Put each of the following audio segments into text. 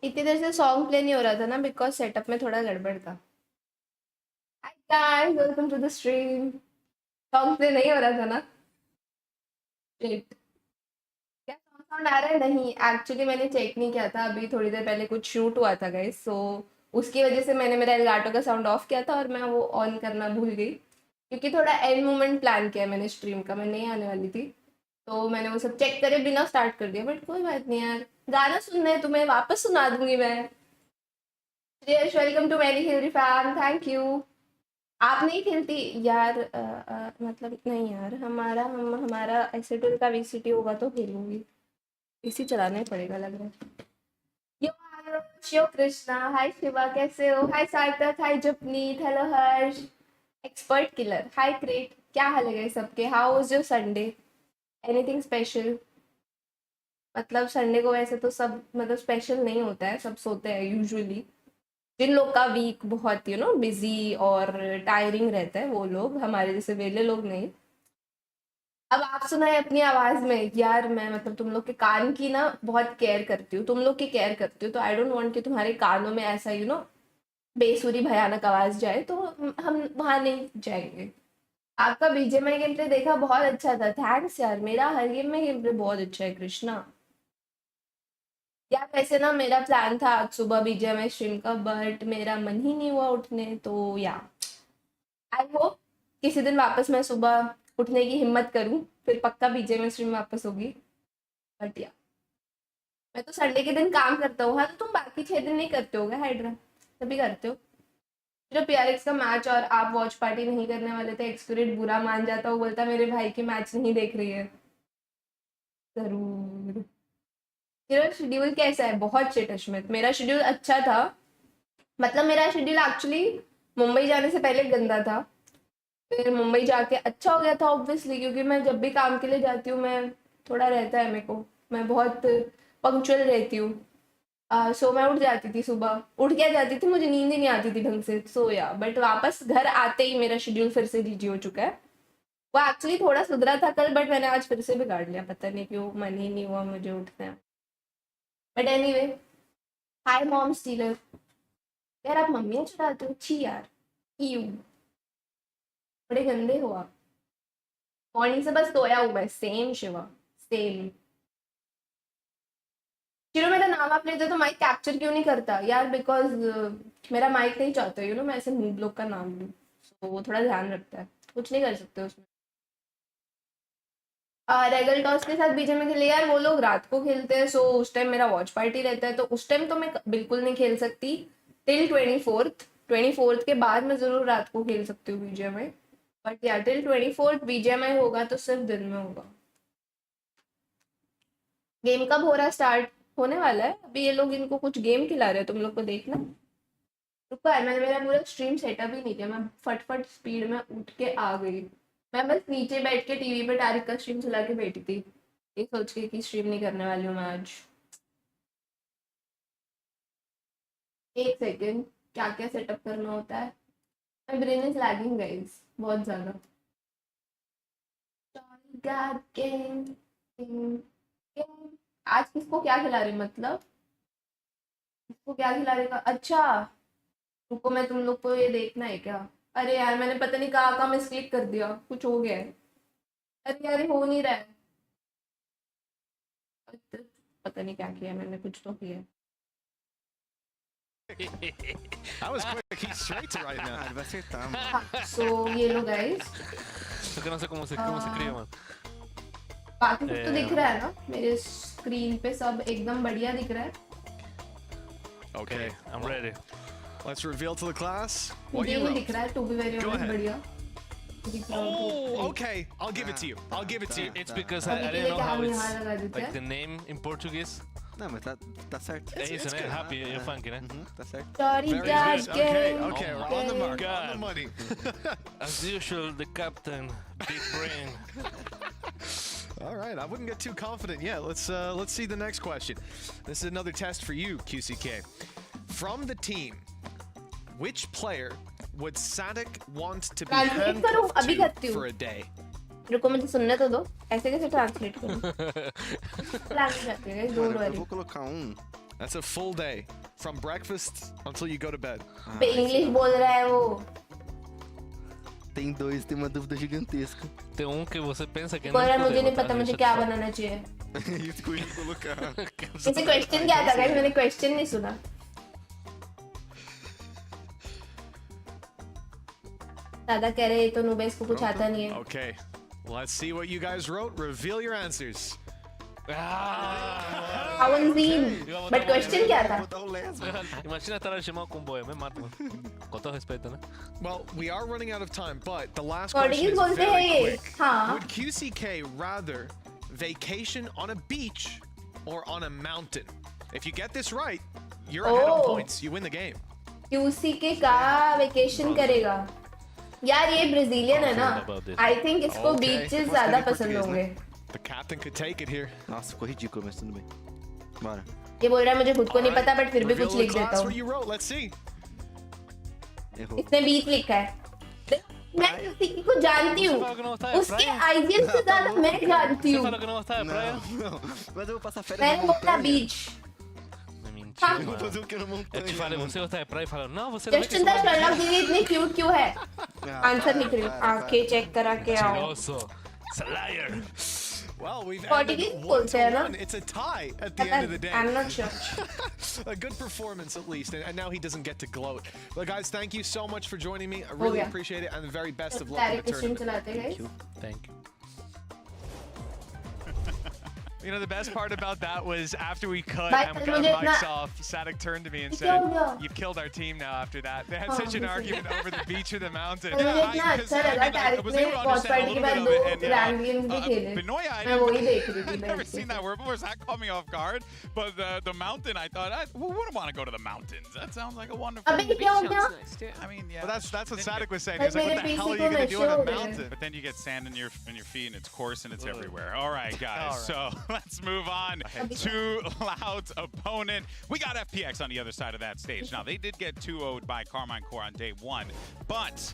इतनी देर से song play नहीं हो रहा था ना बिकॉज सेटअप में थोड़ा गड़बड़ था। Hi guys, welcome to the stream. Song play नहीं हो रहा था ना। Shit. क्या सॉन्ग साउंड आ रहा है? नहीं, एक्चुअली मैंने चेक नहीं किया था, अभी थोड़ी देर पहले कुछ शूट हुआ था गाइस, सो उसकी वजह से मैंने मेरा एलगाटो का साउंड ऑफ किया था और मैं वो ऑन करना भूल गई, क्योंकि थोड़ा एंड मोमेंट प्लान किया मैंने स्ट्रीम का, मैं नहीं आने वाली थी, तो मैंने वो सब चेक करे बिना स्टार्ट कर दिया। बट कोई बात नहीं यार, गाना सुनना है तुम्हें, वापस सुना दूंगी मैं। Yes, welcome to Mary Hillary fam, thank you. आप नहीं खेलती यार? मतलब नहीं यार, हमारा एसएटल का वीसीटी होगा तो खेलूंगी। इसी चलाना ही पड़ेगा लग रहा है। यो आयुष, यो कृष्णा, हाय शिवा, कैसे हो? हाय सार्थक, हाय जपनीत, हेलो हर्ष, एक्सपर्ट किलर, हाय क्रेट, क्या हाल है गाइस सबके? How was your Sunday? Anything special? मतलब संडे को वैसे तो सब मतलब स्पेशल नहीं होता है, सब सोते हैं यूजुअली। जिन लोग का वीक बहुत बिजी और टायरिंग रहता है वो लोग, हमारे जैसे वेले लोग नहीं। अब आप सुनाए अपनी आवाज में यार, मैं मतलब तुम लोग के कान की ना बहुत केयर करती हूँ, तुम लोग की केयर करती हूँ, तो आई डोंट वांट कि तुम्हारे कानों में ऐसा बेसुरी भयानक आवाज जाए, तो हम वहां नहीं जाएंगे। आपका बीजेएमआई गेम प्ले देखा, बहुत अच्छा था, थैंक्स यार। मेरा हर गेम में गेम प्ले बहुत अच्छा है कृष्णा। यार वैसे ना मेरा प्लान था आज सुबह बीजेएमआई स्ट्रीम का, बट मेरा मन ही नहीं हुआ उठने, तो या आई होप किसी दिन वापस मैं सुबह उठने की हिम्मत करूं, फिर पक्का बीजेएमआई स्ट्रीम वापस होगी। बट या मैं तो संडे के दिन काम करता हूँ। हाँ, तो तुम बाकी 6 दिन नहीं करते होगे हाइड्रा? तभी करते हो। जो पीआरएक्स का मैच और आप वॉच पार्टी नहीं करने वाले थे, एक्सक्यूरेट बुरा मान जाता, वो बोलता मेरे भाई की मैच नहीं देख रही है। जरूर। तेरा शेड्यूल कैसा है? बहुत शिट अश्मित, मेरा शेड्यूल अच्छा था। मतलब मेरा शेड्यूल एक्चुअली मुंबई जाने से पहले गंदा था, फिर मुंबई जाके अच्छा हो गया था ऑब्वियसली, क्योंकि मैं जब भी काम के लिए जाती हूँ मैं थोड़ा रहता है मेरे को, मैं बहुत पंक्चुअल रहती हूँ। सो मैं उठ जाती थी, सुबह उठ के जाती थी, मुझे नींद ही नहीं आती थी ढंग से, सो या बट वापस घर आते ही मेरा शेड्यूल फिर से रिजी हो चुका है। वो एक्चुअली थोड़ा सुधरा था कल, बट मैंने आज फिर से बिगाड़ लिया, पता नहीं क्यों, मन ही नहीं हुआ मुझे उठना। But anyway, hi mom stealer. यार आप मम्मियाँ चुराते हो? छी यार, यू बड़े गंदे हो आप। मॉर्निंग से बस सोया हूँ मैं, सेम शिवा, सेम। शिरो मेरा नाम आप लेते हो तो माइक कैप्चर क्यों नहीं करता यार? बिकॉज मेरा माइक नहीं चाहता मैं ऐसे नूब लोग का नाम लूँ, तो वो थोड़ा ध्यान रखता है, कुछ नहीं कर सकते उसमें। रेगल टॉस के साथ बीजे में खेले यार, वो लोग रात को खेलते हैं, सो उस टाइम मेरा वॉच पार्टी रहता है, तो उस टाइम तो मैं बिल्कुल नहीं खेल सकती। टिल 24th के बाद मैं जरूर रात को खेल सकती हूँ बीजेएमआई। बट यार टिल 24th बीजेएमआई होगा तो सिर्फ दिन में होगा। गेम कब हो रहा है स्टार्ट? होने वाला है अभी, ये लोग इनको कुछ गेम खिला रहे हैं, तुम लोग को देखना। रुको यार, मैंने मेरा पूरा स्ट्रीम सेटअप ही नहीं किया, मैं फटफट स्पीड में उठ के आ गई। मैं बस नीचे बैठ के टीवी पे तारिक का स्ट्रीम चला के बैठी थी, ये सोच के कि स्ट्रीम नहीं करने वाली हूँ मैं आज। एक सेकेंड, क्या क्या सेटअप करना होता है? My brain is lagging guys, बहुत ज्यादा। God, game। आज किसको क्या खिला रहे मतलब? किसको क्या खिला रहेगा? अच्छा, रुको, मैं तुम लोग को ये देखना है क्या? अरे यार मैंने पता नहीं कहाँ कहाँ मिस क्लिक कर दिया, कुछ हो गया है। अरे अरे, हो नहीं रहा है। पता नहीं क्या किया मैंने, कुछ तो किया। I was quick. He's straight to right now. Va a ser tan. सो ये लो guys, Es que no sé cómo se escribe, man. बाकी सब तो दिख रहा है ना मेरे स्क्रीन पे, सब एकदम बढ़िया दिख रहा है। Okay, I'm ready. let's reveal to the class what मुझे you नहीं wrote. दिख रहा है, to be very Go honest, ahead. बढ़िया दिख रहा हो Oh, तो। okay. I'll give it to you. I'll give it to you. It's because अभी I के लिए didn't know क्या how हम it's यहाँ लगा देते like the हैं? name in Portuguese. No, men tá certo. É isso, né? good. Happy, you're funky, né? Tá certo. Sorry Very guys, good. Okay, okay. Oh We're on the my mark. On the God. money. As usual, the captain, big brain. All right. I wouldn't get too confident yet. Let's see the next question. This is another test for you, QCK. From the team, which player would Sadik want to be Translate करूँ? अभी करती handcuffed to हूँ। for a day? रुको मुझे सुनने तो दो, ऐसे कैसे ट्रांसलेट करूँ? लैंग्वेज आती है, Mano, don't eu worry. vou colocar um That's a full day from breakfast until you go to bed. पे इंग्लिश बोल रहा है वो. Tem dois, tem uma dúvida gigantesca. Tem um que você pensa que बोल रहा है não मुझे नहीं poder पता botar मुझे no क्या chat. बनाना चाहिए. Isso que eu ia colocar. इसे क्वेश्चन क्या था गाइस मैंने क्वेश्चन नहीं सुना. दादा कह रहे तो नुबे इसको कुछ आता नहीं है. Okay, let's see what you guys wrote. Reveal your answers. Ah! Haven't seen. But question क्या था? Botar o lesbo. Imagina estar a chamar com boia, me mata, mano. Com todo respeito, né? Well, we are running out of time, but the last Portuguese question is बोलते हैं very ये. quick. हाँ. Would QCK rather vacation on a beach or on a mountain? If you get this right, you're ahead on Oh. points. You win the game. QCK का vacation करेगा. यार ये Brazilian है ना. I think इसको Okay. Beaches ज्यादा पसंद होंगे. The captain could take it here. Nossa, ficou ridículo, mas tudo bem. Bora. ये बोल रहा है मुझे खुद को नहीं Alright, पता बट फिर भी reveal कुछ the लिख देता class हूँ. what you wrote. Let's see. Errou. इसने बीच लिखा है. मैं किसी को जानती हूँ. Você fala que não gostava de उसके praia? आइडियल से ज्यादा मैं जानती Você हूँ. fala que não gostava de praia? Não, não. Mas eu vou passar férias मैंने na बोला montanha. बीच. É mentira, Eu vou mano. fazer o que na Eu te montanha? falei, mano? você gostava de praia e fala, não, você não é que just चिंता Sherlock दीदी इतनी cute क्यों है? Ah, answer लिख रही हूँ. para, para. आंखें check करा के आओ. mentiroso. It's a liar. Well, we've Portuguese ended 1-1. बोलते हैं ना? It's a tie at the end of the day. I'm not sure. A good performance at least, and now he doesn't get to gloat. But guys, thank you so much for joining me. I really गया. appreciate it, and the very best of luck in direct the question tournament. चलाते हैं. Thank you. You know, the best part about that was after we cut Bye, and we got our मुझे mics इतना- off, Sadik turned to me and क्या said, हो गया? "You've killed our team now after that." They had Oh, such an this is- argument over the beach or the mountain. मुझे इतना because, अच्छा लगा I टैरिक was ने able to pause understand party a के little बाद bit दो of it, and, rank games भी खेले. Benoit, I मैं वही देख रही थी. I've never seen that word before, so that caught me off guard. But the mountain, I thought, who wouldn't want to go to the mountains? That sounds like a wonderful अबे thing. क्या हो गया? I mean, yeah. Well, that's what Sadik was saying. But He was like, "What the मेरे hell are PC you को gonna do on नशे a हो गए. mountain?" But then you get sand in your feet and it's coarse and it's everywhere. All right, guys. So let's move on to Loud's opponent. We got FPX on the other side of that stage. Now they did get 2-0'd by Carmine Core on day one, but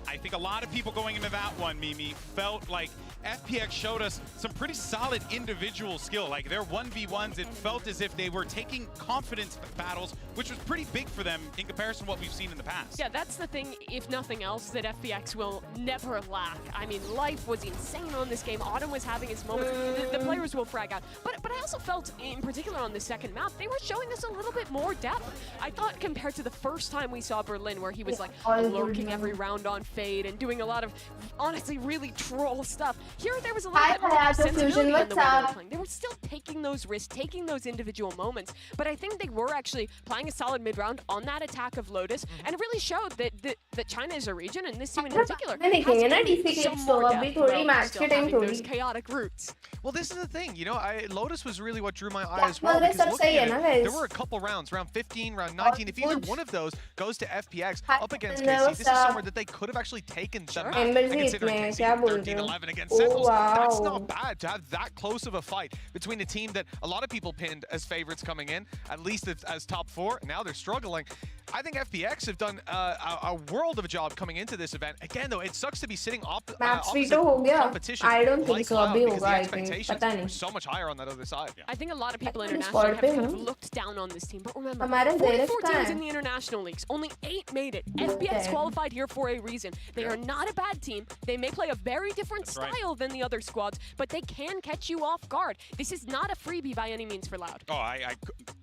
I think a lot of people going into that one, Mimi, felt like FPX showed us some pretty solid individual skill. Like their 1v1s, it felt as if they were taking confidence battles, which was pretty big for them in comparison to what we've seen in the past. Yeah, that's the thing, if nothing else, that FPX will never lack. I mean, life was insane on this game. Autumn was having his moments. The players will frag out. But I also felt, in particular on the second map, they were showing us a little bit more depth. I thought compared to the first time we saw Berlin, where he was like all good lurking now. every round on Fade and doing a lot of, honestly, really troll stuff. Here, there was a little Hi, bit more Hayato sensibility Fusion, in the way what's they were up? playing. They were still taking those risks, taking those individual moments. But I think they were actually playing a solid mid-round on that attack of Lotus, and it really showed that China is a region, and this team in particular मैंने has देखेंगे ना gained DC के some तो more अभी depth थोड़ी while match still के time having those थोड़ी. chaotic roots. Well, this is the thing, you know, Lotus was really what drew my eye Yeah, as well. well, Because that's looking what at I'm it, saying, there guys. were a couple rounds, round 15, round 19. If either good. one of those goes to FPX Hi, up against hello, KC, this is what's up? somewhere that they could have actually taken the map. Embers And considering इतने, KC क्या did बोल रहे हो? 13-11 against Oh, Sentinels, that's wow. not bad to have that close of a fight between a team that a lot of people pinned as favorites coming in, at least as top four. Now they're struggling. I think FPX have done a world of a job coming into this event. Again, though, it sucks to be sitting match opposite भी तो हो गया. competition I don't think like so. Cloud अभी because the होगा I think. expectations पता were नहीं. so much higher on that other side. I think a lot of people I think it's internationally have Scorpion, kind of no? looked down on this team, but remember, हमारा 44 Xerax कहाँ teams है? in the international leagues, only 8 made it. FPX Okay. qualified here for a reason. They are not a bad team. They may play a very different That's right. style than the other squads, but they can catch you off guard. This is not a freebie by any means for Loud. Oh, I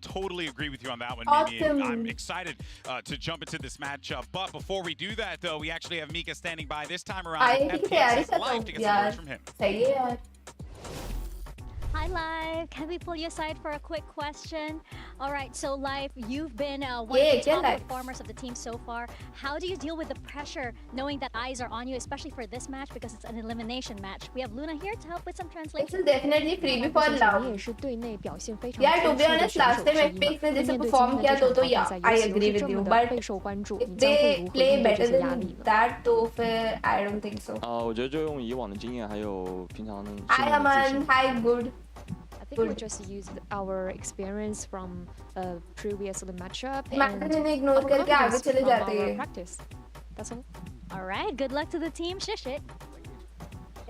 totally agree with you on that one, Mimi. Awesome. I'm excited to jump into this matchup. But before we do that, though, we actually have Mika standing by this time around. I at की तैयारी FPX करता Live हूँ to get some यार. words from him. सही है यार. Hi, Live. Can we pull you aside for a quick question? All right, so Live, you've been one Yeah, of the top Live. performers of the team so far. How do you deal with the pressure knowing that eyes are on you, especially for this match because it's an elimination match? We have Luna here to help with some This translation. is definitely freebie for 你 Loud. 也是队内表现非常 यार to 突 be 出的 honest 选 last 手 time 之 FPX 一。 ने 那 जैसे 面对今 perform 天的 किया 这 तो 场 yeah 淘汰 I 赛，尤 agree 其是 with 这 you 么的 but 备受关注， if 你将会 they 如何 play 应对 better 这些压 than 力呢？ that तो फिर I don't think so. 我觉得就用以往的经验，还有平常的 Hi 训练的自 Aman, 信。 hi good. I think we just used our experience from previous matchup मैंने and इन्हें ignore our करके आगे confidence चले from जाते our हैं. practice. That's all. All right, good luck to the team. Shish it.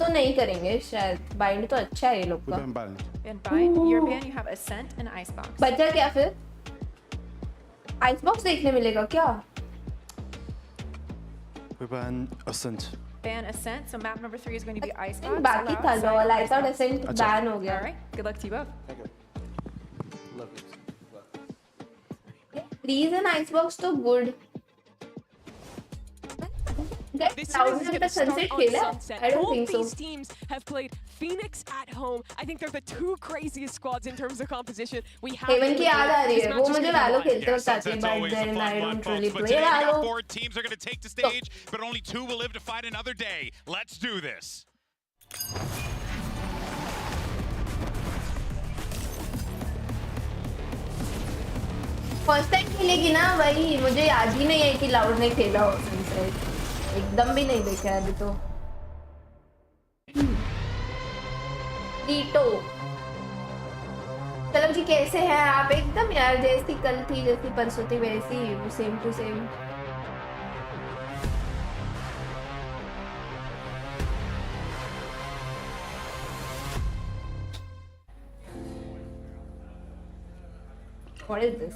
तो नहीं करेंगे शायद बाइंड तो अच्छा है ये लोग का And bind. European, you have Ascent and Icebox. बचा क्या फिर आइस बॉक्स देखने मिलेगा क्या We ban Ascent. Ban Ascent, so map number 3 is going to be Icebox. बाकी था allowed, side lol on I thought Icebox. Ascent ban हो गया Alright, good luck to you both. Thank you. Love you. Freeze and icebox तो good That This Cloud series is ने going to start Sunset on खेला? Sunset. I don't Both think so. these teams have played Phoenix at home. I think they're the two craziest squads in terms of composition. We have heaven to की याद आ रही this है match वो is मुझे gonna be वैलो live. खेलते Yeah, वक्त आती है Sunset's but always the then fun I one, don't folks. really But play today we got वैलो 4 teams are going to take the stage, but only 2 will live to fight another day. Let's do this. First time खेलेगी ना वही मुझे याद ही नहीं है कि loud ने खेला हो सनसेट एकदम भी नहीं देखा है अभी तो वीटो चलो जी कैसे हैं आप एकदम यार जैसी कल थी जैसी परसों थी वैसी same to same What is this?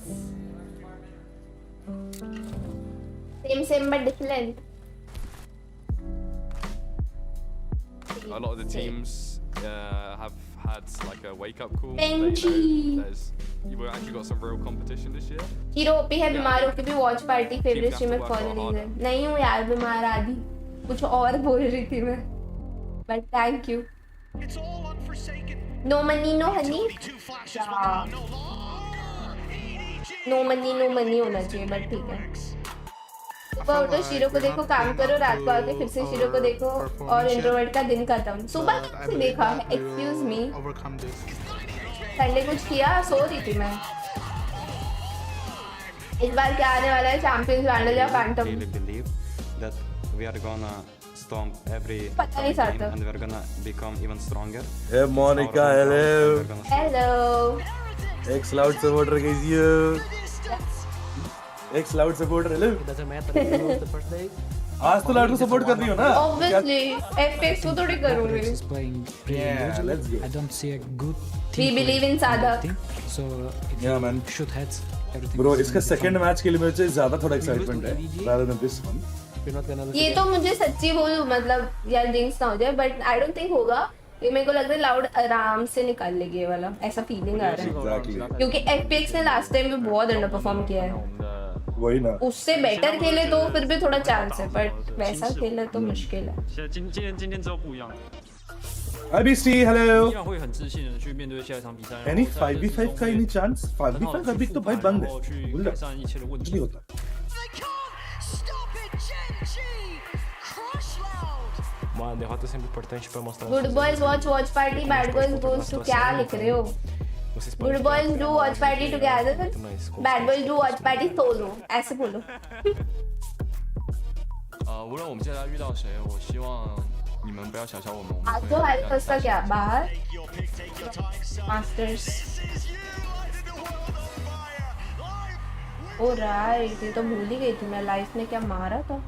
Same but different. A lot of the teams have had like a wake-up call. Benchy. You've actually got some real competition this year. Hero OP है बीमार होके भी watch party favourite streamer कौन है नहीं हूँ यार बीमार आदि कुछ और बोल रही थी मैं but thank you no money no honey no money होना चाहिए बट ठीक है सुबह उठो शीरो को देखो काम करो रात को आके फिर से शीरो को देखो और इंट्रोवर्ट का दिन खत्म सुबह कब से देखा है एक्सक्यूज मी संडे कुछ किया सो रही थी मैं इस बार क्या आने वाला है चैंपियंस वांडल या फैंटम पता नहीं साथ and we're gonna become even stronger. Hey Monica, hello. Hello Ex Loud supporter कैसी हो? Ex Loud supporter hello. Doesn't matter if you lose the first day. आज तो लाउड को सपोर्ट कर रही हो ना? obviously एफएक्स को थोड़ी करूंगी PRX is playing pretty good. Let's go. I don't see a good we team. believe in Sadak So if Yeah, you man. shoot heads, everything. Bro, is इसका gonna be second fun. Match के लिए मुझे ज्यादा थोड़ा excitement है rather than this one. We're not gonna lose ये again. तो मुझे सच्ची बोलूं मतलब यार जिंक्स ना हो जाए बट आई डोंट थिंक होगा ये मेरे को लग रहा है लाउड आराम से निकाल लेगी ये वाला ऐसा फीलिंग आ रहा है Exactly. क्योंकि एफपीएक्स ने लास्ट टाइम भी बहुत अंडर परफॉर्म किया है वही ना. उससे बेटर खेले तो फिर भी थोड़ा चांस है बट वैसा खेले तो मुश्किल है 今天之后不一样， Hi BC, hello. 依然会很自信的去面对下一场比赛。 Any 5v5 का any chance? 5v5 अभी तो भाई बंद है. 去 बोल 改善一切的问 कुछ 题 नहीं。होता. Uma derrota é sempre importante para mostrar. Good boys watch party bad boys goes to क्या लिख रहे हो good boys do watch party together bad boys do watch party solo ऐसे बोलो 无论我们接下来遇到谁，我希望你们不要小瞧我们。我们 आज 会 तो हमारे पास का क्या बाहर मास्टर्स ओ राइट ये तो भूल ही गई थी मैं लाइफ ने क्या मारा था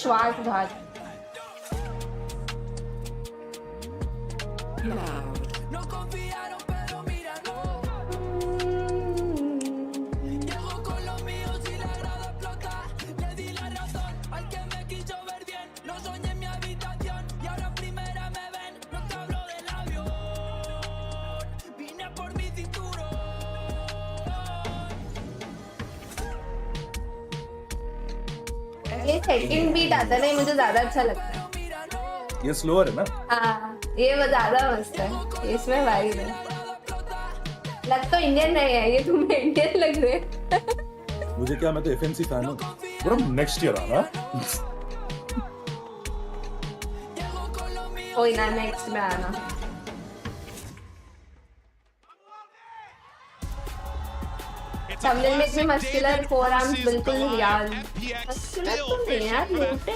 श्वास घात ये सेकंड बीट आता है ना ये मुझे ज्यादा अच्छा लगता है ये स्लोअर है ना? हाँ ये वो ज्यादा मस्त है इसमें वाइब है लग तो इंडियन नहीं है ये तुम्हें इंडियन लग रहे हैं मुझे क्या मैं तो एफएमसी फैन हूँ. Bro, next year आना. कोई ना नेक्स्ट में आना तमिल में इतनी मस्कुलर फोर आर्म्स बिल्कुल रियल मस्कुलर तो नहीं यार लूटे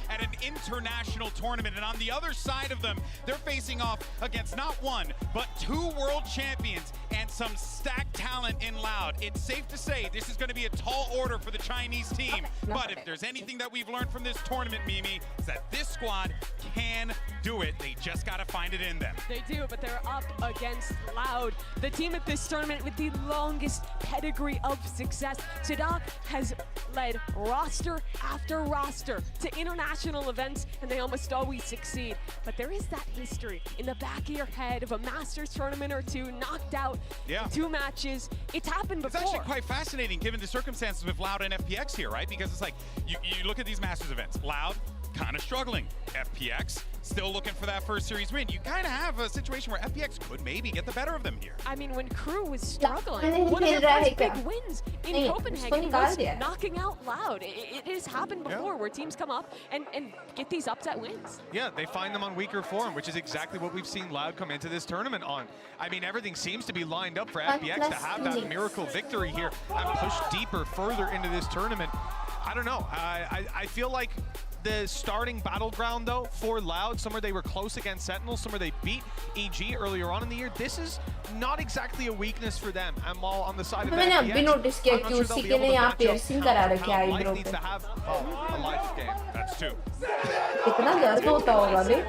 हैं at an international tournament. And on the other side of them, they're facing off against not one, but 2 world champions and some stacked talent in Loud. It's safe to say this is going to be a tall order for the Chinese team. But if there's anything that we've learned from this tournament, Mimi, is that this squad can do it. They just got to find it in them. They do, but they're up against Loud, the team at this tournament with the longest pedigree of success. Sherlock has led roster after roster to international events, and they almost always succeed. But there is that history in the back of your head of a Masters tournament or two, knocked out in 2 matches. It's happened before. It's actually quite fascinating given the circumstances with Loud and FPX here, right? Because it's like, you look at these Masters events, Loud kind of struggling. FPX still looking for that first series win. You kind of have a situation where FPX could maybe get the better of them here. I mean, when Crew was struggling, one of their first big wins in Copenhagen was knocking out Loud. It has happened before where teams come up and get these upset wins. Yeah, they find them on weaker form, which is exactly what we've seen Loud come into this tournament on. I mean, everything seems to be lined up for FPX to have that miracle victory here and push deeper, further into this tournament. I don't know. I feel like the starting battleground, though, for Loud, somewhere they were close against Sentinel, somewhere they beat EG earlier on in the year, this is not exactly a weakness for them. And while on the side of मैंने अभी notice किया कि उसी के ने यहाँ piercing करा रखी है eyebrow needs पे. to have a life game. That's 2. कितना दर्द होता होगा बे?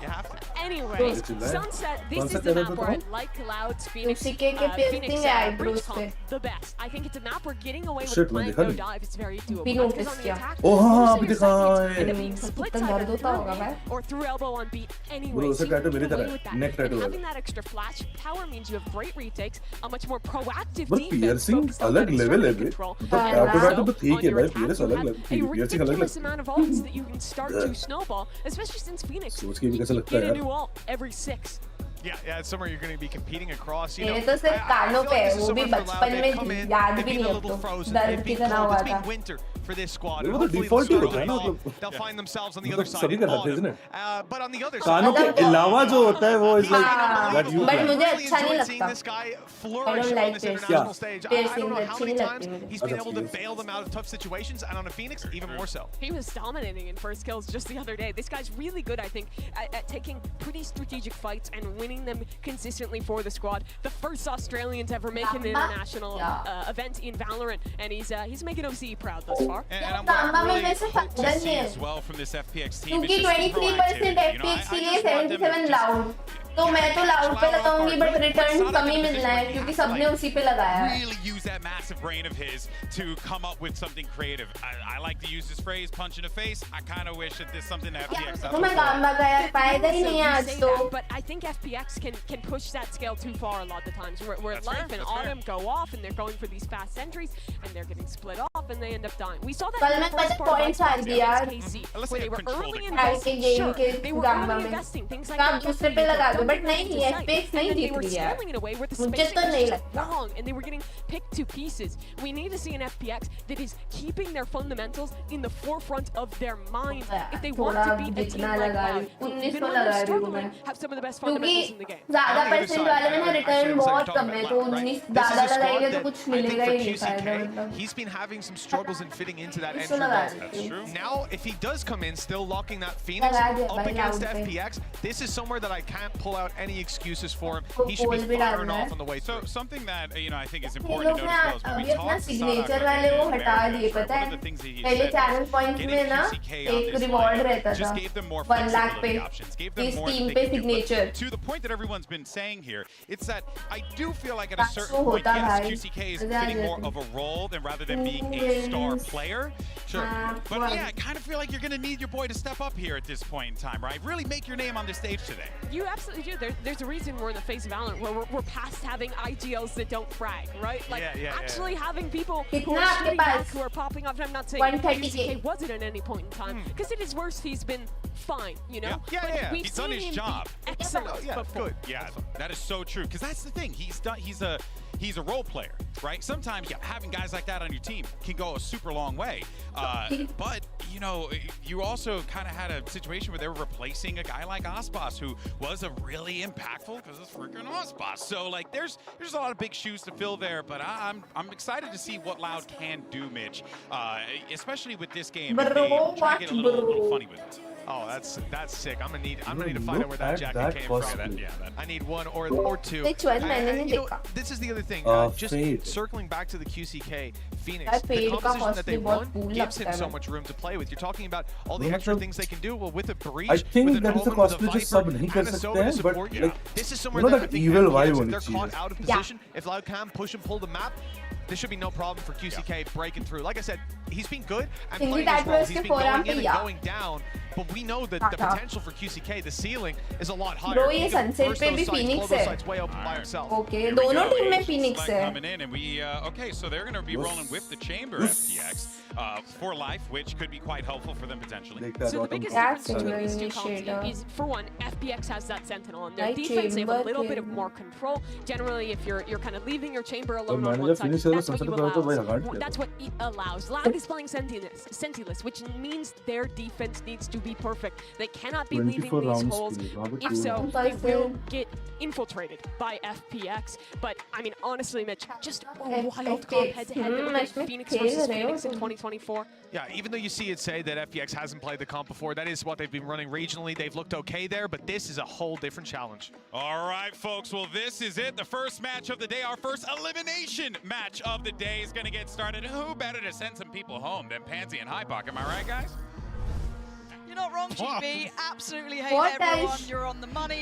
You have to. Anyways, Sunset, this is the map where I like Loud's Phoenix, Phoenix eyebrows called the best. I think it's a map where getting away with Shit, playing no dive is very doable. Because on the attack, Oh, हाँ, most of अभी your दिखा seconds है. end up being split कितना side दर्द or होता होगा through भाई? B or through elbow on B anyway. Bro, So उसे you tattoo can मेरी get away तरह with that. neck tattoo And है. having that extra flash power means you have great retakes, a much more proactive But defense piercing focused on अलग that level है extremity बे. control. मतलब tattoo तो ठीक On है your भाई, attack, pierce you अलग have लगती a है, piercing अलग ridiculous लगती amount of ults that you can start to snowball, especially since Phoenix सोच के भी कैसा लगता get है a यार. new ult every 6. Yeah, it's somewhere you're going to be competing across. You मेरे know, तो सिर्फ कानों पे है, वो भी बचपन में याद भी नहीं अब तो दर्द कितना हुआ था. winter for this squad. वो तो default ही होता है ना मतलब. They'll find themselves on the other मतलब side सभी of कर सकते हैं, autumn. isn't it? But on the other कानों side, के अलावा जो होता है वो is like that you But plan. मुझे अच्छा नहीं enjoyed seeing लगता. this guy I flourish don't on like this piercing. international Yeah. stage. I Piercing don't know how अच्छी many नहीं times लगती मुझे. he's been able to That's bail them out of tough situations, and on a Phoenix, even more so. He was dominating in first kills just the other day. This guy's really good, I think, at taking pretty strategic fights and winning them consistently for the squad. The first Australian to ever make an international event in Valorant, and he's making OCE proud thus far. And I'm really hope to see as well from this FPX team. क्योंकि 23% FPX के लिए 77 Loud. तो मैं तो Loud पे लगाऊंगी, but return कम ही मिलना है क्योंकि सबने उसी पे लगाया है. Really use that massive brain of his to come up with something creative. I like to use this phrase, punch in the face. I kind of wish that there's something that FPX does. तो मैं काम बगा यार फायदा ही नहीं है आज तो. But I think FPX can push that scale too far a lot of times, where Life and Autumn go off and they're going for these fast entries and they're getting split off and they end up dying. We saw that in the first part of Life against KC, where they were early investing. Sure, they were early investing things like आप दूसरे पे लगा दो, but नहीं FPX नहीं they Jeet were रही है. scaling in a way where the मुझे spacing तो was नहीं just लगता. wrong and they were getting picked to pieces. We need to see an FPX that is keeping their fundamentals in the forefront of their mind if they want to beat a team like Loud. Even when they're struggling, have some of the best fundamentals in the game. ज़्यादा percent वाले में ना return बहुत कम है, तो 19 ज़्यादा लगाएंगे तो कुछ मिलेगा ही नहीं फायदा मतलब. He's been having some struggles in fitting into that entry लगा role. देती हूँ. Now, if he does come in, still locking that Phoenix लगा दिया up भाई against Loud पे. FPX, this is somewhere that I can't pull out any excuses for him. He should goal be भी firing डालना off है. on the way So through. something that I think is ये important लोग to ना note as well is अभी when we अपना talk to signature Sada वाले वो and हटा America, दिए one पता of है. the things that he पहले said channel was point getting में ना QCK on एक this रिवॉर्ड lineup रहता just था gave them more 1 लाख पे flexibility options, gave them इस more टीम that पे they could do. But signature. to the point that everyone's been saying here, it's that I do feel like at a certain तो point, होता yes, भाई. QCK is मजा आ fitting more जाती. of a role than rather than being a star player. Sure. But हाँ, yeah, I kind of feel like you're going to need your boy to step up here at this point in time, right? Really make your name on the stage today. You absolutely do. There's a reason we're in the face of Valorant where we're past having IGLs that don't frag, right? Like actually having people who कितना are आपके shooting back, pass? who are popping off. And I'm not saying 130K. UCK wasn't at any point in time because at his worst he's been fine, you know. Yeah. We've He's done seen his him job. be excellent Yeah, before. good. Yeah, that is so true. Because that's the thing. He's a role player. right? Sometimes having guys like that on your team can go a super long way. But, you know, you also kind of had a situation where they were replacing a guy like Ospas, who was a really impactful because it's freaking Ospas. So, like, there's a lot of big shoes to fill there, but I'm excited to see what Loud can do, Mitch, especially with this game. If they try to get a little funny with it. Oh, that's sick. I'm gonna need to find out where that jacket came from. I need one or two. You know, this is the other thing. Just circling back to the QCK Phoenix, the composition that they run gives him so much room to play with. You're talking about all the extra things they can do. Well, with a breach, I think with an that is a Omen, with a cosplay sub Viper, नहीं कर and a सकते Sova to हैं, but support you. like This is somewhere you know that I that think evil FPX, vibe if होनी they're caught चाहिए. out of position, if Loud can push and pull the map, there should be no problem for QCK breaking through. Like I said, he's been good and playing his role. He's been going in and going down, but we know that the potential for QCK, the ceiling, is a lot higher. Bro, ये sunset पे भी Phoenix है. Way open by himself. Okay, दोनों team में Phoenix है. Coming in, and we okay, so they're going to be rolling with the chamber FPX for life, which could be quite helpful for them potentially. So the biggest difference between these two comps is, for one, FPX has that Sentinel on their defense. They have a little bit of more control. Generally, if you're kind of leaving your chamber alone on one side, that's what it allows. Loud is playing Sentineless, which means their defense needs to be perfect. They cannot be leaving these holes. If so, they will get infiltrated by FPX. But I mean, honestly, Mitch, just a wild comp head-to-head with Phoenix versus Phoenix in 2024. Yeah, even though you see it say that FPX hasn't played the comp before, that is what they've been running regionally. They've looked okay there, but this is a whole different challenge. All right, folks. Well, this is it. The first match of the day, our first elimination match of the day is going to get started. Who better to send some people home than Pansy and Hypock? Am I right, guys? You're not wrong, GP. Absolutely hate everyone. You're on the money.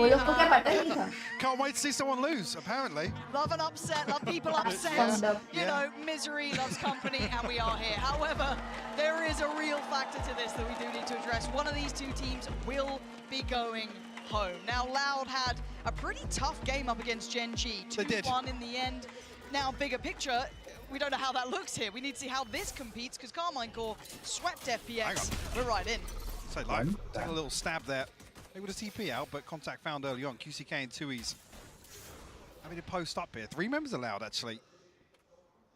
Can't wait to see someone lose, apparently. Love an upset, love people upset. You know, misery loves company, and we are here. However, there is a real factor to this that we do need to address. One of these two teams will be going home. Now, Loud had a pretty tough game up against Gen G. 2-1 in the end. Now, bigger picture, we don't know how that looks here. We need to see how this competes, because Carmine Core swept FPX. We're right in. So like, take a little stab there. They would have TP out, but contact found early on. QCK and 2Es. Having to post up here. 3 members allowed, actually.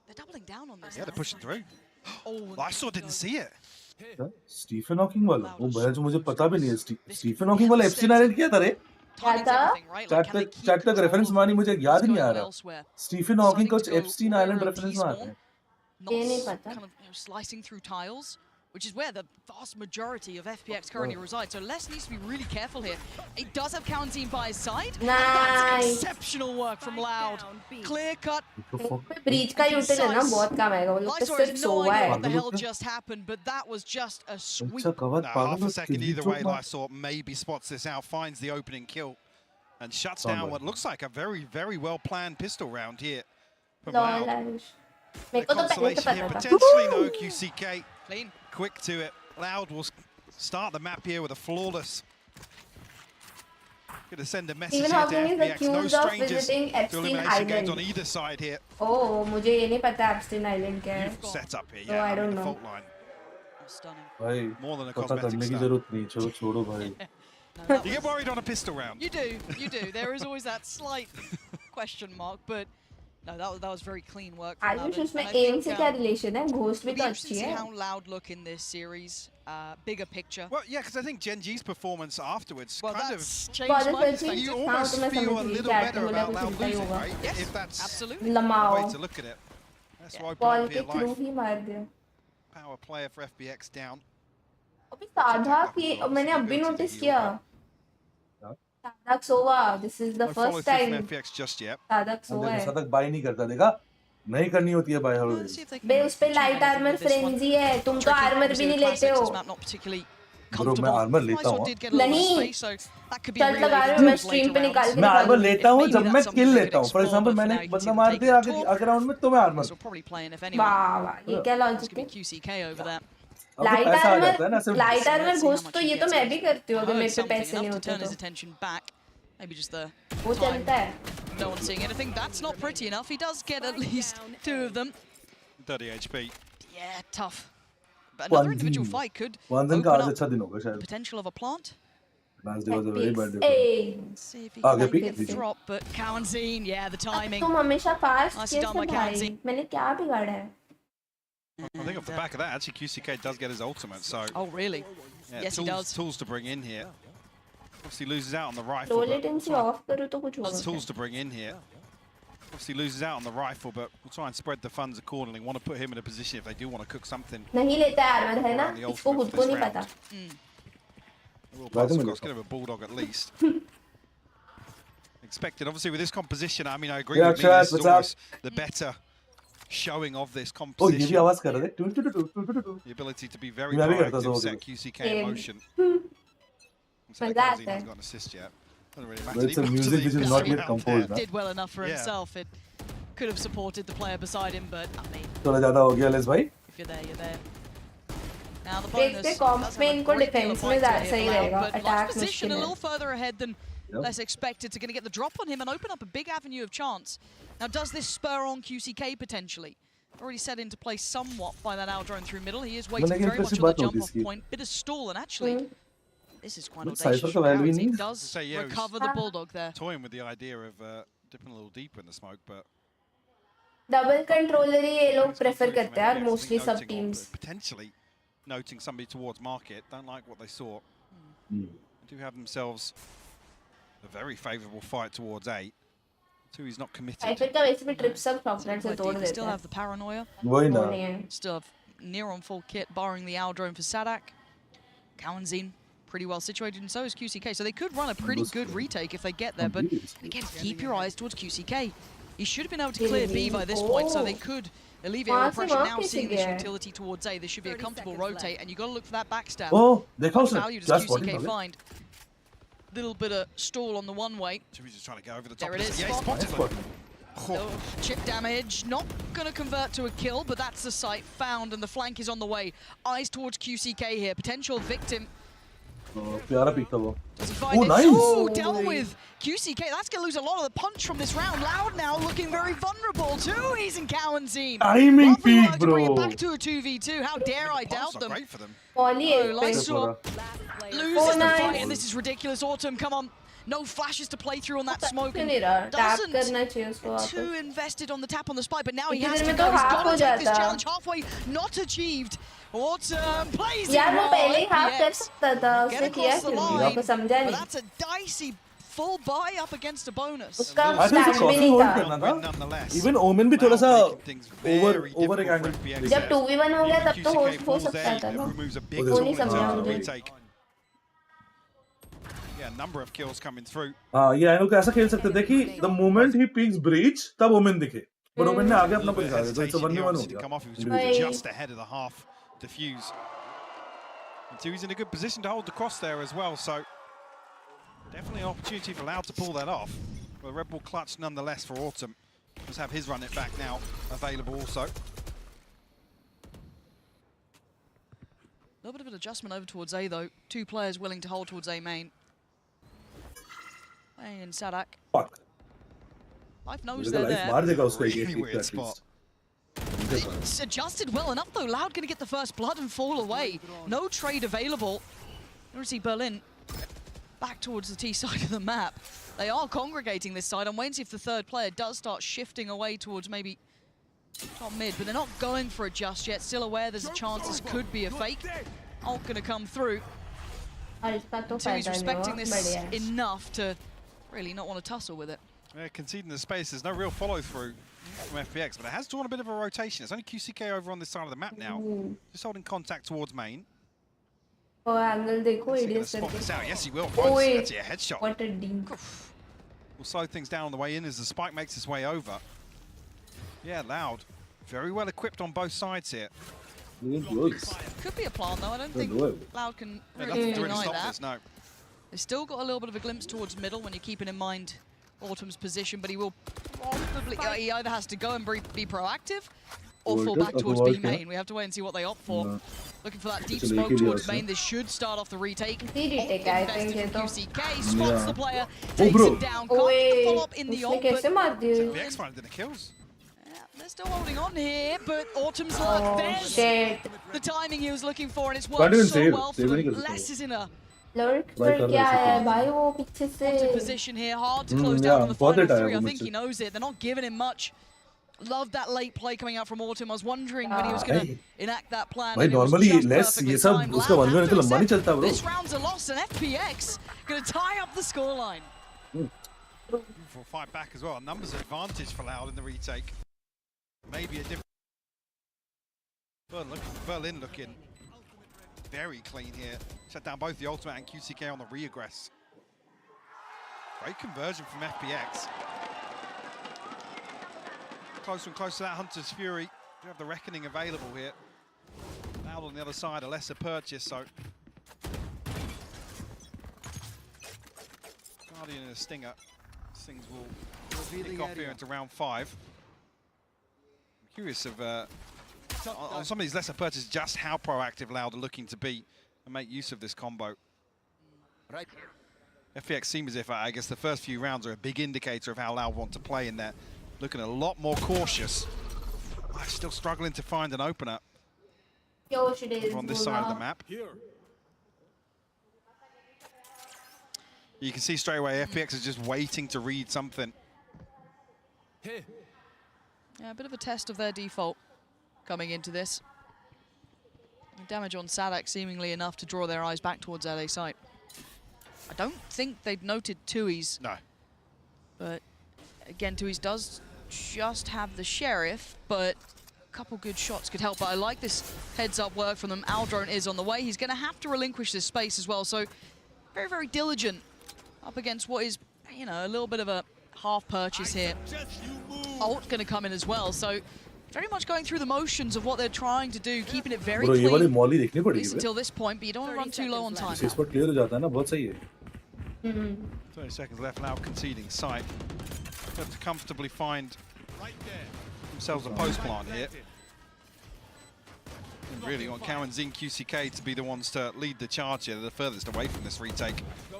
They're doubling down on this. Yeah, they're pushing through. Oh, I saw, didn't see it. Stephen Hawking वाला वो भैया जो मुझे पता भी नहीं है Stephen Hawking वाला एफसी नाइट किया था रे चैट तक रेफरेंस मानी मुझे याद नहीं आ रहा स्टीफन हॉकिंग कुछ एप्स्टीन आइलैंड रेफरेंस मारते हैं ये नहीं पता slicing through tiles, which is where the vast majority of FPX currently resides. So Les needs to be really careful here. It does have Counting by his side. That's exceptional work from Loud. Clear cut. Breach का util है ना बहुत कम आएगा वो लोग तो सिर्फ सोवा है. What the hell just happened? But that was just a sweep. Half a second either way. Lysor maybe spots this out, finds the opening kill, and shuts down what looks like a very, very well planned pistol round here from Loud. The consolation here, potentially no QCK. Clean. Quick to it. Loud will start the map here with a flawless. Going to send a message here to FPX. No strangers to elimination games on either side here. Oh, मुझे ये नहीं पता Epstein Island क्या है. Set up here, yeah. I don't know. Fault line. Stunning. भाई More than a पता cosmetic करने की जरूरत नहीं छोड़ो छोड़ो भाई. You get worried on a pistol round. You do, you do. There is always that slight question mark, but no, that was very clean work. Ayush उसमें aim से क्या relation है? Ghost भी तो अच्छी See है. how Loud look in this series. Bigger picture. Well, yeah, because I think Gen G's performance afterwards kind of changed my perspective. You almost feel a little better about Loud losing, right? Yes, if that's absolutely the way to look at it. That's why Ball के through ही मार दिया. Power player for FPX down. अभी साधा कि मैंने अभी notice किया. Sadak Sova, this is the first time. FPX just yet. Sadak Sova है. सादक बाय नहीं करता देखा नहीं करनी होती है बाय हर बे उस पे लाइट आर्मर फ्रेंजी है तुम तो आर्मर भी नहीं लेते हो ब्रो मैं आर्मर लेता हूँ नहीं चल लगा रहे हो मैं स्ट्रीम पे निकाल के मैं आर्मर लेता हूँ जब मैं किल लेता हूँ फॉर एग्जांपल मैंने एक बंदा मार दिया आगे राउंड में तो मैं आर्मर वाह वाह ये क्या लॉजिक है लाइट आर्मर घोस्ट तो ये तो मैं भी करती हूँ अगर मेरे पे पैसे नहीं होते तो Maybe just the वो चलता है no one seeing anything. That's not pretty enough. He does get at least 2 of them. 30 HP. Yeah, tough. But another individual fight could open up the potential of a plant. Last day was a very bad day. Hey. See if he Okay, can pick, get the pick. drop, but Cowanzine, yeah, the timing. तुम हमेशा fast Nicely done by कैसे भाई? Cowanzine. मैंने क्या बिगाड़ा है? I think off the back of that, actually, QCK does get his ultimate, so... Oh, really? Yeah, Yes, he tools, does. Tools to bring in here. Obviously loses out on the rifle. Low but latency we'll off करो तो कुछ try- होगा. Tools to bring in here. Obviously loses out on the rifle, but we'll try and spread the funds accordingly. Want to put him in a position if they do want to cook something. नहीं लेता है armour है ना? around the इसको ultimate खुद for को this नहीं round. पता. We'll pass across, get him a bulldog at least. Expected, obviously, with this composition. I mean, I agree Yeah, with me. Akshat, This is what's up? almost the better showing of this Oh, ये भी composition. आवाज कर रहे थे. The ability to be very मैं भी करता था proactive, वो set कभी. QCK in motion. So मजा Cowanzine आता hasn't है. got an assist yet. Doesn't really But matter. it's a Even after music the which is not yet round composed. there. ना. Did well enough for Yeah. himself. It could have supported the player beside him, but I mean, थोड़ा ज़्यादा हो गया less भाई. if you're there, you're there. Now the देखते bonus comp does में have a इनको great deal defence of में bite to it सही for रहेगा. Loud, but attack Loud's position मुश्किल a है. little further ahead than less expected. To going to get the drop on him and open up a big avenue of chance. Now, does this spur on QCK potentially? Already set into place somewhat by that Aldrone through middle. He is waiting लेकिन very much impressive on the बात होती jump-off इसकी. point. Bit of stall, and actually, this is quite But audacious. Cypher from का value ही Cowanzine. नहीं He है. does So, yeah, it was- recover the bulldog there. Toying with the idea of dipping a little deeper in the smoke, but double controller ही ये लोग It's come prefer through from करते हैं FPX, I mostly think सब noting or teams. potentially noting somebody towards market. Don't like what they saw. Hmm. They do have themselves a very favourable fight towards 8. Two, he's not committed. Cipher का वैसे भी trip सब chocolate से Quite तोड़ deep. We देते still हैं. have the paranoia. वही ना. वो नहीं है. Still have near on full kit, barring the Aldrone for Sadak. Cowanzine pretty well situated, and so is QCK. So they could run a pretty good retake if they get there, but again, keep your eyes towards QCK. He should have been able to clear B by this point, so they could alleviate all the pressure. Now seeing this utility towards A, this should be a comfortable rotate, and you've got to look for that backstab. Oh, देखा What उसने. value does Just spotted QCK it. find? Little bit of stall on the one way. He's just trying to go over the top. There it of is. Yeah, he Spot. spotted them. Oh, chip damage, not going to convert to a kill, but that's the site found, and the flank is on the way. Eyes towards QCK here, potential victim. Oh, प्यारा pick था वो. Does he find Oh, it? nice. Oh, dealt with. QCK, that's going to lose a lot of the punch from this round. Loud now looking very vulnerable too. He's in Cowanzine. Timing Lovely peak, work to bring it bro. back to a 2v2. How dare I doubt them? Great for them. Poly Oh, है Lysor Oh, loses the nice. fight, and this is ridiculous. Autumn, come on. No flashes to play through on that smoke. क्यों and नहीं रहा? Tap doesn't करना चाहिए उसको too वापस. invested on the tap on the spike, but now he इतने has there to में go. तो He's half got to हो take this जाता. challenge halfway. Not achieved. Autumn plays it यार वो well. पहले ही हाफ कर FPX. सकता था. Get उसने किया across the क्यों नहीं? line, आपको समझा but नहीं. that's a dicey full buy up against a bonus. उसका I think स्टैंड उसको भी crossing नहीं hold था. करना था. Nonetheless, Even Omen भी थोड़ा सा Loud making things very over difficult angle. for FPX जब there. 2v1 हो गया तब तो QCK हो falls सकता there, था ना. removes a big वो नहीं tool in समझा terms of the मुझे. retake. Yeah, a number of kills coming through. हाँ ये आयनो को ऐसा खेल सकते थे कि the moment he picks breach तब Omen दिखे. But Omen ने आगे अपना Little bit दिखा of दिया तो it's a hesitation here, 1v1 हो obviously, to गया. come off. He was Right. just ahead of the half defuse. And so he's in a good position to hold the cross there as well, so definitely an opportunity for Loud to pull that off. But Red Bull clutch nonetheless for Autumn. Let's have his run it back now available also. A little bit of an adjustment over towards A though. Two players willing to hold towards A main. And Sadak. Fuck. Life knows मुझे they're life there. मार देगा उसको एक Really एक weird at spot. least. It's adjusted well enough though. Loud going to get the first blood and fall away. No trade available. You see Berlin back towards the T side of the map. They are congregating this side. I'm waiting to see if the third player does start shifting away towards maybe top mid, but they're not going for it just yet. Still aware there's a chance this could be a fake. Ult going to come through. और इसका तो So he's फायदा नहीं respecting हुआ. this बढ़िया. enough to really not want to tussle with it. Yeah, conceding the space. There's no real follow through from FPX, but it has drawn a bit of a rotation. It's only QCK over on this side of the map now. Just holding contact towards main. वो angle देखो Is he gonna ADS spot this out? करके. Yes, he will. Oh, wait. That's a headshot. What a dink. We'll slow things down on the way in as the spike makes its way over. Yeah, Loud. Very well equipped on both sides here. Could be a plan though. I don't think Loud can Yeah, really nothing to really deny stop that. this, no. They've still got a little bit of a glimpse towards middle when you're keeping in mind Autumn's position, but he will probably, he either has to go and be proactive or fall back towards B main. We have to wait and see what they opt for. Looking for that deep smoke towards main. This should start off the retake. retake, I think, Invested ये from तो. QCK, spots the player, Oh, takes bro. him down. Can't get the follow-up in the उसने ult, कैसे but मार दिया? The X finding the kills. they're still holding on here, but Autumn's Oh, luck. There's shit. the timing he was looking for, and it's Can't worked even so save it. well for Save them. नहीं कर सकते Les is in a lurk पर क्या है भाई वो पीछे से Wanted position here, hard to close down on the final three. I think he knows it. They're not giving him much. Love that late play coming out from Autumn. I was wondering when he was going to enact that plan. भाई normally less ये सब उसका 1v1 तो लंबा नहीं चलता bro. This round's a loss and FPX going to tie up the scoreline. For a fight back as well. Numbers advantage for Loud in the retake. Maybe a different. Berlin looking very clean here. Shut down both the ultimate and QCK on the re-aggress. Great conversion from FPX. Closer and closer to that Hunter's Fury. We have the Reckoning available here. Loud on the other side, a lesser purchase, so. Guardian and a Stinger. Things will kick off here into round 5. I'm curious of on some of these lesser purchases just how proactive Loud are looking to be and make use of this combo. Right. FPX seem as if I guess the first few rounds are a big indicator of how Loud want to play in there. Looking a lot more cautious. Still struggling to find an opener on this side of the map. You can see straight away FPX is just waiting to read something. Yeah, a bit of a test of their default coming into this. Damage on Sadak seemingly enough to draw their eyes back towards LA site. I don't think they'd noted Tui's. No. But again, Tui's does just have the Sheriff, but a couple good shots could help. But I like this heads-up work from them. Aldrone is on the way. He's going to have to relinquish this space as well. So very, very diligent up against what is, you know, a little bit of a half purchase here. Ult going to come in as well. So very much going through the motions of what they're trying to do, keeping it very clean. At least until this point, but you don't want to run too low on time. 30 seconds left now, conceding sight. Have to comfortably find themselves a post plant here. And really want Cowan, Zing, QCK to be the ones to lead the charge here. They're the furthest away from this retake. A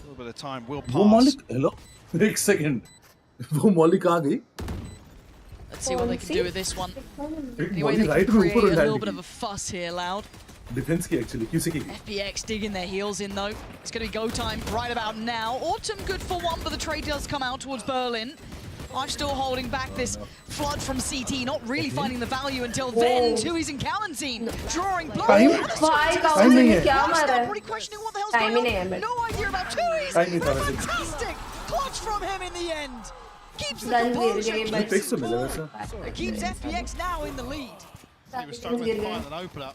little bit of time will pass. Hello? Next second. Let's see what they can do with this one. Anyway, they can create a little bit of a fuss here, Loud. Defense ki actually, QCK. FPX digging their heels in though. It's going to be go time right about now. Autumn good for one, but the trade does come out towards Berlin. I'm still holding back this flood from CT, not really finding the value until then. Tui's and Calentine drawing blood. Already questioning what the hell's going on. No idea about Tui's. Fantastic clutch from him in the end. Keeps the composure. Keeps FPX now in the lead. He was struggling to find an opener.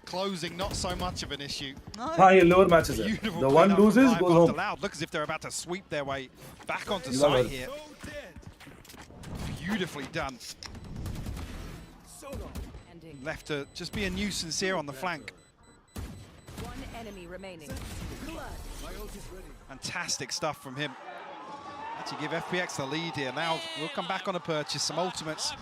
Closing, not so much of an issue. Lower matches. The one loses, goes home. Loud. Look as if they're about to sweep their way back onto side here. Beautifully done. Left to just be a nuisance here on the flank. One enemy remaining. Fantastic stuff from him. To give FPX the lead here. Now we'll come back on a purchase. Some ultimates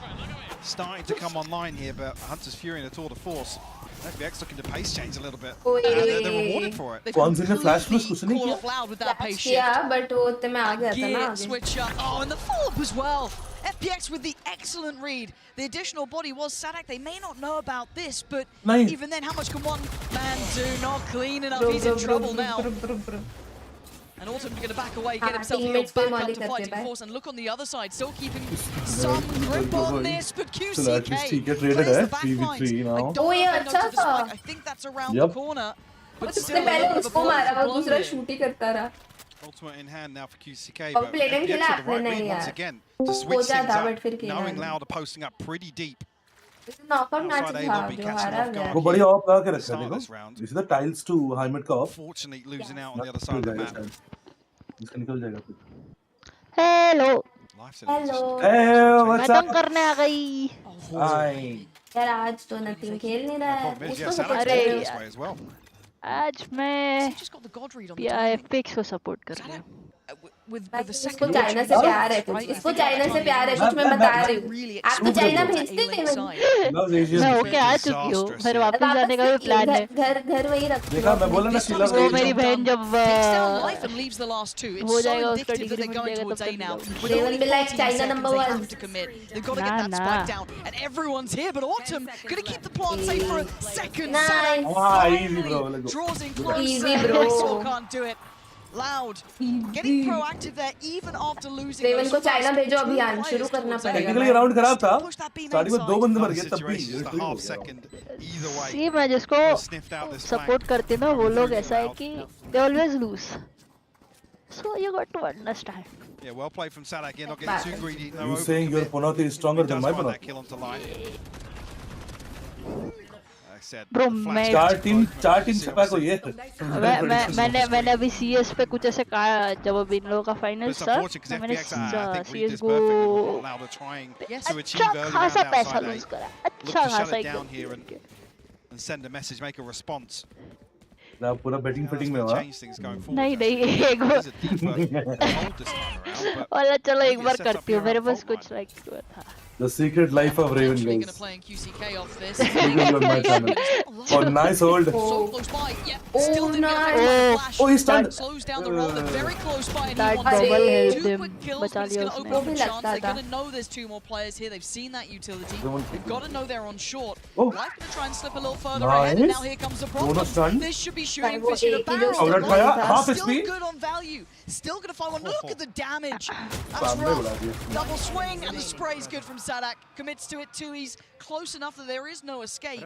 starting to come online here, but Hunter's Fury in a tour de force. FPX looking to pace change a little bit. They're rewarded for it. One's in the flash plus कुछ नहीं Call off Loud with that pace shift. Yeah, but वो तो मैं आ गया था ना. Switch up. Oh, and the follow-up as well. FPX with the excellent read. The additional body was Sadak. They may not know about this, but even then, how much can one man do? Not clean enough. He's in trouble now. And Autumn's going to back away, get himself healed back up to fighting force, and look on the other side, still keeping some grip on this, but QCK plays the back line. I don't know if they noticed the spike. I think that's around the corner. But still, Ultimate in hand now for QCK, but FPX with the right read once again to switch things up, knowing Loud are posting up pretty deep. Outside A lobby, catching off guard. वो बढ़िया of लगा के रखा है Start देखो. this round. This is the tiles to Heimet का off. Fortunately losing out on the other side of the map. इसका निकल जाएगा फिर. Hello. Hello. Hey, what's मैं up? तुम करने आ गई. Hi. यार आज तो नथिंग खेल नहीं रहा है. उसको support this way as well. आज मैं just got the God read on the PRX को सपोर्ट कर रहा हूँ. with the इसको second चाइना से प्यार है कुछ इसको चाइना से प्यार है कुछ मैं बता रही हूँ आप तो चाइना भेजते नहीं मैं होके आ चुकी हूँ फिर वापस जाने का भी प्लान है घर वही रखती देखा मैं बोला ना शीला वो मेरी बहन जब हो जाएगा उसका डिग्री मिल जाएगा तब they will be like China number one. They've got to get that spike down, and everyone's here. But Autumn gonna keep the plant safe for a second. Nice. Easy bro. Draws in closer. Easy bro. Still can't do it. Loud, getting proactive there even after losing. Raven को China भेजो अभियान शुरू करना पड़ेगा. Technically round खराब था starting में 2 बंदे मर गए तब भी सी मैं जिसको सपोर्ट करती हूँ ना वो लोग ऐसा है कि they always lose. So you got to understand. Yeah, well played from Sadak here, not getting too greedy. You saying your Ponati is stronger than my Ponati? Kill onto line. Bro, मैं चार team छपा को ये मैंने अभी CS पे कुछ ऐसे कहा जब अभी इन लोगों का फाइनल्स था मैंने CS को अच्छा खासा पैसा लूज करा अच्छा खासा and send a message, make a response. ना पूरा बैटिंग फिटिंग में हुआ नहीं एक वाला चलो एक बार करती हूँ मेरे पास कुछ लाइक था The secret life of Raven guys. Playing QCK off this. On my channel. Oh, nice hold. So close by. Yeah. Still didn't get the flash. Oh, he's stunned. Slows down the roll. They're very close by. And That he wants double it. helped 2 him. quick kills, but it's going to open up a chance. They're going to know there's 2 more players here. They've seen that utility. They've got to know they're on short. Oh. Life going to try and slip a little further ahead. And now here comes the problem. This should be shooting fish in a barrel. Still good on value. Still going to find one. Look at the damage. That's rough. Double swing. And the spray is good from Sadak. Commits to it too. He's close enough that there is no escape.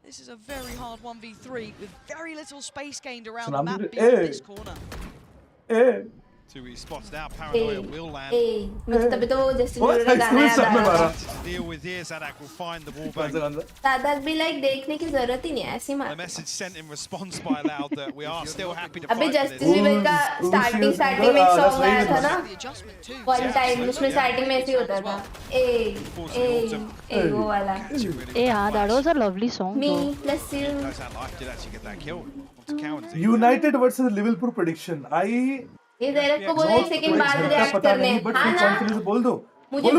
This is a very hard 1v3 with very little space gained around the map beyond this corner. He spots out, Paranoia will land. तभी तो वो just गाना याद आ रहा है. Deal with here, Sadak will find the wallbang. Sadak भी like देखने की जरूरत ही नहीं है ऐसे मार. The message sent in response by Loud that we are still happy to fight. अभी जस्टिस लीवर का स्टार्टिंग में एक सॉन्ग आया था ना. One time उसमें स्टार्टिंग में ऐसे होता था. वो वाला. Yeah, that was a lovely song. Me plus you. Life did actually get that kill. United versus Liverpool prediction. ये डायरेक्ट को बोले एक सेकंड बाद रिएक्ट करने हाँ ना बोल दो मुझे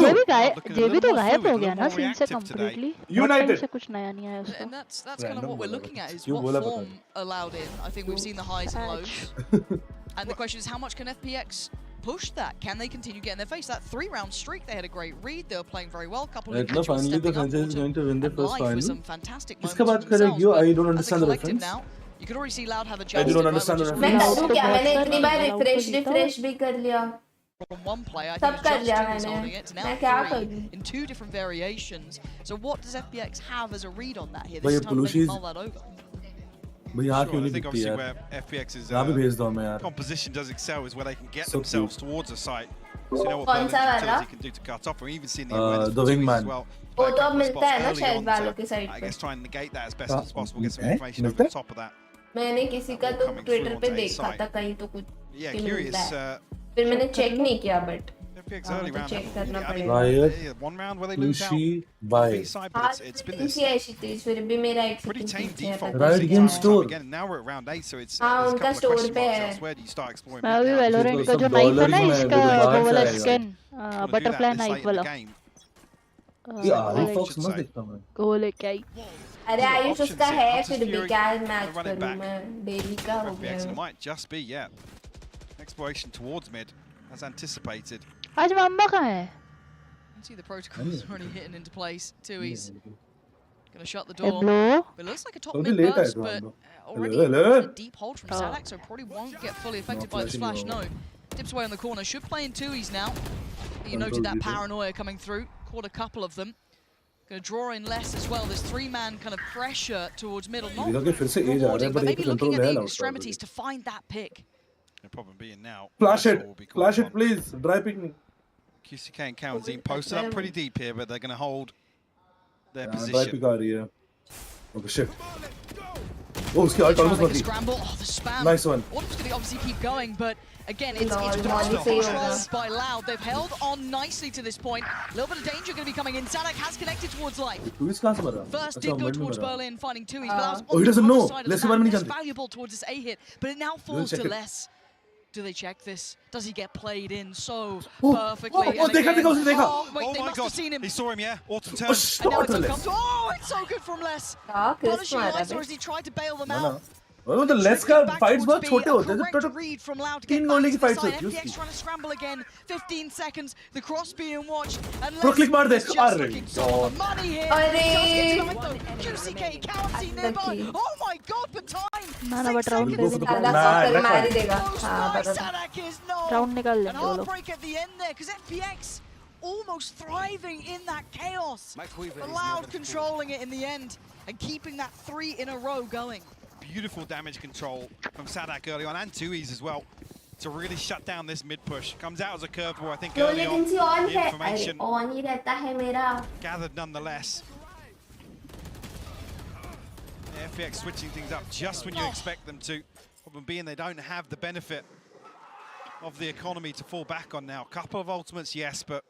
जेबी तो गायब हो गया ना सीन से कंप्लीटली यूनाइटेड से कुछ नया नहीं आया उसका And that's kind of what we're looking at is what form allowed in. I think we've seen the highs and lows. And the question is how much can FPX push that? Can they continue getting their face? That 3-round streak, they had a great read. They were playing very well. Couple of individuals stepping up. Finally, the franchise is going to win the first final. With some fantastic moments इसका बात करेंगे I don't understand the reference. Now, you can already see Loud have a I chance. do not understand the reference. मैं करूँ क्या मैंने इतनी बार refresh भी कर लिया. From one player, I सब think कर just लिया two is holding मैंने. it. Now मैं क्या 3 करूँ? in 2 different variations. So what does FPX have as a read on that here? भाई This time they Pulushi mull that over. भाई यहाँ क्यों I नहीं think दिखती obviously यार where FPX's यहाँ भी भेज दो हमें यार composition does excel is where they can get So themselves cute. towards a site. So you know what कौन सा Berlin's वाला? utility can do to cut off, or even seeing the awareness the from Tui wingman. as well. वो तो Back अब up the मिलता है ना spots शायद early on वालों to, की साइड I पे. guess try and negate that as best as possible, get some मिलता है? information over the top of that. मैंने किसी का तो Coming ट्विटर through पे onto A देखा side. था कहीं तो कुछ Yeah, कि curious. मिलता है. फिर मैंने चेक नहीं किया बट FPX हाँ early तो round. चेक करना I mean, पड़ेगा. yeah, one round where they lose out. Pulushi bye B side, but it's been this फिर भी मेरा एक pretty tame default. Riot Game Store. Again, now we're at round 8, so it's हाँ, there's a उनका couple of store question पे marks है. elsewhere. Do you start exploring? मैं अभी back down? वैलोरेंट का सब जो नाइफ है ना dollars में इसका बाहर वो वाला से आएगा. Skin Wanna do butterfly that this knife late in वाला the game. ये आरी फॉक्स मत देखता मैं वो लेके आई अरे आयुष उसका है Hunter's फिर भी Fury, क्या they're मैच running करूँ back. मैं डेली का हो FPX, and it गया. might just be, exploration towards mid, as anticipated. आज मामा कहाँ है You see the protocols already hitting into place. Tui's gonna shut the A door. Bro It looks like a top Probably mid late burst, I but remember. already Hello, hello. a deep hold from Sadak, so probably won't get fully affected by this flash. No, dips away on the corner. Should play in Tui's now. You noted that paranoia coming through. Caught a couple of them. Gonna draw in less as well. There's 3-man kind of pressure towards middle. Not देखा कि फिर से as आ रहा है rewarding, पर but एक maybe control looking at है the ना extremities to find that pick. The problem being now. Flash Veto it will be called upon. please dry pick me QCK and Kawanzine posted up pretty deep here, but they're going to hold their dry position. pick आ रही है okay shit oh उसकी ult almost Trying to make a मर scramble. Oh, the spam. Nice one. Autumn's going to obviously keep going, but again, it's Lol, well Molly failed. controlled by Loud. They've held on nicely to this point. A little bit of danger going to be coming in. Sadak has connected towards life. तू इस कहाँ से मरा First अच्छा, did go mid में towards मरा. Berlin, finding Tui's, but that was Oh, on he the doesn't other know. side of Let's the see what map. he It's can do. valuable towards this A hit, but it now falls check to it. less. Do they check this? Does he get played in so Oh, perfectly? oh, And dekha, again- dekha, dekha. Oh, wait, they my must God. have seen him. He saw him, yeah. Autumn turn. And now it's Autumn uncomfortable. Oh, it's so good from Les. Punishing Lice, or as he tried to bail them out. वो तो less का fights बहुत छोटे होते हैं Correct तो read from Loud to तीन get गोली back की to the फाइट्स side. होती है FPX उसकी trying to scramble again. 15 seconds. The cross being watched. And Pro click मार दे is just looking so अरे the money here. अरे QCK counting nearby. Oh my God, but time. ना ना but round बिल्कुल दे बिल्कुल आधा ना सॉकर मार ही रखा देगा Close हाँ by, पता था Sadak is no. राउंड निकाल And लेंगे वो लोग heartbreak at the end there, because FPX almost thriving in that chaos. But Loud controlling it in the end and keeping that 3 in a row going. Beautiful damage control from Sadak early on, and 2Es as well, to really shut down this mid push. Comes out as a curveball, I think, low early on. Latency on The है अरे information on ही रहता है मेरा gathered nonetheless. FPX switching things up just when you expect them to. Problem being they don't have the benefit of the economy to fall back on now. Couple of ultimates, yes, but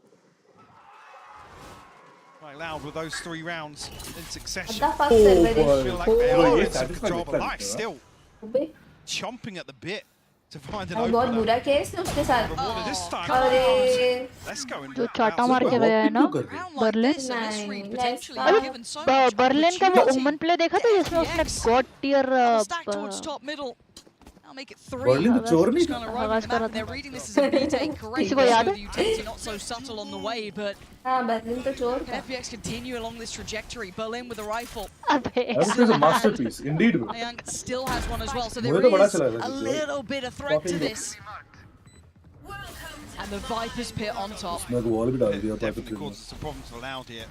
quite Loud with those 3 rounds in succession. What the fuck, Silver? Feel like they are in yes, some that is control, my but good Life still अबे chomping at the bit to find an अरे बहुत opener. बुरा case है उसके साथ Rewarded this time. अरे Let's go and जो चाटा मार के गया है ना बर्लिन नहीं अरे बर्लिन का वो ओमन प्ले देखा था जिसमें उसने god tier Stack towards top middle. I'll make it 3. Berlin तो चोर नहीं Just kind of था roaming the map, and they're reading this as a B-take. Correct. किसी को याद है? The utility not so subtle on the way, but हाँ Berlin तो चोर can था FPX continue along this trajectory? Berlin with a rifle. अबे That is a masterpiece indeed bro Mayank still has one as well, so मुझे there तो बड़ा is चला a था little bit of threat to this. And the Viper's pit on top. मैं तो wall भी डाल दिया पर Definitely causes some problems for Loud here.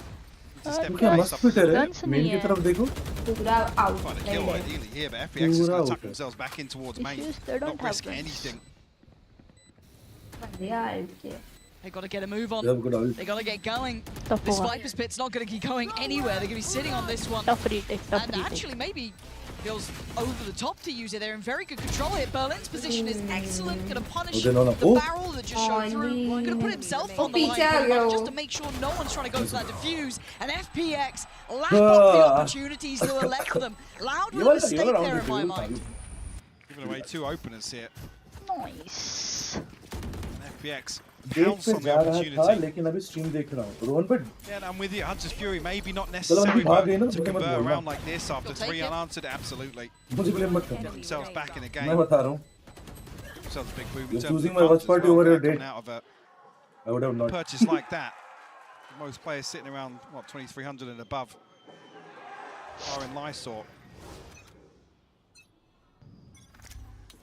To Uh, step क्या away, मस्त फिट है रे Guns मेन नहीं की है। तरफ देखो पूरा आउट Find a नहीं kill नहीं ideally here, but FPX is going Pura to tuck out. themselves back in towards main. Issues, they don't Not have risk guns. anything. अरे यार क्या They got to get a move on. जब को डाल They got to get going. Tough This होगा Viper's pit's not going to keep going anywhere. They're going to be sitting on this one. Tough retake tough And retake actually, maybe feels over the top to use it. They're in very good control here. Berlin's position is excellent. Going to punish Oh, no, no. the Oh. barrel that just showed through. Going to put himself on the Oh, line pretty Peter, much, yo. just to make sure no one's trying to go for that defuse. And FPX lap up the opportunities that were left for them. Loud with a mistake there in my mind. Giving away 2 openers here. Nice FPX date pounce पे on the जा रहा था opportunity. लेकिन अभी stream देख रहा हूँ रोहन पर Yeah, I'm with you. Hunter's Fury, maybe not चलो necessary अभी भाग गए ना to मुझे मत convert बोलना around like this after You'll take 3 it. unanswered. Absolutely. मुझे ब्लेम मत Get करना themselves back in the मैं game. बता रहा हूँ Themselves a big move in You're terms of choosing the my funds watch party as well, over your coming date. out of a I would have not purchase like that. Most players sitting around, what, 2,300 and above are in Lysor.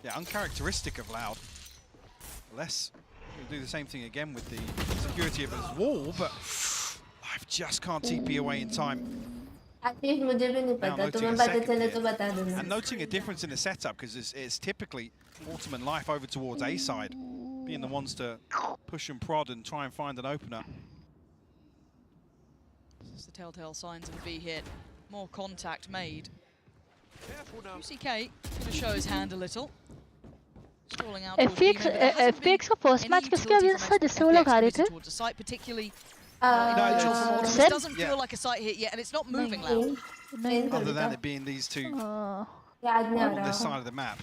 Yeah, uncharacteristic of Loud. Less, he'll do the same thing again with the security of his wall, but Life just can't TP away in time. आशीष मुझे भी नहीं Now पता noting तुम्हें a पता second चले here. तो बता देना And noting a difference in the setup, because it's typically Autumn and Life over towards A side, being the ones to push and prod and try and find an opener. It's the telltale signs of a B hit. More contact made. UCK going to show his hand a little. Strolling out towards B, FPX but there hasn't been FPX का first any match किसके utility against from था जिससे वो लोग FPX हारे थे towards the site, particularly it's- from Autumn. This Seb? doesn't feel like a site hit yet, and it's not moving नहीं Loud. नहीं Other than it being these two याद नहीं आ on this रहा side of the map.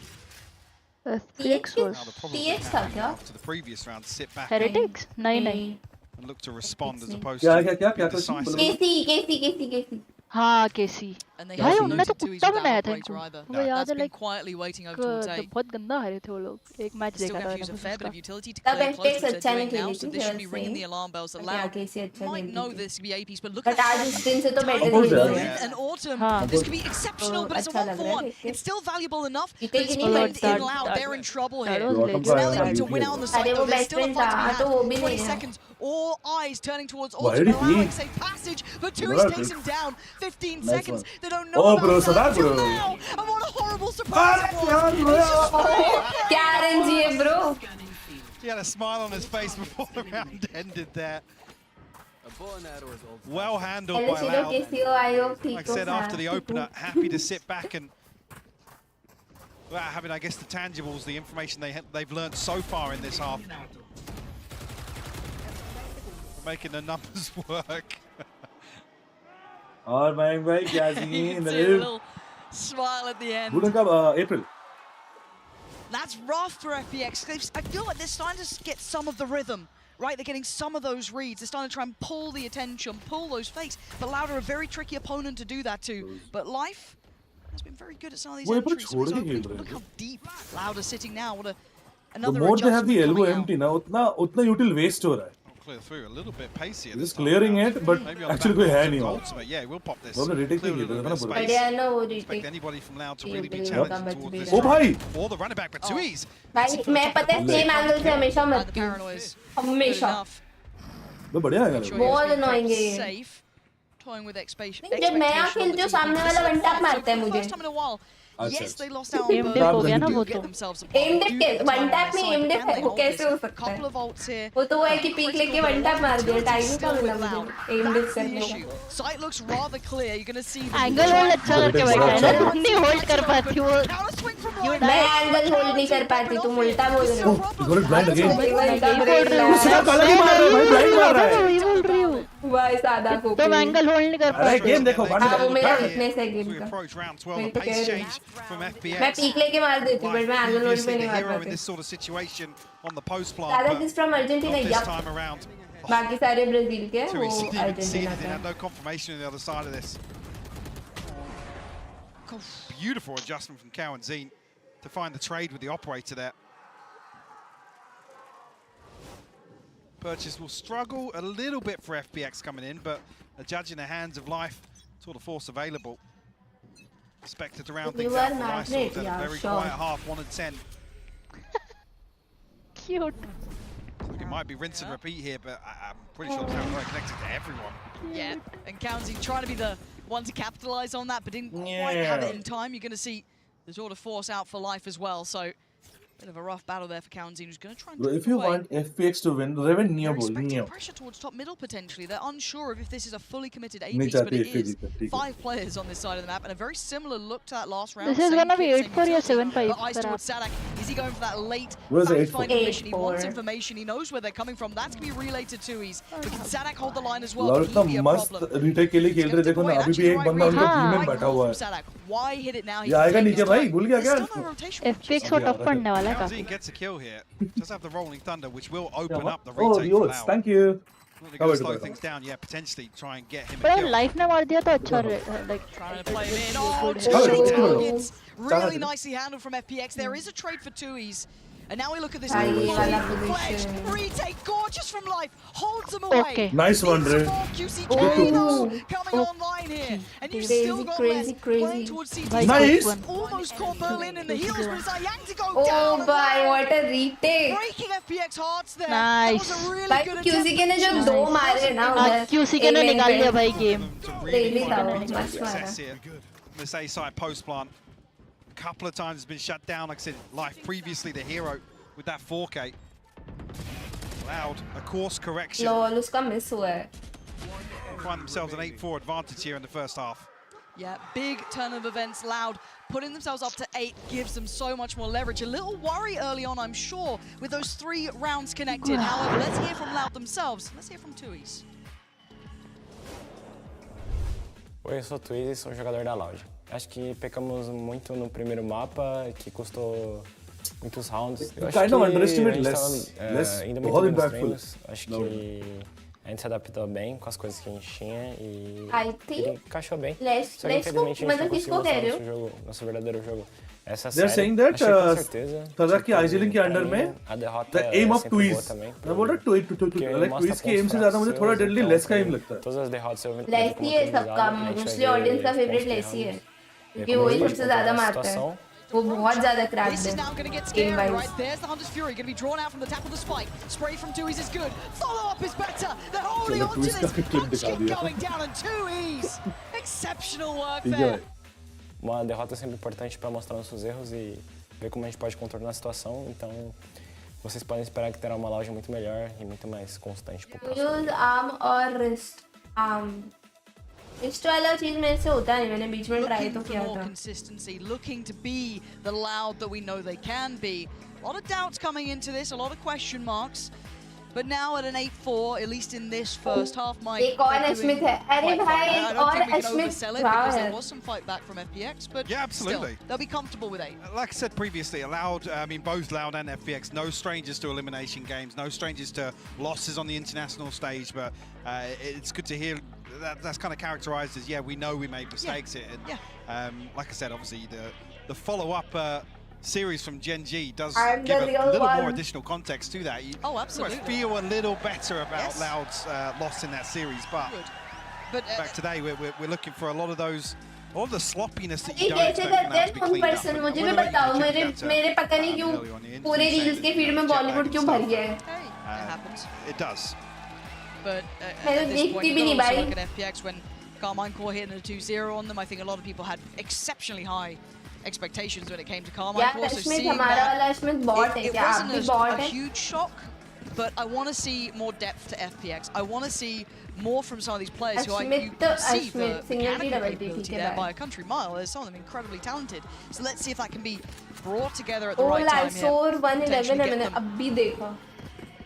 FPX Now was the problem TX is था having क्या after the previous round to sit back Heretics नहीं नहीं and look to respond as opposed क्या to क्या क्या be क्या decisive. केसी हाँ केसी And they भाई haven't उनने तो noted 2s कुत्ता without बनाया था operator इनको either. मुझे याद That's है been like quietly waiting over towards A. बहुत गंदा हारे थे वो लोग एक मैच Still देखा going था to use a मैंने fair bit उसका of utility to तब clear close, FPX which they're अच्छा doing नहीं now, खेली so थी this should be फिर ringing से the alarm bells. क्या Loud केसी अच्छा might खेली know थी this could be A piece, but look but at आज that. उस दिन से तो बेटर Opposed खेल है। रही है And Autumn, हाँ this could be exceptional, but it's a अच्छा 1 लग for रहा है 1. देख के It's still valuable enough, ये but कहीं it's नहीं played बनता in Loud. They're in trouble that here. was Autumn late का Now आया they need to ना win बीच out on में। the side, अरे though. वो There's best still a friend fight to था be तो वो had. भी 20 नहीं है seconds, all eyes turning towards Why Autumn, did he allowing leave? safe passage, but No, 2 no, takes no. him down. 15 Nice seconds. one. They don't know Oh, about bro, so that that, until bro. now. And what a horrible surprise it was. क्या RNG है bro He had a smile on his face before the round ended there. Well handled पहले by सीधो Loud. केसी हो आई हो ठीक Like I हो said, after the opener, happy to sit back and without having, I guess, the tangibles, the information they've learned so far in this half. Making the numbers work. और मैं भाई क्या You scene can see a little smile at the end. बुढ़न का अप्रैल That's rough for FPX. I feel like they're starting to get some of the rhythm, right? They're getting some of those reads. They're starting to try and pull the attention, pull those fakes. But Loud are a very tricky opponent to do that to. But Life has been very good at some of these entries. So look how deep Loud are sitting now. What another The more they have the adjustment elbow coming empty now, utna util waste ho raha hai. Clear through a little bit pacey. Just clearing it, but actually कोई है नहीं वहाँ. Ultimate, yeah, we'll pop this. Probably retake Clear a नहीं little किया bit of था ना space. बढ़िया ना वो Expect retake. anybody from Loud to really be Yep. challenged towards this. Oh भाई. Or the running back, but too easy. भाई मैं पता है सेम एंगल से हमेशा मरती हूँ. हमेशा. तो बढ़िया है यार. बहुत annoying है ये. safe. Toying with expectation. जब मैं यहाँ खेलती हूँ सामने वाला वन टैप मारता है मुझे. First time in a while. Yes, they lost out Aim on dip हो गया ना वो get तो. themselves a Aim dip के वन टैप में aim dip है वो कैसे हो सकता couple है? of ults here. वो तो वो है कि पीक लेके वन टैप मार दिया टाइम ही कम मिला मुझे aim dip That's the करने issue. का. Sight looks rather clear. You're going to see angle hold अच्छा करके बैठा है ना. नहीं होल्ड कर पाती वो. मैं एंगल होल्ड नहीं कर पाती तुम उल्टा बोल रहे हो. Got it blind again. उसका काला क्यों मार रहा है भाई? Blind मार रहा है. वही बोल रही हूँ. भाई सादा को. तुम एंगल होल्ड नहीं कर अरे पाते. गेम देखो. हाँ वो मेरा वीकनेस है गेम We का. approach round 12. मैं A तो pace कह रही change from मैं FPX. पीक लेके मार देती हूँ बट मैं एंगल होल्ड Previously पे the नहीं मार hero in पाती. this sort of situation on the post plant, सादा but किस फ्रॉम अर्जेंटीना not this या time around. बाकी सारे ब्राजील के Too वो easy, didn't even see Argentina anything, का. had no confirmation on the other side of this. Beautiful adjustment from Cow and Zine to find the trade with the operator there. Purchase will struggle a little bit for FPX coming in, but a judge in the hands of Life, sort of force available. Expected to round things You out are for Life, magnet, so yeah, very sure. quiet half, 1 and 10. Cute. It might be rinse and repeat here, but I'm pretty sure they're very connected to everyone. Yeah, and County trying to be the one to capitalize on that, but didn't quite have it in time. You're going to see the sort of force out for Life as well, so bit of a rough battle there for County, who's going to try and Bro, take if you away. want FPX to win, Reven They're Neo bol. expecting Neo. pressure towards top middle potentially. They're unsure of if this is a fully committed A नहीं piece, but चाहती it is FPX. 5 players on this side of the map, and a very similar look to that last round. This is Same gonna be kit, same 8-4 or utility, 7-5 but eyes per towards Sadak. Is he going for that late Where's the 8-4? fact-finding mission? He wants 8-4. information. He knows where they're coming from. That's going to be relayed to Tuis. But can Sadak hold the line as well? Lord Could इतना he be a मस्त problem? retake के लिए खेल रहे देखो ना अभी भी एक बंदा उनका टीम में बैठा हुआ है. Sadak, why hit it now? ये आएगा नीचे भाई भूल गया क्या? FPX को टफ पड़ने वाला है Cow काफी. Zine gets a kill here. Does have the rolling thunder, which will open up the Oh, retake for yours. Loud. Thank you. Not going to slow things down, yeah, potentially try and get him a पर kill. Life ने मार दिया तो अच्छा like. Trying to play him in. Oh, good. two targets. Really nicely handled from FPX. There is a trade for Tuis. And now we look at this full-fledged retake, gorgeous from Life, holds them away. Okay. Nice one, Dre. QC coming online here, and you've still got less playing towards CT. Nice. Almost caught Berlin in the heels, but it's Yang to go Oh down. भाई what a retake. Breaking FPX hearts there. Nice. That was a really भाई good QC के ने जो attempt. दो मारे ना उधर QC के ने निकाल लिया भाई गेम. Really था वो To मस्त मारा. success here. This A side post plant. A couple of times has been shut down. Like I said, Life previously the hero with that 4K. Loud, a course correction. Lol उसका miss हुआ है. Find themselves an 8-4 advantage here in the first half. Yeah, big turn of events. Loud putting themselves up to 8 gives them so much more leverage. A little worry early on, I'm sure, with those 3 rounds connected. However, let's hear from Loud themselves. Let's hear from Tuis. Oi, eu sou o Twizy, sou jogador da Loud. Acho que pecamos muito no primeiro mapa, que custou muitos rounds. Eu acho Kind of que underestimate a gente less. tava, Less indo बहुत muito bem nos impactful. treinos. Acho que a gente se adaptou bem com as coisas que a gente tinha e I think ele encaixou bem. Let's Só que infelizmente a gente não conseguiu mostrar let's nosso jogo, nosso verdadeiro jogo. Essa They're série, saying that achei com certeza. तरह की आइजिलिंग के pra under mim, में a derrota the aim é of sempre boa Twiz. também. मैं बोल रहा like Twiz के aim से ज़्यादा मुझे थोड़ा deadly less का aim लगता है. Todas as derrotas eu Lesi है सबका मोस्टली ऑडियंस का फेवरेट लेसी है क्योंकि वही सबसे ज्यादा मारता है. वो बहुत ज्यादा cracked This is now going to get scary, right? There's the Hunter's Fury, going to be drawn out from the tap of the spike. Spray from Tuis is good. Follow-up is better. They're holding on to this. Punch kick going down, and Tuis. Exceptional work there. Uma derrota é sempre importante para mostrar nossos erros e ver como a gente pode contornar a situação. Então, vocês podem esperar que terá uma loja muito melhor e muito mais constante pro próximo. use arm or wrist. Wrist वाला चीज मेरे से होता नहीं. मैंने बीच में try तो किया More था. consistency, looking to be the Loud that we know they can be. A lot of doubts coming into this, a lot of question marks. But now at an 8-4, at least in this first half, Mike, एक और Ashmit है. अरे भाई I don't think we can Ashmit. oversell it Wow, because there यार. was some fight back from FPX, but Yeah, absolutely. still, they'll be comfortable with 8. Like I said previously, both Loud and FPX, no strangers to elimination games, no strangers to losses on the international stage, but it's good to hear that's kind of characterized as, yeah, we know we made mistakes here. And, like I said, obviously the follow-up series from Gen G does give a little more additional context to that. You absolutely. must feel a little better about Loud's loss in that series, but back today we're looking for a lot of those, all the sloppiness that you don't expect from Loud to be cleaned up. And मुझे we're भी looking बताओ to मेरे keep that, मेरे पता नहीं क्यों early on the interview पूरे saying reels के that, फीड में jet lag बॉलीवुड and क्यों stuff. भर गया है. It happens. It does. But मैंने at this देखती point, भी you नहीं also भाई. look at FPX when Carmine Core hit a 2-0 on them. I think a lot of people had exceptionally high expectations when it came to Carmine यार Core. So Ashmit seeing हमारा that, वाला Ashmit bot है it क्या? आप wasn't भी bot a है? huge shock, but I want to see more depth to FPX. I want to see more from some of these players who you see the mechanical capability there by a country mile. There's some of them incredibly talented. So let's see if that can be brought together at the right time here. Soar 111 है Potentially मैंने get them. अभी देखा.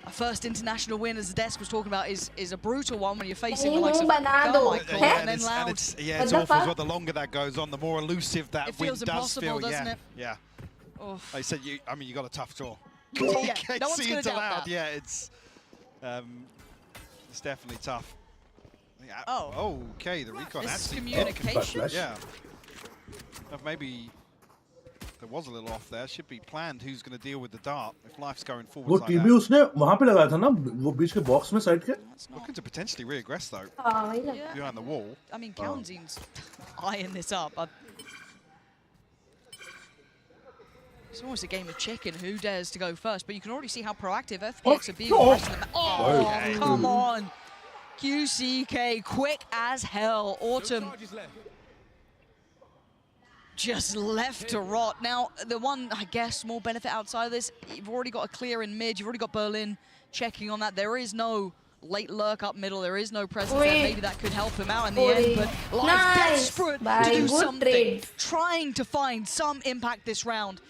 A first international win, as the desk was talking about, is a brutal one when you're facing the नहीं likes हूँ of बना दो. Carmichael हैं? and then Loud. It's awful as well. The longer that goes on, the more elusive that It win feels does impossible, feel. doesn't it? Yeah. Oh. Like I said, you got a tough draw. Yeah, no one's KC gonna into doubt Loud. that. Yeah, it's definitely tough. Yeah. Oh. Okay, the recon actually. Miscommunication? Yeah. Maybe there was a little off there. Should be planned who's going to deal with the dart if life's going वो forward like TB that. उसने वहां पे लगाया था ना वो बीच के box में साइड के. Looking to potentially reaggress though. Yeah. Behind the wall. I mean, Kaunzin's eyeing this up. It's almost a game of chicken. Who dares to go first? But you can already see how proactive FPX are being. Oh, come on. QCK, quick as hell. Autumn just left to rot. Now, the one, I guess, small benefit outside of this, you've already got a clear in mid. You've already got Berlin checking on that. There is no late lurk up middle. There is no presence there. Maybe that could help him out in the end. But Live desperate to do something. Trying to find some impact this round.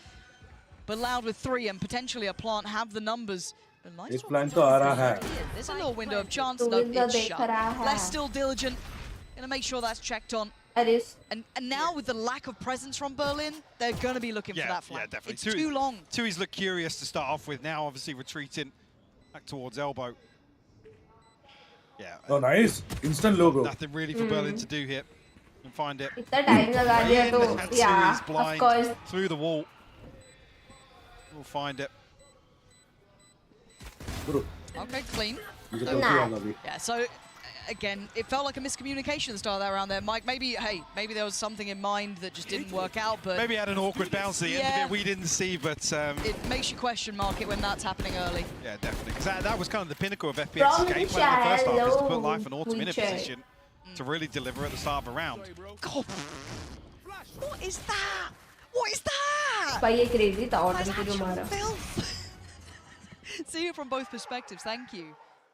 But Loud with 3 and potentially a plant have the numbers. एक plan तो आ रहा है. There's a little window of chance. No, it's shut. Less still diligent. Gonna make sure that's checked on. And now with the lack of presence from Berlin, they're gonna be looking for that flank. Yeah, definitely. It's too long. Tui's look curious to start off with. Now, obviously, retreating back towards elbow. Yeah. Oh, nice. Instant logo. Nothing really for Berlin to do here. And find it. इतना time लगा दिया तो yeah, Tui's blind of course. through the wall. We'll find it. Okay, clean. Nah. Yeah, so again, it felt like a miscommunication at the start of that round there, Mike. Maybe there was something in mind that just didn't work out, but maybe had an awkward bounce at the end of it we didn't see, but it makes you question market when that's happening early. Yeah, definitely, because that was kind of the pinnacle of FPX's game plan in the first half, is to put Life and Autumn in a position to really deliver at the start of a round. God. What is that? What is that? भाई ये crazy था Autumn को जो मारा. See it from both perspectives. Thank you,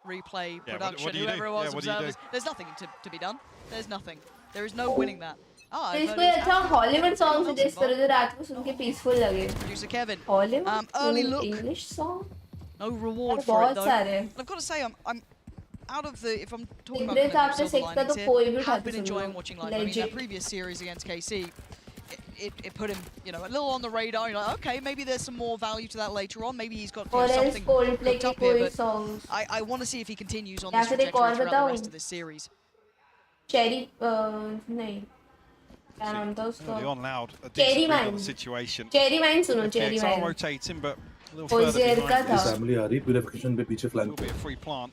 replay, Yeah, production, what do you whoever do? it was, Yeah, what do you observers. There's nothing to be done. There's nothing. There is no winning that. Oh, तो इसको अच्छा Hollywood song suggest करो जो रात को सुन के peaceful लगे. Producer Kevin. Hollywood. Early look. English song. No reward for it though. सारे. I've got to say, I'm out of the. If I'm talking English about आपने silver सीखता तो linings कोई here, भी have उठा been के enjoying soon watching low. live. I mean, that Legit. previous series against KC. It put him, a little on the radar. You're like, okay, maybe there's some more value to that later on. Maybe he's got something cooked up here. But songs. I want to see if he continues on या this फिर एक trajectory और throughout the बताऊं? rest of this series. Cherry नहीं. क्या नाम था उसका? Early on Loud, a Cherry decent read on Mine. the situation. Cherry Mine सुनो Cherry FPX are Mine. rotating, but a little further Ozier behind. का था. Family आ रही purification पे पीछे A flank little पे. bit of free plant.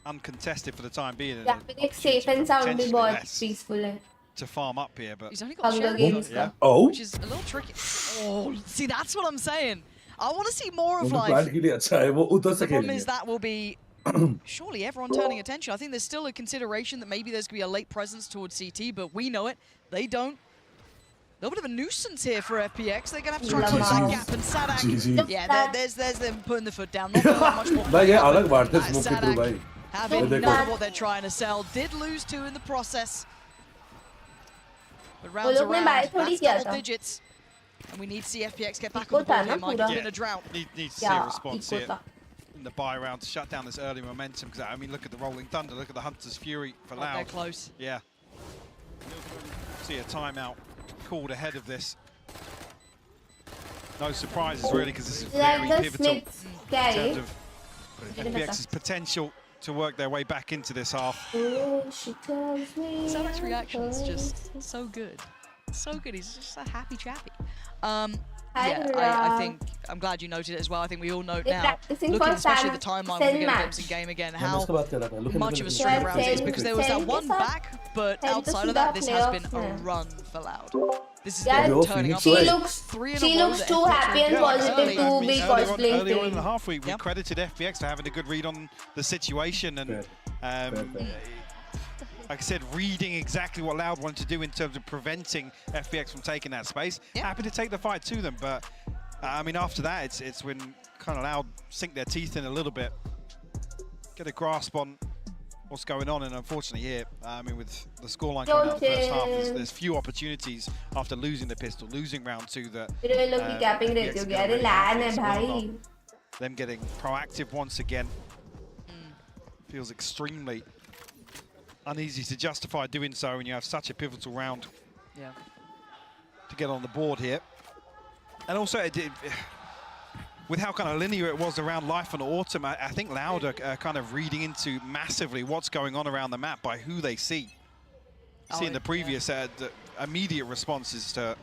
Uncontested for the time being. या फिर एक safe and sound भी Potentially बहुत less peaceful है. to farm up here, but He's only got Hunger Sherlock, Games though, Oh. which is a little tricky. Oh, see, that's what I'm saying. I want to see more of उन्हें life. plant के लिए अच्छा है वो उधर से The problem खेलेंगे. is that will be surely everyone turning attention. I think there's still a consideration that maybe there's going to be a late presence towards CT, but we know it. They don't. A little bit of a nuisance here for FPX. They're going to have to try and close that gap. And Sadak, yeah, there's them putting the foot down. Not that much more. भाई ये अलग बात है smoke के through Sadak भाई. having देखो. none of what they're trying to sell. Did lose 2 in the process. But rounds लोग ने around, buy थोड़ी that's किया double था. digits. And we need to see FPX get back Eco on the board था here, ना Mike. पूरा. It's been a drought. Need to see a Yeah, response eco here. था. in the buy round to shut down this early momentum. Because I mean, look at the Rolling Thunder, look at the Hunter's Fury for Loud. They're close. Yeah. See a timeout called ahead of this. No surprises really, because this is very pivotal in terms of FPX's potential to work their way back into this half. Sherlock's reaction's just so good. So good, he's just a happy chappy. I think, I'm glad you noted it as well. I think we all note now, looking especially at the timeline when we get glimpse in game again, how much of a string around it is, because there was that one back, but outside of that, this has been a run for Loud. This is them turning up. She looks too happy and positive to be cosplaying. Earlier on in the half, we credited FPX for having a good read on the situation and, like I said, reading exactly what Loud wanted to do in terms of preventing FPX from taking that space. Happy to take the fight to them, but I mean, after that, it's when kind of Loud sink their teeth in a little bit, get a grasp on what's going on, and unfortunately here, I mean, with the scoreline coming out the first half, there's few opportunities after losing the pistol, losing round 2 that them getting proactive once again feels extremely uneasy to justify doing so when you have such a pivotal round to get on the board here. And also, with how kind of linear it was around Life and Autumn, I think Loud are kind of reading into massively what's going on around the map by who they see. Seeing the previous the immediate responses to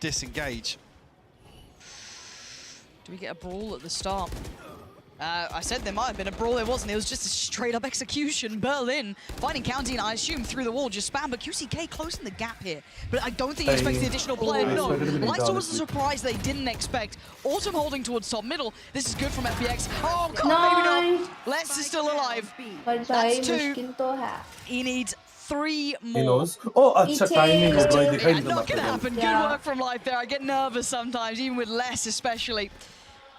disengage. Do we get a brawl at the start? I said there might have been a brawl, there wasn't. It was just a straight-up execution. Berlin finding County, and I assume through the wall, just spam, but QCK closing the gap here. But I don't think he expects the additional player, no. Lightsaw was a surprise they didn't expect. Autumn holding towards top middle. This is good from FPX. Oh, God, maybe not. Less is still alive. That's 2. He needs 3 more. Oh, timing not gonna happen. Good work from Life there. I get nervous sometimes, even with Less especially.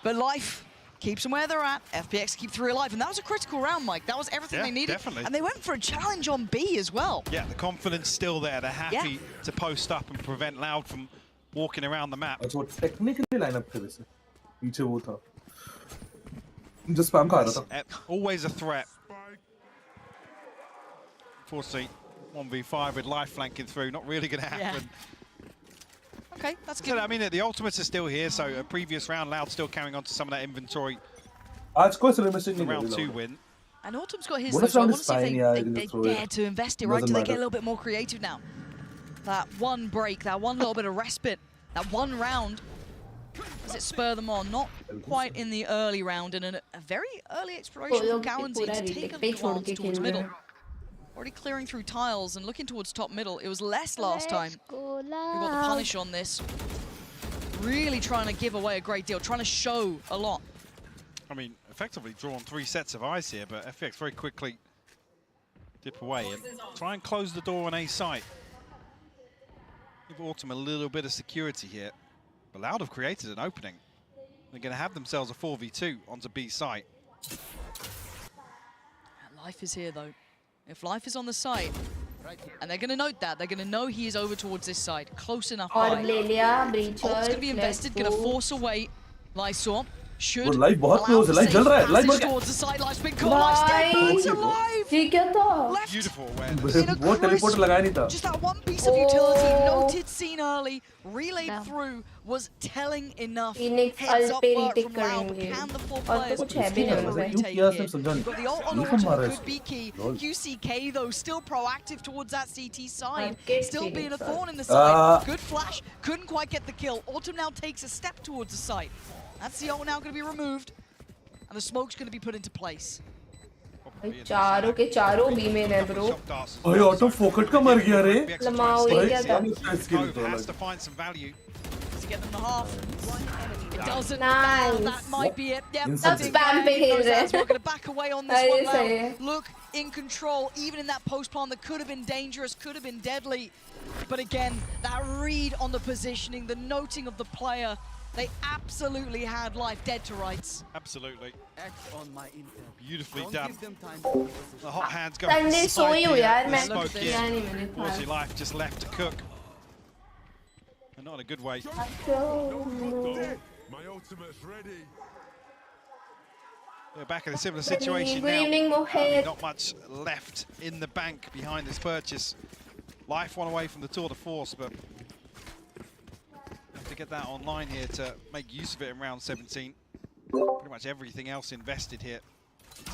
But Life keeps them where they're at. FPX keep 3 alive, and that was a critical round, Mike. That was everything they needed. Definitely. And they went for a challenge on B as well. Yeah, the confidence still there. They're happy to post up and prevent Loud from walking around the map. Technically lineup थे वैसे. पीछे वो था. Just spam खा रहा था. Always a threat. Unfortunately, 1v5 with Life flanking through, not really going to happen. Okay, that's good. I mean, the ultimates are still here, so a previous round, Loud still carrying on to some of that inventory. Round 2 win. And Autumn's got his, so I want to see if they dare to invest it, right? Do they get a little bit more creative now? That one break, that one little bit of respite, that one round, does it spur them on? Not quite in the early round, and a very early exploration from Cowan team to take a glance towards middle. Already clearing through tiles and looking towards top middle. It was Less last time who got the punish on this. Really trying to give away a great deal, trying to show a lot. I mean, effectively drawn 3 sets of eyes here, but FPX very quickly dip away and try and close the door on A site. Give Autumn a little bit of security here, but Loud have created an opening. They're going to have themselves a 4v2 onto B site. Life is here though. If Life is on the side, and they're going to note that, they're going to know he is over towards this side, close enough by. Ult's going to be invested, going to force away Lysor. Should Life बहुत close है, Life जल रहा है, Life बढ़ towards the side, Life's been caught, Life's dead, but alive! Beautiful awareness. वो teleporter लगाया नहीं था. Just that one piece of utility, noted, seen early, relayed through, was telling enough. Heads up work from Loud, but can the 4 players already take it? You've got the ult on Autumn, could be key. QCK though, still proactive towards that CT side, still being a thorn in the side. Good flash, couldn't quite get the kill. Autumn now takes a step towards the site. That's the ult now going to be removed, and the smoke's going to be put into place. चारों के चारों B में है bro. ओए auto फोकट का मर गया रे. लमाओ ये क्या था? Has to find some value. To get them the half. It doesn't. Nice. That might be it. Yep. That's spam पे खेल रहे हैं. We're going to back away on this one now. Look in control, even in that post plan that could have been dangerous, could have been deadly. But again, that read on the positioning, the noting of the player. They absolutely had Life dead to rights. Absolutely. On my Beautifully Don't done. give them time. The hot hands going Sunday सोई हूँ यार मैं. smoke in. Obviously Life just left to cook. And not in a good way. My ultimate's ready. We're back in a similar situation Good now. evening, Mohit. Not much left in the bank behind this purchase. Life one away from the Tour de Force, but have to get that online here to make use of it in round 17. Pretty much everything else invested here.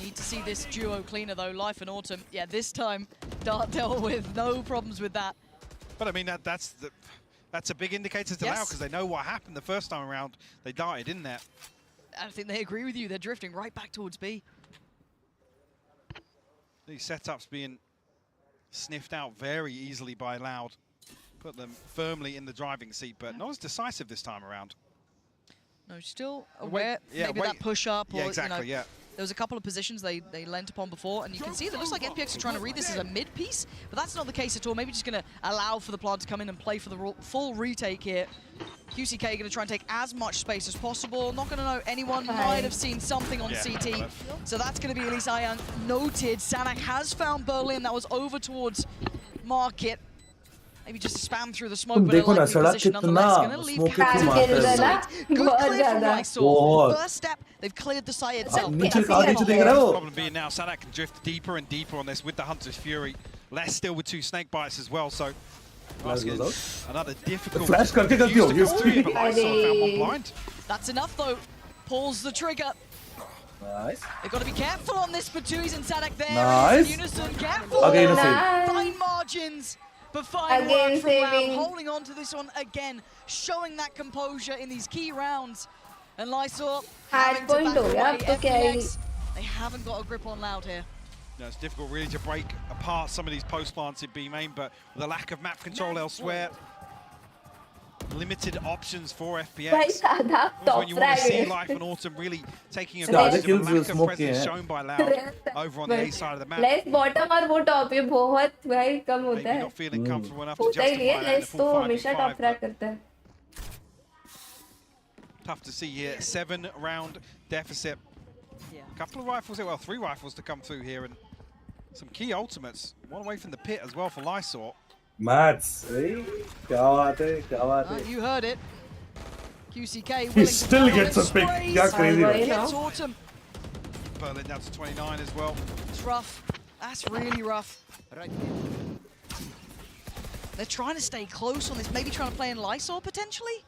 Need to see this duo cleaner though, Life and Autumn. Yeah, this time Dart dealt with no problems with that. But I mean, that's a big indicator to now, because they know what happened the first time around. They darted in there. I think they agree with you. They're drifting right back towards B. These setups being sniffed out very easily by Loud. Put them firmly in the driving seat, but not as decisive this time around. No, still aware. Yeah, maybe that push up. Or, yeah, exactly, you know, yeah. There was a couple of positions they lent upon before, and you can see that it looks like FPX are trying to read this as a mid piece, but that's not the case at all. Maybe just going to allow for the plant to come in and play for the full retake here. QCK going to try and take as much space as possible. Not going to know anyone might have seen something on CT, so that's going to be at least Ian noted. Sanak has found Berlin. That was over towards Market. Maybe just spam through the smoke, but देखो ना a सड़क position nonetheless. Going to leave smoke Captain कितना in the मारता है site. Good clear from Lysol. First step, they've cleared the site itself. नीचे देख रहे हो Problem being now, Sanak can drift deeper and deeper on this with the Hunter's Fury. Less still with 2 snake bites as well, so another difficult. Flash करके गलती होगी but Lysol found one blind. That's enough though. Pulls the trigger. Nice. They've got to be careful on this for Tuis and Sadak there. Nice. In unison, careful. Again, Fine margins. But fine work from Lamb, holding on to this one again, showing that composure in these key rounds. And Lysol having to back away. FPX, they haven't got a grip on Loud here. No, it's difficult really to break apart some of these post plants in B main, but with a lack of map control elsewhere, limited options for FPX. When you want to see Life and Autumn really taking advantage of the lack of presence shown by Loud over on the A side of the map. Less bottom और वो top ये बहुत भाई कम होता है Not feeling comfortable enough to होता ही नहीं है justify that in a less तो full हमेशा 5v5, टॉप ट्रैक करता है Tough to see here. 7-round deficit. A couple of rifles here, well, 3 rifles to come through here, and some key ultimates. One away from the pit as well for Lysol. Mats, क्या बात है, क्या बात है. You heard it. QCK He still gets a pick. क्या crazy है. Gets Autumn. Berlin down to 29 as well. It's rough. That's really rough. They're trying to stay close on this. Maybe trying to play in Lysol potentially.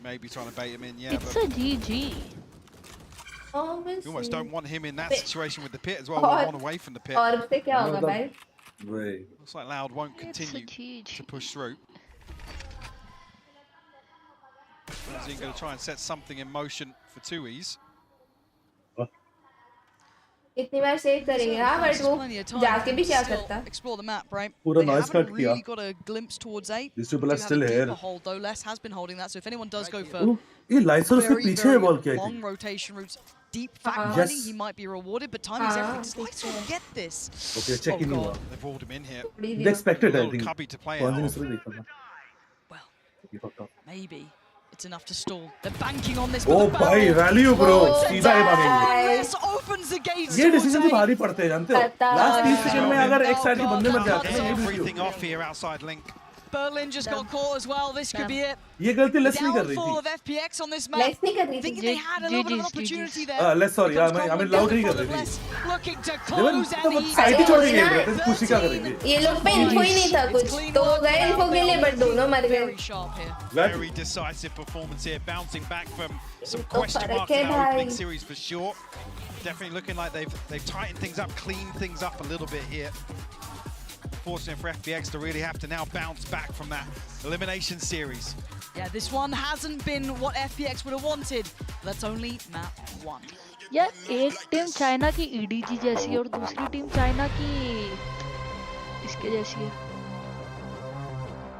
Maybe trying to bait him in, yeah. It's but a GG. you almost don't want him in that situation with the pit as well. One away from the pit. और उससे क्या होगा भाई Looks like Loud won't continue to push through. He's going to try and set something in motion for 2Es. इतनी बार save करेंगे हाँ but वो जाके भी क्या करता Explore the map, right? पूरा They noise haven't cut really किया. got a glimpse towards A. These people are Do have still a deeper here. hold though. Les has been holding that, so if anyone does go for ये Lysol उसके very, पीछे very है ball किया long rotation routes, deep fact Yes. finding, he might be rewarded, but time is everything. Does Lysol get this? Okay, check in हुआ. They've hauled him in here. They expected I A little think. cubby to play कौन out C of. दूसरी देखा था. Well, ये fucked up. maybe it's enough to stall. They're banking on this. Oh but the भाई barrel- value bro, Oh, सीधा ही भागेंगे. Les opens the gates. ये towards decision तो A. भारी पड़ते हैं जानते हो. Last 30 सेकंड में अगर एक साइड के बंदे मर जाते हैं ये भी Everything off here outside Link. Berlin just got caught as well. This could be it. ये गलती लेस नहीं कर रही Downfall थी. of FPX on this map. Less नहीं कर रही थी Thinking they had a little bit of an opportunity there. Less sorry I mean loud नहीं कर रही थी. Looking to they were close तो and साइड ही छोड़ के खेल रहे थे खुशी क्या करेंगे. ये लोग पे इन्फो ही नहीं था कुछ तो वो गए इन्फो के लिए बट दोनों मर गए very sharp here. Very decisive performance here, bouncing back from some तो question फर्क marks है in our opening भाई series for sure. Definitely looking like they've tightened things up, cleaned things up a little bit here. Fortunate for FPX to really have to now bounce back from that elimination series. Yeah, this one hasn't been what FPX would have wanted. That's only map 1. यार एक team China की EDG जैसी है और दूसरी team China की इसके जैसी है.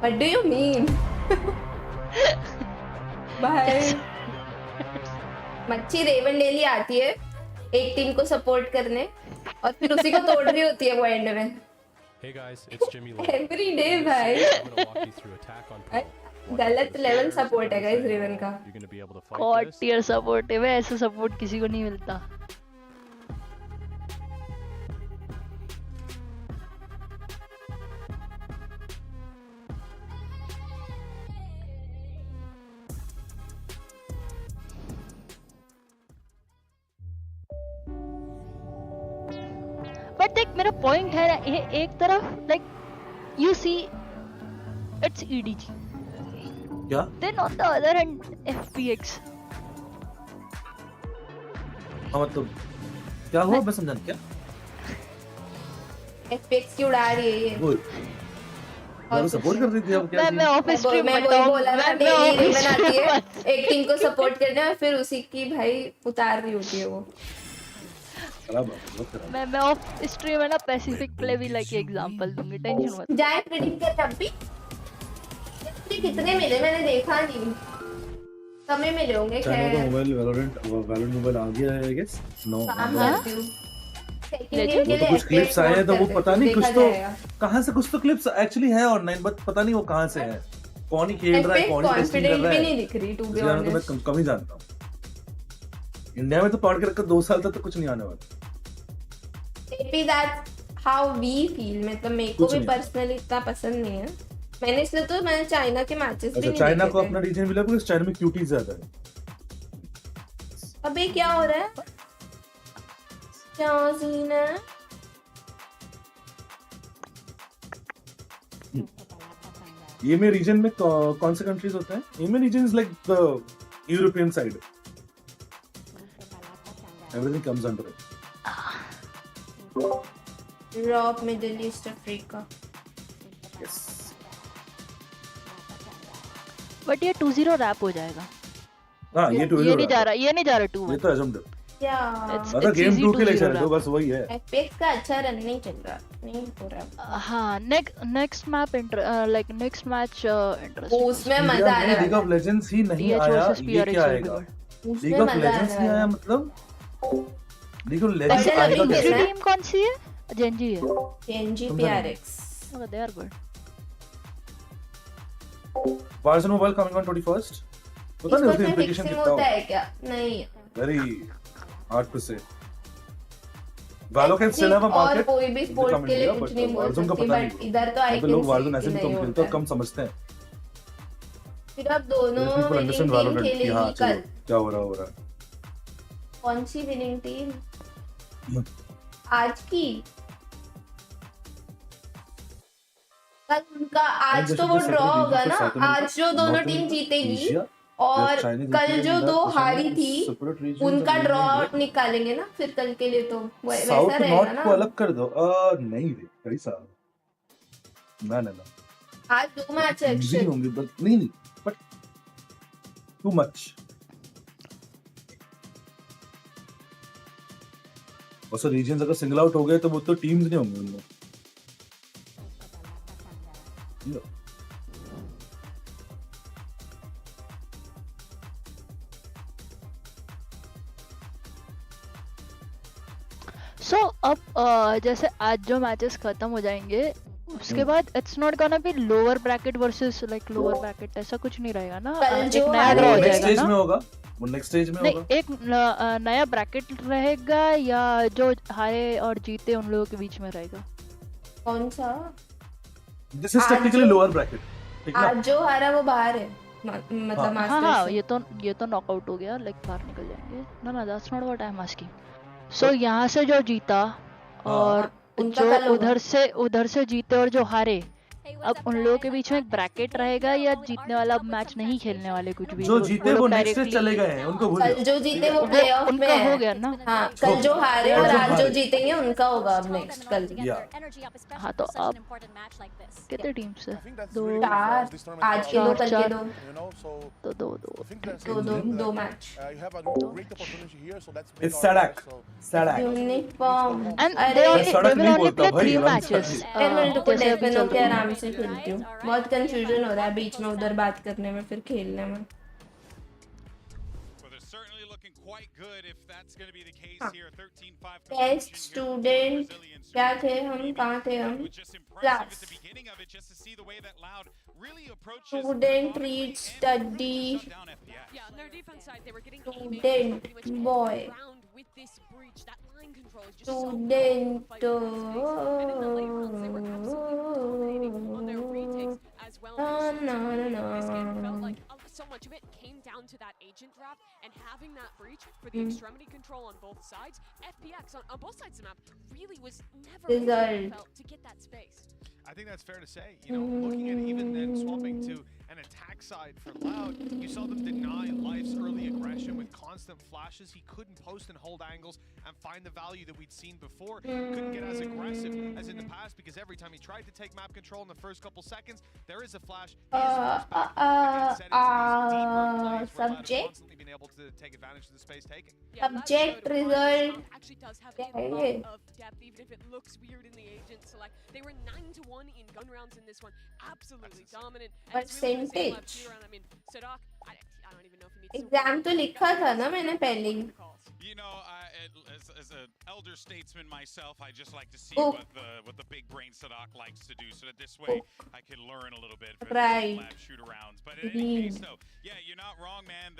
What do you mean? भाई मच्छी रेवन डेली आती है एक टीम को सपोर्ट करने और फिर उसी को तोड़ रही होती है वो एंड में. Hey guys, it's Jimmy Lee. Every day भाई. I'm gonna walk you through attack on pro. गलत लेवल सपोर्ट है गाइस रेवन का. You're gonna be able to fight God this. tier support है वे ऐसा सपोर्ट किसी को नहीं मिलता. देख मेरा पॉइंट है ना एक तरफ like you see it's EDG क्या then on the other end FPX मतलब क्या हुआ मैं समझा नहीं क्या FPX की उड़ा रही है ये वो मैं सपोर्ट कर रही थी अब क्या मैं ऑफिस स्ट्रीम मैं करता वही हूँ बोला ना, मैं डेली रील ऑफिस बनाती है एक टीम को सपोर्ट करने और फिर उसी की भाई उतार रही होती है वो। खराब है बहुत खराब मैं ऑफ स्ट्रीम है ना पैसिफिक प्ले भी लाइक एग्जांपल दूंगी टेंशन मत जाए प्रेडिक्ट कर तब भी कितने मिले मैंने देखा नहीं, कमे मिले होंगे। चाइना का खैर मोबाइल वैलोरेंट मोबाइल आ गया है आई गेस नो काम करती हूँ वो तो कुछ क्लिप्स आए हैं तो वो पता नहीं कुछ तो कहाँ से कुछ तो क्लिप्स एक्चुअली है ऑनलाइन बट पता नहीं वो कहाँ से है कौन ही खेल रहा है कौन ही टेस्टिंग कर रहा है नहीं दिख रही टू बी तो मैं ऑनेस्ट। कम ही जानता हूँ इंडिया में तो पढ़ के रखकर 2 साल तक तो कुछ नहीं आने वाला maybe that's how we feel, मतलब मेरे को भी पर्सनली इतना पसंद नहीं है, मैंने इसलिए तो मैंने चाइना के मैचेस भी अच्छा नहीं चाइना देखे को थे। अपना रीजन मिला बिकॉज़ चाइना में क्यूटीज ज्यादा है अबे क्या हो रहा है, क्या सीन है? ये में रीजन में कौन से कंट्रीज होते हैं ये में region is like the European side everything comes under it Europe Middle East Africa. Yes but ये 2-0 रैप हो जाएगा। हां ये 2-0 ये नहीं जा रहा 2-1 ये तो अजम्ड क्या अगर गेम 2 के लिए चल रहा है तो बस वही है FPX का अच्छा रन नहीं चल रहा, नहीं हो रहा। हाँ next map like next match interest उसमें मजा आने वाला लीग ऑफ लेजेंड्स ही नहीं आया ये क्या आएगा लीग ऑफ लेजेंड्स नहीं आया मतलब लीग ऑफ लेजेंड्स आएगा कैसे टीम कौन सी है जेनजी है GenG PRX oh they are good Warzone mobile coming on 21st पता नहीं उसका इंप्लीकेशन कितना होता है क्या नहीं वेरी हार्ड टू से Valo can still have a और market कोई भी स्पोर्ट के लिए कुछ नहीं बोल Warzone का सकती, पता बट नहीं इधर तो आई लोग Warzone ऐसे भी कम खेलते और कम समझते हैं फिर अब दोनों people winning understand team Valorant कि खेलेगी हाँ कल। चलो क्या हो रहा है कौन सी विनिंग टीम आज की कल उनका आज तो वो ड्रॉ होगा ना, आज जो दोनों टीम जीतेगी और कल जो दो हारी थी उनका ड्रॉ निकालेंगे ना फिर कल के लिए, तो वैसा साउथ रहेगा नॉर्थ ना। को अलग कर दो नहीं रे कई साल ना आज 2 मैच है इजी होंगे बट नहीं बट टू मच बस रीजन्स अगर सिंगल आउट हो गए तो वो तो टीम्स नहीं होंगे उनमें सो अब जैसे आज जो मैचेस खत्म हो जाएंगे उसके बाद it's not gonna be lower bracket versus like lower bracket, ऐसा कुछ नहीं रहेगा ना। एक नया ड्रॉ हो जाएगा स्टेज ना में होगा वो नेक्स्ट स्टेज में होगा नहीं, एक नया ब्रैकेट रहेगा या जो हारे और जीते उन लोगों के बीच में रहेगा? कौन सा? This is technically lower bracket, ठीक है। आज जो हारा वो बाहर है, मतलब मास्टर्स। हाँ ये तो नॉकआउट हो गया, लाइक बाहर निकल जाएंगे ना that's not what I am asking. So यहाँ से जो जीता और जो उधर से जीते और जो हारे, अब उन लोगों के बीच में एक ब्रैकेट रहेगा या जीतने वाला मैच नहीं खेलने वाले कुछ भी? जो जीते वो नेक्स्ट स्टेज चले गए हैं, उनको भूल कल जो जीते वो प्लेऑफ में उनका हो गया ना। हाँ कल जो हारे और आज जो जीतेंगे उनका होगा अब नेक्स्ट कल। हाँ तो अब कितने टीम्स है? 4 आज के 2 कल के 2 तो दो मैच। इट्स सड़क uniform and they will only play 3 matches. मैं तो डेफिनो के आराम से खेलती हूँ, बहुत कंफ्यूजन हो रहा है बीच में उधर बात करने में फिर खेलने में। टेस्ट स्टूडेंट क्या थे हम, कहाँ थे हम? Class student read study student boy student so much of it came down to that agent draft and having that breach for the extremity control on both sides, FPX on both sides of the map really was never able to get that space. I think that's fair to say. You know, looking at even then swapping to an attack side for Loud, you saw them deny Life's early aggression with constant flashes. He couldn't post and hold angles and find the value that we'd seen before. Couldn't get as aggressive as in the past because every time he tried to take map control in the first couple seconds, there is a flash. Subject. Constantly been able to take advantage of the space taken. Subject result. Actually does have a lot of depth, even if it looks weird in the agent select. They were 9-1 in gun rounds in this one, absolutely dominant. Percentage. I mean, Sherlock, I don't even know if he needs Exam तो लिखा था ना मैंने पहले ही. You know, as an elder statesman myself, I just like to see what the big brain Sherlock likes to do, so that this way I can learn a little bit for the lab shoot-arounds. But in any case, though, yeah, you're not wrong, man.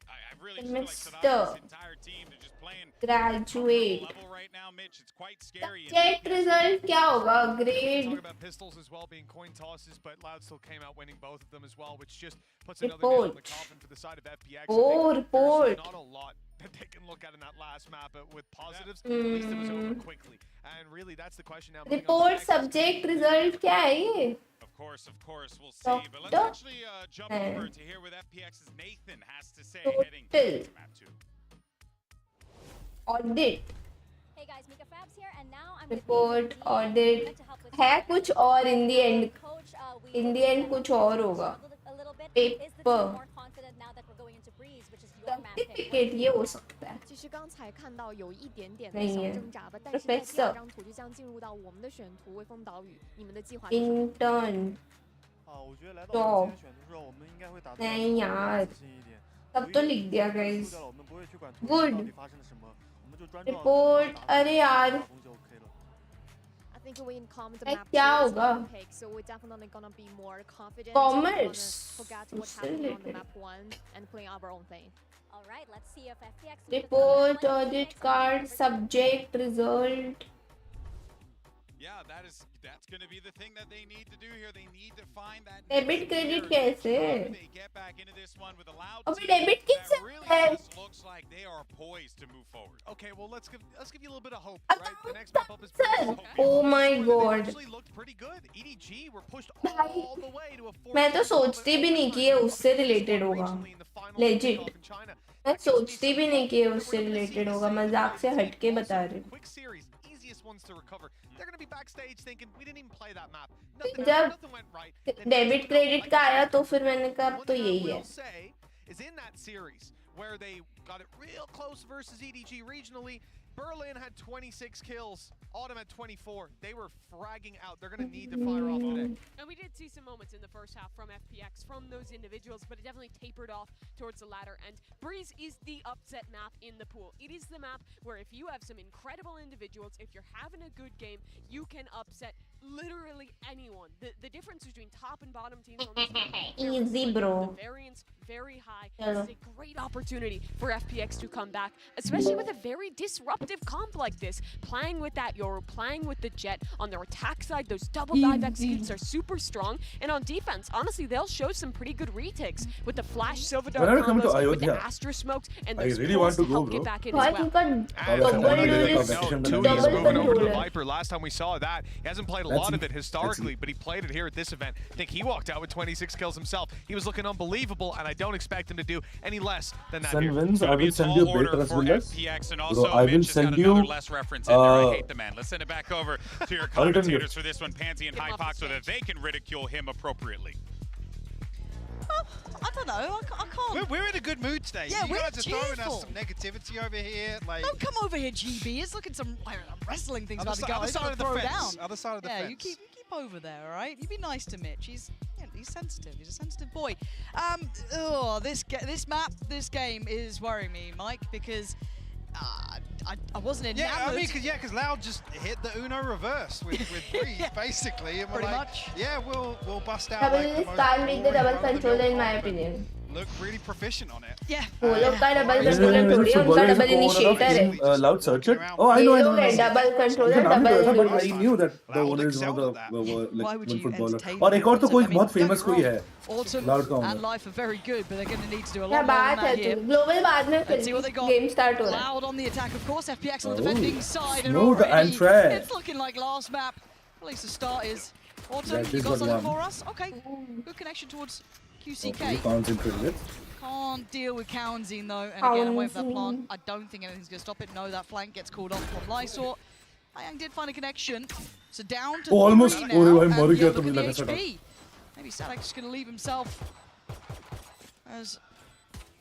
I really feel like Sherlock's entire team, they're just playing Graduate. level right now, Mitch. It's quite scary. Subject result क्या होगा? Grade. Talk about pistols as well being coin tosses, but Loud still came out winning both of them as well, which just puts another nail in the coffin for the side of FPX. Report. There's not a lot that they can look at in that last map, but with positives, at least it was over quickly. And really, that's the question now. Report subject result क्या है ये? Of course, we'll see. But let's actually jump over to hear what FPX's Nathan has to say heading to map 2. Audit. Hey guys, Mika Fabs here, and now I'm Report, audit. है कुछ और in the end. In the end कुछ और होगा. Paper. Certificate ये हो सकता है. 其实刚才看到有一点点的नहीं है.小挣扎吧，但是在第二张图就将进入到我们的选图微风岛屿，你们的计划是什么？ Intern. 我觉得来到 Job. 选图之后，我们应该会打得 नहीं यार. 仔细一点。 तब तो लिख दिया guys. 我们不会去管图 Good. 到底发生了什么，我们就专注 Report. अरे यार. I think we in common the Like, map क्या is होगा? opaque, so we're definitely gonna be more confident. Commerce. Forget what's happening on the map 1 and playing our own thing. All right, let's see if FPX. Report, audit card, subject, result. Yeah, that's going to be the thing that they need to do here. They need to find that Debit credit कैसे? They get back into this one with a Loud अबे team debit किससे that really है? just looks like they are poised to move forward. Okay, well let's give you a little bit of hope, right? The next map up is Paytm. Oh my god. Actually looked pretty good. EDG were pushed all the way to a 4. मैं तो सोचती भी नहीं कि ये उससे related होगा. Legit. मैं सोचती भी नहीं कि ये उससे related होगा. मजाक से हटके बता रही हूँ. Quick series, easiest ones to recover. They're going to be backstage thinking we didn't even play that map. जब Nothing went right. Debit credit का आया तो फिर मैंने कहा अब तो यही है. Is in that series where they got it real close versus EDG regionally. Berlin had 26 kills. Autumn had 24. They were fragging out. They're going to need to fire off today. And we did see some moments in the first half from FPX, from those individuals, but it definitely tapered off towards the latter end. Breeze is the upset map in the pool. It is the map where if you have some incredible individuals, if you're having a good game, you can upset literally anyone. The difference between top and bottom teams on this map, Easy, bro. the variance very high. Hello. It's a great opportunity for FPX to come back, especially with a very disruptive comp like this. Playing with that Yoru, playing with the Jet on their attack side, those double dive executes are super strong. And on defense, honestly, they'll show some pretty good retakes with the flash Silver Dart combos, with the Astra smokes, and those pulls to help get back in as well. Tony's moving over to Viper. Last time we saw that, he hasn't played a lot of it historically, but he played it here at this event. I think he walked out with 26 kills himself. He was looking unbelievable, and I don't expect him to do any less than that here. Wins, I will send you a better as well as. FPX and Bro, also I will Mitch has got send you. another less reference in there. I hate the man. Let's send it back over to your I'll return commentators you. for this one, Pansy and Hypox, so that they can ridicule him appropriately. I don't know. I can't. We're in a good mood today. Yeah, you we're guys are throwing cheerful. us some negativity over here. Like, Don't come over here, GB. It's looking some wrestling things Other about to si- go. other It's side gonna of the throw fence. down. Other side of the yeah, fence. you keep over there, all right? You be nice to Mitch. He's sensitive. He's a sensitive boy. This map, this game is worrying me, Mike, because I wasn't enamored. Yeah, I mean, because Loud just hit the Uno reverse with Breeze, basically. And we're Pretty like, much. yeah, we'll bust out Double like the is most can't make the boring double run-of-the-mill controller in my comp, and opinion. look really proficient on it. Yeah. वो लोग का double controller थोड़ी है, उनका double initiator है. Loud search it. Oh, I know. ये लोग है double controller double. But I knew that the owner is one of the one footballer. और एक और तो कोई बहुत famous कोई है. Loud का and Life are very good, but they're going to need to do a क्या lot more बात than है that here. तू ग्लोबल बाद में Let's see what they got. Game start हो रहा है. Loud on the attack, of course. FPX on the defending side, and Smooth already and trash. it's looking like last map. At least the start is. Autumn, That you is got what something one. for us? Okay, good connection towards QCK. Concentrated. Can't deal with Cowanzine though, and again, I'm waiting for that plant. I don't think anything's going to stop it. No, that flank gets called off from Lysor. Ayang did find a connection, so down to Almost. 3 Oh, now, I'm and worried yeah, that look we at like the a setup. HP. Maybe Sadak's just going to leave himself as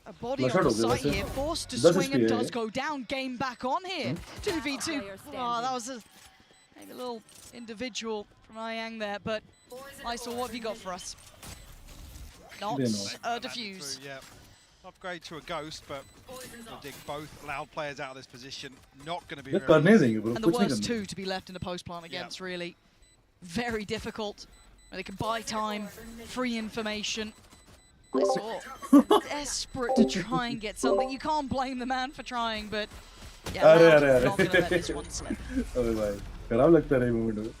a body Flush on out the हो गया site वैसे. here, forced to 10 swing and HP does है. go down. Game back on here. 2v2. Oh, that was maybe a little individual from Ayang there, but Lysor, what have you got for us? Not a defuse. Yeah. Upgrade to a ghost, but we'll dig both Loud players out of this position. Not going to be ये very करने easy. देंगे bro. And the कुछ नहीं worst करना. two to be left in the post plant against, really. Very difficult. They can buy time, free information. Lysor desperate to try and get something. You can't blame the man for trying, but yeah, Loud not going to let this one slip. अबे भाई खराब लगता है ये moment.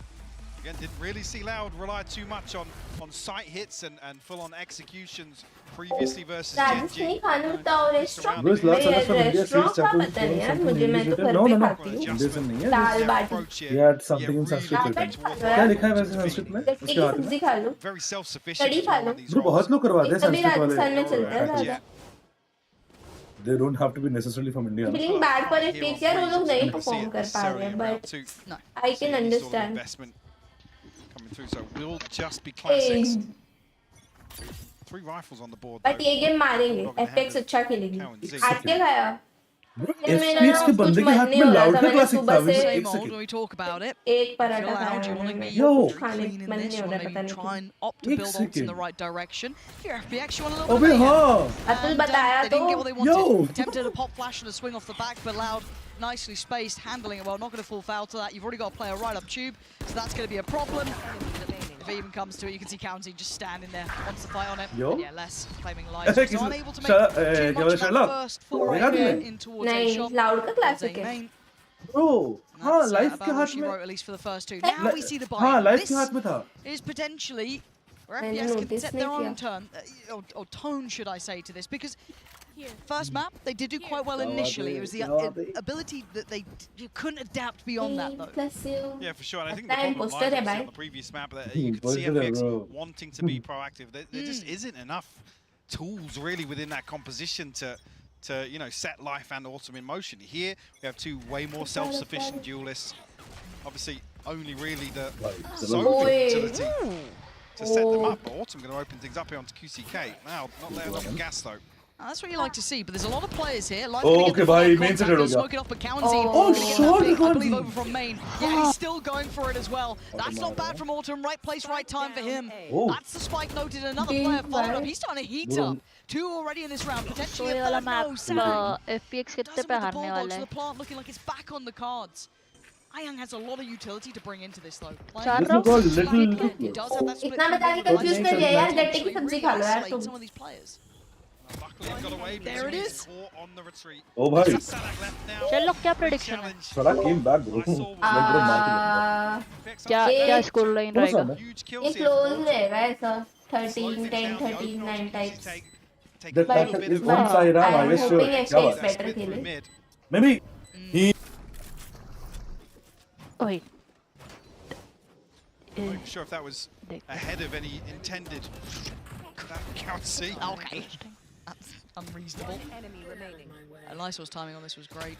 Again, didn't really see Loud rely too much on sight hits and full-on executions previously versus Rajasthani GG. खाना बताओ restaurant Bro, it's lots of us from India. Restaurant Sweet का Chapel. पता नहीं यार मुझे मैं तो घर No, पे no, no. खाती हूँ Indian से नहीं है. दाल बाटी He had something in Sanskrit written. क्या लिखा है वैसे संस्कृत में? गट्टे की सब्जी खा लो Very self-sufficient. कड़ी खा लो Bro, बहुत लोग करवाते हैं कभी संस्कृत राजस्थान में चलता है वाले. ज़्यादा They don't have to be necessarily from India. Feeling bad for FPX यार वो लोग नहीं परफॉर्म कर पा रहे हैं but I can understand Coming through, so we'll just be classics. 3 rifles on the board. But ये गेम मारेंगे एफपीएक्स अच्छा खेलेगी आज क्या खाया FPX के बंदे के हाथ में लाउड का क्लासिक था. Same old when we talk about it. एक If पराठा you're खाया Loud, you want to be Yo. clean in मन this, नहीं you हो want रहा to पता maybe नहीं try and opt to एक build ults in the second. right direction. If you're FPX, you want a little अबे bit of हाँ. अतुल बताया They didn't get what they Yo. wanted. Attempted a pop flash and a swing off the back, but Loud nicely spaced, handling it well. Not going to fall foul to that. You've already got a player right up tube, so that's going to be a problem. If it even comes to it, you can see County just standing there, wants to fight on it. Yo. But yeah, less claiming life. ऐसे So किसी unable to make too क्या much बोले of that Sherlock? first foray देखा तुमने? in towards A नहीं shot. Loud का towards A classic है main. Bro, हाँ That's लाइफ के about what हाथ she में. wrote, at least for the first two. Now we see the buy. हाँ लाइफ This के हाथ में था. is potentially where मैंने FPS can notice set नहीं their own किया. turn, or tone, should I say, to this, because first map they did do quite well क्या बात initially. है, It was the क्या बात है. ability that you couldn't adapt beyond that though. Plus you Yeah, for sure. And I think the Time problem poster है lies भाई on the previous map that you could see Poster है, FPX bro. wanting to be proactive. There just isn't enough tools really within that composition to set Life and Autumn in motion. Here we have 2 way more self-sufficient duelists. Obviously, only really the Sophie utility to set them up. But Autumn going to open things up here onto QCK. Now, not letting off the gas though. That's what you like to see, but there's a lot of players here. Like Oh, okay, bhai, main se dead ho gaya. Smoke it off, but Cowanzine Oh, gonna get sure, that pick, I Cowanzine. believe, over from main. Yeah, he's still going for it as well. That's not bad from Autumn. Right place, right time for him. Oh. That's the spike noted. Another player followed up. He's starting to heat up. 2 already in this round. तो Potentially ये a वाला third. Map No, Sam FPX कितने doesn't पे with the हारने Bulldogs, वाला so है? the plant looking like it's back on the cards. Ayang has a lot of utility to bring into this though. चार This is called little. He does have that split. इतना बता के confuse कर दिया यार गट्टे की सब्जी खा लो यार Isolate तुम some of these players. Luckily, it got away. There it is. On the retreat. Oh भाई. Sadak left now. Sherlock क्या prediction है? Salah came back bro. Like bro mark क्या स्कोर लाइन रहेगा? Huge kills ये here close for रहेगा ऐसा 13 10 13 9 types Take That a little bit is of one side I round. am I guess hoping sure. FPX क्या बात? better split through खेले mid. Maybe he. Wait. I'm not sure if that was ahead of any intended. That can't see. Okay. That's unreasonable. Enemy remaining. Lysol's timing on this was great.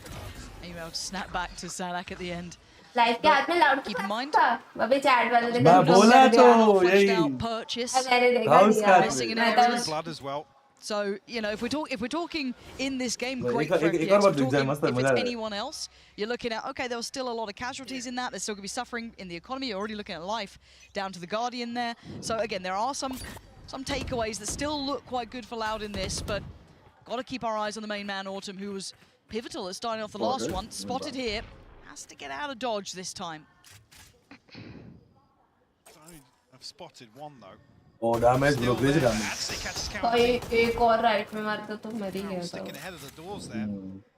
Email to snap back to Sadak at the end. Life के हाथ में loud Keep in mind. था अबे chat वाले ने मैं confirm बोला कर दिया। तो Flushed यही. out purchase. मैंने देखा House दिया missing in मैं areas. तो Blood as well. So, you know, if we're talking in this game, Wait, great एक- for एक- एक FPX. और बात If दिख जाए, talking- मस्त है, if मजा it's आएगा. anyone else, you're looking at, okay, there was still a lot of casualties in that. They're still going to be suffering in the economy. You're already looking at life down to the Guardian there. So, again, there are some takeaways that still look quite good for Loud in this, but got to keep our eyes on the main man, Autumn, who was pivotal at starting off the last one. Spotted here. Has to get out of dodge this time. I've spotted one though. Oh, damage, bro. Crazy damage. Actually catches कोई County. एक और right में मारता तो मर ही गया था Sticking ahead of the doors there.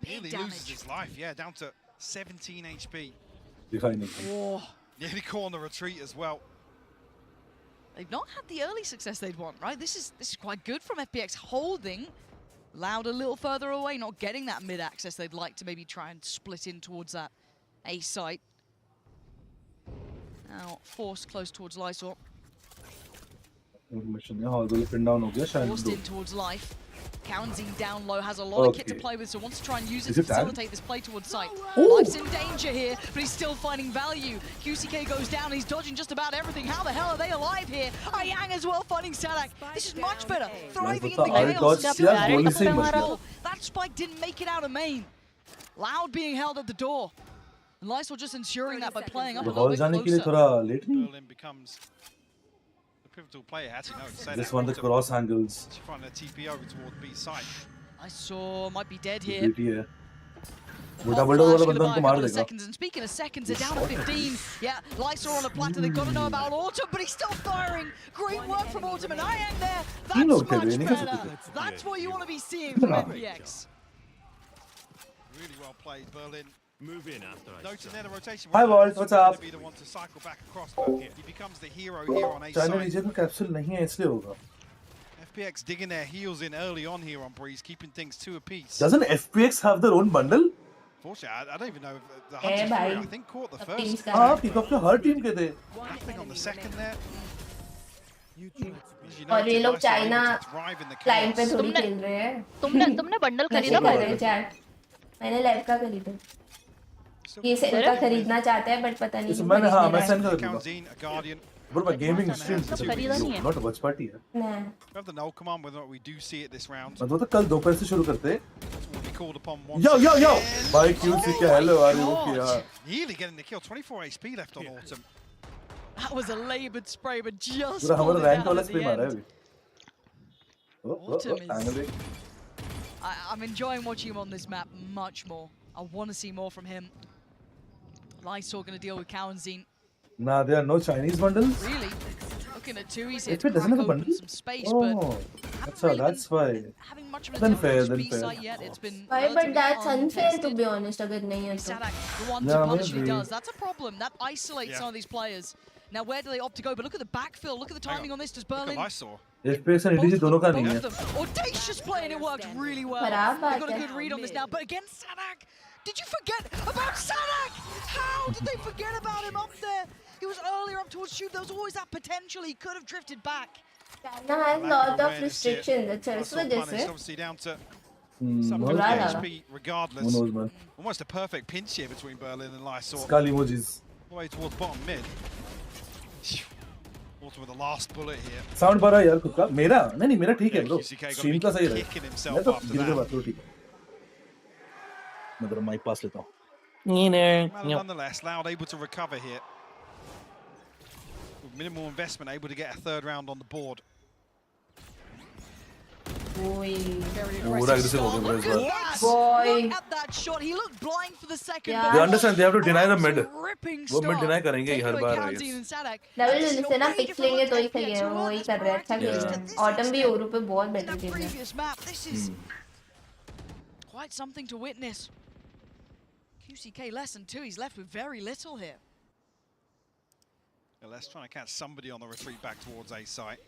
Nearly loses his life. Yeah, down to 17 HP. Defining. Oh, Nearly caught on the retreat as well. they've not had the early success they'd want, right? This is quite good from FPX, holding Loud a little further away, not getting that mid access they'd like to maybe try and split in towards that A site. Now forced close towards Lysor. Forced in towards Life. Kaunzine down low, has a lot of kit to play with, so wants to try and use it to facilitate this play towards site. Life's in danger here, but he's still finding value. QCK goes down, he's dodging just about everything. How the hell are they alive here? Ayang as well finding Sadak. This is much better. Thriving in the chaos. Still that spike didn't make it out of main. Loud being held at the door. And Lysor just ensuring that by playing up a little bit closer. Berlin becomes the pivotal player. Actually, no, say This that. one, the cross angles. She's finding a TP over toward B side. Lysor might be dead here. बुढ़ा वाला बंदा उनको मार देगा. Seconds, and speaking of seconds, they're down to 15. Yeah, Lysor on a platter. They've got to know about Autumn, but he's still firing. Great work from Autumn and Ayang there. That's much better. That's what you want to be seeing from FPX. Really well played, Berlin. Move in after I Noting there the rotation. Hi, Walt. What's up? To be the one to cycle back across, but he becomes the hero here on A China side. region में capsule नहीं है इसलिए होगा. FPX digging their heels in early on here on Breeze, keeping things two apiece. Doesn't FPX have their own bundle? Fortunately, I don't even know if the Hunters bhai. I think caught the first. हाँ, pick up के हर team के थे. Nothing on the second there. और ये लोग China client पे थोड़ी खेल रहे हैं. तुमने बंडल खरीदा मैंने चैट. मैंने लाइव का खरीदा. ये सेल का खरीदना चाहते हैं बट पता नहीं. मैंने हाँ मैं सेंड कर दूँगा. Kaunzine, a Guardian. Bro, my gaming stream खरीदा नहीं है. not a watch party है. नहीं. We have the null command whether or not we do see it this round. मैं तो कल दोपहर से शुरू करते. Will be called upon once. Yo! भाई QC क्या hello are you okay यार? Nearly getting the kill. 24 HP left on Autumn. That was a laboured spray, but just पूरा हमारा pulled it rank out वाला at the spray मारा है end. अभी. Autumn angle is... I'm enjoying watching him on this map much more. I want to see more from him. Lysor going to deal with Kaunzine. Nah, there are no Chinese bundles. Really? Looking at two, he's here If to it doesn't crack have a open bundle? some space, Oh, that's why. having much of a Then tempo fair, on then B fair. site yet. It's been Why, but that's unfair to untested. be honest. अगर नहीं है तो. Sadak, the one to Yeah, punish if he maybe. does. That's a problem. That isolates some of these players. Now, where do they opt to go? But look at the backfill. Look at the timing on this. Does Berlin... I saw. FPS and EDG दोनों का नहीं Both है. of them. Audacious play, and it worked really well. खराब They've बात got a है. good read on this now. But against Sadak, did you forget about Sadak? How did they forget about him up there? He was earlier up towards shoot. There was always that potential. He could have drifted back. China has lot of restrictions. अच्छा इस वजह से. Obviously down to Hmm, some no, HP regardless. Who knows, man? Almost a perfect pinch here between Berlin and Lysor. Skull emojis. All the way towards bottom mid. Autumn with the last bullet here. Sound बड़ा यार खुद का. मेरा नहीं मेरा ठीक है bro. QCK got Stream to का be सही रहा. kicking himself मैं तो after गिर के that. बात करूँ ठीक है. मैं तेरा mic pass लेता हूँ. Well, nonetheless, Loud able to recover here. With minimal investment, able to get a third round on the board. Very पूरा aggressive aggressive हो start. गया bro Look इस at bar. that! Boy. Look at that shot. He looked blind for the second. Yeah. but They understand they have to deny the mid. ripping वो mid start. deny करेंगे Take her away bar Kaunzine and Sadak. Double This is से a ना way pics different लेंगे look तो ही at सही FPX, है. who वो weren't ही as कर रहा है. अच्छा proactive खेल to रहा है. this ऑटम भी extent ओरू पे बहुत in बेटर that खेल रहा है. previous map. This is quite something to witness. QCK less than 2. He's left with very little here. Let's try and catch somebody on the retreat back towards A site.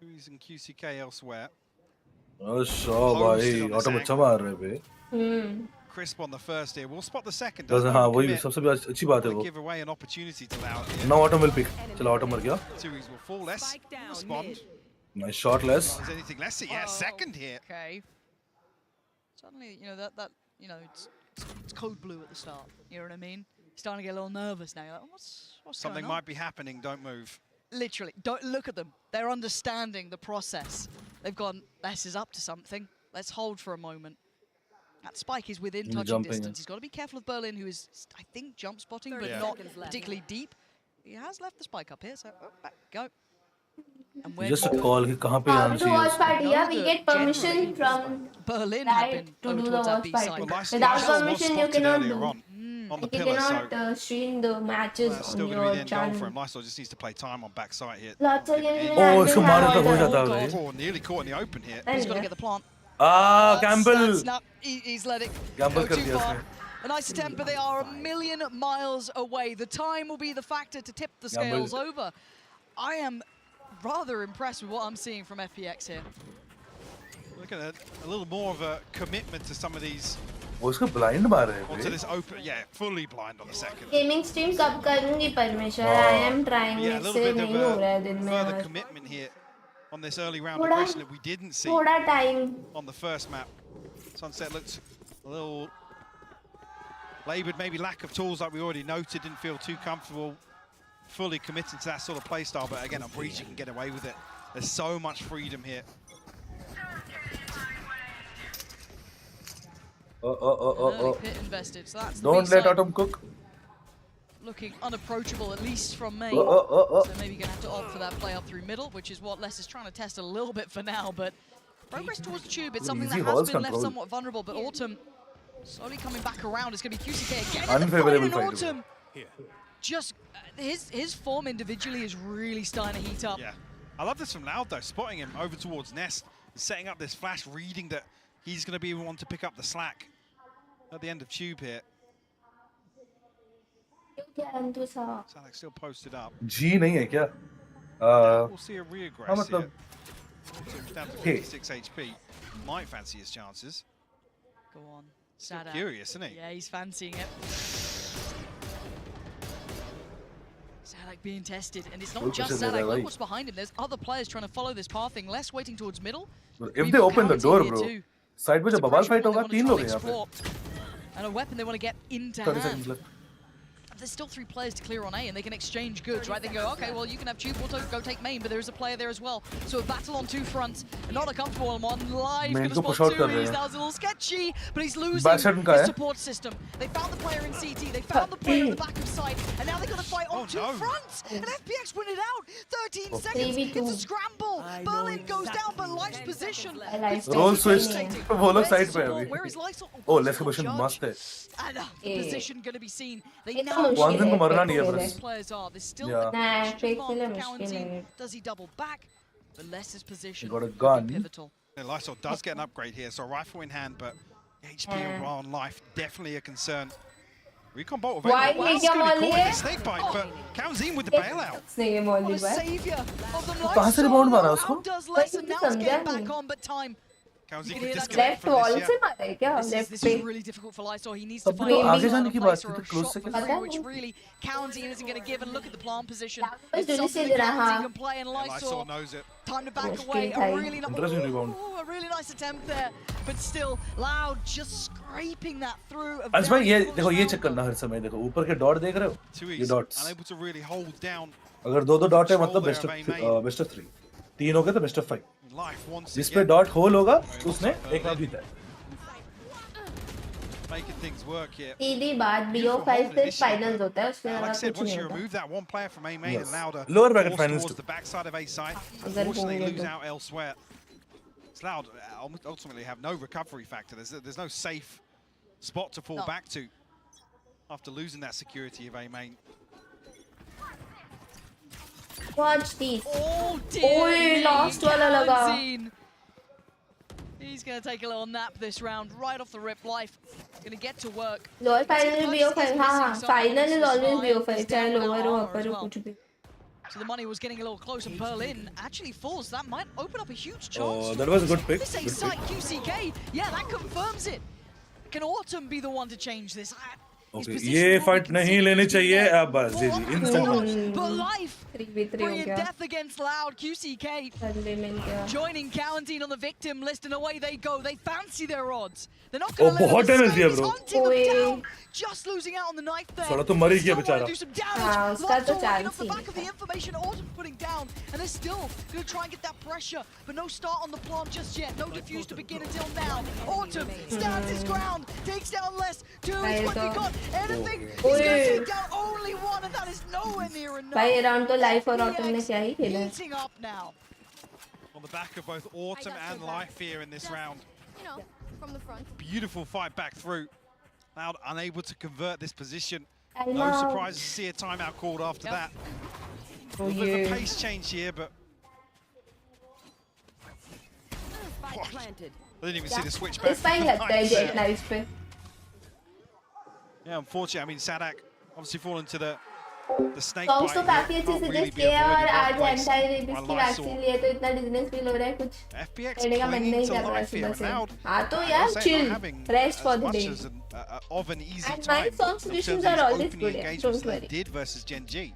Tui's and QCK elsewhere. अच्छा भाई auto अच्छा मार रहे बे. Crisp on the first here. We'll spot the second. Doesn't हाँ वही सबसे अच्छी बात है वो. Give away an opportunity to Loud here. Now auto will pick. चलो auto मर गया. Tui's will fall less. Respond. Nice shot less. Is anything less? Yeah, second here. Okay. Suddenly, you know that it's code blue at the start. You know what I mean? Starting to get a little nervous now. You're like, what's Something going on? might be happening. Don't move. Literally, don't look at them. They're understanding the process. They've gone, this is up to something. Let's hold for a moment. That spike is within touching jumping, distance. He's got to be careful of Berlin, who is, I think, jump spotting, but not particularly deep. He has left the spike up here, so back go. And where Just a call कि कहाँ पे जाना To watch चाहिए. party, yeah, we get permission from Berlin have right been to going do the towards that watch B party. side. Well, Lysor Without was permission, you spotted cannot earlier do. on. on the You pillar, so cannot stream the matches that's on still going to be the your end goal for channel. him. Lysol just needs to play time on backside here. Lots of games. Oh, इसको मारा तक हो जाता है भाई. Oh, nearly caught in the open here. He's got to get the plant. Campbell. That's not, he's let it Gamble go कर too दिया far. उसने. A nice attempt, but they are a million miles away. The time will be the factor to tip the scales over. I am rather impressed with what I'm seeing from FPX here. Look at a little more of a commitment to some of these. वो उसको blind मार रहे हैं. Onto this open, yeah, fully blind on the second. Gaming stream कब करूँगी परमेश्वर? I am trying. Yeah, a little इससे bit नहीं हो रहा है of दिन में further यार. commitment here on this early round aggression that we didn't see थोड़ा time. on the first map. Sunset looked a little laboured, maybe lack of tools like we already noted, didn't feel too comfortable fully committing to that sort of play style, but again, on Breach you can get away with it. There's so much freedom here. Pit invested, so that's Don't let Autumn cook. Looking unapproachable, at least from main. So maybe you're going to have to opt for that play up through middle, which is what Les is trying to test a little bit for now, but progress towards the tube, it's something that has been left somewhat vulnerable, but Autumn slowly coming back around. It's going to be QCK again. Unfavorable fight. Autumn, just his form individually is really starting to heat up. Yeah, I love this from Loud though, spotting him over towards Nest, setting up this flash, reading that he's going to be the one to pick up the slack at the end of tube here. Alex still posted up. G नहीं है क्या? We'll see a reaggress here. Autumn's down to 56 HP. Might fancy his chances. Go on. Still curious, isn't he? Yeah, he's fancying it. Sadak being tested, and it's not just Sadak. Look what's behind him. There's other players trying to follow this pathing. Less waiting towards middle. If they open the door, bro, side पे जब बवाल fight होगा, 3 लोग हैं यहाँ पे. And a weapon they want to get into 30 hand. seconds left. There's still 3 players to clear on A, and they can exchange goods, right? They can go, okay, well, you can have tube, we'll go take main, but there is a player there as well. So a battle on 2 fronts, and not a comfortable one. Live going to spot 2. He's now a little sketchy, but he's losing his support system. They found the player in CT, they found the player in the back of side, and now they've got to fight on 2 fronts. And FPX win it out. 13 seconds. It's a scramble. Berlin goes down, but Life's position. Roll switched. वो लोग side पे हैं अभी. Oh, let's go position must है. And the position going to be seen. They now Wanzen को मरना नहीं है where बस. these players are. There's still a question mark for Cowan. Does he double back? But Les's position He got a would be gun. pivotal. And Lysol does get an upgrade here, so rifle in hand, but HP on life definitely a concern. Recon bolt Why available. did you molly it? Snake bite, but Cowan's with the bailout. Snake molly What a savior of the life. कहाँ से rebound मारा उसको? How does Les and now it's getting back on, but time. Left wall से मारा है क्या? Left This पे. is really difficult for Lysol. He needs to find तो आगे a जाने की place बात or थी a तो close shot से for क्या? three, which really Cowanty isn't going to give. And look at the plant position. was It's something that Julius Cowanty Sidra, can play, and Lysol Lysol knows it. time to back Mushkil away. था A ये. really, Interesting rebound. a really nice attempt there, but still Loud just scraping that through. अंश भाई ये देखो ये check करना हर समय देखो ऊपर के dot देख रहे हो? ये dots. Unable to really hold down. अगर 2-2 dot है मतलब best of 3. 3 हो गए तो best of 5. Life wants जिस पे dot hole होगा उसने एक राउंड जीता है. Making things work here. सीधी बात BO5 से finals होता है उसके Like I अलावा said, कुछ once नहीं you होता. remove that one player from A main and Louder, Lower bracket forced finals towards too. the backside of A side, अगर unfortunately होंगे lose तो. out elsewhere. It's Loud ultimately have no recovery factor. There's no safe spot to fall back to after losing that security of A main. Watch these. Oh dear. Oi, last वाला लगा. He's going to take a little nap this round, right off the rip. Life going to get to work. Lower final BO5. हाँ, final is always BO5. चाहे lower हो upper हो कुछ भी. So the money was getting a little close, and Berlin actually falls. That might open up a huge chance. Oh, that was a good pick. This A site QCK, yeah, that confirms it. Can Autumn be the one to change this? Okay, ये fight नहीं लेनी चाहिए अब बस जी जी instant. But Life 3v3 हो bringing गया. death against Loud. QCK Sunday मिल गया. joining Cowanty on the victim list, and away they go. They fancy their odds. They're not going to let बहुत them damage escape. दिया He's bro. hunting them down. Just losing out on the knife there. थोड़ा तो मर ही गया Still बेचारा. wanna do some damage. हाँ, उसका Lots तो of working chance off the he back of the information Autumn's putting down, and they're still going to try and get that pressure, but no start on the plant just yet. No defuse to begin until now. Autumn stands his ground, takes down less. 2 is what we got. Anything. He's going to take down only one, and that is nowhere near enough. भाई round तो life और autumn ने क्या ही खेला है. Heating up now. On the back of both Autumn and Life here in this round. You know, from the front. Beautiful fight back through. Loud unable to convert this position. I'm No out. surprise to see a timeout called after that. Oh, A little bit of yeah. a pace change here, but I didn't even see the switch back. इस time लगता है jet life पे Yeah, unfortunately, I mean, Sadak obviously fallen to the snake songs तो bite काफी here. अच्छे Can't से really suggest be किया है और avoided आज well placed anti by rabies की Lysol. वैक्सीन लिए तो इतना डिजीनेस फील हो रहा है कुछ FPX कहने का मन clinging नहीं to कर रहा है life here, सुबह से and Loud, हाँ तो I यार must say, chill not having rest for as the much day as of an easy and time my song in suggestions terms are of these always opening good, yeah, engagements don't they worry. did versus Gen G.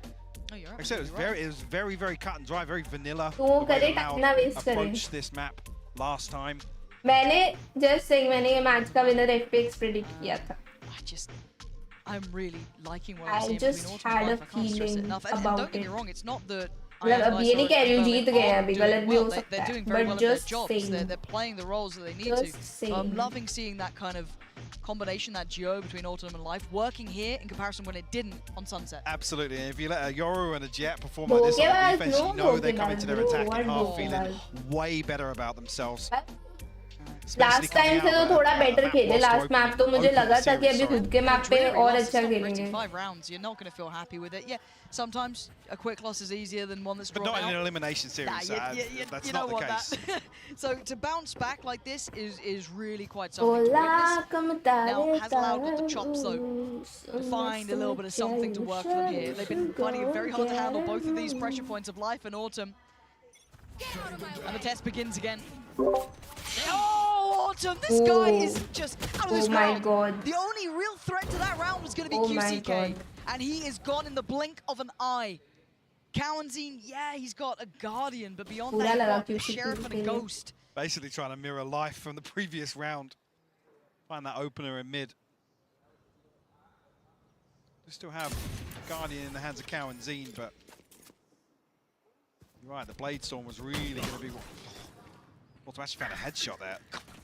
Oh, you're Like I said, it was very, very cut and dry, very vanilla. तो the way करे that time ना Loud waste करें approached this map last time. मैंने just saying मैंने ये match का winner एफपीएक्स predict किया था I'm really liking what I I'm seeing just between Autumn had and a Life. I can't stress it feeling enough. And about don't get me it. wrong, it's not that मतलब अब ये नहीं कह रही हूँ जीत गए हैं अभी गलत भी हो they're सकता है doing very well but at their just jobs. saying They're playing the roles that they need Just to. saying. I'm loving seeing that kind of combination, that duo between Autumn and Life, working here in comparison when it didn't on Sunset. Absolutely, and if you let a Yoru and a Jet perform like this on the defense, you know they come into their attacking half feeling way better about themselves. Last time से तो थोड़ा better खेले last map तो मुझे लगा था कि अभी खुद के मैप पे और अच्छा खेलेंगे 5 rounds, you're not going to feel happy with it. Yeah, sometimes a quick loss is easier than one that's But drawn not out. in an elimination series. That's you not the know case. that. So to bounce back like this is really quite something to witness. Now, has Loud got the chops though to find a little bit of something to work for them here? They've been finding it very hard to handle both of these pressure points of Life and Autumn. And the test begins again. Oh, Autumn! This guy is just out of this Oh my world. God. The only real threat to that round was going to be Oh my QCK. God. And he is gone in the blink of an eye. Cowanzine, yeah, he's got a Guardian, but beyond पूरा that, लगा he's got a QCK Sheriff and के a लिए। Ghost. Basically trying to mirror Life from the previous round. Find that opener in mid. We still have Guardian in the hands of Cow and Zine, but you're right, the Blade Storm was really going to be... Autumn actually found a headshot there.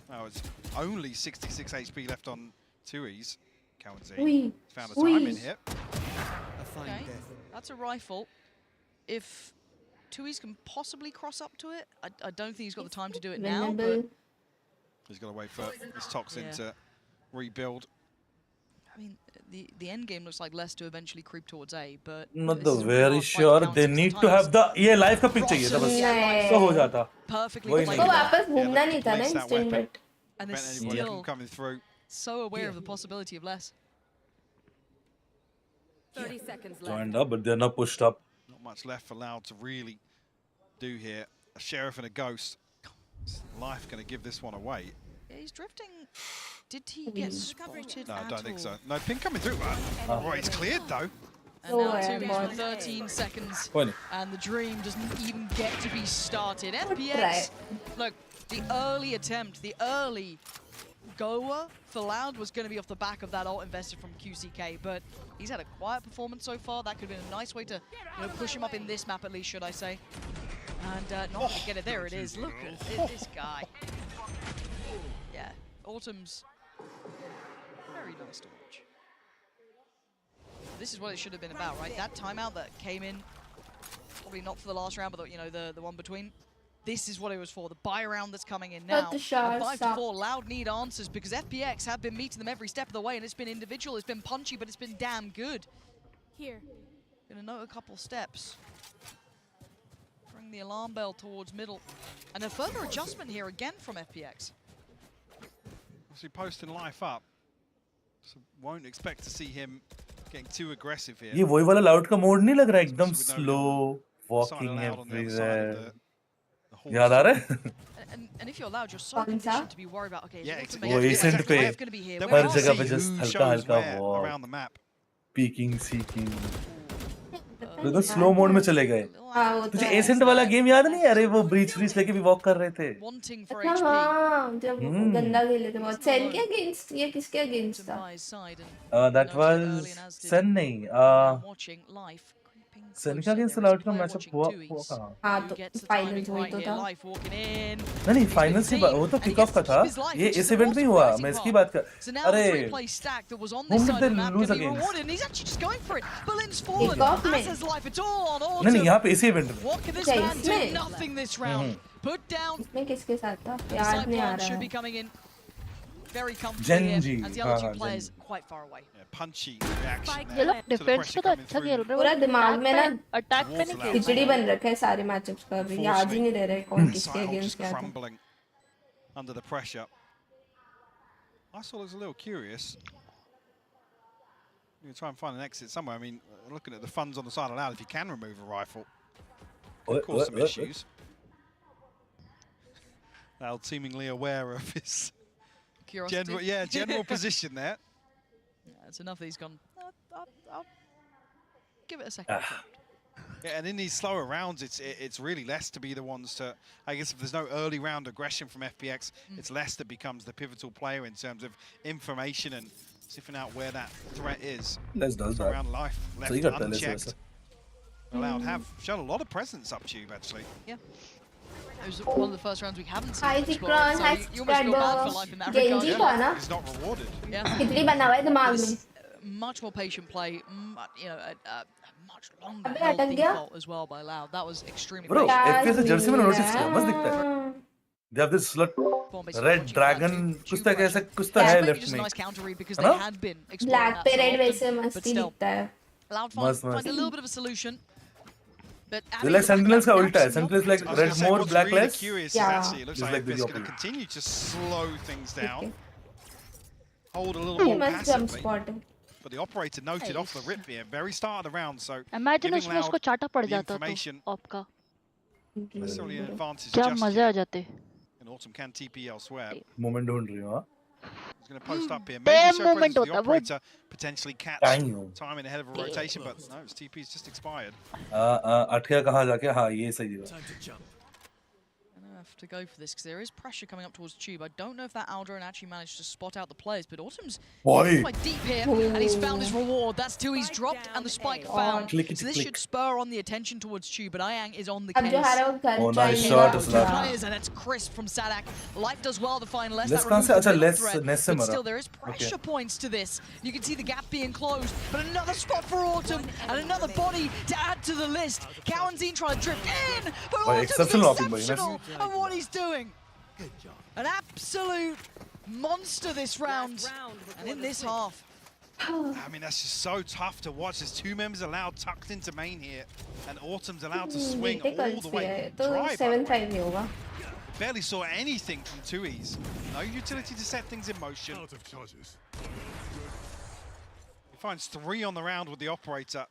That was only 66 HP left on 2Es. Cow and Zine found a time in hit. Okay, that's a rifle. If 2Es can possibly cross up to it, I don't think he's got the time to do it now, but... He's got to wait for this Toxin to rebuild. I mean, the end game looks like less to eventually creep towards A, but Not this the is a really very hard fight to sure counter they six need to times. have the ये live का pick चाहिए था बस तो हो जाता Perfectly वही played. नहीं उसको वापस घूमना नहीं था ना Place that instant weapon. But And they're Prevent anybody still from coming through. so aware of the possibility of less. 30 seconds left. joined up but they're not pushed up Not much left for Loud to really do here. A Sheriff and a Ghost. Is Life going to give this one away? Yeah, he's drifting. Did he get spotted No, I at don't think all? so. No, ping coming through. Oh, it's cleared though. And now 2Es for 13 seconds. Funny. And the dream doesn't even get to be started. FPX, look, the early attempt, the early goer for Loud was going to be off the back of that ult invested from QCK, but he's had a quiet performance so far. That could have been a nice way to push him up in this map at least, should I say. And not going to get it. There it is. Look at this guy. Yeah, Autumn's very nice to watch. This is what it should have been about, right? That timeout that came in, probably not for the last round, but the one between. This is what it was for, the buy round that's coming in now. the shots 5-4, Loud need answers because FPX have been meeting them every step of the way, and it's been individual, it's been punchy, but it's been damn good. Here. Gonna note a couple steps. Bring the alarm bell towards middle. And a further adjustment here again from FPX. Obviously posting Life up. So won't expect to see him getting too aggressive here. ये वही वाला Loud का mode नहीं लग रहा एकदम slow walking everywhere याद आ रहा है And if you're Loud, you're so conditioned to be worried about, okay, yeah, वो एसेंट पे हर जगह पे just हल्का हल्का around the map. peeking seeking तो स्लो मोड में चले गए हाँ वो तुझे एसेंट वाला गेम याद नहीं अरे वो ब्रीच ब्रीच लेके भी वॉक कर रहे थे हाँ जब गंदा खेले थे बहुत सेन के अगेंस्ट ये किसके अगेंस्ट था that was सन नहीं सन का अगेंस्ट Loud का मैचअप हुआ कहाँ हाँ तो फाइनल्स वही तो था नहीं फाइनल्स ही वो तो किक ऑफ का था ये इस इवेंट में हुआ मैं इसकी बात कर अरे whom did they lose against नहीं यहाँ पे इसी इवेंट में इसमें किसके साथ था याद नहीं आ रहा है very comfortable here, Genji, as the other two हाँ, players Genji. quite far away. Punchy reaction ये there लोग to the डिफेंस pressure पे तो coming अच्छा through. खेल रहे पूरा दिमाग में ना अटैक पे नहीं खेल खिचड़ी बन रखा है सारे मैचअप्स का अभी याद ही नहीं रह रहा है कौन किसके Cyhole अगेंस्ट just क्या था crumbling under the pressure. I saw was a little curious. You're going to try and find an exit somewhere. I mean, looking at the funds on the side allowed, if you can remove a rifle, could cause some issues. Loud seemingly aware of his Curiosity. general position there. Yeah, it's enough that he's gone. I'll give it a second. Yeah, and in these slower rounds, it's really less to be the ones to. I guess if there's no early round aggression from FPX, it's less that becomes the pivotal player in terms of information and sniffing out where that threat is. Let's do that. Around life left So you got unchecked. Allowed have shown a lot of presence up tube actually. Yeah. It was one of the first rounds we haven't seen. Hi Explorer, Zikron, so hi you almost feel bad for life in that regard. Genji था ना He's not rewarded. Yeah. खिचड़ी बना हुआ है दिमाग में Much more patient play, you know, a much longer अबे held अटक गया default as well by Loud. That was extremely Bro, patient. FPS Jersey में नोटिस किया बस दिखता है they have this slut red dragon कुछ तो कैसा कुछ तो है left Just a में nice counter read because है they ना? had been exploring black that पे so रेड often, वैसे but मस्ती still, दिखता है Loud मस्त, finds मस्त। a little bit of a solution. But They're like Sentinels का उल्टा है Sentinels like I was red gonna say, more what's black really less curious Yeah. is actually it looks Just like like the it's going to opposite. continue to slow things down. Hold a little ये more मस्त jump passively. spot है But the operator noted off the rip here, very start of the round, so Imagine giving उसमें उसको Loud चाटा पड़ the जाता तो information op का necessarily an advantage क्या just मजे आ yet. जाते And Autumn can TP elsewhere. moment ढूंढ रही हूँ हाँ He's going to post up here. Damn Maybe show moment presence for the होता, वो- operator, potentially catch Damn. timing ahead of a rotation, but no, his TP's just expired. अटका कहाँ जाके हाँ ये सही है I have to go for this because there is pressure coming up towards Tube. I don't know if that Aldrin actually managed to spot out the players, but Autumn's Boy. quite deep here, and he's found his reward. That's two he's dropped and the spike found. Clickety So this click. should spur on the attention towards Tube, but Ayang is on the अब case. जो हारा वो घर Oh, nice जाएगा shot, Two Islam. players, and that's crisp from Sadak. Life does well to find less. Less That कहाँ से? removes the अच्छा, middle less- threat, less से but मरा. still there is pressure points to this. You can see the gap being closed, but another spot for Autumn and another body to add to the list. Cowanzine trying to drift in, but Boy, Autumn's exceptional knocking, boy. exceptional at what he's doing. An absolute monster this round, and in this half. I mean, that's just so tough to watch. There's two members allowed tucked into main here, and Autumn's allowed to swing बेटे all कल the से है way. तो Dry, by the 7-5 way. नहीं होगा Barely saw anything from 2Es. No utility to set things in motion. He finds 3 on the round with the operator.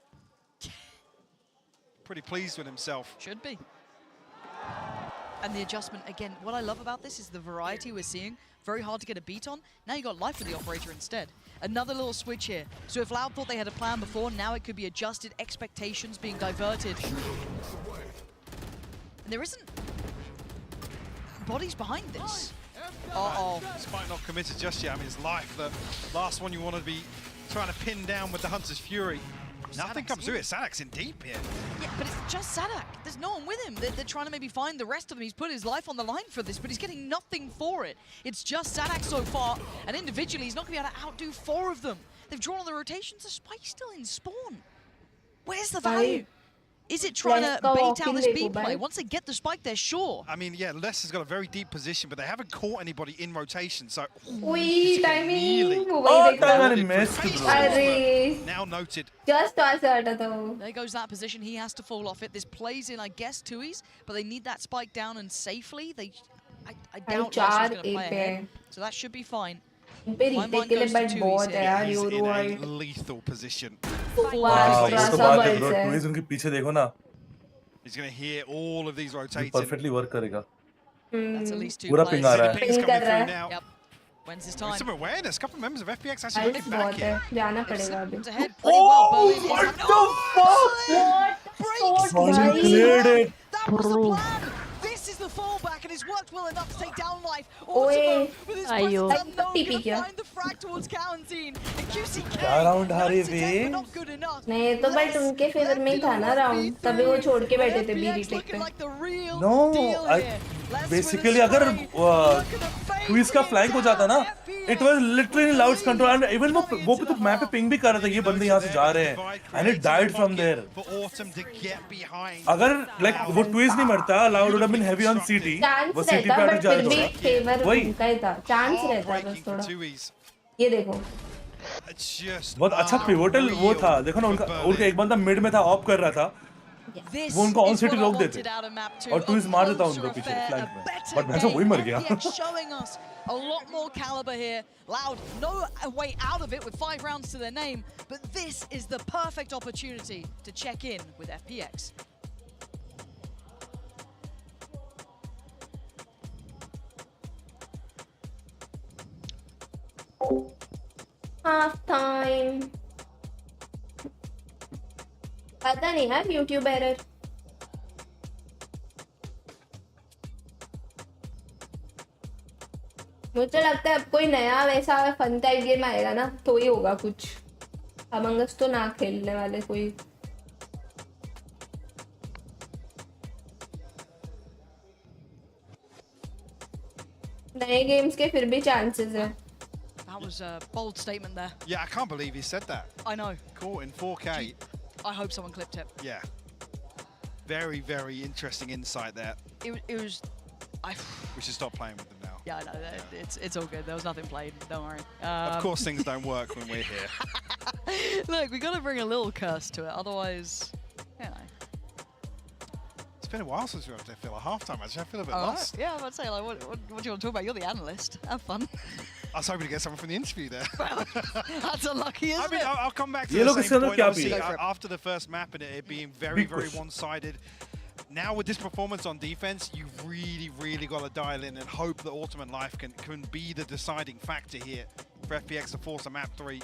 Pretty pleased with himself. Should be. And the adjustment, again, what I love about this is the variety we're seeing. Very hard to get a beat on. Now you got life with the operator instead. Another little switch here. So if Loud thought they had a plan before, now it could be adjusted, expectations being diverted. And there isn't bodies behind this. Uh-oh. Despite not committed just yet, I mean, it's life, the last one you want to be trying to pin down with the Hunter's Fury. Nothing comes through it. Sadak's in deep here. Yeah, but it's just Sadak. There's no one with him. They're trying to maybe find the rest of them. He's put his life on the line for this, but he's getting nothing for it. It's just Sadak so far, and individually, he's not going to be able to outdo 4 of them. They've drawn on the rotations. The spike's still in spawn. Where's the value? Is it trying to bait out this B play? Once they get the spike, they're sure. I mean, yeah, Leicester's got a very deep position, but they haven't caught anybody in rotation, so... Wee, timing! Oh, timing missed, bro. अरे Now noted. just वहाँ से हटा था वो There goes that position. He has to fall off it. This plays in, I guess, 2Es, but they need that spike down and safely. I doubt Leicester's going to play ahead, so that should be fine. इन पे retake के लिए but बहुत है यार He's in euro a world lethal position. वाह वो तो बात है bro 2Es उनके पीछे देखो ना He's going to hear all of these rotating. perfectly work करेगा That's at least 2 पूरा players. पिंग आ रहा है Ping's coming through now. Yep. When's his With time? some awareness, a couple of members of FPX actually Ice looking back बहुत here. है जाना पड़ेगा अभी Ahead pretty well. Berlin is what having- the fuck Breaks Sonny cleared it That was the plan. This is the fallback, and it's worked well enough to take down life. Autumn with his Ayo. presence unknown, TP gonna किया find the frag towards Cowanzine. And QCK, क्या round हारे nice attempt, way? but not good enough. नहीं तो but उनके favour में ही था ना round तभी वो छोड़ के बैठे थे बी FPX retake looking पे like the real No, deal I here. Let's basically win a अगर spray. Look at the fade twist का फ्लैंक हो जाता ना, it was literally Loud's control and even वो तो मैप पे पिंग भी कर रहा था ये बंदे यहाँ से जा रहे हैं and it died from there. अगर like वो ट्विस्ट नहीं मरता, Loud would have been heavy on CT. वो CT पे अटक जाता था. वही. चांस रहता है बस थोड़ा. ये देखो. बहुत अच्छा पिवोटल वो था. देखो ना उनका एक बंदा मिड में था, ऑफ कर रहा था. वो उनको ऑन सिटी रोक देते और ट्विस्ट मार देता उनको पीछे फ्लैंक में, बट मैं तो वही मर गया. A lot more caliber here. Loud, no way out of it with 5 rounds to their name, but this is the perfect opportunity to check in with FPX. Half time. पता नहीं है YouTube error. मुझे लगता है अब कोई नया वैसा फन टाइप गेम आएगा ना तो ही होगा कुछ. अमंग अस तो ना खेलने वाले कोई. नए गेम्स के फिर भी चांसेस हैं. That was a bold statement there. Yeah, I can't believe he said that. I know. Caught in 4K. I hope someone clipped it. Yeah. Very, very interesting insight there. It was. We should stop playing with them now. Yeah, I know. It's all good. There was nothing played. Don't worry. Of course, things don't work when we're here. Look, we got to bring a little curse to it. Otherwise, you know. It's been a while since we were up there, a half-time. Actually, I feel a bit lost. Yeah, I'm about to say, like, what do you want to talk about? You're the analyst. Have fun. I was hoping to get someone from the interview there. That's unlucky, isn't it? I'll come back to the same point. Obviously, after the first map and it being very, very one-sided. Now with this performance on defense, you've really got to dial in and hope that Autumn and Life can be the deciding factor here for FPX to force a map 3.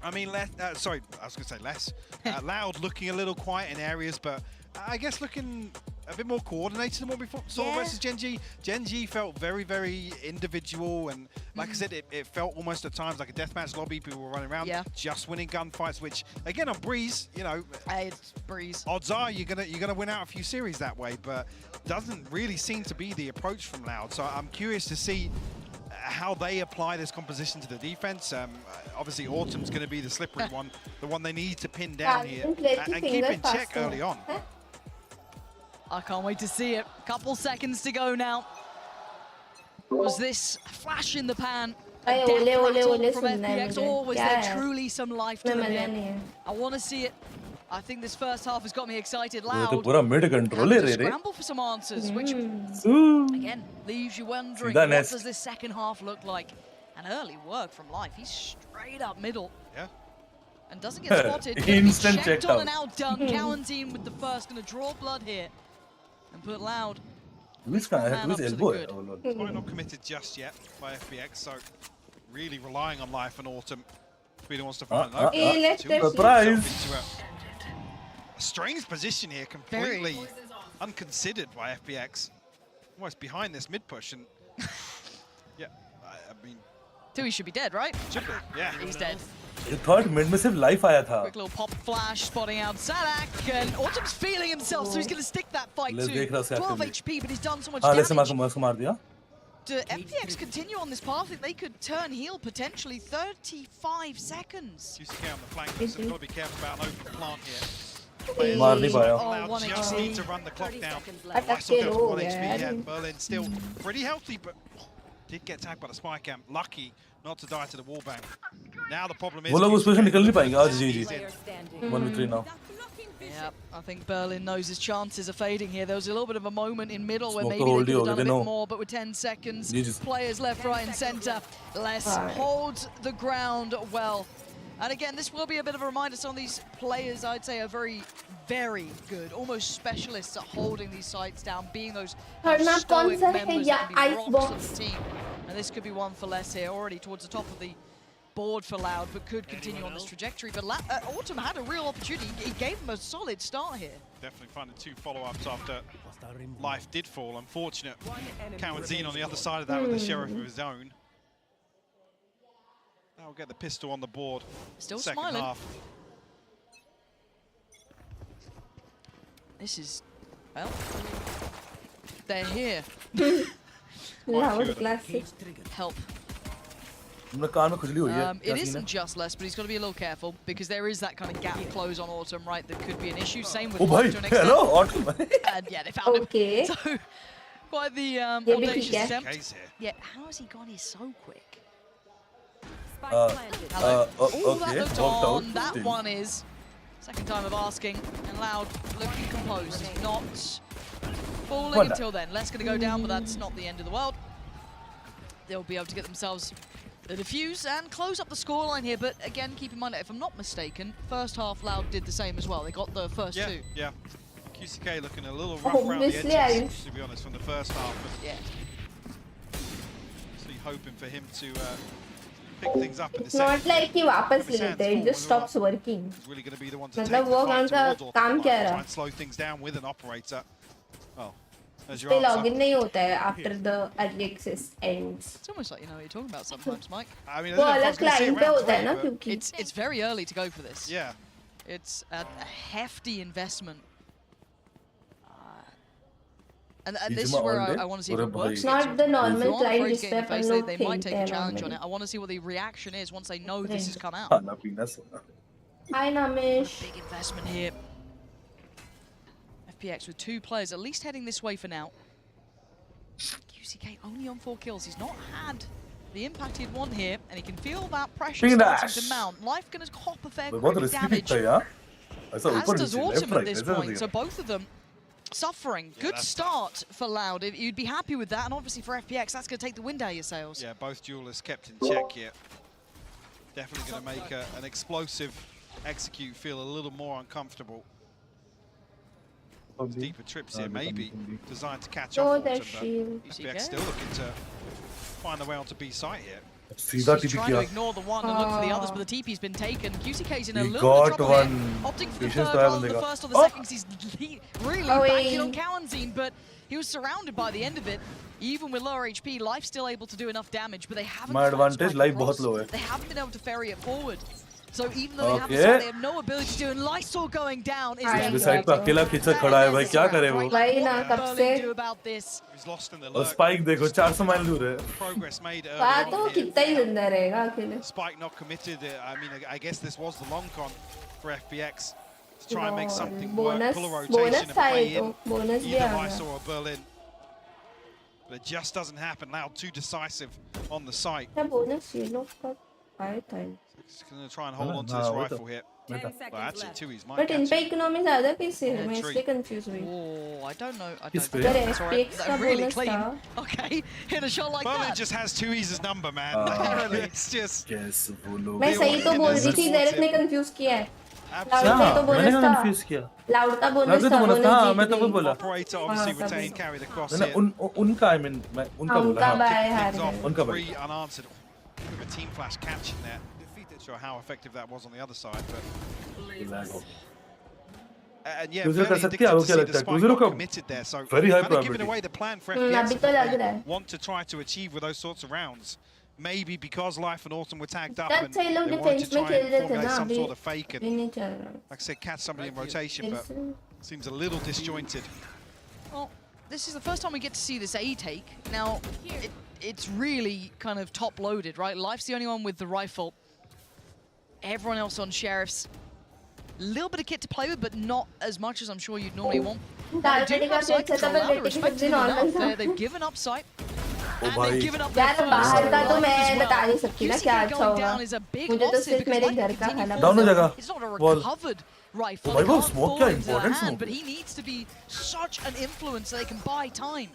I mean, sorry, I was going to say less. Loud looking a little quiet in areas, but I guess looking a bit more coordinated than what we saw versus Gen G. Gen G felt very, very individual, and like I said, it felt almost at times like a deathmatch lobby. People were running around, just winning gunfights. Which again on Breeze, you know, it's Breeze. Odds are you're gonna win out a few series that way, but doesn't really seem to be the approach from Loud. So I'm curious to see how they apply this composition to the defense. Obviously, Autumn's going to be the slippery one, the one they need to pin down here and keep in check early on. I can't wait to see it. Couple seconds to go now. Was this a flash in the pan? A death rattle from FPX, or was there truly some life to it? I want to see it. I think this first half has got me excited. Loud. Scramble for some answers, which again leaves you wondering what does this second half look like. And early work from Life. He's straight up middle. Yeah. And doesn't get spotted. Instant checked on and outdone. Cowanteen with the first, going to draw blood here and put Loud. Luis elbow. Quite not committed just yet by FPX, so really relying on Life and Autumn. If he wants to find an surprise. A strange position here, completely unconsidered by FPX. Almost behind this mid push, and yeah, I mean, Tui should be dead, right? Should be, yeah. He's dead. I thought mid में सिर्फ life आया था. Quick little pop flash, spotting out Sadak, and Autumn's feeling himself, so he's going to stick that fight too. 12 HP, but he's done so much damage. मार दिया. Do FPX continue on this path? If they could turn heel potentially 35 seconds. GPay on the flank, so we've got to be careful about an open plant here. मार नहीं पाया. Loud just need to run the clock down. Still got 1 HP, yeah. Berlin still pretty healthy, but did get tagged by the spy camp. Lucky not to die to the wallbang. Now the problem is वो लोग उसमें से निकल नहीं पाएंगे आज जी 1v3 now. Yeah, I think Berlin knows his chances are fading here. There was a little bit of a moment in middle where maybe they could have done a bit more, but with 10 seconds, players left, right and center. Let's hold the ground well. And again, this will be a bit of a reminder. Some of these players, I'd say, are very, very good, almost specialists at holding these sites down, being those stoic members that can be rocks of the team. And this could be one for less here, already towards the top of the board for Loud, but could continue on this trajectory. But Autumn had a real opportunity. He gave him a solid start here. Definitely finding 2 follow-ups after Life did fall. Unfortunate. Cowanteen on the other side of that with the Sheriff of his own. Now we'll get the pistol on the board. Still second smiling. half. This is, well, they're here. Loud classic. Help. It isn't just less, but he's got to be a little careful because there is that kind of gap close on Autumn, right? That could be an issue. Same with Oh Autumn bhai, to an extent. hello, Autumn. And yeah, they found Okay. him. So quite the bhi audacious theek hai. attempt. Yeah, how has he gone here so quick? Okay, that walked looked on. out. That one is second time of asking, and Loud looking composed. He's not falling Well until then. Les going to go down, but that's not the end of the world. They'll be able to get themselves the defuse and close up the scoreline here. But again, keep in mind, if I'm not mistaken, first half Loud did the same as well. They got the first two. Yeah. QCK looking a little rough around the edges, to be honest, from the first half. Yeah. So hoping for him to pick things up in the It's not like he वापस ले लेते हैं, it just stops working. He's really going to be the one to मतलब वो काम का काम क्या try रहा? and slow things down with an operator. Well, as your पे answer. login नहीं होता है after the early access ends. It's almost like you know what you're talking about sometimes, Mike. I mean, I वो don't know if I अलग was gonna see it client पे round होता है three, ना but क्योंकि. It's very early to go for this. Yeah. It's a hefty investment. And this is where I want to see if it works. It's not the normal client If जिस पे अपन लोग they might take खेलते a हैं challenge on normally. it. I want to see what the reaction is once they know this has come out. खाना पीना सोना. Hi Namesh. Big investment here. FPX with 2 players at least heading this way for now. QCK only on 4 kills. He's not had the impact he'd want here, and he can feel that pressure starting to mount. Life gonna cop a fair बहुत bit of risky damage. था यार. ऐसा As ऊपर does नीचे Autumn left at right this ऐसा point. नहीं So both of them suffering. Good start for Loud. You'd be happy with that, and obviously for FPX, that's going to take the wind out of your sails. Yeah, both duelists kept in check here. Definitely going to make an explosive execute feel a little more uncomfortable. Deeper trips here, maybe designed to catch Oh, off their Autumn, shield. but FPX still looking to find their way onto B site here. सीधा He's TP trying to किया. ignore the one and look for the others, but the TP's been taken. QCK's in a He little bit of got trouble one. here. Opting for the Patience third तो है rather बंदे than the का. first or the second, 'cause he's really Oh, banking wait. on Kawanzine, but he was surrounded by the end of it. Even with lower HP, Life's still able to do enough damage, but they haven't My got that advantage, strike life across. बहुत low है. They haven't been able to ferry it forward. So even though they have the Okay. side, they have no ability to do, and Lysol going down is दूसरी side पे अकेला खींचा खड़ा है भाई क्या करे वो? भाई ना कब से Berlin do about this? He's lost in the और lurk. स्पाइक देखो 400 माइल दूर है. Progress made बात तो early on here. कितना ही जिंदा रहेगा अकेले. Spike not committed. I mean, I guess this was the long con for FPX to try and make something work. Bonus Pull a bonus rotation and था play ये in तो bonus भी either आ Vice गया. or Berlin. But it just doesn't happen. Loud too decisive on the site. क्या bonus ये लोग का आया था. He's going to try and hold on to हाँ, this वो rifle तो- here. वो तो- Well, actually, two he's might But in catch पे it. इकोनॉमी ज़्यादा कैसे है? मैं tree. इसलिए confused हुई. Oh, I don't know. I Kiss don't पे? अगर That's all right. FPX का Really bonus clean. था. Okay, hit a shot like Berlin that. just has two E's number, man. It's just... कैसे वो लोग? मैं सही तो बोल रही थी, डायरेक्ट ने confuse किया है. Loud हाँ, का तो मैंने bonus था. कंफ्यूज किया. Loud का bonus Loud का था. तो bonus था, हाँ, जीत मैं तो वो गई. बोला. Operator obviously हाँ, retained, तभी. carried across मैंने here. उनका I mean मैं उनका बोला. उनका हाँ. बाय Kicking हार things है. off, उनका three unanswered. With a team flash catching there. Not sure how effective that was on the other side, but... And yeah, User fairly कर सकते हैं, addicted आपको to क्या see लगता the है? spike 2-0 not का committed there, so very high kind of giving probability. away the plan for अभी FPX तो लग that रहा they है. want to try to achieve with those sorts of rounds. Maybe because Life and Autumn were tagged up That's and सही they लोग wanted defense to में try खेल and रहे थे formulate ना some अभी. sort of fake अभी and, नहीं चल रहा. like I said, catch somebody in rotation, but फिर seems a little disjointed. Well, this is the first time we get to see this A take. Now, it's really kind of top-loaded, right? Life's the only one with the rifle. Everyone else on Sheriffs. A little bit of kit to play with, but not as much as I'm sure you'd normally want. दाल पेटी का Site set control setup now, है, बेटी की सब्जी respectively normal enough. था. They've given up sight. O And भाई. they've given up their यार first बाहर का तो life मैं as बता well. नहीं सकती ना क्या QCK अच्छा going होगा. down is a big मुझे तो loss here सिर्फ because मेरे Life घर का continue खाना Down हो forward. जाएगा. It's not a Ball. recovered rifle. Oh, भाई, It वो can't smoke fall क्या into the important hand, smoke but है. he needs to be such an influence so they can buy time.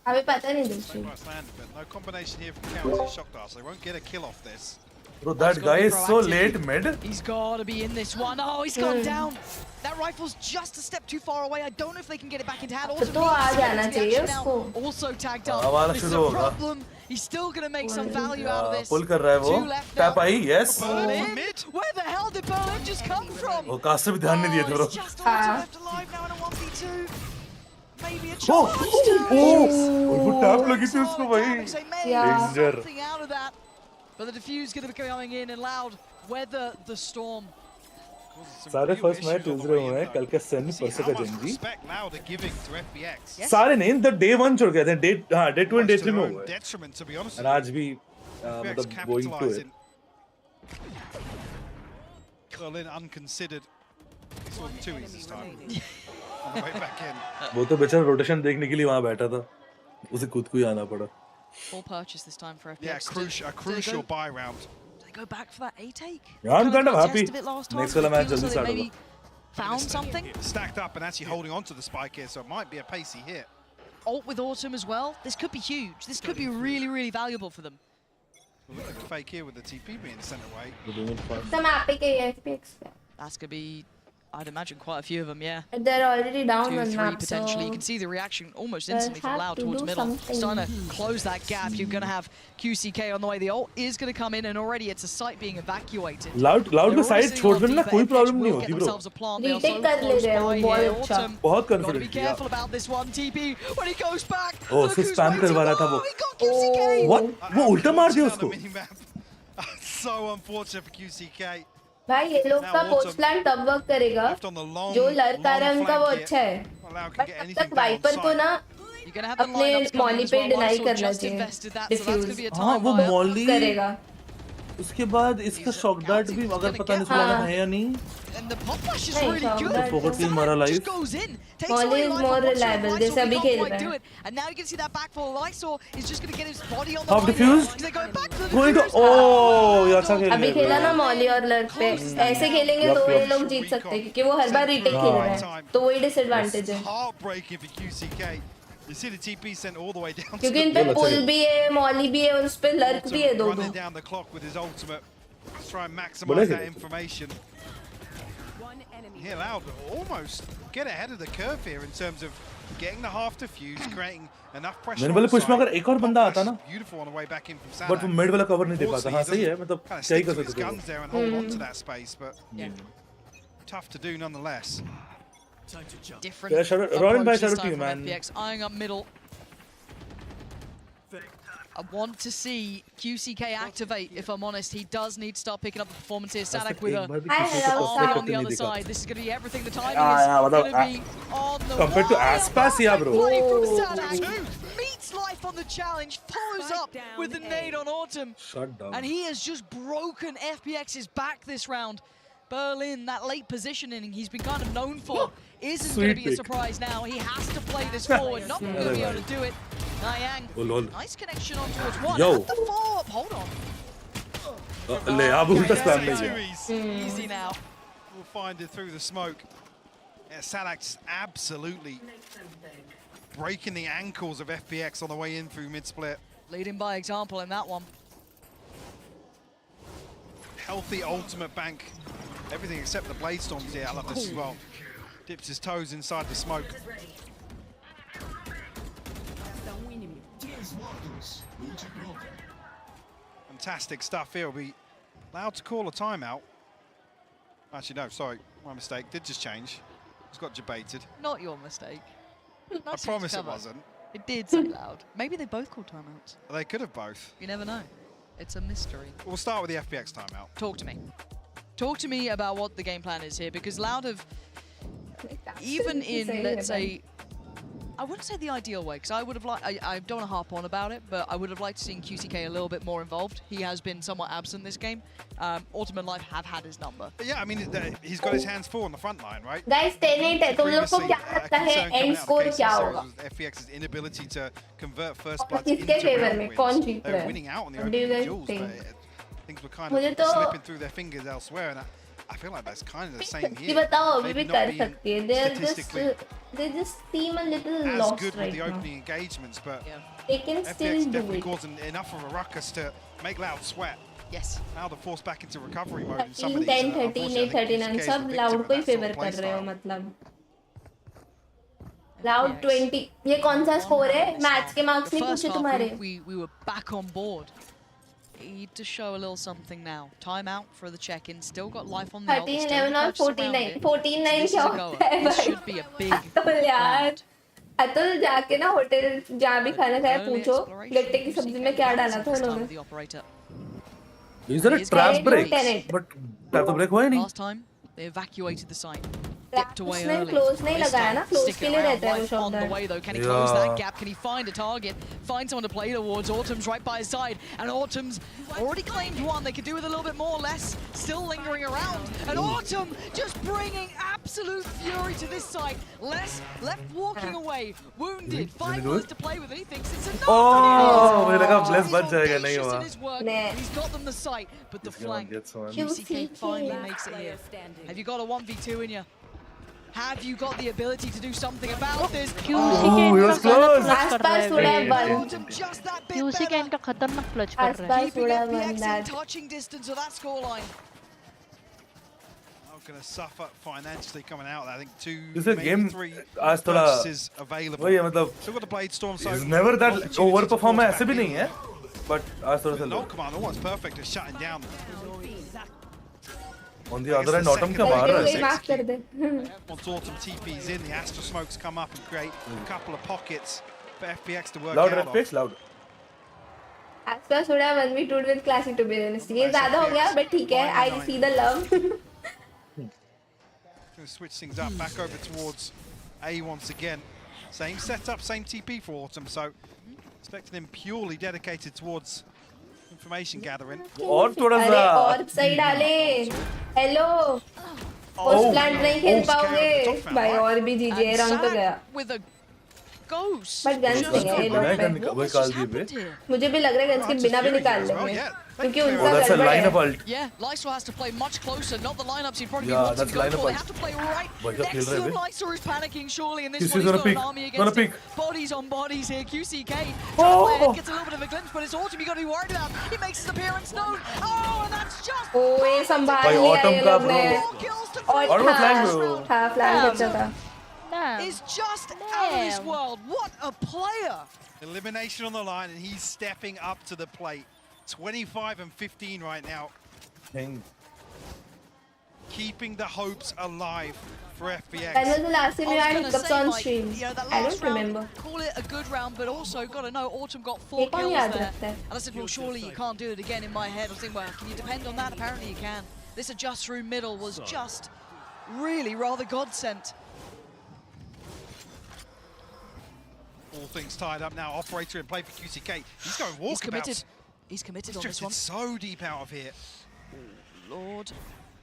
अभी पता नहीं दूसरी. Nice landed, but no combination here from County Shock Dart, so they won't get a kill off this. Bro, that guy is so late mid. He's got to be in this one. Oh, he's gone down. That rifle's just a step too far away. I don't know if they can get it back into hand. Also, तो आ जाना चाहिए उसको. also tagged up. हमारा This is शुरू a होगा. problem. He's still going to make some value out of this. पुल कर रहा है वो. Two left Tap now. I, yes. Berlin? Where the hell did Berlin just come from? वो caster भी ध्यान नहीं दिए थे bro. It's just Autumn left alive now in a 1v2. Maybe a Oh, chance. वो टैप लगी थी उसको भाई. They may Yeah. get something out of that. But the defuse going to be coming in and Loud. Weather the storm. सारे first match 2-0 हुए हैं कल के सेमी परसों का जंगी Respect Loud are giving to FPX. सारे नहीं द डे 1 छोड़ गए थे डे हां डे 2 एंड डे 3 में हुए Detriment, to be honest. और आज भी मतलब going to it Berlin unconsidered. He saw the 2s this time. On the way back in. वो तो बेचारा रोटेशन देखने के लिए वहां बैठा था उसे खुद को ही आना पड़ा Full purchase this time for FPX. Yeah, a crucial buy round. They go back for that A take. Yeah, I'm kind of happy. Next Next वाला match जल्दी start maybe होगा. found something. Stacked up and actually holding on to the spike here, so it might be a pacey hit. Ult with Autumn as well. This could be huge. This could be really, really valuable for them. Look at the fake here with the TP being sent away. Some epic FPX. That's gonna be, I'd imagine, quite a few of them. Yeah. They're already down 2, on 3 map, potentially. so You can see the reaction almost they'll instantly from have Loud to towards do middle. something. Starting to close that gap. You're going to have QCK on the way. The ult is going to come in, and already it's a site being evacuated. Loud को side छोड़ देना ना कोई problem नहीं होती bro retake कर ले रहे हो बहुत अच्छा बहुत Gotta be कॉन्फिडेंट किया careful about this one. TP when he goes back. ओ उसको स्पैम करवा रहा था वो व्हाट वो उल्टा मार दिया उसको So unfortunate for QCK. भाई ये लोग का पोस्ट प्लान तब वर्क करेगा जो लड़का है उनका वो अच्छा है बट तब तक वाइपर को ना अपने मॉली पे डिनाई करना चाहिए डिफ्यूज हाँ वो मॉली करेगा उसके बाद इसका शॉक डार्ट भी अगर पता नहीं इसको है या नहीं फोकट किल मारा live Molly is more reliable. जैसे अभी खेल रहे हैं And now you can see that back for Lysor is just going to get his body on the half defused going to oh ये अच्छा खेल अभी खेला ना मॉली और लर्क पे ऐसे खेलेंगे तो ये लोग जीत सकते हैं क्योंकि वो हर बार रीटेक खेल रहे हैं तो वही डिसएडवांटेज है Heartbreaking for QCK. You see the TP sent all the way down. क्योंकि इन पे पुल भी है मॉली भी है और उस पे लर्क भी है दो running down the clock with his ultimate. Try and maximize that information. Here, Loud almost get ahead of the curve here in terms of getting the half defuse, creating enough pressure. मेरे वाले push में अगर एक और बंदा आता ना Beautiful on the way back in from Sherlock. But वो मिड वाला कवर नहीं दे पाता हाँ सही है मतलब क्या ही कर सकते थे guns there and hold on to that space, but tough to do nonetheless. Different Roland by approach this Shadow time team, from man. FPX, eyeing up middle. I want to see QCK activate, if I'm honest. He does need to start picking up the performance here. Sadak with a army on the other side. This is going to be everything. The timing is going to be on the compared to Aspas, yeah, bro. Play from Sadak. Meets life on the challenge, follows up with the nade on Autumn. Shut down. And he has just broken FPX's back this round. Berlin, that late positioning he's been kind of known for, isn't going to be a surprise now. He has to play this forward. Not going to be able to do it. Nayang, nice connection on towards one. Yo. At the follow-up, hold on. ले अब उल्टा spam नहीं है Easy now. We'll find it through the smoke. Yeah, Sadak's absolutely breaking the ankles of FPX on the way in through mid-split. Leading by example in that one. Healthy ultimate bank. Everything except the blade storms here. I love this as well. Dips his toes inside the smoke. Fantastic stuff here. We'll be allowed to call a timeout. Actually, no, sorry. My mistake. Did just change. Just got debated. Not your mistake. I promise it wasn't. It did so loud. Maybe they both called timeouts. They could have both. You never know. It's a mystery. We'll start with the FPX timeout. Talk to me. Talk to me about what the game plan is here, because Loud have, even in, let's say, I wouldn't say the ideal way, because I would have liked, I don't want to harp on about it, but I would have liked to see QCK a little bit more involved. He has been somewhat absent this game. Autumn and Life have had his number. But yeah, I mean, he's got his hands full on the front line, right? Guys, 10-8 है. तुम लोग को क्या लगता है end score क्या होगा? FPX's inability to convert first bloods किसके into favor round में wins. कौन जीत रहा They're है? winning out on the What do you opening guys duels, think? but things were kind मुझे of तो slipping through their fingers elsewhere, and I feel like that's kind of the same ये here. बताओ अभी भी Maybe not कर being सकती है. They're statistically they just seem a little as lost good right with the now. opening engagements, but They can still FPX do definitely it. causing enough of a ruckus to make Loud sweat. Yes. Now they're forced back into recovery mode in some 13, of these. 10, 13, 8, 39 सब Loud को ही favor कर रहे हो मतलब. Loud 20. ये कौन सा score है? Match के marks नहीं पूछे तुम्हारे. We were back on board. Need to show a little something now. Time out for the check-in. Still got life on the 13, 11 और 14-9. 14-9 क्या होता है This भाई? should be a big Atul यार. अतुल जाके ना होटल जहाँ भी खाना खाया पूछो गट्टे की सब्जी में क्या डाला था उन्होंने. Is there a trap break? But trap break हुआ ही नहीं. Last time They evacuated the site. Dipped away उसने early. close नहीं लगाया ना, close Sticking के लिए around. रहता है वो Life on the shoulder. way though. Can he close that Yeah. gap? Can he find a target? Find someone to play towards. Autumn's right by his side, and Autumn's already claimed one. They could do with a little bit more. Less still lingering around, and Autumn just bringing absolute fury to this site. Less left walking away, wounded. 5 bullets to play with, and he thinks it's enough. Oh, मुझे लगा Bless बच जाएगा, नहीं Audacious हुआ. in his work, and he's got them the site, but the flank. QCK finally makes it here. Have you got a 1v2 in you? Have you got the ability to do something about this? QCK he was close. आसपास थोड़ा बन Autumn just that bit QCK better. इनका खतरनाक clutch कर रहा है आसपास Keeping थोड़ा FPX बन in that. touching distance of that scoreline. Not going to suffer financially coming out. I think This is a maybe game three आज थोड़ा purchases available. वही है मतलब Still got the Blade Storm, so he's never that opportunity over to perform force ऐसे back भी नहीं in. है but आज थोड़ा सा No command, almost perfect at shutting down. on the other end Autumn क्या मार रहा कोई है माफ कर दे. Once Autumn TP's in, the Astra smokes come up and create a couple of pockets for FPX to work loud out of. FPX loud आसपास थोड़ा 1v2 with classic to be honest. ये ज़्यादा हो गया but ठीक है. I see the love. Going to switch things up, back over towards A once again. Same setup, same TP for Autumn, so expecting him purely dedicated towards information gathering. और थोड़ा अरे सा और सही डाले. Hello. पोस्ट प्लांट नहीं खेल पाओगे भाई और भी जीजिए रंग तो गया. With a ghost. But guns नहीं है ये लोग पे. वही काल दी बे मुझे भी लग रहा है गन्स के बिना भी निकाल लेंगे क्योंकि उनका that's a गड़बड़ lineup है. ult Yeah, Lysor has to play much closer, not the lineups he'd probably Yeah, want to that's go lineup for. They ult. have to play right Wake up, next kill to रहे him. Bay. Lysor is panicking surely, and this He's one he's gonna got an peek. army Gonna against him. peek. Bodies on bodies here. QCK Oh. gets a little bit of a glimpse, but it's Autumn you got to be worried about. He makes his appearance known. Oh, and that's just ओ ये संभाल भाई लिया Autumn ये का लोग bro ने. और Autumn flank था bro था फ्लैंक अच्छा था. is just out of this world. What a player! Elimination on the line, and he's stepping up to the plate. 25 and 15 right now. Thing. Keeping the hopes alive for FPX. When was the last time I you was had gonna hiccups say, on like, stream? you know, that I last don't round, remember. call it a good round, but also got to know Autumn got 4 ये कौन kills याद there. रखता है? And I said, well, surely you can't do it again in my head. I was thinking, well, can you depend on that? Apparently you can. This adjust through middle was just really rather God-sent. All things tied up now. Operator in play for QCK. He's going He's committed. walkabouts. He's committed He's on this drifted one. so deep out of here. Lord.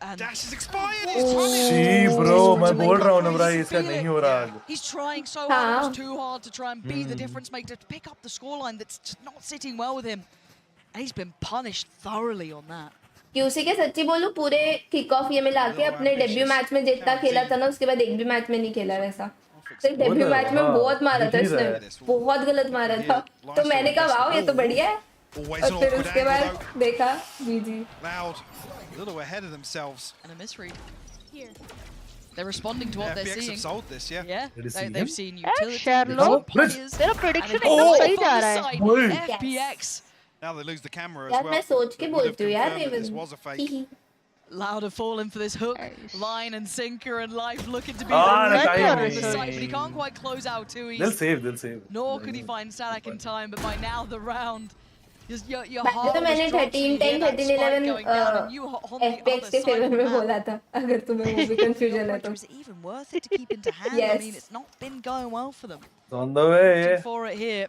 And Dash is expired. He's punished. She bro मैं बोल रहा हूँ ना भाई इसका नहीं हो रहा आज He's trying so hard. It was too hard to try and be the difference maker, to pick up the scoreline that's just not sitting well with him. And he's been punished thoroughly on that. QC के सच्ची बोलूं पूरे kick off ये मिला के अपने debut match में जितना खेला था ना उसके बाद एक भी मैच में नहीं खेला वैसा. सिर्फ डेब्यू मैच में बहुत मारा था इसने. बहुत गलत मारा था. तो मैंने कहा वाओ ये तो बढ़िया है. और फिर उसके बाद देखा जीजी. Loud, a little ahead of themselves. And a misread. Here. They're responding to what they're FPX seeing. have sold this, yeah. Yeah, they've seen Yeah, utility. Sherlock. players, तेरा and prediction they've एकदम gone सही for जा the रहा है. side. Wait. FPX. Now they lose the camera as यार well. मैं सोच के Would have बोलती हूँ यार confirmed that Raven. this was a fake. Loud have fallen for this hook, line and sinker, and life looking to be Ah, the that's record right. of the site, but he can't quite close out too easy. they'll save Nor could he find Sadak in time, but by now the round, your बाकी heart तो मैंने was dropped, so you 13 hear 10 that 13 spike 11 going down, and you on the FPX other के side favour of the में map. बोला था अगर तुम्हें वो भी कंफ्यूजन है तो. Is it even worth it to keep into hand? I Yes. mean, it's not been going well for them. on the way Looking for it here.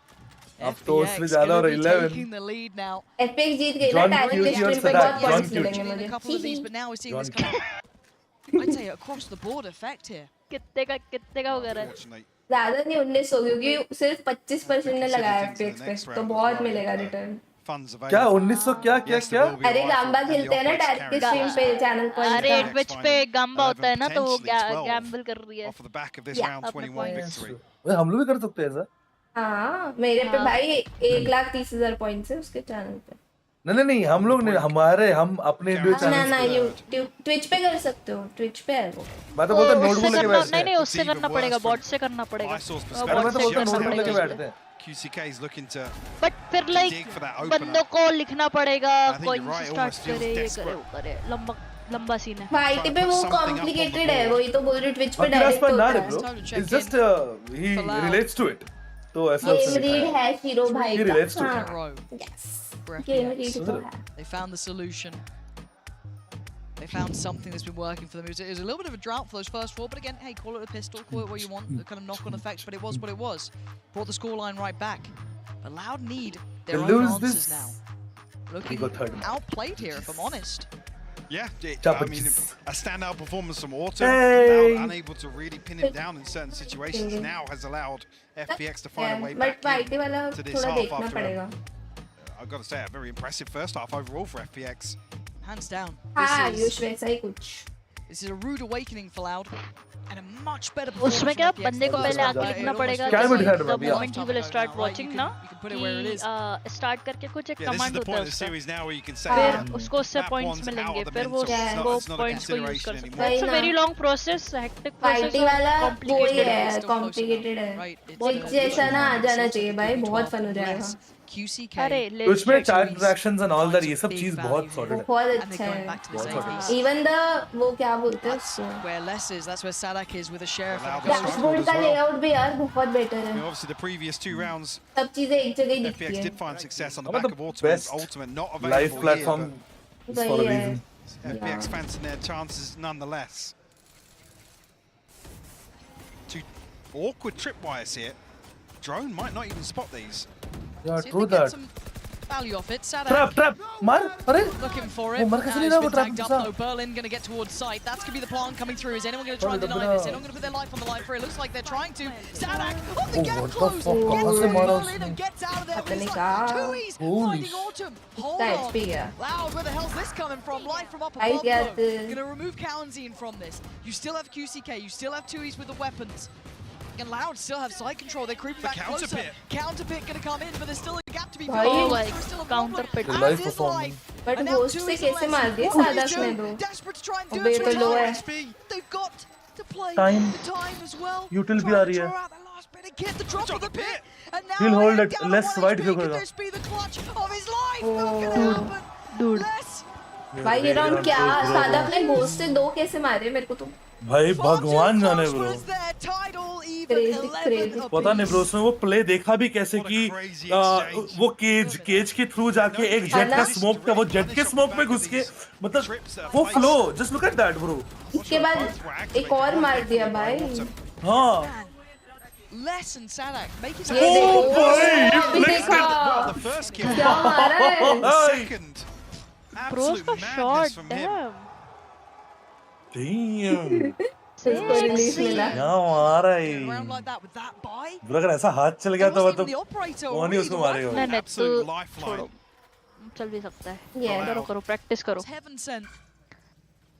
अब तो उसमें FPX ज्यादा gonna और be 11 taking the lead now. FPX जीत गई ना John talent Cute stream और पे Sadak, बहुत John पॉइंट्स Cute. मिलेंगे A मुझे. couple of these, but now we're seeing this John kind of, I'd say, across the board effect here. कितने का हो गया है? Unfortunately, ज़्यादा नहीं 1900 क्योंकि सिर्फ 25% ने लगाया FPX पे तो बहुत मिलेगा रिटर्न. funds available. क्या 1900 क्या क्या Yes, क्या there will be a अरे rifle गांबा and the खेलते हैं ना operator डायरेक्ट carries स्ट्रीम पे चैनल पॉइंट अरे का. ट्विच पे गंबा होता है ना तो वो potentially 12 गैम्बल कर रही है. off of the back of this Yeah, round अपने 21 points. victory. भाई हम लोग भी कर सकते हैं ऐसा हाँ मेरे पे भाई 1,30,000 पॉइंट्स है उसके चैनल पे. नहीं हम लोग नहीं हमारे हम अपने इंडिविजुअल ना चैनल ना यूट्यूब ट्विच पे कर सकते हो. ट्विच पे है वो. मैं तो बोलता नोटबुक उससे लेके करना बैठते नहीं हैं उससे करना पड़ेगा बॉट से करना पड़ेगा. Isor's अरे मैं बॉट तो से बोलता करना नोटबुक लेके पड़ेगा. बैठते हैं QCK is looking to but फिर like dig for that opener. बंदों को लिखना पड़ेगा I think कोई you're right, start almost feels करे ये desperate. करे वो करे लंबा सीन है. वाईटी पे वो कॉम्प्लिकेटेड है वही तो बोल रही ट्विच पे अभी डायरेक्ट रास्ता ना होता रे है. Bro it's just he relates to it तो ऐसा गेम रीड है शीरो भाई He relates to का. it. हाँ. Yes. For game FPX. Read तो है. They found the solution. They found something that's been working for them. It was a little bit of a drought for those first four, but again, hey, call it a pistol, call it what you want, the kind of knock-on effect, but it was what it was. Brought the scoreline right back. But Loud need their own answers now. Looking outplayed here, if I'm honest. Yeah, I mean, a standout performance from Autumn. Loud unable to really pin him down in certain situations now has allowed FPX to find a way back into this half after I've got to say, a very impressive first half overall for FPX. Hands down. This is a rude awakening for Loud. And a much better performance. उसमें क्या बंदे को पहले आके लिखना पड़ेगा the moment he will start watching ना कि start करके कुछ एक command होता है उसका फिर उसको उससे points मिलेंगे फिर वो उसको points को use कर सकता है. It's a very long process, hectic process, complicated है. जैसा ना आ जाना चाहिए भाई, बहुत fun हो जाएगा. उसमें chart tractions and all that ये सब चीज बहुत सॉलिड है. बहुत अच्छा है. Even the वो क्या बोलते हैं उसको? Where less is, that's where Sadak is with a sheriff. Dashboard का layout भी यार बहुत better है. Obviously, the previous two rounds, सब चीजें एक जगह ही दिखती FPX हैं. did find success on the back of Ultimate, not available live platform here, is for a reason. FPX fancying their chances nonetheless. Two awkward tripwires here. Drone might not even spot these. Yeah, true that. Value off it. Sadak. Trap. Mar. Are? Looking for it. Mar कैसे नहीं रहा वो trap up though. Berlin going to get towards sight. That's going to be the plan coming through. Is anyone going to try and deny this? Anyone going to put their life on the line for it? Looks like they're trying to. Sadak on the gap close. Gets to Berlin and gets out of there. But it's like Tui's finding Autumn. Hold on. Loud, where the hell's this coming from? Life from up above though. Going to remove Kalanzine from this. You still have QCK. You still have Tui's with the weapons. And Loud still have side control. They're creeping back closer. Counterpit going to come in, but there's still a gap to be filled. Oh, like counterpit. Life performance. But Ghost से कैसे मार दिया सादक ने दो? अबे तो लो है. They've got to play Time. the time as well. Util भी आ रही है. Get the drop of the pit. And now he'll hold it. Less wide क्यों करेगा? This be the clutch of his life. Not gonna happen. Dude. भाई ये round क्या? सादक ने Ghost से दो कैसे मारे मेरे को तो? भाई भगवान जाने ब्रो. पता नहीं ब्रो, उसमें वो प्ले देखा भी कैसे कि वो केज के थ्रू जाके एक जेट का स्मोक था, वो जेट के स्मोक में घुस के मतलब वो flow. Just look at that bro. इसके बाद एक और मार दिया भाई. हाँ. Less and Sadak make it. The first kill. Second. Absolute madness from him. Damn. क्या मारा है. ब्रो अगर ऐसा हाथ चल गया तो मतलब कौन ही उसको मारेगा. नहीं तो चल भी सकता है. करो प्रैक्टिस करो.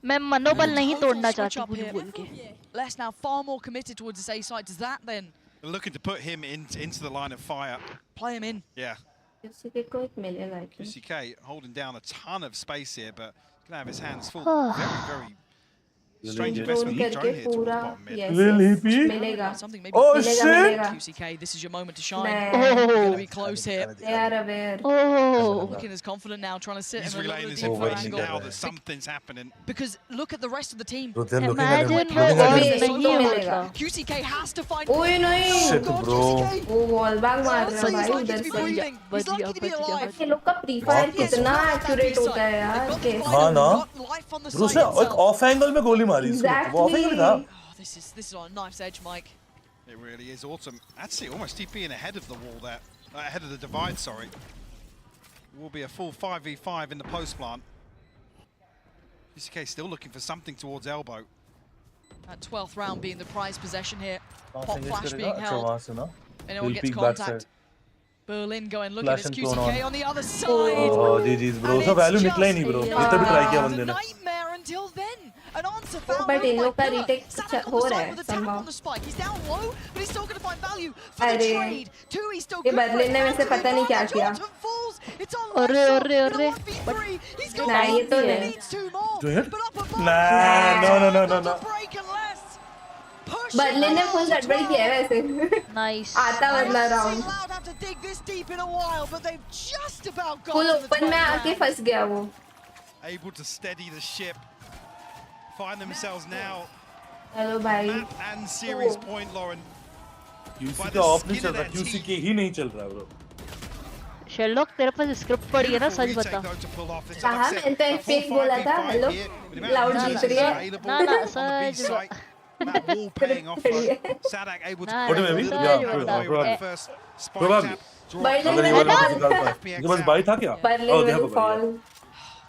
मैं मनोबल नहीं तोड़ना चाहती बोल के. Less now far more committed towards this A side. Does that then? Looking to put him into the line of fire. Play him in. Yeah. QCK holding down a ton of space here, but gonna have his hands full. Very strange investment. He's drone here towards bottom mid. Will he be? Something maybe. Oh shit! QCK, this is your moment to shine. You're gonna be close here. They are aware. Oh. Looking as confident now, trying to sit He's him relaying his angle. information now that something's happening. Because look at the rest of the team. Imagine वो नहीं होता. QCK has to find. Oh no! Shit bro. वो wall bang मार रहा है भाई उधर से. He's lucky to be alive. ये लोग का pre-fire कितना accurate होता है यार. हाँ ना. ब्रो से एक ऑफ एंगल में गोली मारी इसको. वो ऑफ एंगल था. This is on a knife's edge, Mike. It really is. Autumn actually almost TPing ahead of the wall there. Ahead of the divide, sorry. It will be a full 5v5 in the post plant. QCK still looking for something towards elbow. That 12th round being the prize possession here. Pop flash being अच्छा held. वहाँ से ना. Anyone gets contact. Berlin going looking as QCK on the other side. Oh, GG's bro. उसका value निकला ही नहीं bro. इतना भी try किया बंदे ने. Nightmare until then. An answer found. But इन लोग का retake हो रहा है somehow. He's down low, but he's still going to find value for the trade. Two, he's still ये बर्लिन ने वैसे पता नहीं क्या किया. अरे. नहीं ये तो नहीं. No. बर्लिन ने फुल गड़बड़ किया है वैसे. Nice. आता बदला राउंड. फुल ओपन में आके फंस गया वो. Able to steady the ship. Find themselves now. Hello भाई. Map and series point, Lauren. QC का ऑफ नहीं चल रहा. QC के ही नहीं चल रहा bro. शेरलॉक तेरे पास स्क्रिप्ट पड़ी है ना, सच बता। कहा मैंने तो एक फेक बोला था। हेलो लाउड जीत रही है ना सच Matt Wall paying off for Sadak able to What do you mean? Yeah, first spike probably. tap. अगर ये वाला किसी निकाल पाए। ये बस बाई था क्या? Oh, they have a buy.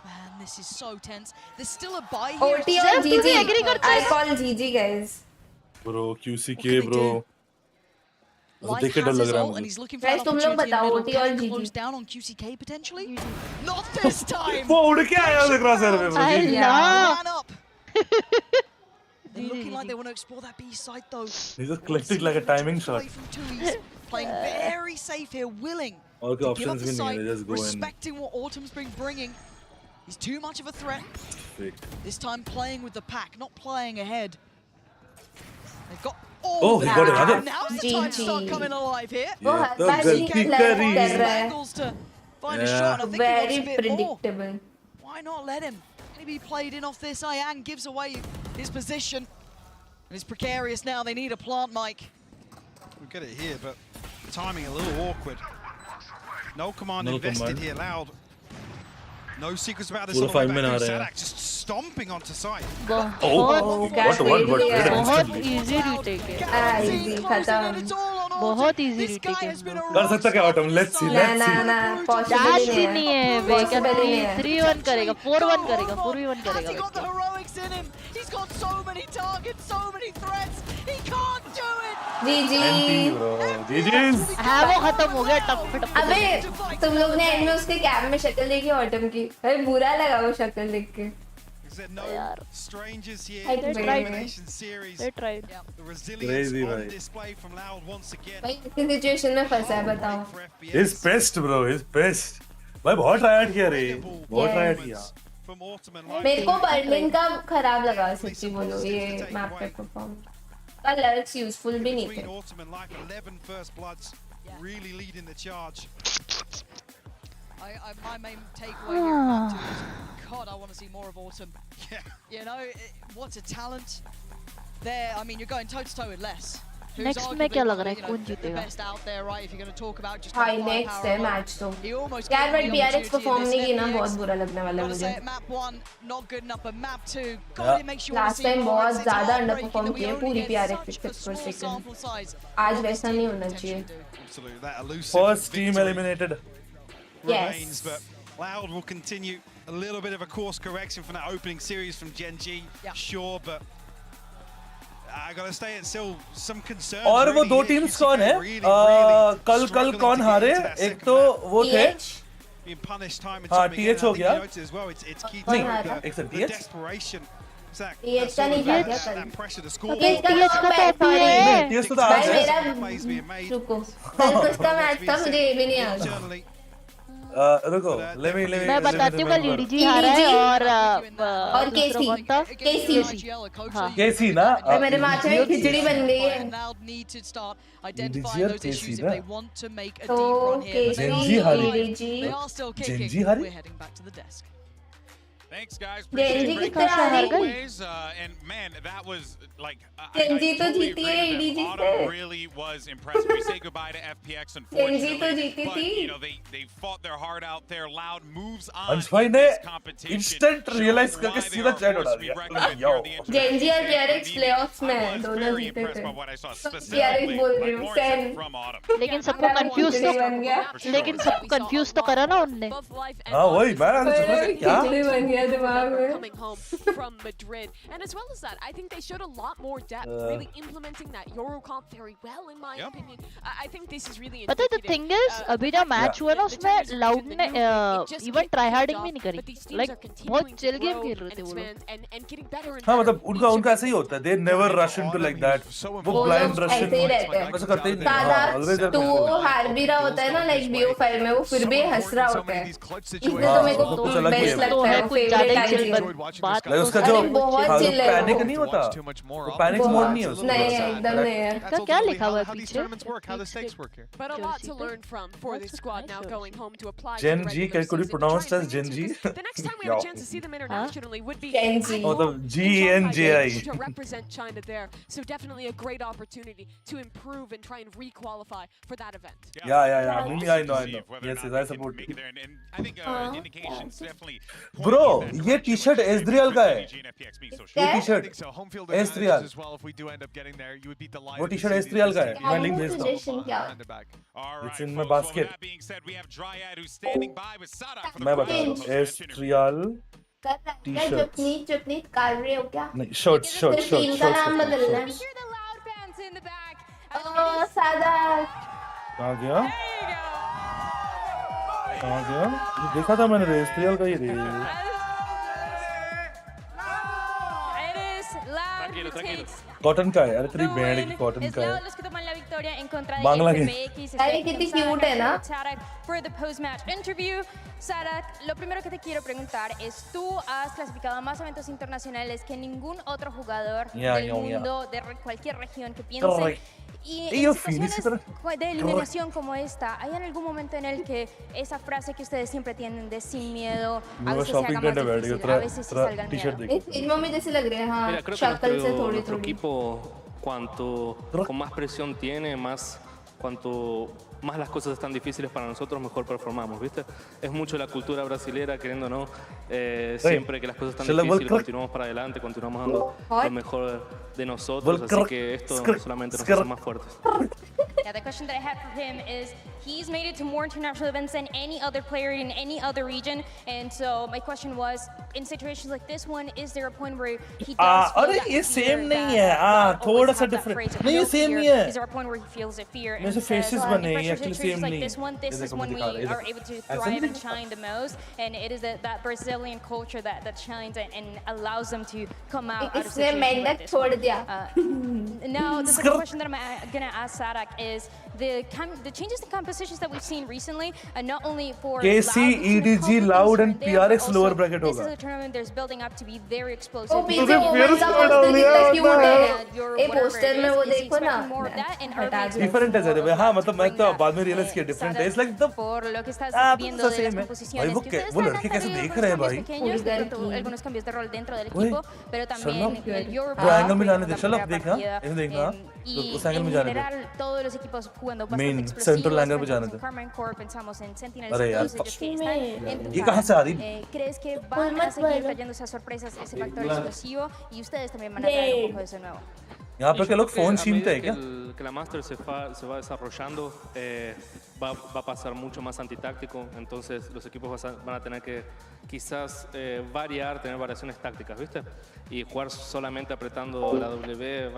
Man, this is so tense. There's still a buy here. OT और GG I call GG guys. Bro, QCK bro. Life has his ult and he's looking for Guys an तुम लोग opportunity in the बताओ middle. OT Can और he GG close down on QCK potentially? Not this time. वो उड़ के आया उधर क्रॉसर में bro. Man up. They're looking like they want to explore that B side though. He just clicked it like a timing shot. He's playing very safe here, willing और के to give up options the भी नहीं है, side, they just go in. respecting what Autumn's been bringing. He's too much of a threat. Fake. This time playing with the pack, not playing ahead. They've got Oh, he got another. Now's the time to start coming alive here. वो हर बार ही गलती कर रहा है। Angles to find a shot. And I think he Very wants a bit more. predictable. Why not let him? Can he be played in off this? Ian gives away his position. And it's precarious now. They need a plant mic. We'll get it here, but timing a little awkward. No command invested here, Loud. No secrets about this all the way back through. Sadak just stomping onto side. Oh, what? बहुत easy retake है। Easy खत्म। बहुत easy retake है। कर सकता क्या Autumn? Let's see. ना Dash भी नहीं है बे, क्या Possible नहीं है। 3-1 करेगा, 4-1 करेगा, 4v1 Has he करेगा। got the heroics in him? He's got so many targets, so many threats. He can't do it. GG NT bro. GG's. हाँ वो खत्म हो गया टप टप। अबे तुम लोग ने एंड में उसके कैम में शक्ल देखी ऑटम की? अरे बुरा लगा वो शक्ल देख के। Is there no strangers here? I The tried. elimination series. They tried. The resilience Crazy, on भाई. display from Loud once again. भाई इस सिचुएशन में फंसा है बताओ। He's pissed bro. He's pissed. भाई बहुत ट्रायड किया रे. बहुत ट्रायड किया. From Autumn and Loud. मेरे को बर्लिन का खराब लगा सच्ची बोलो ये मैप पे परफॉर्म। कलर्स यूजफुल भी नहीं थे। Between Autumn and Life, 11 first bloods, really leading the charge. My main takeaway here about two is, God, I want to see more of Autumn. Yeah. You know, what's a talent there? I mean, you're going toe to toe with Les. Who's Next में क्या लग रहा है arguably, कौन the जीतेगा? best out there, right? If you're going to talk about just high kind of next firepower है alone. Match तो। He almost यार gave but the PRX opportunity perform in नहीं this की ना FPX. बहुत बुरा लगने वाला Gotta मुझे। say, map 1 not good enough, but map 2, God, it makes you want to last see time more. बहुत It's ज्यादा under heartbreaking perform that we किए only पूरी get PRX such a 6 per small second। sample size. आज वैसा नहीं होना चाहिए। Absolutely, that elusive First team victory eliminated. remains, but Loud will continue a little bit of a course correction from that opening series from Gen G. Sure, but I gotta say it's still some concern. और वो दो teams कौन है? कल कौन हारे? एक तो वो थे। Being punished time and हाँ, time again. TH हो I think गया। you noticed as well. It's key नहीं, to एक second, the TH? desperation. TH का नहीं था क्या कल? That pressure to score. TH का तो TH तो आज भाई है। मेरा रुको कल उसका मैच था मुझे ये भी नहीं याद। रुको, let me मैं बताती हूँ कल EDG हारा है और केसी कौन था? हाँ। केसी ना? मेरे मैच में खिचड़ी बन गई है। Identifying those issues if they want to make a deep तो run here. Gen-Z हारी। They are still kicking. Gen-Z हारी? We're heading back to the desk. Thanks, guys. Gen-Z Appreciate कितना हार गई? always, and man, that was like Gen-Z तो totally जीती agree है that EDG Autumn से। really was impressive. We say goodbye to FPX, Gen-Z unfortunately, तो जीती but थी। you know they fought their heart out there. Loud moves on अंश भाई in ने this competition. instant realize showing करके why they सीधा are chat force उड़ा to be दिया। reckoned with Yo. here in the Gen-Z और international PRX scene. playoffs में I was दोनों very जीते impressed थे। by what I saw PRX specifically बोल like रही हूँ Lawrence said 10। from Autumn. लेकिन सबको कंफ्यूज खिचड़ी बन गया। तो लेकिन सबको कंफ्यूज तो करा ना उनने। हाँ वही मैं क्या? खिचड़ी बन गया दिमाग में। coming home from Madrid. And as well as that, I think they showed a lot more depth, really implementing that Eurocomp very well, in my opinion. I think this is really पता है the thing is अभी जब match हुआ ना उसमें loud ने even try Hardinge भी नहीं करी, लाइक बहुत चिल गेम खेल रहे थे वो लोग। हाँ मतलब उनका ऐसा ही होता है, they never rush into like that, वो blind rush ऐसे ही रहते हैं। ऐसा करते ही नहीं। दादा तू हार भी रहा होता है ना लाइक BO5 में, वो फिर भी हंस रहा होता है। इसलिए तो मेरे को बेस्ट लगता है वो फेक फेवरेट ही chill आईजी बात लाइक उसका जो बहुत chill है पैनिक वो। नहीं होता, पैनिक मोड नहीं है उसमें। नहीं एकदम नहीं है। क्या क्या लिखा हुआ है पीछे? But a lot to learn for this squad now going home to apply to Gen the G regular can could be season. pronounced as Gen G. The next time we have a chance to see them internationally would be Gen Z. मतलब GNGI. to represent China there. So definitely a great opportunity to improve and try and re-qualify for that event. Yeah. I know. Yes, I support. I think indications definitely. Bro, ये T-shirt एस्ट्रियल का है। ये T-shirt एस्ट्रियल। वो T-shirt एस्ट्रियल का है। मैं link भेजता हूँ। It's in my basket. मैं बता रहा हूँ एस्ट्रियल टी-शर्ट। चटनी काट रहे हो क्या? नहीं, शर्ट। टीम का नाम बदलना है। ओह सादा। कहाँ गया? ये देखा था मैंने एस्ट्रियल का ही रे। कॉटन का है, अरे तेरी बैंड की कॉटन का है। बांग्लादेश। अरे कितनी क्यूट है ना? For the post-match interview, Sara, lo primero que te quiero preguntar es, tú has clasificado a más eventos internacionales que ningún otro jugador del mundo, de cualquier región que piense. Y en situaciones de eliminación como esta, ¿hay en algún momento en el que esa frase que ustedes siempre tienen de sin miedo, a veces se haga más difícil, a veces sí salga el miedo? इसमें मुझे जैसे लग रहे हैं हाँ Mira, creo que शक्ल से थोड़ी nuestro थोड़ी equipo, con más presión tiene, cuanto más las cosas están difíciles para nosotros, mejor performamos, ¿viste? Es mucho la cultura brasilera, queriendo o no, siempre que las cosas están difíciles, continuamos para adelante, continuamos dando lo mejor de nosotros, así que esto solamente nos hace más fuertes. Yeah, the question that I had for him is, he's made it to more international events than any other player in any other region, and so my question was, in situations like this one, is there a point where he does feel अरे that ये fear same नहीं that, है थोड़ा सा that different phrase of नहीं ये no same fear? नहीं है Is there a point where he feels a fear and मेरे से says, फेसेस in बने ये pressure actually situations same like नहीं this one, this is when we are able to ऐसा thrive नहीं and shine the most, and it is that Brazilian culture that shines and allows them to come out of इसने situations like मेंढक this छोड़ one. दिया Now, the second question that I'm going to ask Sadak is the changes in compositions that we've seen recently, not only for KC, EDG, Loud and PRX lower bracket this होगा is a tournament that's building up to be very explosive. वो पीछे woman का poster कितना cute है ए poster में वो देखो ना डिफरेंट है जरा हाँ मतलब मैं तो बाद में रियलाइज किया डिफरेंट है it's like the por lo que estás viendo तो de सेम las है composiciones भाई que ustedes वो están लड़के कैसे tratando de देख रहे हैं भाई pequeños, de pronto algunos cambios de rol dentro del equipo, pero también el Europe जो एंगल में जाने दे Sherlock देखा ऐसे देखना y उस एंगल en में जाने दे general todos los equipos jugando Main, bastante central explosivos, angle पे जाने pensamos दे en Carmine Corp, pensamos en Sentinels, अरे यार todos ellos que están en tu ये कहाँ से आ रही ¿crees que van a seguir trayendo esas sorpresas, ese factor explosivo, y ustedes también van a traer un poco de eso nuevo? यहाँ पे के लोग फोन छीनते हैं क्या Que la Master se va desarrollando, va a pasar mucho más antitáctico, entonces los equipos van a tener que quizás variar, tener variaciones tácticas, ¿viste? Y jugar solamente apretando la W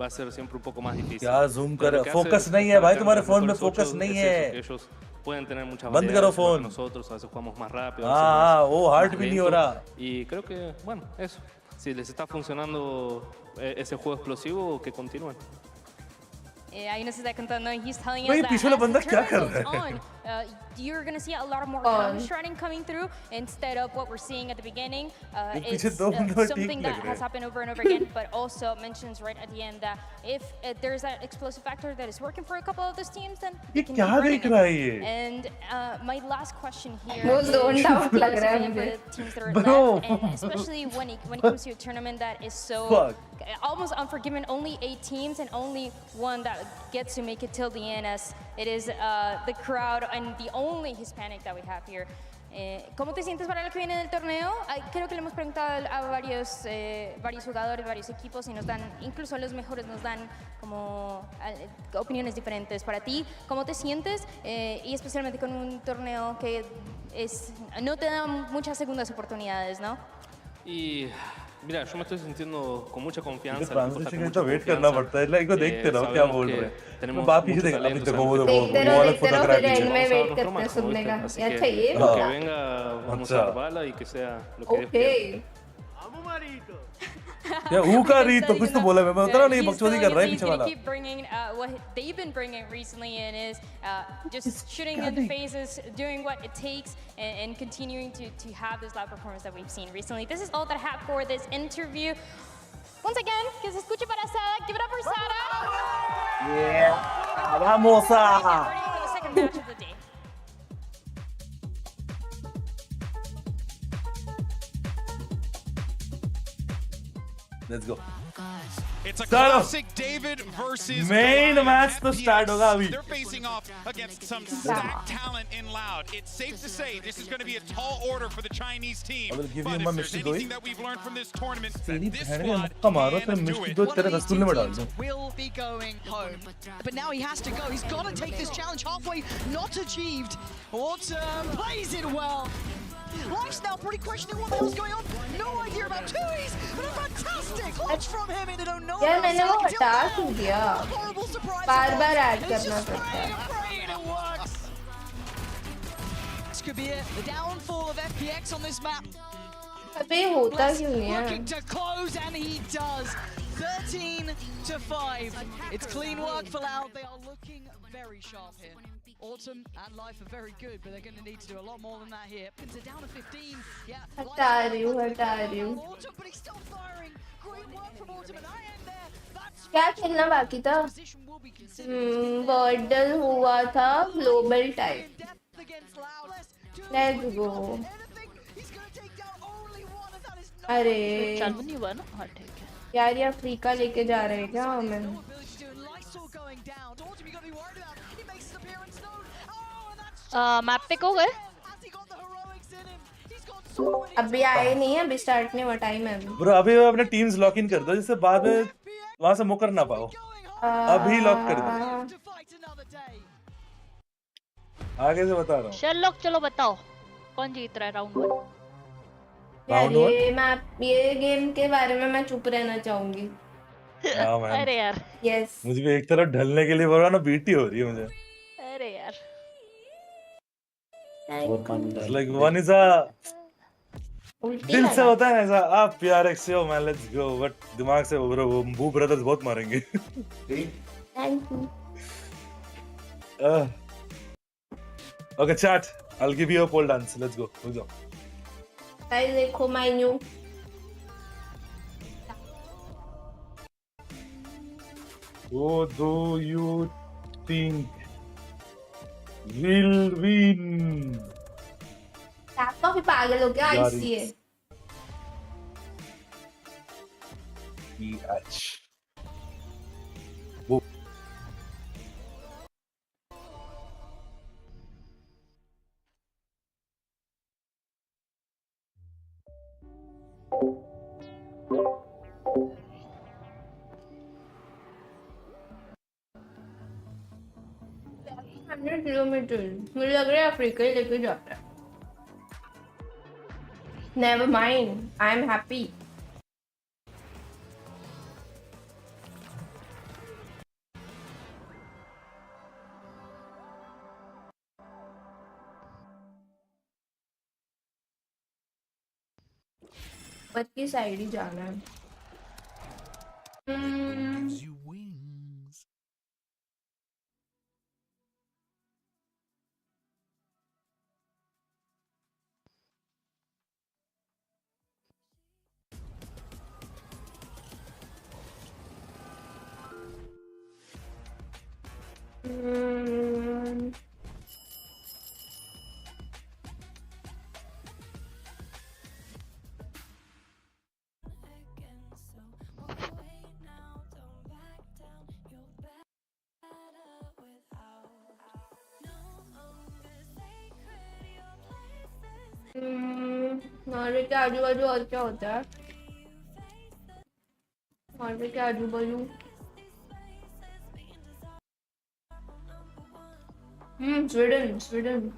va a ser siempre un poco más difícil. क्या zoom कर focus नहीं है भाई तुम्हारे phone में focus नहीं है ellos pueden tener muchas बंद करो variedades phone nosotros, a veces jugamos más rápido, हाँ वो हार्ट भी नहीं हो रहा y creo que, bueno, eso. Si les está funcionando ese juego explosivo, que continúen. Ahí nos está contando, he's telling भाई us that पीछे वाला as the बंदा क्या कर tournament रहा goes है on, you're going to see a lot more counter-strutting coming through instead of what we're seeing at the beginning. ये It's पीछे दो बंदे something ठीक that लग रहे has हैं happened over and over again, but also mentions right at the end that if there's that explosive factor that is working for a couple of those teams, then ये they can क्या keep running देख रहा है it. ये And my last question here वो is zoned out लग रहा है for मुझे the teams that are Bro. left, and especially when it comes to a tournament that is so Fuck. almost unforgiving, only 8 teams and only one that gets to make it till the end, as it is the crowd and the only Hispanic that we have here. ¿Cómo te sientes para lo que viene del torneo? Creo que le hemos preguntado a varios jugadores, varios equipos, y nos dan, incluso los mejores nos dan como opiniones diferentes. Para ti, ¿cómo te sientes? Y especialmente con un torneo que no te da muchas segundas oportunidades, ¿no? Y mira, yo me estoy sintiendo con mucha confianza. Translation के तो wait करना पड़ता है like को देखते रहो क्या बोल रहे हैं मैं बाप पीछे देख अभी देखो वो देखते रहो फिर एंड में वेट करते हैं सुनने का ये अच्छा ये Que venga, vamos a dar bala y que sea lo que Dios quiera. या ऊ का री तो कुछ तो बोला मैं बता रहा नहीं He's बकचोदी feeling कर रहा है he's पीछे gonna वाला. keep bringing what they've been bringing recently in is just shooting in the faces, doing what it takes, and continuing to have this loud performance that we've seen recently. This is all that I have for this interview. Once again, que se escuche para Sada. Give it up for Sada. Yeah, vamos a. Ready for the second match of the day. Let's go. It's a Start off. classic David versus Main Goliath match at तो start PRX. होगा अभी. They're facing off against some stacked talent in Loud. It's safe to say this is going to be a tall order for the Chinese team. I will give But you my if there's Misty anything Doi. that we've learned from this tournament, तेरी this बहन ने squad मुक्का मारो can तो do Misty it. दो तेरे रसूल में डाल दूं. Will be going home. But now he has to go. He's got to take this challenge halfway. Not achieved. Autumn plays it well. Life's now pretty questioning what the hell's going on. No idea about Tui's, but a fantastic clutch from him. They don't know यार about मैंने वो Sherlock हटा until क्यों दिया? now. Horrible surprise. बार-बार add It's करना just पड़ता spraying है. and praying it works. This could be it. The downfall of FPX on this map. अबे होता क्यों नहीं है? Looking to close, and he does. 13 to 5. It's clean work for Loud. They are looking very sharp here. Autumn and Life are very good, but they're going to need to do a lot more than that here. They're down to 15. Yeah. हटा रही हूँ. Autumn, but he's still firing. Great work from Autumn, and I end there. That's क्या खेलना बाकी था? Border हुआ था global type. Let's go. अरे चालू नहीं हुआ ना. हाँ ठीक है. यार ये अफ्रीका लेके जा रहे हैं क्या हमें? मैप पे को गए. अभी आए नहीं है, अभी स्टार्ट नहीं हुआ, टाइम है अभी. ब्रो अभी अपने टीम्स लॉक इन कर दो जिससे बाद में वहां से मुकर ना पाओ. अभी लॉक कर दो. आगे से बता रहा हूँ. शर्लॉक चलो बताओ कौन जीत रहा है राउंड 1. यार ये गेम के बारे में मैं चुप रहना चाहूंगी. अरे यार. यस. मुझे भी एक तरफ ढलने के लिए बोला ना बीटी हो रही है मुझे. अरे यार. Like one is a दिल से होता है ऐसा. आप PRX से हो मैन, लेट्स गो. बट दिमाग से ब्रो वो बू ब्रदर्स बहुत मारेंगे. Thank you. Okay chat, I'll give you a pole dance. Let's go. Let's go. Guys देखो my new. Who do you think will win? आप काफी पागल हो क्या इसलिए? PH. किलोमीटर मुझे लग रहा है अफ्रीका ही लेके जाता है. Never mind, I am happy. But की साइड ही जाना है. नॉर्वे के आजू बाजू और क्या होता है? नॉर्वे के आजू बाजू स्वीडन. स्वीडन.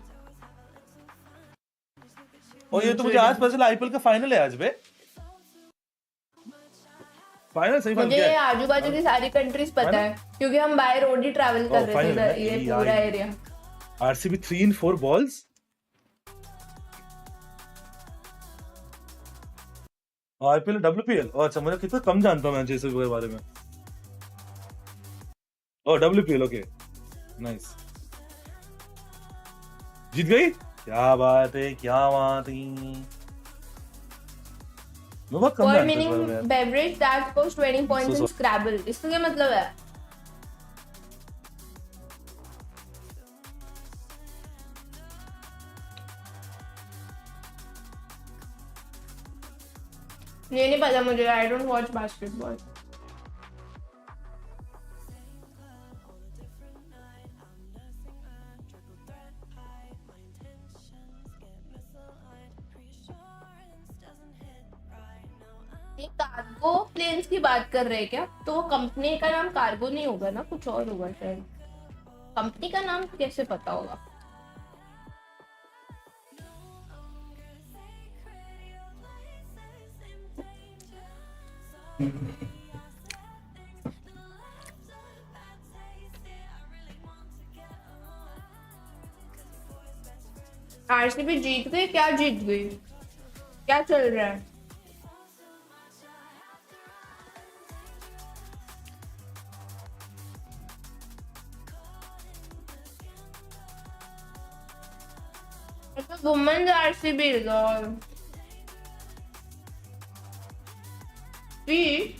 और ये तो मुझे आज पता चला आईपीएल का फाइनल है आज बे. फाइनल सही मुझे ये आजू बाजू की सारी कंट्रीज पता है क्योंकि हम बाय रोड ही ट्रैवल कर रहे थे ये पूरा area. RCB 3 in 4 balls. IPL WPL अच्छा मुझे कितना कम जानता हूँ मैं जैसे के बारे में WPL ओके नाइस जीत गई क्या बात है मैं बहुत कम Word जानता हूँ meaning इस बारे में beverage that scores 20 points in Scrabble. इसका क्या मतलब है? ये नहीं पता मुझे. I don't watch basketball. ये कार्गो प्लेन्स की बात कर रहे हैं क्या? तो वो कंपनी का नाम कार्गो नहीं होगा ना, कुछ और होगा शायद. कंपनी का नाम कैसे पता होगा? आरसीबी जीत गई. क्या जीत गई? क्या चल रहा है? Women's RCB result. See?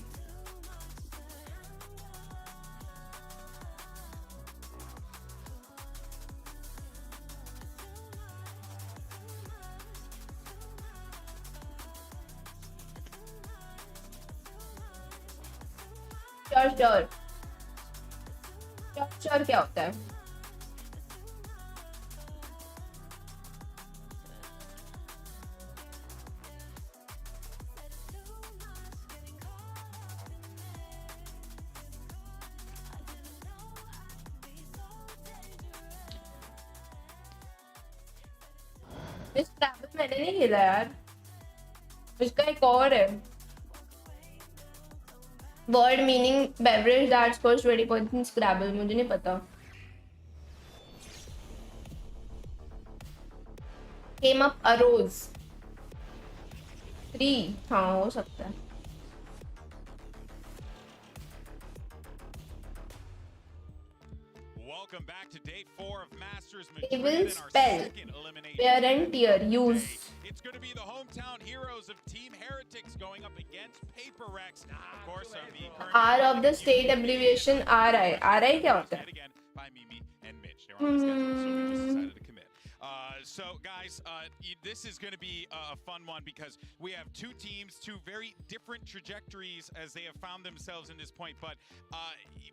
Sure क्या होता है? मैंने नहीं खेला यार. इसका एक और है. Word meaning beverage that scores 20 points in Scrabble. मुझे नहीं पता. Came up arose. 3. हाँ हो सकता है. Welcome back to day 4 of Masters Evil Madrid and our spell. second elimination. Wear and tear. Use. It's going to be the hometown heroes of Team Heretics going up against PRX. Of course, the current R of the state abbreviation RI. RI क्या होता है? again by Mimi and Mitch. They were on the schedule, so we just decided to commit. So guys, this is going to be a fun one because we have two teams, two very different trajectories as they have found themselves in this point. But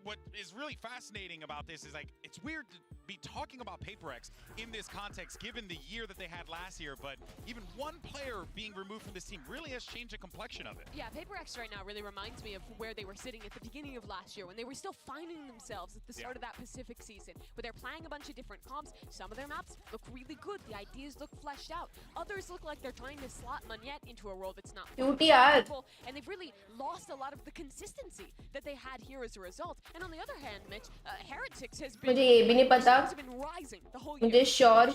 what is really fascinating about this is, like, it's weird to be talking about PRX in this context, given the year that they had last year. But even one player being removed from this team really has changed the complexion of it. Yeah, PRX right now really reminds me of where they were sitting at the beginning of last year when they were still finding themselves at the start of that Pacific season, where they're playing a bunch of different comps. Some of their maps look really good. The ideas look fleshed out. Others look like they're trying to slot Manette into a role that's not UTR. And they've really lost a lot of the consistency that they had here as a result. And on the other hand, Mitch, Heretics has been, मुझे ये भी नहीं पता. been rising the whole year. मुझे sure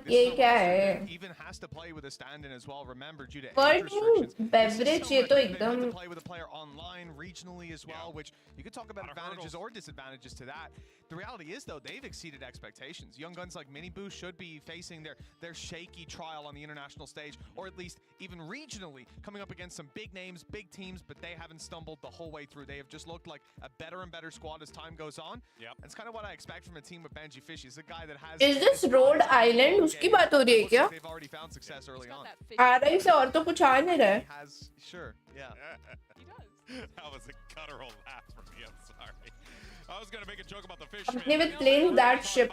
ये क्या है? Even has to play with a stand-in as well. Remember, due to Word age restrictions, beverage ये तो they have to एकदम play with a player online, regionally as well, which you could talk about advantages or disadvantages to that. The reality is, though, they've exceeded expectations. Young guns like Miniboo should be facing their shaky trial on the international stage, or at least even regionally, coming up against some big names, big teams, but they haven't stumbled the whole way through. They have just looked like a better and better squad as time goes on. Yep. That's kind of what I expect from a team with Benji Fish. He's a guy that has... Is this Rhode Island? उसकी बात हो रही है क्या? They've already found success early on. RI से और तो कुछ आ नहीं रहा है. He has, sure, yeah. He does. That was a guttural laugh from me. I'm sorry. I was gonna make a joke about the fish. Company with planes that ship.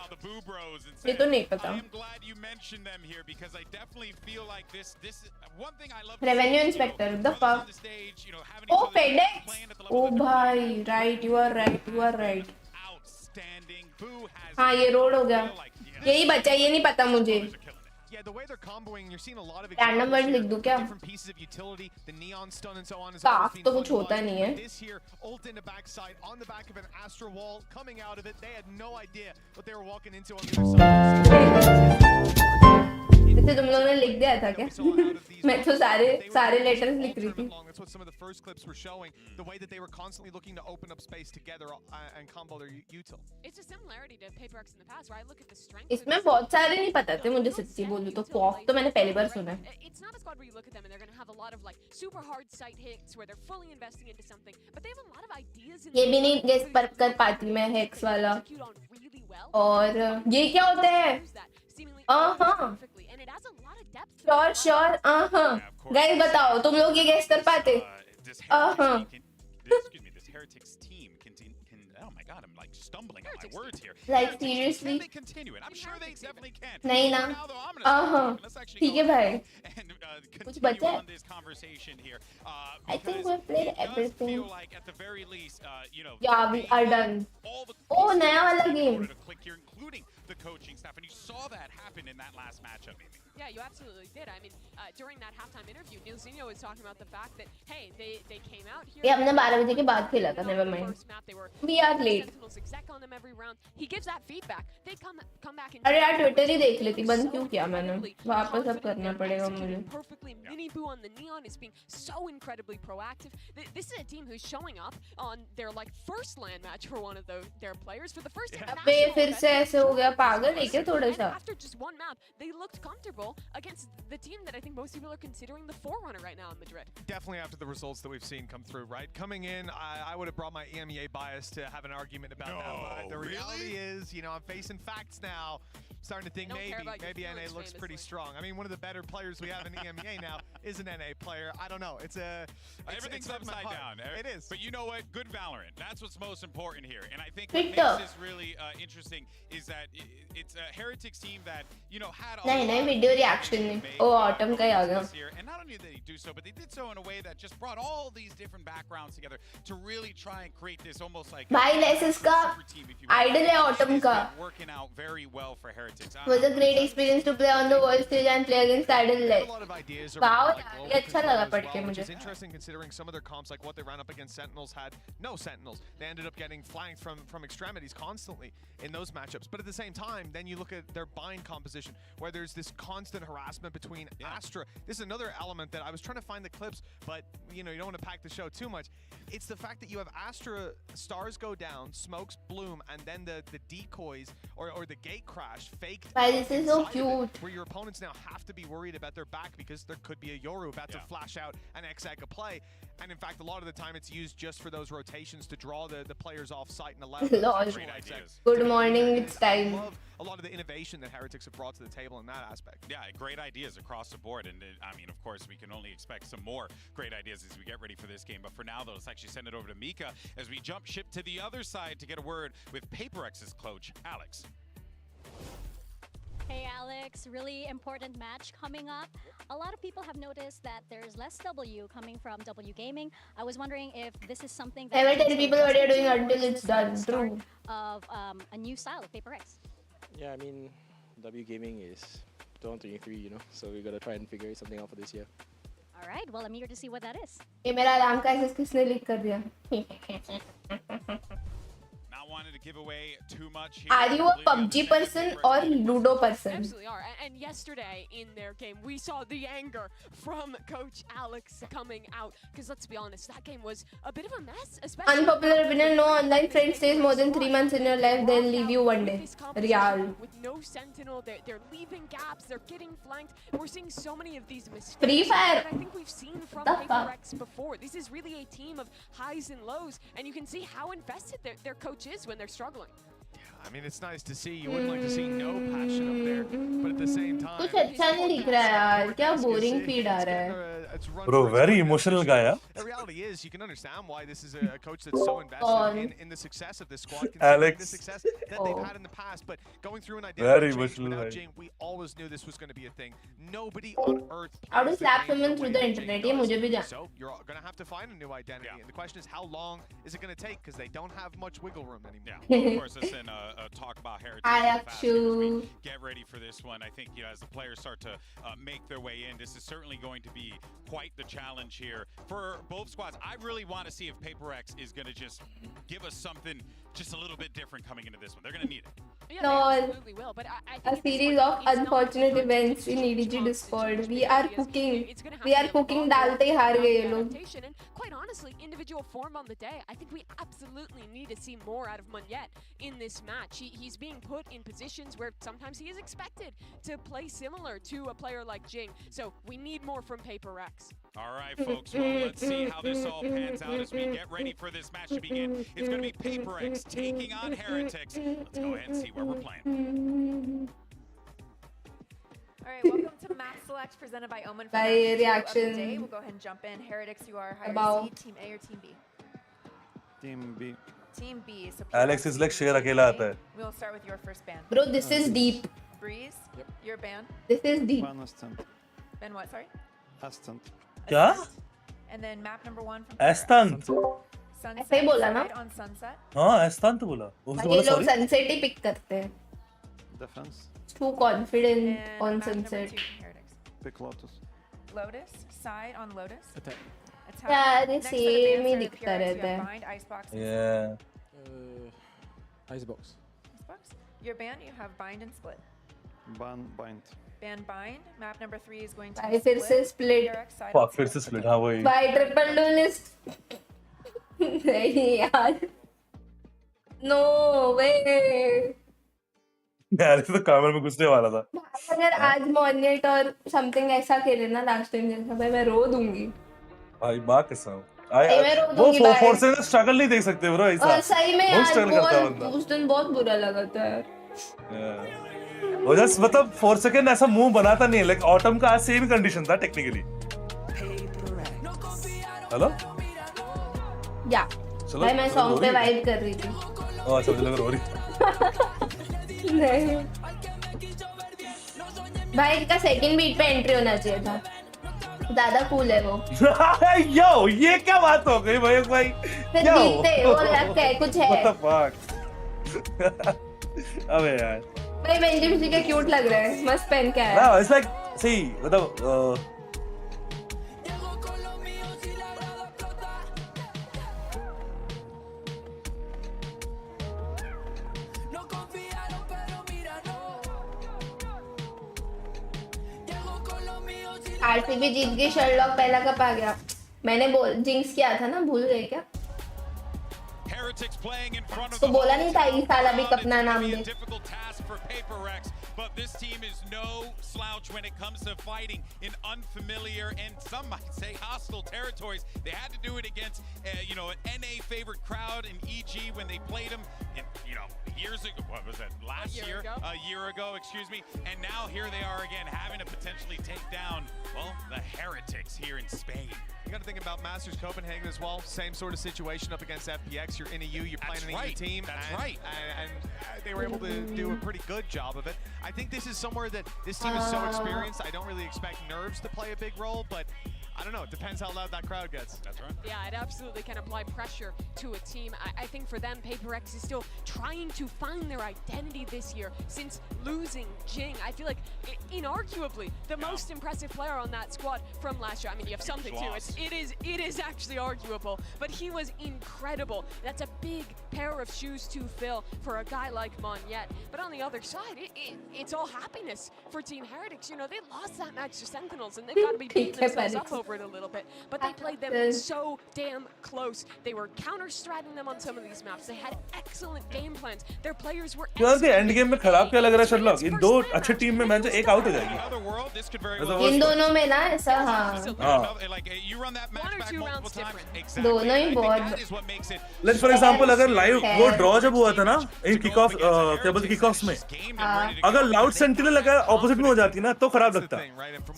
ये तो नहीं पता. I am glad you mentioned them here because I definitely feel like this is one thing I love. Revenue inspector. The fuck. Oh, FedEx. Oh भाई, right. You are right. You are right. Outstanding. Boo has. हाँ ये road हो गया. यही बचा, ये नहीं पता मुझे. Yeah, the way they're comboing, you're seeing a lot of Random word लिख दूँ क्या? different pieces of utility, the neon stun and so on. Staff तो कुछ होता नहीं है. This here, ult in the backside, on the back of an Astra wall, coming out of it. They had no idea what they were walking into on the other side. जैसे तुम लोगों ने लिख दिया था क्या? मैं तो सारे लेटर्स लिख रही थी. That's what some of the first clips were showing. The way that they were constantly looking to open up space together and combo their util. It's a similarity to PayPRX in the past, where I look at the strength. इसमें बहुत सारे नहीं पता थे मुझे सच्ची बोलूं तो कॉक तो मैंने पहली बार सुना है. It's not a squad where you look at them and they're going to have a lot of like super hard sight hits where they're fully investing into something, but they have a lot of ideas. ये भी नहीं guess पर कर पाती मैं hex वाला. और ये क्या होता है? हाँ. श्योर हाँ. गाइस बताओ तुम लोग ये गेस कर पाते? हाँ. Excuse me, this Heretics team can oh my god, I'm like stumbling on my words here. Like seriously? Can they continue it? I'm sure they definitely can. नहीं ना. हाँ. ठीक है भाई. कुछ बचा है? This conversation here. I think we've played everything. Feel like at the very least, you know. Yeah, we are done. Oh, नया वाला game. Click here, including the coaching staff, and you saw that happen in that last matchup, Amy. Yeah, you absolutely did. I mean, during that halftime interview, Nilzinho was talking about the fact that, hey, they came out here. ये हमने 12 बजे के बाद खेला था, never mind. We are late. Exec on them every round. He gives that feedback. They come back and. अरे यार Twitter ही देख लेती, बंद क्यों किया मैंने? वापस अब करना पड़ेगा मुझे. Perfectly mini boo on the neon is being so incredibly proactive. This is a team who's showing up on their like first LAN match for one of their players for the first time. अबे फिर से ऐसे हो गया पागल है क्या थोड़ा सा? After just one map, they looked comfortable against the team that I think most people are considering the forerunner right now in Madrid. Definitely after the results that we've seen come through, right? Coming in, I would have brought my EMEA bias to have an argument about that. But the reality is, you know, I'm facing facts now. Starting to think maybe NA looks pretty strong. I mean, one of the better players we have in EMEA now is an NA player. I don't know. Everything's upside down. It is. But you know what? Good Valorant. That's what's most important here. And I think Veto. what makes this really interesting is that it's a Heretics team that, you know, had a नहीं video reaction नहीं. Oh, autumn का ही आ गया. And not only did they do so, but they did so in a way that just brought all these different backgrounds together to really try and create this almost like भाई laces का idol है autumn का. Working out very well for Heretics. It was a great experience to play on the world stage and play against idol. Wow, ये अच्छा लगा पढ़ के मुझे. It's interesting considering some of their comps, like what they ran up against Sentinels, had no Sentinels. They ended up getting flanked from extremities constantly in those matchups. But at the same time, then you look at their bind composition, where there's this constant harassment between Astra. This is another element that I was trying to find the clips, but you know, you don't want to pack the show too much. It's the fact that you have Astra stars go down, smokes bloom, and then the decoys or the gate crash faked. This is so cute. Where your opponents now have to be worried about their back because there could be a Yoru about to flash out an Exec a play. And in fact, a lot of the time it's used just for those rotations to draw the players off site and allow them to great ideas. Good morning, it's time. Love a lot of the innovation that Heretics have brought to the table in that aspect. Yeah, great ideas across the board. And I mean, of course, we can only expect some more great ideas as we get ready for this game. But for now, though, let's actually send it over to Mika as we jump ship to the other side to get a word with PaperX's coach, Alex. Hey Alex, really important match coming up. A lot of people have noticed that there's less W coming from W Gaming. I was wondering if this is something that I will tell people what you're doing until it's done. True. Of a new style of PaperX. Yeah, I mean, W Gaming is 2023, you know, so we gotta try and figure something out for this year. All right, well, I'm eager to see what that is. ये मेरा alarm का ऐसे किसने leak कर दिया? Wanted to give away too much here. Are you a PUBG person or Ludo person? Absolutely are. And yesterday in their game, we saw the anger from Coach Alex coming out. Because let's be honest, that game was a bit of a mess. Especially unpopular opinion: no online friend stays more than 3 months in your life. They'll leave you one day. Real. With no sentinel, they're leaving gaps. They're getting flanked. We're seeing so many of these mistakes. Free Fire. That I think we've seen from PaperX before. This is really a team of highs and lows, and you can see how invested their coach is when they're struggling. I mean, it's nice to see. You wouldn't like to see no passion up there, but at the same time, कुछ अच्छा नहीं दिख रहा है यार. क्या boring feed आ रहा है. Bro, very emotional guy, yeah? The reality is, you can understand why this is a coach that's so invested in the success of this squad, considering the success that they've had in the past. But going through an identity change without Jing, we always knew this was going to be a thing. Nobody on earth. How to slap someone through the internet? ये मुझे भी जान. So you're going to have to find a new identity, and the question is, how long is it going to take? Because they don't have much wiggle room anymore. Yeah, of course, listen. Talk about Heritage. Get ready for this one. I think, you know, as the players start to make their way in, this is certainly going to be quite the challenge here for both squads. I really want to see if PRX is going to just give us something just a little bit different coming into this one. They're going to need it. Yeah, No, they absolutely will, but I think a series of unfortunate events in EDG Discord. We are cooking. We are cooking डालते ही हार गए ये लोग. And quite honestly, individual form on the day, I think we absolutely need to see more out of Monyet in this match. He's being put in positions where sometimes he is expected to play similar to a player like Jing. So we need more from PRX. All right, folks. Well, let's see how this all pans out as we get ready for this match to begin. It's going to be PRX taking on Heretics. Let's go ahead and see where we're playing. All right, welcome to Map Select presented by Omen. For By match 2 of the reaction day. We'll go ahead and jump in. Heretics, you are higher about seed, Team A or Team B? Team B. Team B. So Alex is like शेर अकेला आता है. We'll start with your first ban. Bro, this is deep. Breeze, your ban. This is deep. One Astant. Ben what, sorry? Astant. क्या? And then map number 1 from एस्तांत. Sunset, ऐसे ही बोला ना? side on Sunset. हाँ एस्तांत बोला. उसने ये बोला लोग sorry. sunset ही pick करते हैं. Defense. Too confident And on map number sunset. 2 from Heretics. Pick Lotus. Lotus, side on Lotus. Attack. Attack. यार ये Next set of same he bans are दिखता PRX. रहता You have है. bind, icebox, and Yeah. Icebox. icebox. Your ban, you have bind and split. Bind. Ban bind. Map number 3 is going to Bye, be फिर से split. PRX side Fuck, on फिर से split. हाँ वही. By triple duelist. नहीं यार. No way. Alex तो कैमरे में घुसने वाला था. अगर आज मॉनिट और समथिंग ऐसा खेले ना लास्ट टाइम जैसा भाई मैं रो दूंगी. भाई माँ कसम. मैं रो वो दूंगी भाई. फोर्सेस का स्ट्रगल नहीं देख सकते ब्रो ऐसा. और सही में बहुत यार स्ट्रगल करता है बहुत बंदा. उस दिन बहुत बुरा लगा था यार. वो जस्ट मतलब 4 सेकंड ऐसा मुंह बनाता नहीं है. लाइक ऑटम का आज सेम कंडीशन था टेक्निकली. हेलो. या भाई मैं सॉन्ग पे वाइब कर रही थी. ओह अच्छा मुझे लगा रो रही. नहीं भाई इनका सेकंड बीट पे एंट्री होना चाहिए था. ज्यादा कूल है वो. यो ये क्या बात हो गई भाई भाई. फिर जीतते वो लगता है कुछ है. What the fuck. अबे यार. भाई बेंजी मुझे क्या क्यूट लग रहा है. मस्त पहन के आया. No, it's like see मतलब आरसीबी जीत गई. शर्लॉक पहला कप आ गया. मैंने बोल जिंक्स किया था ना. भूल गए क्या? तो बोला नहीं था इस साल अभी अपना नाम दे. But this team is no slouch when it comes to fighting in unfamiliar and some might say hostile territories. They had to do it against, an NA favorite crowd in EG when they played them, years ago. What was that? Last year? A year ago, excuse me. And now here they are again, having to potentially take down, the Heretics here in Spain. You got to think about Masters Copenhagen as well. Same sort of situation up against FPX. You're in a U, you're playing an EU team. That's right. And they were able to do a pretty good job of it. I think this is somewhere that this team is so experienced. I don't really expect nerves to play a big role, but I don't know. It depends how loud that crowd gets. That's right. Yeah, it absolutely can apply pressure to a team. I think for them, PRX is still trying to find their identity this year since losing Jing. I feel like, inarguably, the most impressive player on that squad from last year. I mean, you have something too. It is actually arguable, but he was incredible. That's a big pair of shoes to fill for a guy like Monyet. But on the other side, it's all happiness for Team Heretics. They lost that match to Sentinels, and they've got to be beating themselves up over it a little bit. But they played them so damn close. They were counter-stratting them on some of these maps. They had excellent game plans. Their players were यार end game में खराब क्या लग रहा है Sherlock. इन दो अच्छे team में मैच एक आउट हो जाएगी. इन दोनों में ना ऐसा हाँ. दोनों ही बहुत. लेट्स फॉर एग्जांपल अगर लाइव वो ड्रॉ जब हुआ था ना इन किक ऑफ क्या बोलते किक ऑफ्स में अगर लाउड सेंटिनल अगर ऑपोजिट में हो जाती ना तो खराब लगता.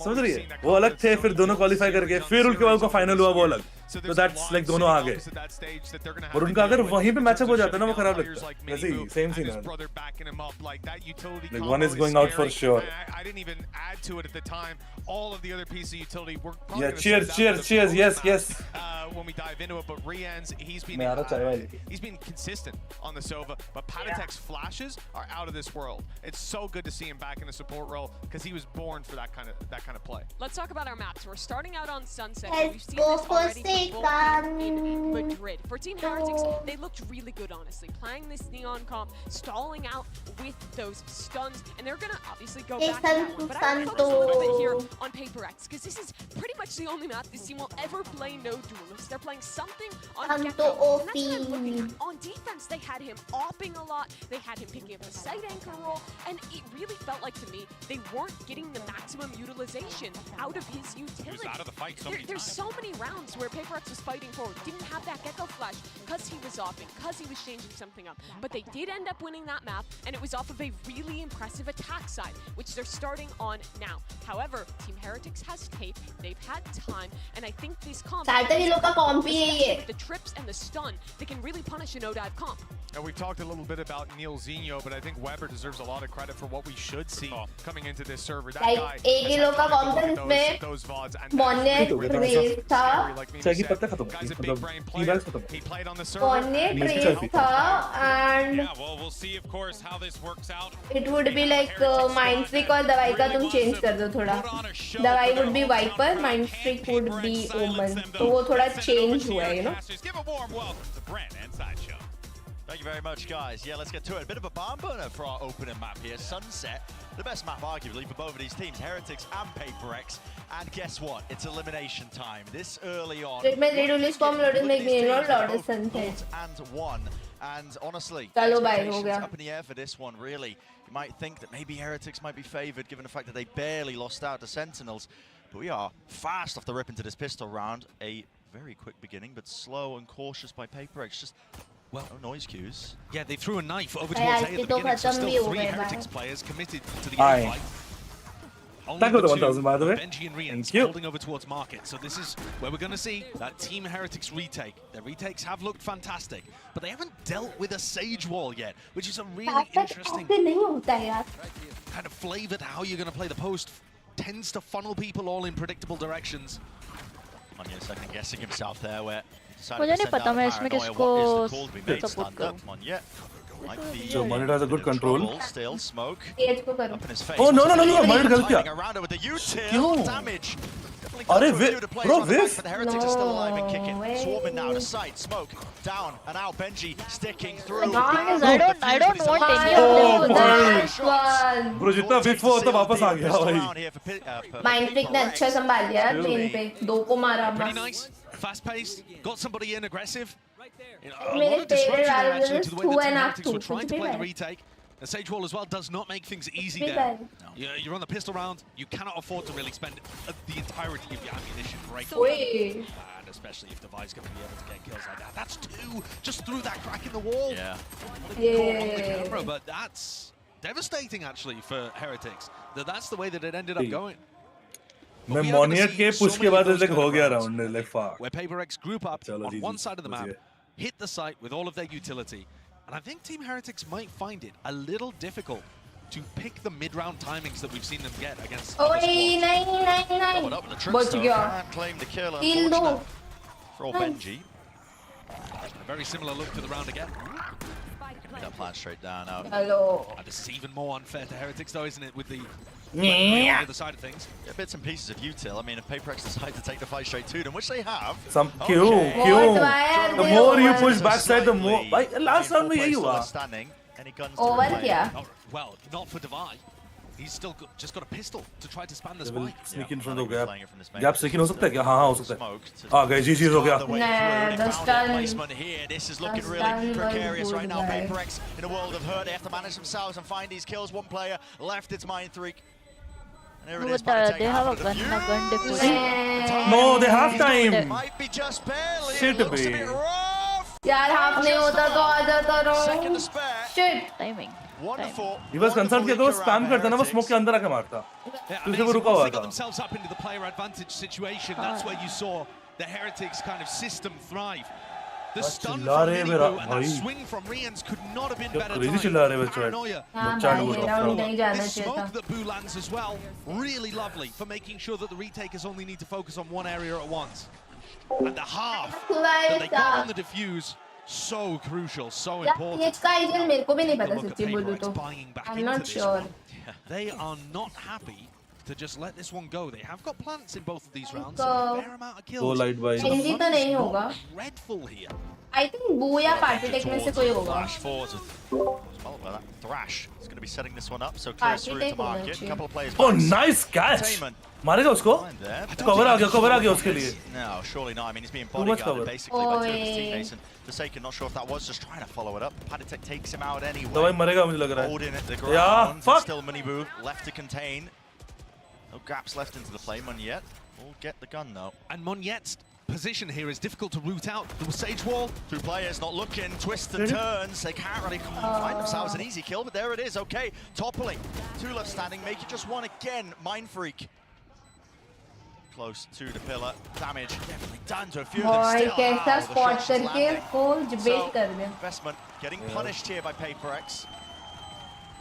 समझ रही है. वो अलग थे फिर दोनों क्वालिफाई करके फिर उनके बाद उनका फाइनल हुआ वो अलग. तो दैट्स लाइक दोनों आ गए और उनका अगर वहीं पे मैचअप हो जाता है ना वो खराब लगता है वैसे ही सेम सीन है like one is going out for sure I didn't even add to it at the time. All of the other PC utility were cheers yes when we dive into it, but Rian's he's been consistent on the Sova, but Patatek's flashes are out of this world. It's so good to see him back in the support role because he was born for that kind of play. Let's talk about our maps. We're starting out on Sunset. We've seen this already in Madrid. For Team Heretics, they looked really good, honestly. Playing this Neon comp, stalling out with those stuns, and they're gonna obviously go back to that one. But I want to focus a little bit here on PRX, because this is pretty much the only map this team will ever play no duelists. They're playing something on Gecko, and that's what I'm looking at. On defense, they had him opping a lot. They had him picking up the side anchor role, and it really felt like to me they weren't getting the maximum utilization out of his utility. He was out of the fight so many There's so many rounds where PRX was fighting forward, didn't have that Gecko flash because he was offing, because he was changing something up. But they did end up winning that map, and it was off of a really impressive attack side, which they're starting on now. However, Team Heretics has tape, they've had time, and I think this comp, the trips and the stun, they can really punish a no-dive comp. And we've talked a little bit about Neil Zinho, but I think Weber deserves a lot of credit for what we should see coming into this server. That guy has had those VODs and guy's a big brain player. He played on the server. and Yeah, well, we'll see, of course, how this works out. it would be like mind freak और दवाई का तुम change कर दो थोड़ा. दवाई would be Viper, mind freak would be Omen. तो वो थोड़ा change हुआ है, you know. Give a warm welcome to Brand and Sideshow. Thank you very much, guys. Yeah, let's get to it. A bit of a barn burner for our opening map here. Sunset, the best map arguably for both of these teams, Heretics and PRX. And guess what? It's elimination time. This early on. And one. And honestly, up in the air for this one, really. You might think that maybe Heretics might be favored given the fact that they barely lost out to Sentinels. But we are fast off the rip into this pistol round. A very quick beginning, but slow and cautious by PRX. Just no noise cues. Yeah, they threw a knife over towards A at the beginning, so still 3 Heretics players committed to the A fight. Thank you for the 1,000, by the way. Benji and Rian holding over towards market. So this is where we're going to see that Team Heretics retake. Their retakes have looked fantastic, but they haven't dealt with a Sage Wall yet, which is a really interesting kind of flavor to how you're going to play the post. Tends to funnel people all in predictable directions. Manya second guessing himself there, where मुझे नहीं पता मैं इसमें किसको support करूं. So Manit has a good control. Still smoke. Oh no, Manit गलत किया. क्यों? अरे bro, whiff. The Heretics are still alive and kicking. Swarming now to sight. Smoke down and out. Benji sticking through. I don't want any of this. Bro, जितना whiff हुआ तो वापस आ गया भाई. Mind freak ने अच्छा संभाल लिया ट्रेन पे. 2 को मारा बस. Pretty nice, fast paced, got somebody in aggressive. You know, a मेरे lot of disruption favorite there actually to the way the Team Heretics 2 were trying to play the retake. The Sage Wall as well does not make things easy there. You're on the pistol round. You cannot afford to really spend the entirety of your ammunition breaking. And especially if Devi's going to be able to get kills like that. That's 2 just through that crack in the wall. Yeah. On the camera, but that's devastating actually for Heretics. That's the way that it ended up going. मैं Moniat के push के बाद ऐसे हो गया round like fuck. Where PRX group up on one side of the map, hit the site with all of their utility. And I think Team Heretics might find it a little difficult to pick the mid-round timings that we've seen them get against other squads. बच गया. Claim the kill. Kill दो. For Benji. A very similar look to the round again. That plan straight down now. Hello. This is even more unfair to Heretics though, isn't it, with the other side of things. Yeah, bits and pieces of util. I mean, if PRX decide to take the fight straight to them, which they have. Some Q. The more you push backside, the more. Last round में यही हुआ. Over क्या? Well, not for Devi. He's still just got a pistol to try to span the spike. Sneak in front of gap. Gap sneaking हो सकता है क्या? हाँ हो सकता है. आ गए GG हो गया. Nah, the stun. Here, this is looking really precarious right now. PRX in a world of hurt. They have to manage themselves and find these kills. One player left. It's Mind Freak. And here it is. They have a gun diffuser. No, they have time. Might be just barely. Shit, Looks a bit rough. यार half नहीं होता तो आ जाता रहो. Second to spare. Shit. Timing. Wonderful. He was concerned कि अगर वो spam करता ना वो smoke के अंदर आके मारता. तो इसे वो रुका हुआ था. They got themselves up into the player advantage situation. That's where you saw the Heretics kind of system thrive. The What stun chilla from rahe hai Minibu mera and that bhai? swing from Rians could not have been Kya better crazy timed. chilla rahe hai bachcha. Paranoia. बच्चा And ढूंढ the रहा follow-up. नहीं जाना This चाहिए smoke था. that Boo lands as well, really lovely for making sure that the retakers only need to focus on one area at once. And the half that they got on the defuse, so crucial, so important. PH का agent मेरे को भी नहीं पता Look at सच्ची बोलूं PayPRX तो. buying back I'm into not this sure. one. They are not happy to just let this one go. They have got plants in both of these rounds. So, A fair amount of kills. दो light buys. So the Envy तो money's नहीं not होगा. dreadful here. I think Boo या Party Tech में से कोई होगा. Flash forwards well, that Thrash is going to be setting this one up, so clear through to market. A couple of players. Oh, nice catch! Entertainment. मारेगा उसको? Cover आ गया उसके लिए. No, surely not. I mean, he's being Too much bodyguarded cover. basically by two of his teammates, and Forsaken, not sure if that was just trying to follow it up. Paytm takes him out anyway. दवाई मरेगा मुझे लग रहा है. Holding at the Yeah, ground. fuck. Still Minibu left to contain. No gaps left into the play. Moniet will get the gun though. And Moniet's position here is difficult to root out. The Sage Wall. Two players not looking, twists and turns. They can't really find themselves an easy kill, but there it is. Okay, toppling. Two left standing, make it just one again. Mind Freak. Close to the pillar. Damage definitely done to a few of them. Boy, Still, कैसा the spot shots just करके landing. उसको debate कर दे. Investment getting punished here by PRX.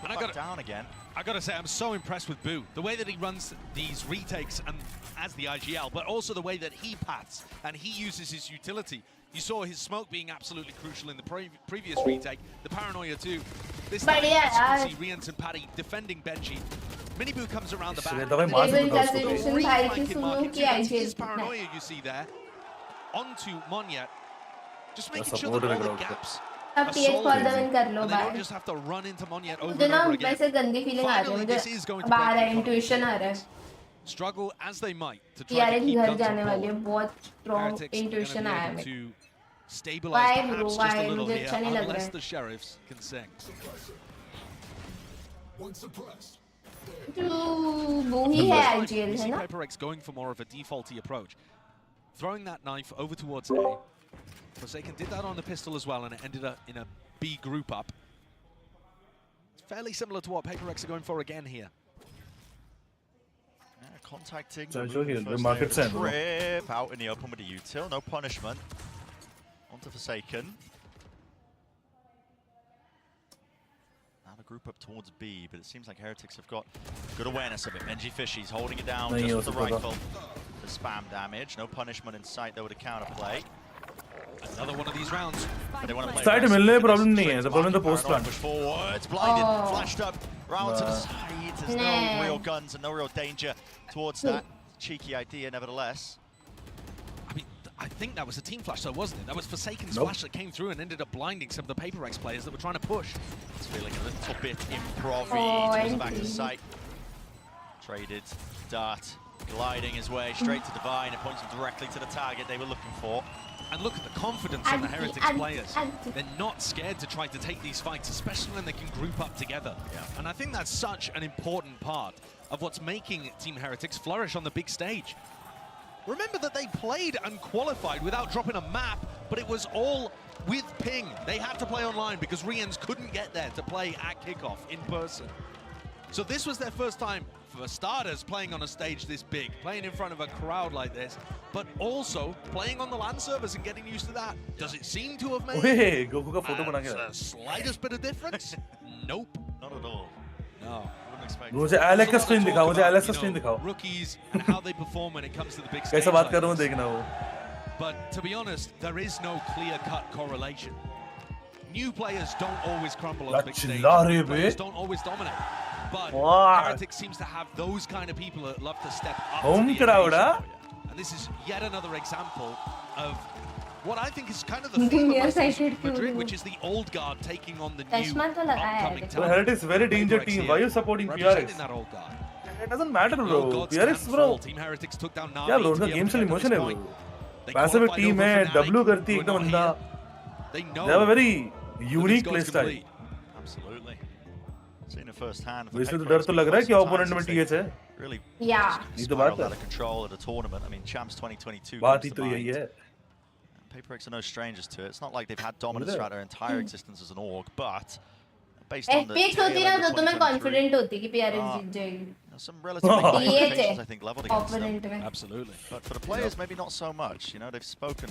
And down again. I gotta say, I'm so impressed with Boo. The way that he runs these retakes and as the IGL, but also the way that he paths and he uses his utility. You saw his smoke being absolutely crucial in the previous retake. The paranoia too. This time, But yeah, as you can see, Rians and Paddy defending Benji. Minibu comes around the back. His paranoia you see there. Onto Moniet. Just making sure that all the gaps अब TH for the win कर लो and they don't bye. just have to run into Moniet over मुझे and ना over again. वैसे गंदी feeling आ रही है Finally, this is going मुझे. to अब आ रहा break है intuition आ रहा है. Struggle as they might to try to PRX keep घर guns on जाने वाली है. board. बहुत strong Heretics are gonna intuition be आया able है. to stabilize Why, bro? perhaps just Why? a little मुझे here, अच्छा नहीं लग रहा unless है. the sheriffs can sing. Boo ही है You IGL see है ना? PayPRX going for more of a defaulty approach. Throwing that knife over towards A. Forsaken did that on the pistol as well, and it ended up in a B group up. It's fairly similar to what PayPRX are going for again here. Yeah, contacting. The market send. Trip out in the open with the util. No punishment. Onto Forsaken. Now the group up towards B, but it seems like Heretics have got good awareness of it. Benji Fishy's holding it down just with the rifle. The spam damage. No punishment in sight though with a counterplay. Another one of these rounds. But they want to play Side मिलने में problem नहीं है. The problem is the post plant. Push forwards, blinded, flashed up, round to the side. There's no real guns and no real danger towards that. Cheeky idea, nevertheless. I mean, I think that was a team flash though, wasn't it? That was Forsaken's flash that came through and ended up blinding some of the PayPRX players that were trying to push. It's feeling a little bit improv-y towards the back of the site. Traded, dart, gliding his way straight to Divine. It points him directly to the target they were looking for. And look at the confidence of the Heretics players. They're not scared to try to take these fights, especially when they can group up together. And I think that's such an important part of what's making Team Heretics flourish on the big stage. Remember that they played and qualified without dropping a map, but it was all with ping. They had to play online because Rians couldn't get there to play at kickoff in person. So this was their first time, for starters, playing on a stage this big, playing in front of a crowd like this, but also playing on the LAN servers and getting used to that. Does it seem to have made the slightest bit of difference? Nope. Not at all. No. मुझे Alex का screen दिखाओ, मुझे Alex का screen दिखाओ. Rookies and how they perform when it comes to the big stage. कैसा बात कर रहा हूँ देखना वो. But to be honest, there is no clear-cut correlation. New players don't always crumble on the big stage. Players don't always dominate. But Heretics seems to have those kind of people that love to step up Home to the crowd, occasion. And this is yet another example of what I think is kind of the theme of Madrid, which is the old guard taking on the new upcoming talent. Heretics very danger team. Why are you supporting PRX? That old guard. It doesn't matter, bro. PRX, bro. Team Heretics took down Navi. Yeah, bro. उनका game चल emotion है, bro. Passive team है, W करती एकदम अंधा. They have a very unique play style. Absolutely. Seen it firsthand. इसलिए तो डर तो लग रहा है कि opponent में TH है. Really. Yeah. ये तो बात है. Out of control at a tournament. I mean, Champs 2022. बात ही तो यही है. PayPRX are no strangers to it. It's not like they've had dominance throughout their entire existence as an org, but based on the FPX होती ना तो मैं confident होती कि PRX जीत जाएगी. Some relatively high DH expectations, I think, leveled against opponent them. में. Absolutely. But for the players, maybe not so much. You know, they've spoken.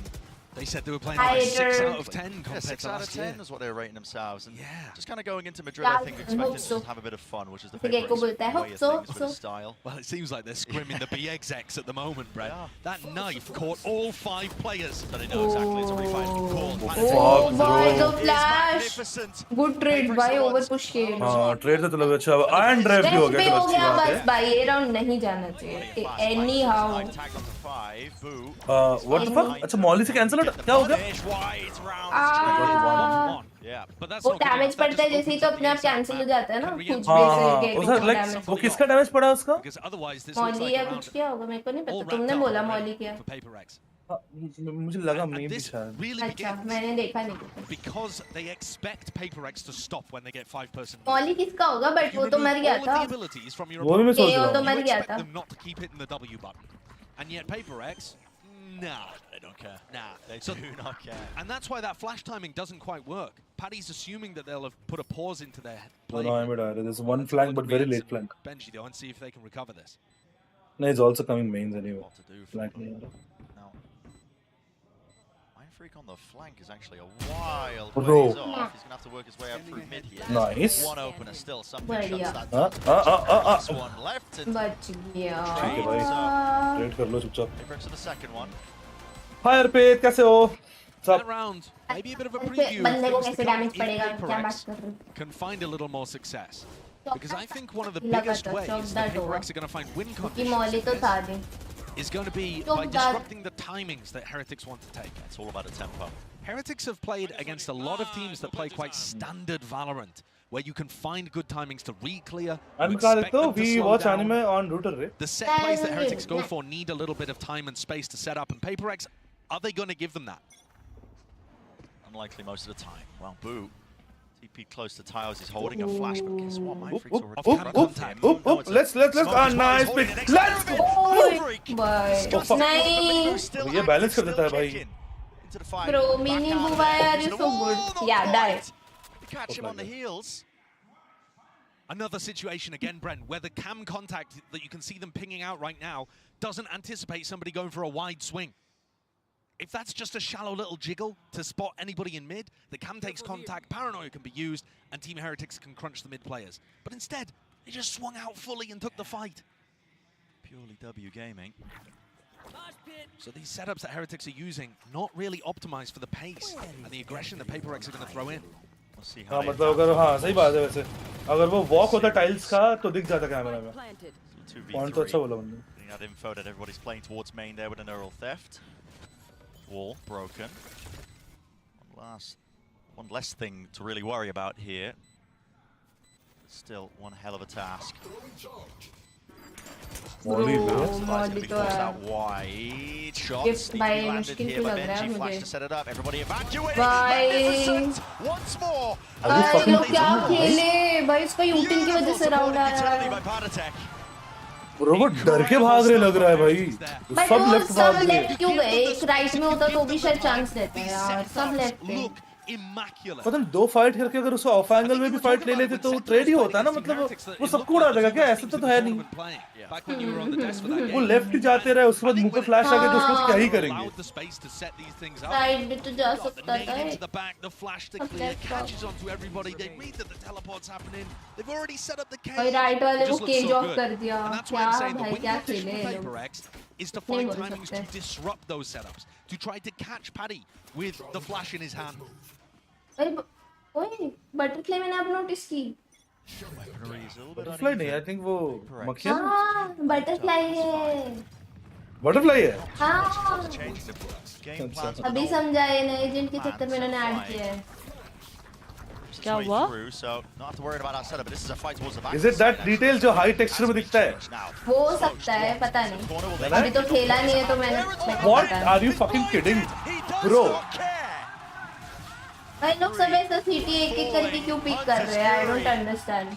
They said they were playing like a 6 out of 10 Yeah, compared 6 to out of last 10 year. is what they were rating themselves. And Yeah. just kind of going into Madrid, I think, expecting to just have a bit of fun, which is the ठीक है, को favorite बोलता है, way hope of so, things with so. his style. Well, it seems like they're scrimming the BX execs at the moment, Brett. That knife caught all 5 players. So they know exactly it's already fighting call. Oh boy, the It's flash. magnificent. Good trade भाई, over push किए. हाँ trade तो चलो अच्छा iron drive भी हो Rest गया पे तो हो अच्छी गया बात बस है भाई, ये राउंड नहीं जाना चाहिए. Anyhow. व्हाट द फक अच्छा मॉली से कैंसिल हो क्या हो गया वो डैमेज पड़ता है जैसे ही तो अपने आप कैंसिल हो जाता है ना कुछ हाँ उधर लाइक वो किसका डैमेज पड़ा उसका मॉली या कुछ क्या होगा मेरे को नहीं पता तुमने बोला मॉली क्या मुझे लगा मैं भी शायद अच्छा मैंने देखा नहीं because they expect PaperX to stop when they get 5-person. Molly किसका होगा बट वो तो मर गया था वो भी मैं सोच रहा हूँ तो मर गया था them not to keep hitting the W button. And yet PaperX, nah, they don't care. Nah, they do not care. And that's why that flash timing doesn't quite work. Paddy's assuming that they'll have put a pause into their play. No, I'm at there's one flank but very late flank. Benji though, and see if they can recover this. No, he's also coming mains anyway. Flank नहीं आ रहा. Freak on the flank is actually a wild Bro. ways off. He's going to have to work his way up through mid here. Nice. One opener still. Something shuts that. This one left. And बच गया. ठीक है भाई. Trade कर लो चुपचाप. PRX to the second one. Hi अर्पित कैसे हो? That round, maybe a bit of a preview. बंदे को कैसे डैमेज पड़ेगा क्या बात कर रहे हो? Can find a little more success. Because I think one of the biggest ways that PRX are going to find win कि मॉली तो था conditions is going to be by disrupting the timings that Heretics want to take. It's all about the tempo. Heretics have played against a lot of teams that play quite standard Valorant, where you can find good timings to re-clear. We watch anime on router. The set plays that Heretics go for need a little bit of time and space to set up, and PaperX, are they going to give them that? Unlikely most of the time. Well, Boo. TP close to tiles, he's holding a flash, but guess what? Mindfreak's already Let's nice pick. Let's go. Nice. ये balance कर देता है भाई. Bro, mini Buva, you're so good. Yeah, die. Catch him on the heels. Another situation again, Brent, where the cam contact that you can see them pinging out right now doesn't anticipate somebody going for a wide swing. If that's just a shallow little jiggle to spot anybody in mid, the cam takes contact, paranoia can be used, and Team Heretics can crunch the mid players. But instead, they just swung out fully and took the fight. Purely W gaming. So these setups that Heretics are using, not really optimized for the pace and the aggression that PaperX are going to throw in. We'll see हाँ how मतलब अगर हाँ सही बात है वैसे अगर वो वॉक होता टाइल्स का तो दिख जाता कैमरा में. पॉइंट तो अच्छा बोला बंदे. Getting that info that everybody's playing towards main there with a neural theft. Wall broken. One less thing to really worry about here. Still one hell of a task. Molly to that wide shot. Sneaky landed here by Benji. Flash to set it up. Everybody evacuating. Magnificent. Once more. लोग क्या खेले भाई इसका यूटिल की वजह से round आ रहा है. रोबोट डर के भाग रहे लग रहा है भाई. सब लेफ्ट भाग रहे. लेफ्ट क्यों गए? एक राइट में होता तो भी शायद चांस देते हैं यार. सब लेफ्ट पे. पता नहीं 2 फाइट करके अगर उसको ऑफ एंगल में भी फाइट ले लेते तो ट्रेड ही होता ना मतलब वो सबको उड़ा देगा क्या ऐसा तो है नहीं. वो लेफ्ट ही जाते रहे उसके बाद मुंह पे फ्लैश आ गया तो उसको क्या ही करेंगे. राइट भी तो जा सकता था. भाई राइट वाले को केज ऑफ कर दिया. क्या भाई क्या खेले is to find timings to disrupt those setups, to try to catch Paddy with the flash in his hand. ओए बटरफ्लाई मैंने अब नोटिस की. बटरफ्लाई नहीं आई थिंक वो मक्खियाँ. हाँ बटरफ्लाई है. बटरफ्लाई है. हाँ अभी समझा है ना एजेंट के चक्कर में इन्होंने ऐड किया है. क्या हुआ? Is it that detail जो high texture में दिखता है? हो सकता है पता नहीं. अभी तो खेला नहीं है तो मैंने. What are you fucking kidding, bro? भाई लोग सब ऐसा सीटी एक करके क्यों पिक कर रहे हैं? I don't understand.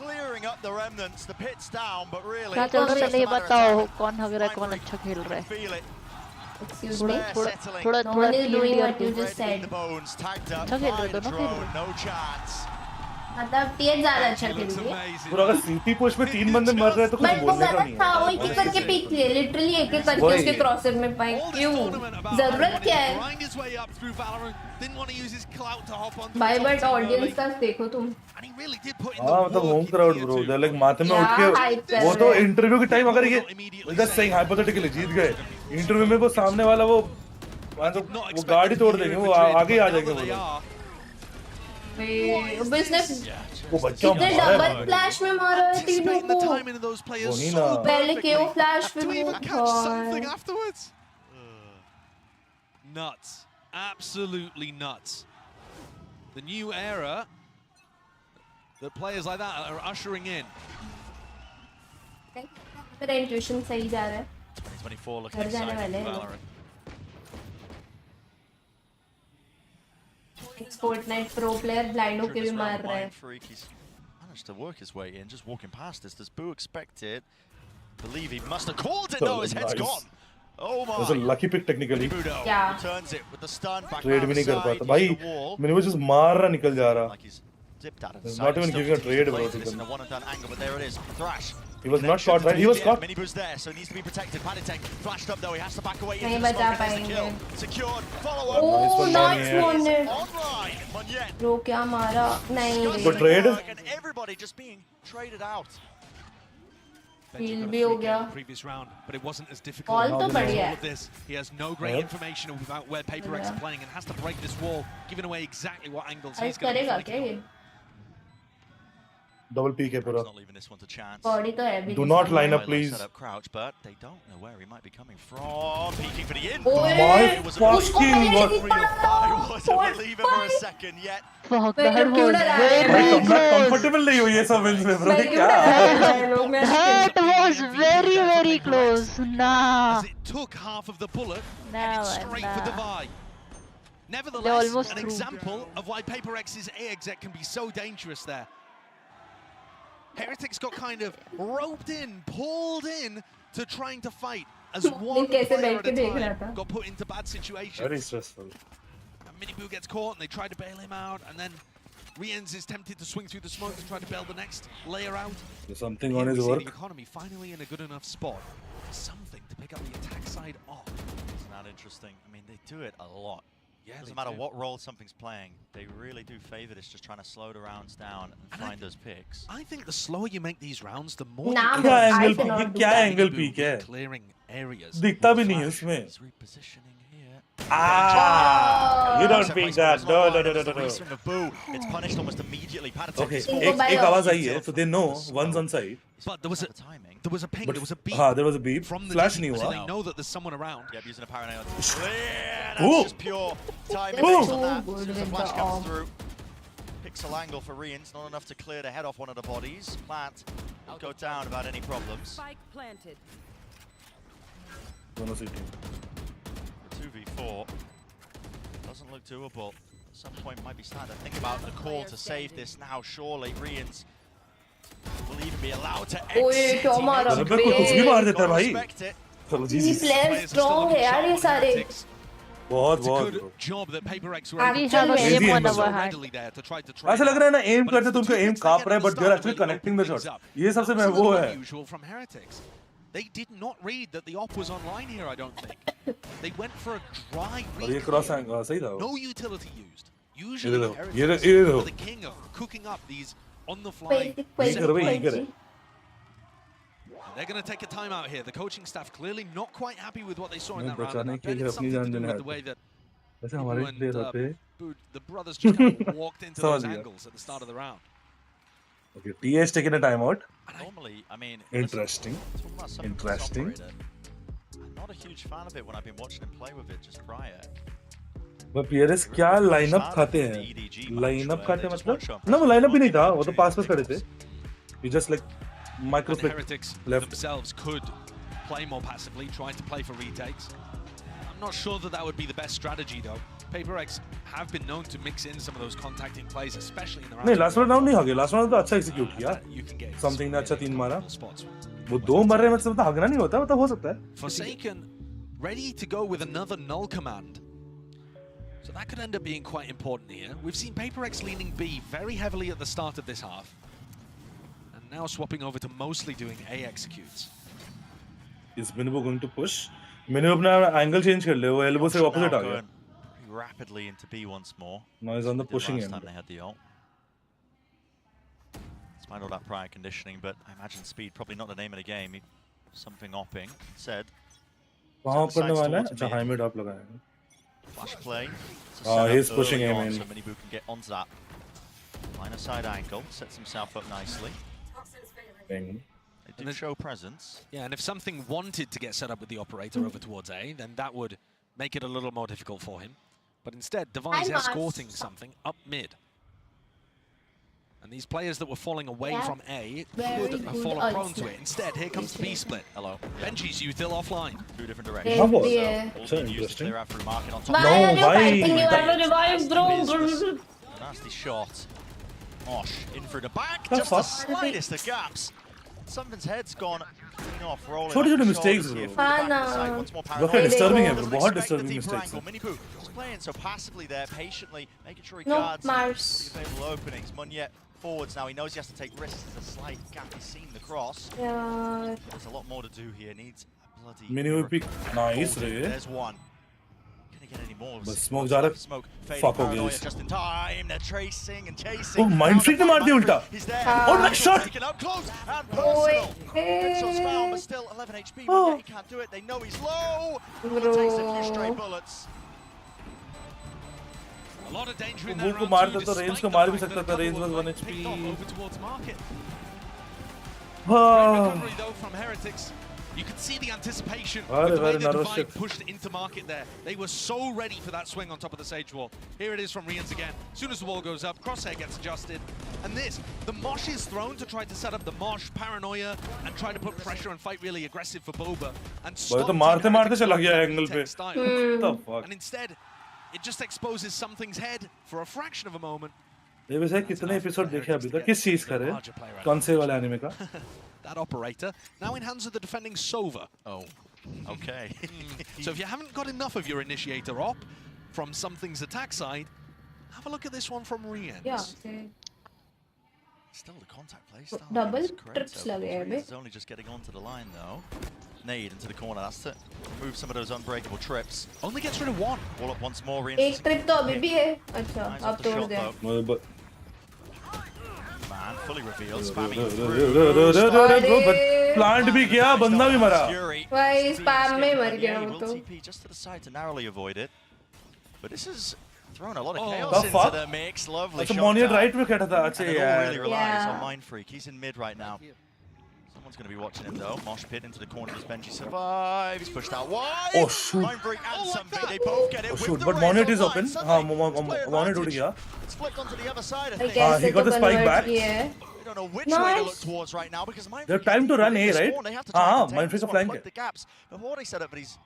क्या चल रहा है पहले ये बताओ. कौन हग रहा है कौन अच्छा खेल रहा है. Excuse me. थोड़ा doing what you just said. अच्छा खेल रहे दोनों खेल रहे. मतलब टीएच ज्यादा अच्छा खेल रही है पर अगर सीटी पुश में 3 बंदे मर रहे हैं तो कुछ बट वो बोलने का गलत नहीं था, वो है। एक एक करके पीक लिए, लिटरली एक एक करके उसके क्रॉसर में पाए। क्यों, जरूरत क्या है भाई? बट ऑडियंस का देखो तुम। हाँ मतलब home crowd bro, they like माथे में उठ के वो तो इंटरव्यू के टाइम अगर ये जस्ट सेइंग हाइपोथेटिकली जीत गए इंटरव्यू में, वो सामने वाला वो गाड़ी तोड़ देंगे, वो आगे आ जाएंगे वो लोग। वो बच्चा कितने डबल फ्लैश में मारा है तीनों को। वही ना, पहले केओ फ्लैश फिर वो Nuts. Absolutely nuts. The new era that players like that are ushering in. मेरा इंट्यूशन सही जा रहा है। 24 looking घर जाने वाले हैं। Valorant. Fortnite pro player blind होके भी मार रहा है। Managed to work his way in, just walking past this. Does Boo expect it? Believe he must have called it. No, his head's gone. Oh my! It was a lucky pick technically. Yeah. Turns it with the stun back. Trade भी नहीं कर पाता भाई, मैंने वो just मार रहा निकल जा रहा। Not even giving a trade bro. He was not shot right. He was caught. Mini boost there, so needs to be protected. Panitek flashed up though. He has to back away. नहीं बचा पाएंगे। Secured. Follow up. Oh, nice one. Online. Monyet. Bro क्या मारा? नहीं। Good trade. And everybody just being traded out. Heal भी हो गया। Previous round, but it wasn't as difficult. All तो बढ़िया है। He has no great information about where PRX are playing and has to break this wall, giving away exactly what angles he's going to be fighting. Double peek है पूरा। Not leaving this one to chance. Body तो है भी। Do not line up please. Set up crouch, but they don't know where he might be coming from. Peeking for the in. My fucking god. I wasn't believing for a second yet. Fuck, that was very comfortable नहीं हुई ये सब wins में bro, क्या? That was very very close. Nah. As it took half of the bullet Nah, and it's straight for the nah. Vi. They Nevertheless, almost an threw. example of why PRX's A exec can be so dangerous there. Heretics got kind of roped in, pulled in to trying to fight as one player at a time got put into bad situations. Very stressful. And Miniboo gets caught and they try to bail him out, and then Riens is tempted to swing through the smoke to try to bail the next layer out. There's something on Here his we see work. the economy finally in a good enough spot. Something to pick up the attack side off. Isn't that interesting? I mean, they do it a lot. Yeah, doesn't matter what role something's playing, they really do favor this, just trying to slow the rounds down and find those picks. I think the slower you make these rounds, the more Nah, you क्या I angle cannot peek? do क्या that. angle peek है? clearing areas. दिखता भी नहीं है उसमें। He's repositioning here. You don't peek that. No. Swing of Boo. It's punished almost immediately. Okay, एक आवाज आई है, so they know one's on side. But there was a timing. There was a ping. But there was a beep. there was a beep. From the Flash team, नहीं so हुआ. they know that there's someone around. Yep, using a paranoid. That's Ooh. just pure timing Ooh. based on that. As soon as the flash comes through. Pixel angle for Riens, not enough to clear the head off one of the bodies. Plant will go down without any problems. Spike planted. दोनों सीटें। 2v4 doesn't look doable. At some point might be starting to think about the call to save this now. Surely Riens will even be allowed to exit. क्या मारा? अबे कोई कुछ भी मार देता है भाई। Respect it. चलो ये जी। player strong है यार ये सारे। बहुत It's a बहुत good bro। job that PRX were We able have a to aim on so our hand. readily there to try to ऐसा लग रहा है ना aim But करते it's तो उनका the two aim hits काँप they रहा है, get at but the they're start actually that connecting the open shots. things up. ये सबसे मैं वो Absolutely है। unusual from Heretics. They did not read that the op was online here, I don't think. They went for a dry और ये read. cross angle सही था वो। No utility used. ये Usually देखो, Heretics ये are देखो। the king of cooking up these on-the-fly. ये कर भाई, ये कर। They're going to take a timeout here. The coaching staff clearly not quite happy with what they saw in नहीं, that round. बचाने I के bet लिए it's अपनी something जान to do देना with है। the way that वैसे हमारे Boo and, प्लेयर होते। Boo, the brothers just kind of walked into समझ those गया। angles at the start of the round. Okay, TH taking a timeout. Normally, I mean, Interesting. talking about something Interesting. operator, I'm not a huge fan of it when I've been watching him play with it just prior. but PRX क्या lineup खाते हैं? Lineup खाते मतलब? ना वो lineup भी नहीं था, वो तो पास खड़े थे. He just like micro And the flick Heretics left. themselves could play more passively, trying to play for retakes. I'm not sure that that would be the best strategy though. PRX have been known to mix in some of those contacting plays, especially in the round. नहीं last round नहीं हो गया. Last round तो अच्छा execute किया. Something ने अच्छा 3 मारा. वो 2 मर रहे मतलब तो हगना नहीं होता, मतलब हो सकता है. Forsaken ready to go with another null command. So that could end up being quite important here. We've seen PRX leaning B very heavily at the start of this half. And now swapping over to mostly doing A executes. Is Minibu going to push? Minibu अपना angle change कर ले, वो elbow से opposite आ गया. Rapidly into B once more. Now he's on the pushing last end. time they had the ult. Despite all that prior conditioning, but I imagine speed probably not the name of the game. Something opping said. वहाँ करने वाला है? अच्छा high mid up लगाया. Flash play. He's pushing him in. So Minibu can get onto that line of side angle, sets himself up nicely. Bang. They do show presence. Yeah, and if something wanted to get set up with the operator over towards A, then that would make it a little more difficult for him. But instead, Devi's escorting something up mid. And these players that were falling away from A could have fallen prone to it. Instead, here comes the B split. Hello. Benji's Uthil offline. Two different directions. So interesting. Clear out through market on top. No, why? Nasty shot. Mosh in through the back. That's Just the slightest of gaps. Something's head's gone clean off, rolling. छोटे-छोटे mistakes bro. Look at disturbing है bro. बहुत disturbing mistakes. Minibu just playing so passively there, patiently, making sure he guards the available openings. Munyet forwards now. He knows he has to take risks. There's a slight gap. He's seen the cross. There's a lot more to do here. Needs a bloody. Minibu pick. Nice रे. There's one. Can he get any more? बस smoke जा रहा है. Smoke. Fuck हो गया. Just in time. They're tracing and chasing. Oh, mind freak ने मार दिया उल्टा. He's there. Oh, nice shot. Taken up close and personal. Pixel's found, but still 11 HP. But he can't do it. They know he's low. Takes a few stray bullets. A lot of danger in वो that को round मार two, देता तो despite range the को मार fact भी that सकता a था. couple Range was were 1 HP. picked off over towards market. Ah. Recovery though from Heretics. You could see the anticipation Very, with the way very the nervous Divide shit. pushed into market there. They were so ready for that swing on top of the Sage wall. Here it is from Rians again. As soon as the wall goes up, Crosshair gets adjusted. And this, the Mosh is thrown to try to set up the Mosh, Paranoia, and try to put pressure and fight really aggressive for Boba. And stop तो मारते-मारते चला गया Team angle पे. Heretics style. What the fuck? And instead, it just exposes something's head for a fraction of a moment. ये वैसे कितने episode देखे अभी तक? किस चीज का रे? कौन से वाले एनिमे का? That operator now in hands of the defending Sova. Oh, okay. So if you haven't got enough of your initiator op from something's attack side, have a look at this one from Rians. Yeah. Still the contact play. Still Double correct. trips लगे हैं बे. It's only just getting onto the line though. Nade into the corner. That's to remove some of those unbreakable trips. Only gets rid of one. Wall up once more. एक trip तो अभी भी है. अच्छा, अब तोड़ दे. Man, fully revealed, spamming plant भी किया, बंदा भी मरा. भाई स्पैम में मर गया वो तो. TP just to the side to narrowly avoid it. But this is throwing a lot of The chaos into fuck? the mix. Lovely अच्छा shot. Monier right में खड़ा था. And अच्छा it all really यार. relies on Mind Freak. He's in mid right now. Someone's going to be watching him though. Mosh pit into the corner. Does Benji survive? He's pushed out wide. Oh shoot. Mind Freak and something. They both get it. Oh with shoot. the But raise Monet is online. open. Suddenly, हाँ, player Monet उड़ advantage. गया. It's flipped onto the other side of I things. guess he got the spike back. Yeah. We don't know which way to look towards right now because Mind They have Freak time to run A, is right? spawn. They have to try and हाँ, contain Mind this Freak का one, flank plug है. the gaps. Before they set up, but he's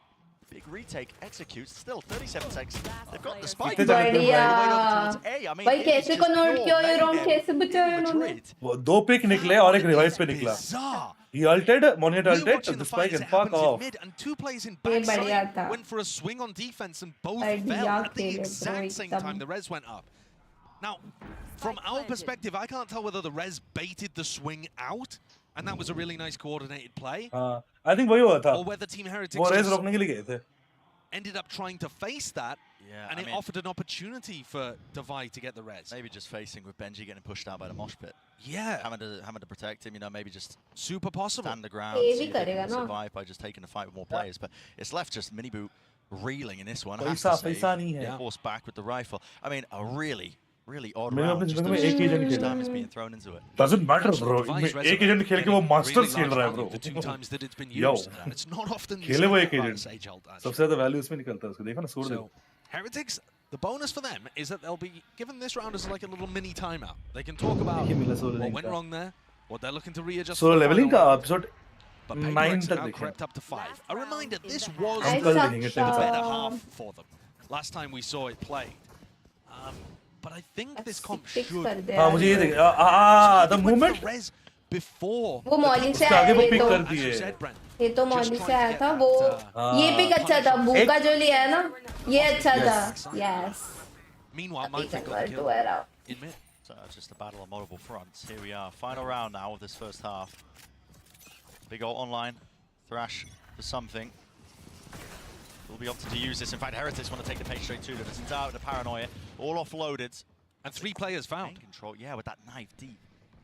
big retake executes. Still 37 seconds. They've got the spike. बढ़िया. भाई कैसे convert किया ये रोम कैसे बचाया उन्होंने? वो दो पिक निकले और एक रिवाइस पे निकला. He ulted, Monet ulted, the spike and fuck off. And two plays in ये बढ़िया backside था. went for a swing on defense and both बढ़िया fell at the खेले exact bro, same एकदम. time the res went up. Now, from our perspective, I can't tell whether the res baited the swing out, and that was a really nice coordinated play, हाँ, I think वही हुआ था. or whether Team Heretics वो race just रोकने के लिए गए थे. ended up trying to face that, Yeah, and I it mean, offered an opportunity for Divide to get the res. maybe just facing with Benji getting pushed out by the mosh pit. Yeah. Having to protect him, you know, maybe just super possible. stand the ground, ये see भी if they करेगा can ना. survive by just taking the fight with more players. But it's left just Minibu reeling in this one. पैसा नहीं है. Forced back with the rifle. I mean, a really odd मैंने round. अपनी Just जिंदगी में those एक agent huge खेला. time is being thrown into it. Doesn't matter bro. एक एजेंट खेल के वो मास्टर्स खेल रहा है bro. The two times that it's been Yo. used, and it's not often खेले वो एक seen by agent. Sage Ult, actually. सबसे ज़्यादा वैल्यू उसमें निकलता है उसको. देखो ना सूर देखो. So, Heretics, the bonus for them is that they'll be given this round as like a little mini timeout. They can talk about देखिए मिला सोलो what लिंक went का. wrong there, what they're looking to readjust. Solo for the levelling final का one. Episode But 9 PayPal तक now देखें. crept up to 5. A reminder, this was हम कल देखेंगे the 10 better तक. half for them. Last time we saw it play. But I think this comp should. हाँ मुझे ये देख. The Went for movement. res before वो मॉर्निंग से उसके आगे वो आया pick तो. कर as you दिए. said, Brent, ये तो मॉली से आया था वो ये पिक अच्छा था बू का जो लिया है ना ये अच्छा था yes Meanwhile, Mindfreak got the kill in mid. So just a battle on multiple fronts. Here we are, final round now of this first half. Big ult online, Thrash for something. Will be opted to use this. In fact, Heretics want to take the pace straight to them. It's out the paranoia, all offloaded. And 3 players found. Control, yeah, with that knife deep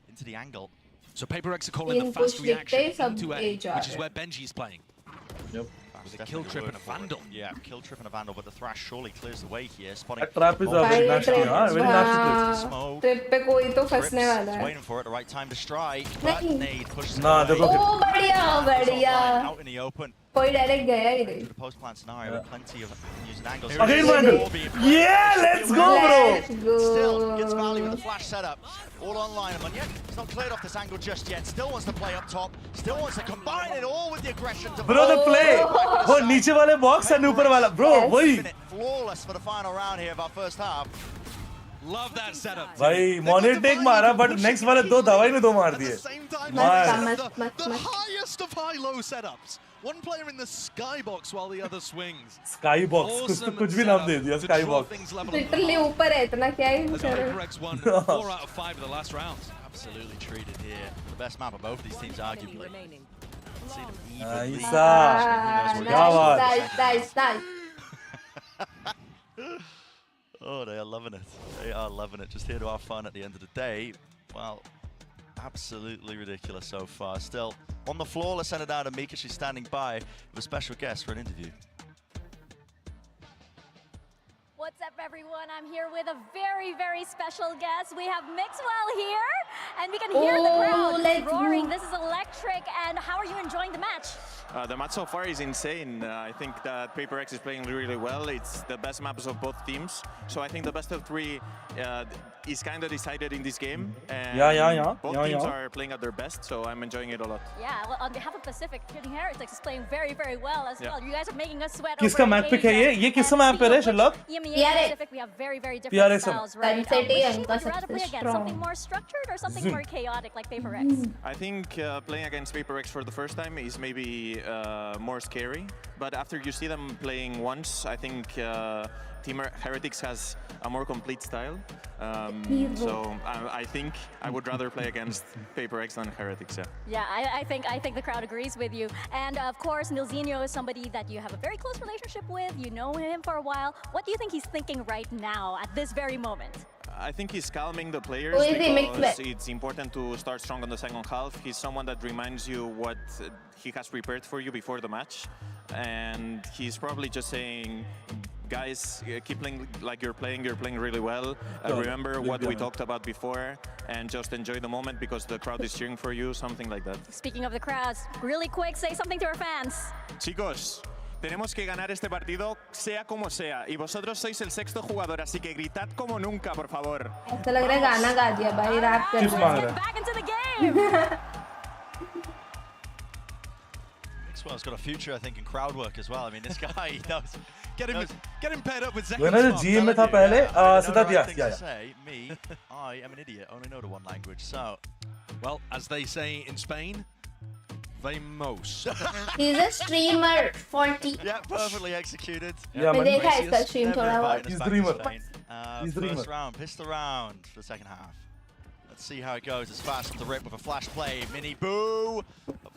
into the angle. So PRX are calling the fast reaction into A, which is where Benji's playing. Yep. With a kill trip and a vandal. Yeah, kill trip and a vandal, but the Thrash surely clears the way here. Spotting. That trap is a very nasty, huh? Very nasty Smoke. Trip पे कोई तो फंसने वाला है Waiting for it, the right time to strike. But nade pushes Nah, it away. ओ बढ़िया Out in the open. कोई direct गया ही नहीं The post plan scenario with plenty of using angles. Again, Vandal. Yeah, let's go, bro. Still gets value with the flash setup. All online, and yet he's not cleared off this angle just yet. Still wants to play up top. Still wants to combine it all with the aggression. Bro, the play. वो नीचे वाले box and ऊपर वाला. Bro, वही. Flawless for the final round here of our first half. Love that setup. भाई मोनेटिक मारा but next वाले दो दवाई में दो मार दिए. The highest of high-low setups. One player in the skybox while the other swings. Skybox. कुछ भी नाम दे दिया Skybox. लिटरली ऊपर है इतना क्या ही PRX won 4 out of 5 of the last rounds. Absolutely treated here. The best map of both of these teams, arguably. Nice. Nice. Oh, they are loving it. They are loving it. Just here to have fun at the end of the day. Well, absolutely ridiculous so far. Still, on the floor, let's send it down to Mika. She's standing by with a special guest for an interview. What's up, everyone? I'm here with a very, very special guest. We have Mixwell here, and we can hear the crowd roaring. This is electric, and how are you enjoying the match? The match so far is insane. I think that PRX is playing really well. It's the best maps of both teams. So I think the best of 3 is kind of decided in this game. And both teams are playing at their best, so I'm enjoying it a lot. Yeah, well, on behalf of Pacific, Hitting Heretics is playing very, very well as well. You guys are making us sweat. किसका map pick है ये? ये किसका map है रे Sherlock? Pacific, we have very, very different styles, right? Which would you rather play against? Something more structured or something more chaotic like PRX? I think playing against PRX for the first time is maybe more scary, but after you see them playing once, I think Team Heretics has a more complete style. So I think I would rather play against PRX than Heretics. Yeah, I think the crowd agrees with you. And of course, Nilzinho is somebody that you have a very close relationship with. You know him for a while. What do you think he's thinking right now at this very moment? I think he's calming the players because it's important to start strong on the second half. He's someone that reminds you what he has prepared for you before the match. And he's probably just saying, guys, keep playing like you're playing really well. Remember what we talked about before and just enjoy the moment because the crowd is cheering for you, something like that. Speaking of the crowds, really quick, say something to our fans. Chicos, tenemos que ganar este partido sea como sea y vosotros sois el 6º jugador, así que gritad como nunca, por favor. ऐसा लग रहा है गाना गा दिया भाई rap कर रहा है. Back into the game. Mixwell's got a future, I think, in crowd work as well. I mean, this guy, he knows. Get him paired up with Zach. वो ना जो GM में था पहले सिद्धार्थ या. Say me, I am an idiot. Only know the one language. So, well, as they say in Spain, vamos. He's a streamer. 40. Yeah, perfectly executed. Yeah, मैंने देखा इसका stream थोड़ा बहुत. He's dreamer. First round, pistol round for the second half. Let's see how it goes. It's fast off the rip with a flash play. Mini boo.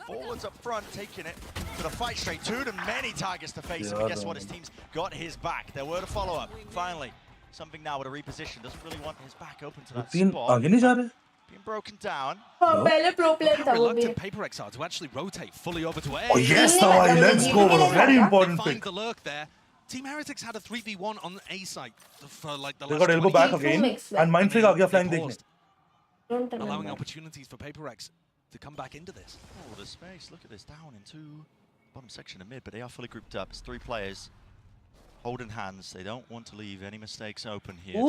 Forwards up front, taking it to the fight straight to them. Many targets to face him. And guess what? His team's got his back. There were to follow up. Finally, something now with a reposition. Doesn't really want his back open to that spot. Being broken down. How reluctant PRX are to actually rotate fully over to A. Oh yes, Tawai, let's go. Very important pick. The lurk there. Team Heretics had a 3v1 on the A site for like the They last got elbow back again, and Mindfreak aa gaya flying dekhne. Allowing opportunities for PRX to come back into this. Oh, the space. Look at this. Down into bottom section of mid, but they are fully grouped up. It's 3 players holding hands. They don't want to leave any mistakes open here.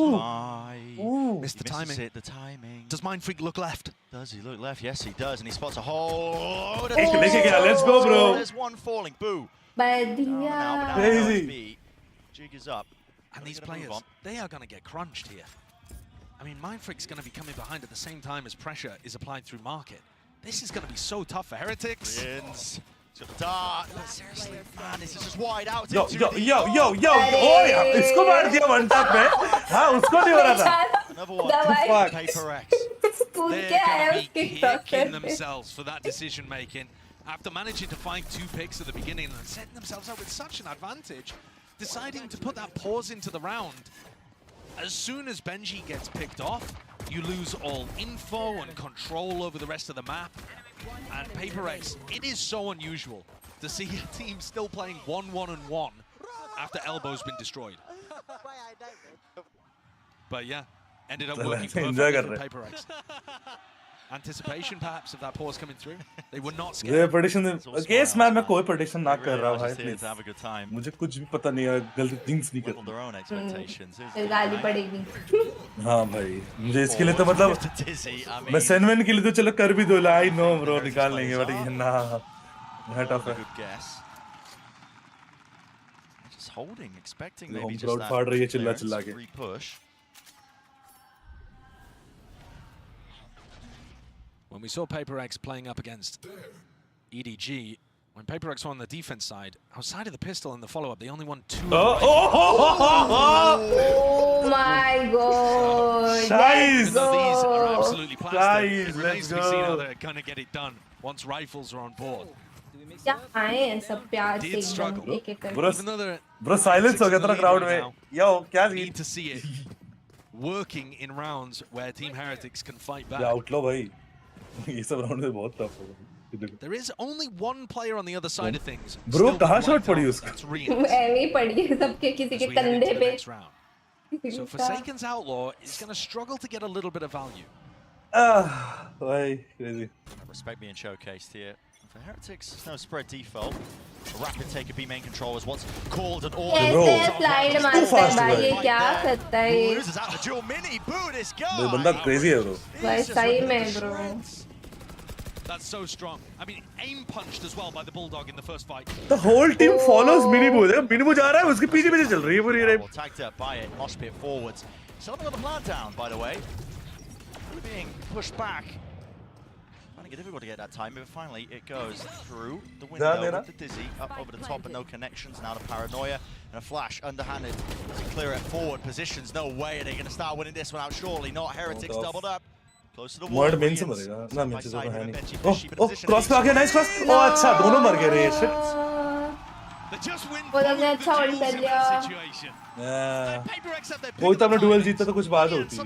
Missed the timing. The timing. Does Mindfreak look left? Does he look left? Yes, he does. And he spots a hole. Let's go, bro. There's one falling. Boo. Crazy. Jig is up. And these players, they are going to get crunched here. I mean, Mindfreak's going to be coming behind at the same time as pressure is applied through market. This is going to be so tough for Heretics. Seriously, man, this is just wide out. Yo, oh यार, इसको मार दिया one tap में. हाँ, उसको नहीं हो रहा था. Another one. PayPrX. They're going to be kicking themselves for that decision making after managing to find 2 picks at the beginning and setting themselves up with such an advantage, deciding to put that pause into the round. As soon as Benji gets picked off, you lose all info and control over the rest of the map. And PayPrX, it is so unusual to see a team still playing 1-1-1 after Elbow's been destroyed. But yeah, ended up working perfectly for PayPrX. Anticipation perhaps of that pause coming through. They were not scared. ये prediction case मैं कोई prediction ना कर रहा हूँ भाई. Please have a good time. मुझे कुछ भी पता नहीं है, गलती things नहीं करता. Their own expectations. गाली पड़ेगी. हाँ भाई, मुझे इसके लिए तो मतलब मैं Senwen के लिए तो चलो कर भी दो. I know bro, निकाल लेंगे but ये ना tough है. Good guess. Just holding, expecting maybe just that. फाड़ रही है चिल्ला के. Repush. When we saw PayPrX playing up against EDG, when PayPrX were on the defense side, outside of the pistol and the follow-up, they only won 2. Oh my god! Even though these are absolutely plastic, it remains to be seen how they're going to get it done once rifles are on board. Did struggle. Bro, silence हो गया था crowd में. Yo, क्या need to see it working in rounds where Team Heretics can fight back. Yeah, outlaw भाई. ये सब round में बहुत tough होगा. There is only one player on the other side of things. Bro, कहाँ shot पड़ी उसका? ऐवी पड़ी है सबके किसी के कंधे पे. So Forsaken's Outlaw is going to struggle to get a little bit of value. Why crazy. Respect being showcased here. For Heretics, there's no spread default. A rapid take of B main control is what's called an order. कैसे slide मारता है भाई, ये क्या करता है? Loses out the dual mini. Boo this guy. ये बंदा crazy है bro. भाई सही में bro. That's so strong. I mean, aim punched as well by the Bulldog in the first fight. The whole team follows Minibu. Minibu जा रहा है, उसके पीछे पीछे चल रही है पूरी rape. Tagged up by it, mosh pit forwards. Still haven't got the plant down, by the way. Being pushed back. Finding it difficult to get that time, but finally it goes through the window with the Dizzy up over the top and no connections. Now the Paranoia and a flash underhanded to clear it forward. Positions, no way are they going to start winning this one out surely. Not Heretics doubled up. Mord main से मरेगा ना main से तो है नहीं. Oh cross पे आ गया, nice cross. Oh अच्छा दोनों मर गए रे. Shit. वो लोग ने अच्छा hold कर लिया. कोई तो अपना duel जीतता तो कुछ बात होती.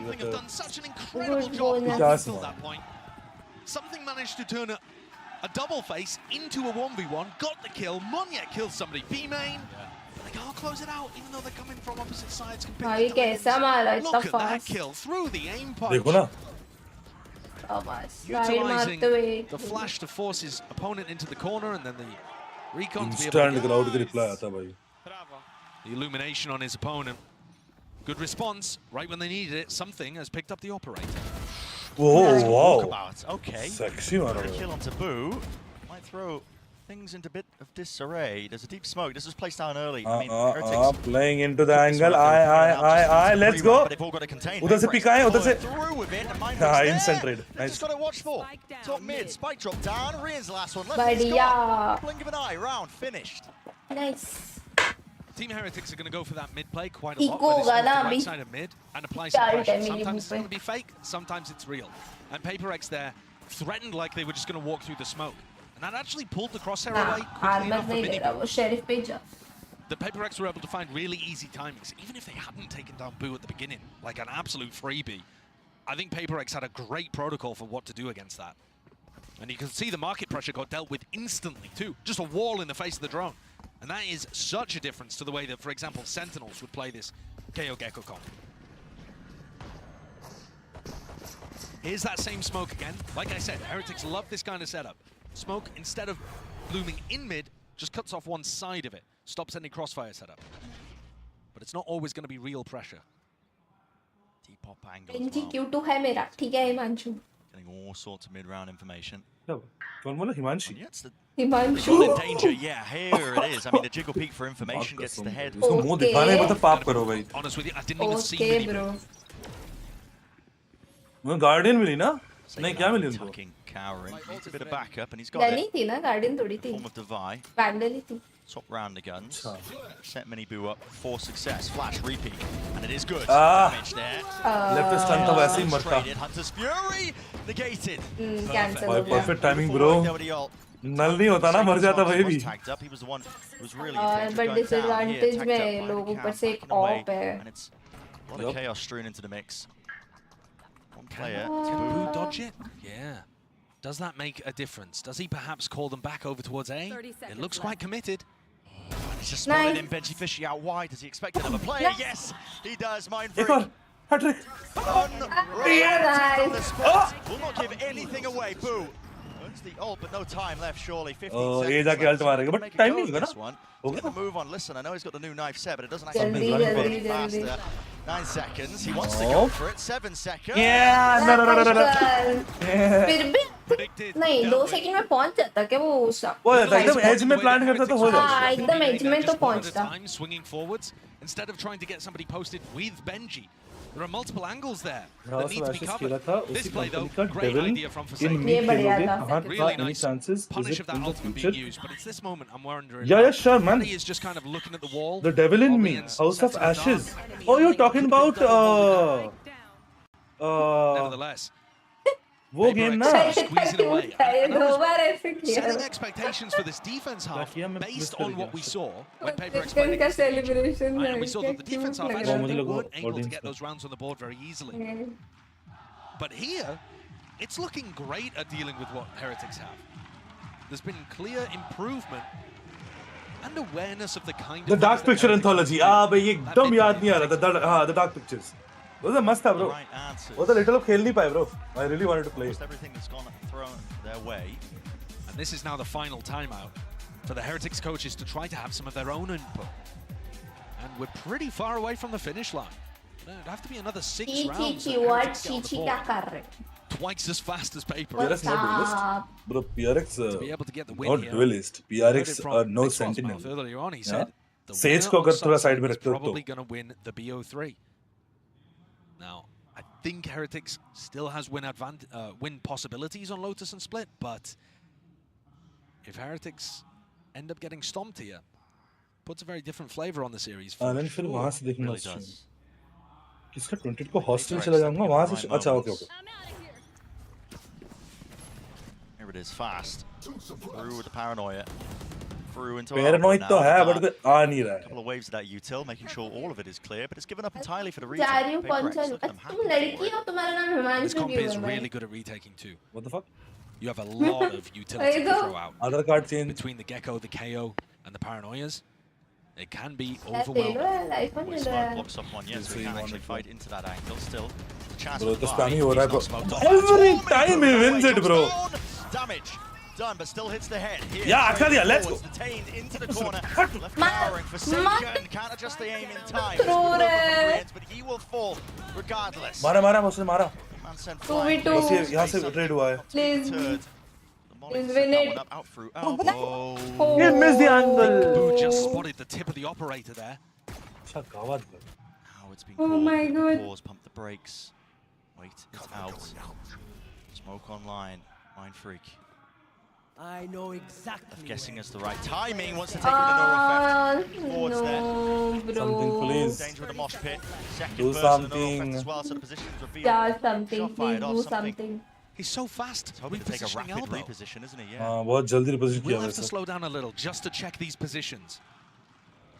क्या point. Something managed to turn a double face into a 1v1, got the kill. Munya kills somebody. B main. They can't close it out, even though they're coming from opposite sides. भाई कैसा मारा इतना fast. Look at that kill through the aim punch. देखो ना. Utilizing the flash to force his opponent into the corner, and then the recon to be able to crowd के reply आता भाई. The illumination on his opponent. Good response, right when they needed it. Something has picked up the operator. Whoa, wow. Okay. Sexy man. Kill on Taboo. Might throw things into a bit of disarray. There's a deep smoke. This was placed down early. I mean, playing into the angle. I. Let's go. उधर से पिका है, उधर से. हाँ, instant trade. Nice. Just got to watch for. Top mid, spike drop down. Rian's the last one. बढ़िया. Blink of an eye. Round finished. Nice. Team Heretics are going to go for that mid play quite a lot. Where they right side of mid and apply some pressure. Sometimes it's going to be fake, sometimes it's real. And PayPrX there threatened like they were just going to walk through the smoke. And that actually pulled the crosshair away quickly enough for Minibu. The PayPrX were able to find really easy timings. Even if they hadn't taken down Boo at the beginning, like an absolute freebie, I think PayPrX had a great protocol for what to do against that. And you can see the market pressure got dealt with instantly too. Just a wall in the face of the drone. And that is such a difference to the way that, for example, Sentinels would play this KO Gecko comp. Here's that same smoke again. Like I said, Heretics love this kind of setup. Smoke, instead of blooming in mid, just cuts off one side of it. Stops any crossfire setup. But it's not always going to be real pressure. Deep pop angle as well. Q2 है मेरा, ठीक है Himanshu. Getting all sorts of mid-round information. कौन बोला Himanshu? Himanshu. In danger, yeah, here it is. I mean, the jiggle peak for information gets the head. इसको मुंह दिखाने में तो पाप करो भाई. Honest with you, I didn't even see Minibu. Bro. मुझे गार्डियन मिली ना? नहीं क्या मिली उनको? cowering. Needs a bit of backup, and he's got Dani it. थी ना गार्डियन थोड़ी थी. Form of Devi. Vandal थी. Top round the guns. Set mini boo up for success. Flash repeat, and it is good. Ah. Damage there. Left stun तो वैसे ही मरता. Hunter's Fury negated. Cancel. Perfect timing, bro. नल नहीं होता ना मर जाता वही भी. But disadvantage में लोग ऊपर से एक ऑप है. And it's a lot of chaos strewn into the mix. One player. Can Boo dodge it? Yeah. Does that make a difference? Does he perhaps call them back over towards A? It looks quite committed. He's just spotted in Benji Fishy out wide. Does he expect another player? Yes, he does. Mind freak. Hat-trick. Unreacted on the spot. Will not give anything away. Boo. Earns the ult, but no time left, surely. 15 seconds ये जाके ult मारेगा, but time नहीं होगा ना? Get the move on. Listen, I know he's got the new knife set, but it doesn't actually make it faster. 9 seconds. He wants to go for it. 7 seconds. Yeah, no. फिर भी नहीं 2 second में पहुंच जाता क्या वो उसका. वो एकदम edge में plant करता तो हो जाता. हाँ एकदम edge में तो पहुंचता. Swinging forwards instead of trying to get somebody posted with Benji. There are multiple angles there that need to be covered. This play though, great idea from Forsaken. Really nice punish of that ultimate being used, but it's this moment I'm wondering. Yeah, sure, man. He is just kind of looking at the wall. The devil in me, House of Ashes. Oh, you're talking about Nevertheless, वो game ना. Squeezing away. Setting Setting expectations for this defense half based on what we saw when PRX Chicken का celebration and we saw that the defense half actually weren't able to audience get those rounds on the board very easily. But here, it's looking great at dealing with what Heretics have. There's been clear improvement and awareness of the kind The of Dark Picture Anthology. भाई ये एकदम याद नहीं आ रहा. The Dark Pictures. Those are must have, bro. वो तो little खेल नहीं पाए, bro. I really wanted to play. Everything that's gone thrown their way. And this is now the final timeout for the Heretics coaches to try to have some of their own input. And we're pretty far away from the finish line. It'd have to be another 6 rounds. Twice as fast as Paper. PRX not duelist. Bro, PRX to be able to get the win not here. duelist. PRX are no sentinel. Earlier on, he said the Sage को अगर थोड़ा side में is रखते हो probably तो. going to win the BO3. Now, I think Heretics still has win possibilities on Lotus and Split, but if Heretics end up getting stomped here, puts a very different flavor on the series. आनंद फिर वहाँ से देखना चाहिए. किसका 20 को hostel चला जाऊँगा वहाँ से अच्छा okay. Here it is, fast. Through with the paranoia. Through into Paranoid तो है, but आ नहीं रहा है. Couple of waves of that util, making sure all of it is clear, but it's given up entirely for the retake. तुम लड़की हो तुम्हारा नाम हिमांशु This comp क्यों is है really good at retaking too. What the fuck? You have a lot of utility to throw out. Other card change. Between the Gecko, the KO, and the Paranoias, it can be overwhelming. Smoke blocks off one, yes, we can actually fight into that angle still. Chance Bro, for तो buy. spammy हो He's रहा है not bro. smoked off. Every time he wins it, bro. Damage done, but still hits the head. Here, Yeah, अच्छा दिया, let's go. Detained into the corner. Left cowering for Forsaken. Can't adjust the aim in time. But he will fall regardless. मारा उसने मारा. Man sent 2v2. बस ये यहाँ से trade हुआ है. Please. Please win it. Out through elbow. He missed the angle. Boo just spotted the tip of the operator there. अच्छा गावात. Now it's been Oh called. my God. Pause, pump the brakes. Wait, it's out. Smoke online. Mind freak. I know exactly. Guessing it's the right timing. Wants to take it to Nora effect. Forwards there. Bro. Something, please. Danger with the mosh pit. Second Do burst something. of the Nora effect as well, so the position's revealed. Yeah, something. Shot Please fired off, do something. something. He's so fast. He's hoping to take a Repositioning rapid elbow. reposition, isn't he? Yeah. हाँ बहुत जल्दी reposition We'll किया have to वैसे. slow down a little just to check these positions.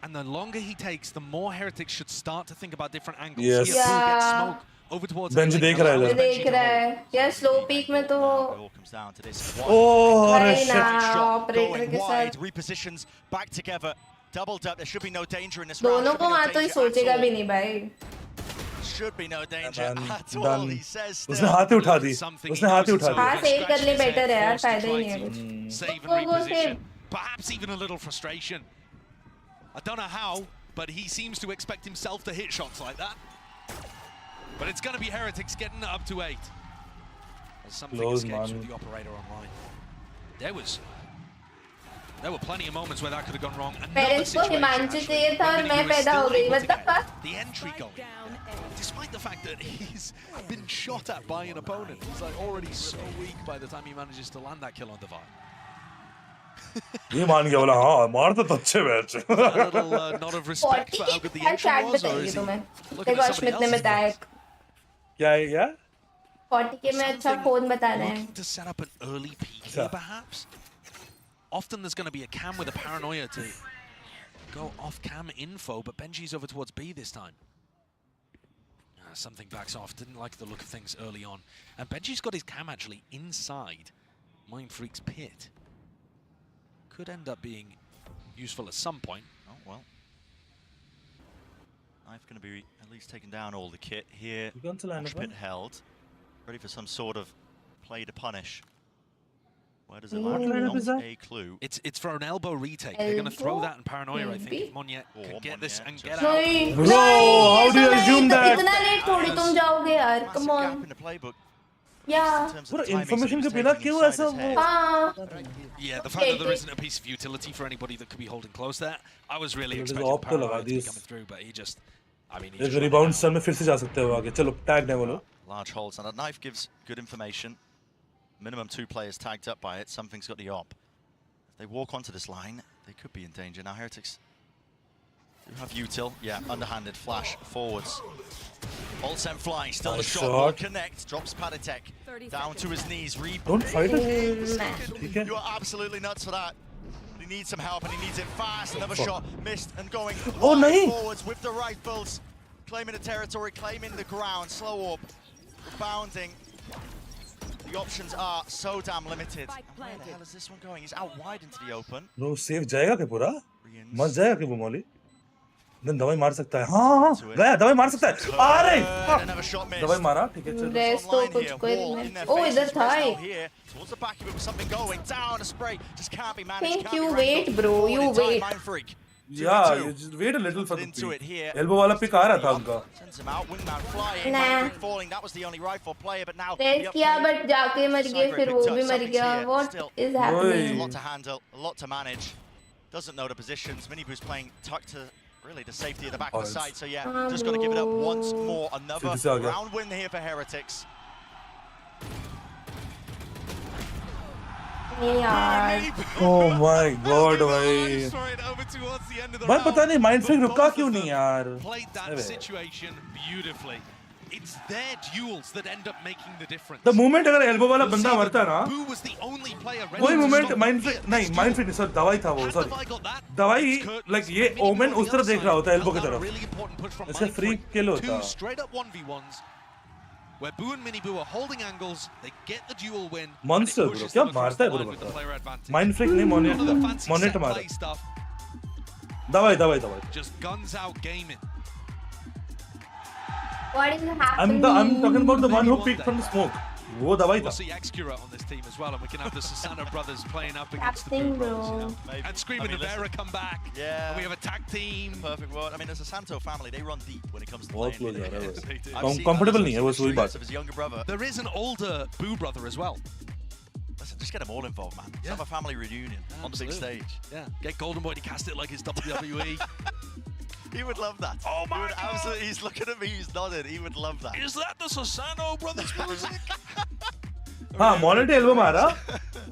And the longer he takes, the more Heretics should start to think about different angles. Yes. Here, Boo gets Yeah. smoke over towards Benji देख रहा है ये इधर. देख रहा है. यार slow peak में तो It all comes down to this. Oh, भाई shit. ना Shot operator going के wide, साथ repositions back together. Doubled up. There should be no danger in this दोनों round. को वहाँ तो ही सोचेगा भी नहीं भाई. Should be no danger Done, at all. done. He says still. उसने हाथ ही उठा दी. उसने हाथ ही उठा दी. हाँ save कर ले better है यार फायदा ही नहीं है कुछ. Save Go, and go, reposition. save. Perhaps even a little frustration. I don't know how, but he seems to expect himself to hit shots like that. But it's going to be Heretics getting it up to 8. As something Close, escapes man. with the operator online. There was There were plenty of moments where that could have gone wrong. Parents को हिमांशु चाहिए था और मैं पैदा हो गई. What the fuck? The entry going. Despite the fact that he's been shot at by an opponent, he's like already so weak by the time he manages to land that kill on the VAR. ये मान गया बोला हाँ मारते तो अच्छे match. A little nod of respect for how good the entry was, or is he looking at somebody else's? क्या है यार? 40 के में अच्छा फोन बता रहे हैं. Looking to set up an early peek here, perhaps. Often there's going to be a cam with a paranoia to go off-cam info, but Benji's over towards B this time. Something backs off. Didn't like the look of things early on. And Benji's got his cam actually inside Mind Freak's pit. Could end up being useful at some point. Oh, well. Knife going to be at least taking down all the kit here. Pit held. Ready for some sort of play to punish. Where does it land? Not a clue. It's for an elbow retake. They're going to throw that in paranoia, I think. If Monyet can get this and get out. Bro, how do you assume that? इतना late थोड़ी तुम जाओगे यार. Come on. In the playbook. Yeah. पूरा information के बिना क्यों ऐसा वो? हाँ. Yeah, the fact that there isn't a piece of utility for anybody that could be holding close there. I was really expecting paranoia to be coming through, but he just, I mean, he just rebound सन में फिर से जा सकते हो आगे. चलो tag नहीं बोलो. Large holds and a knife gives good information. Minimum 2 players tagged up by it. Something's got the op. If they walk onto this line, they could be in danger. Now Heretics do have util. Yeah, underhanded flash forwards. All sent flying. Still the shot. Will connect. Drops Padatek down to his knees. Don't fight it. You are absolutely nuts for that. He needs some help and he needs it fast. Another shot missed and going forwards with the rifles. Claiming the territory, claiming the ground. Slow up. Rebounding. The options are so damn limited. Where the hell is this one going? He's out wide into the open. Bro, safe जाएगा क्या पूरा? मर जाएगा क्या वो मौली? Then दवाई मार सकता है. हाँ गया दवाई मार सकता है. अरे दवाई मारा ठीक है चलो. Rest तो कुछ कोई नहीं. Oh इधर था ही. Towards the back of it with something going down a spray. Just can't be managed. Think you wait bro. You wait. Yeah, you just wait a little for the pick. Elbow वाला pick आ रहा था उनका. Sends him out. Wingman flying. Nah. Falling. That was the only rifle player, but now. Rest किया but जाके मर गए फिर वो भी मर गया. What is happening? A lot to handle, a lot to manage. Doesn't know the positions. Miniboo's playing tucked to really the safety of the back of the side. So yeah, just got to give it up once more. Another round win here for Heretics. Oh my God, भाई. भाई पता नहीं Mind Freak रुका क्यों नहीं यार? Played that situation beautifully. It's their duels that end up making the difference. The moment अगर elbow वाला बंदा मरता ना, Boo was the only player कोई moment Mind Freak नहीं Mind Freak सर दवाई था वो sorry. दवाई like ये Omen उस तरफ देख रहा होता है elbow की तरफ. इससे free kill होता. Two straight up 1v1s. Where Boo and Miniboo are holding angles, they get the duel win. Monster bro, क्या मारता है bro बंदा? Mind Freak नहीं Monet मारा. दवाई. Just guns out gaming. What is happening? I'm talking about the one who picked from the smoke. वो दवाई था. We'll see Excura on this team as well, and we can have the Susana brothers playing up against the Boo Bros. And Scream and Vera come back. Yeah. And we have a tag team. Perfect world. I mean, there's a Santo family. They run deep when it comes to playing. Comfortable नहीं है वो वही बात. Of his younger brother. There is an older Boo brother as well. Listen, just get them all involved, man. Let's have a family reunion on the big stage. Yeah. Get Golden Boy to cast it like it's WWE. He would love that. Oh my God. Absolutely, he's looking at me, he's nodding. He would love that. Is that the Susano brothers music? हाँ, Monet elbow मारा.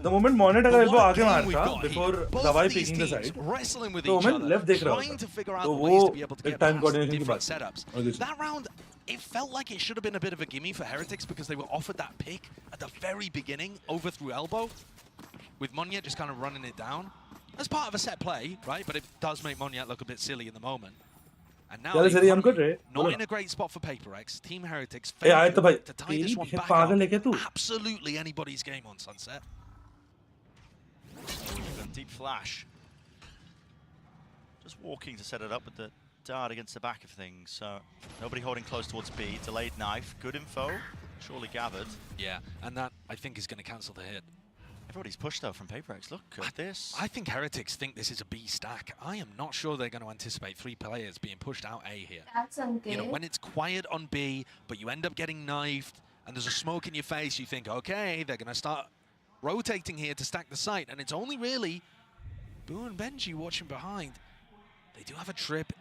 The moment Monet अगर elbow आगे मारता before दवाई picking the side, तो Omen left देख रहा होता. तो वो एक time coordination की बात. That round, it felt like it should have been a bit of a gimme for Heretics because they were offered that pick at the very beginning, over through elbow, with Monyet just kind of running it down. As part of a set play, right? But it does make Monyet look a bit silly in the moment. And now not in a great spot for PRX. Team Heretics failed to tie this one back up. Absolutely anybody's game on Sunset. Deep flash. Just walking to set it up with the dart against the back of things. So nobody holding close towards B. Delayed knife. Good info. Surely gathered. Yeah, and that I think is going to cancel the hit. Everybody's pushed though from PRX. Look at this. I think Heretics think this is a B stack. I am not sure they're going to anticipate 3 players being pushed out A here. That's okay. You know, when it's quiet on B, but you end up getting knifed and there's a smoke in your face, you think, okay, they're going to start rotating here to stack the site. And it's only really Boo and Benji watching behind. They do have a trip.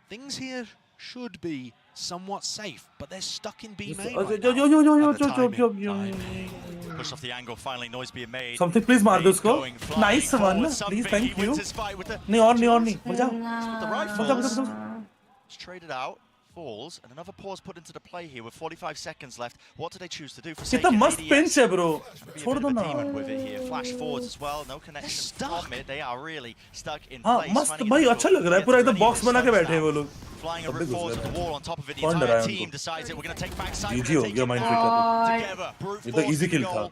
Things here should be somewhat safe, but they're stuck in B main right now. Push off the angle, finally noise being made. Something, please मार दो उसको. Nice one, please, thank you. नहीं और नहीं. मर जा. It's traded out, falls, and another pause put into the play here with 45 seconds left. What do they choose to do? कितना मस्त pinch है bro. छोड़ दो ना. With it here, flash forwards as well, no connection from it. They are really stuck in place. हाँ मस्त भाई अच्छा लग रहा है पूरा एकदम box बना के बैठे हैं वो लोग. Flying over it forwards to the wall on top of it. The entire team decides it. We're going to take back side. GG हो गया mind freak together. ये तो easy kill था.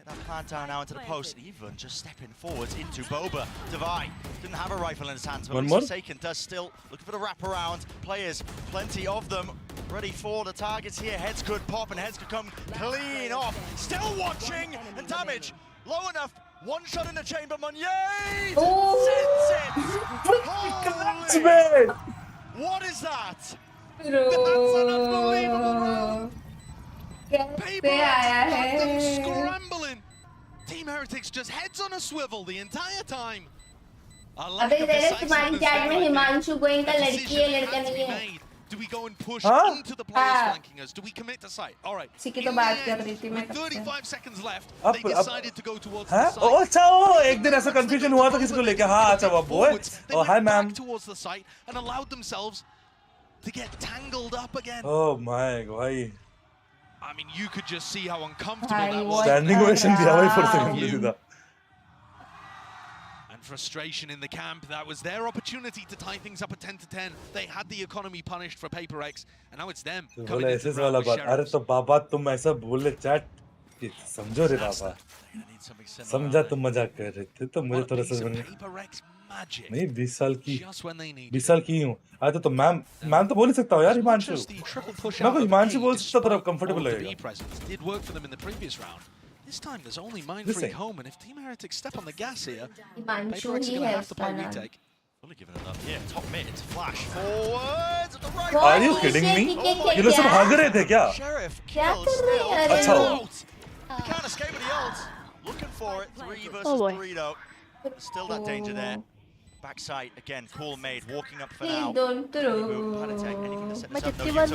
That plan down now into the post, even just stepping forwards into Boba. Divine didn't have a rifle in his hands, but Forsaken does still looking for the wraparound. Players, plenty of them, ready for the targets here. Heads could pop and heads could come clean off. Still watching, and damage low enough. One shot in the chamber, Monnier! Sends it! Holy! What is that? That's an unbelievable Paytm scrambling. Team Heretics just heads on a swivel the entire time. अबे तेरे तुम्हारी chat में Himanshu going का लड़की है लड़का नहीं है. Do we go and push into the players flanking us? Do we commit to site? All right. इसी की तो बात कर रही थी मैं. 35 seconds left. They decided to go towards the site. ओ अच्छा ओ एक दिन ऐसा confusion हुआ था किसी को लेके. हाँ अच्छा वो boy. Oh hi ma'am. Towards the site and allowed themselves to get tangled up again. Oh my भाई. I mean, you could just see how uncomfortable that was. Standing ovation दिया भाई for second. And frustration in the camp. That was their opportunity to tie things up at 10-10. They had the economy punished for PRX, and now it's them. बोला ऐसे वाला बात. अरे तो बाबा तुम ऐसा बोले chat. समझो रे बाबा. समझा तुम मजाक कर रहे थे तो मुझे थोड़ा सा नहीं 20 साल की हूँ. आज तो मैम तो बोल ही सकता हूँ यार हिमांशु. मैं को हिमांशु बोल सकता थोड़ा कंफर्टेबल लगेगा. Did work for them in the previous round. This time there's only Mindfreak home, and if Team Heretics step on the gas here, PRX are going to have to play retake. Fully giving it up. Yeah, top mid, flash forwards at the right. Are you kidding me? ये लोग सब भाग रहे थे क्या? Sheriff क्या कर रहे हैं? अच्छा हो. He can't escape with the ult. Looking for it. 3 versus Burrito. Still that danger there. Backside again, cool made, walking up for now. Don't throw. मैं कितनी बार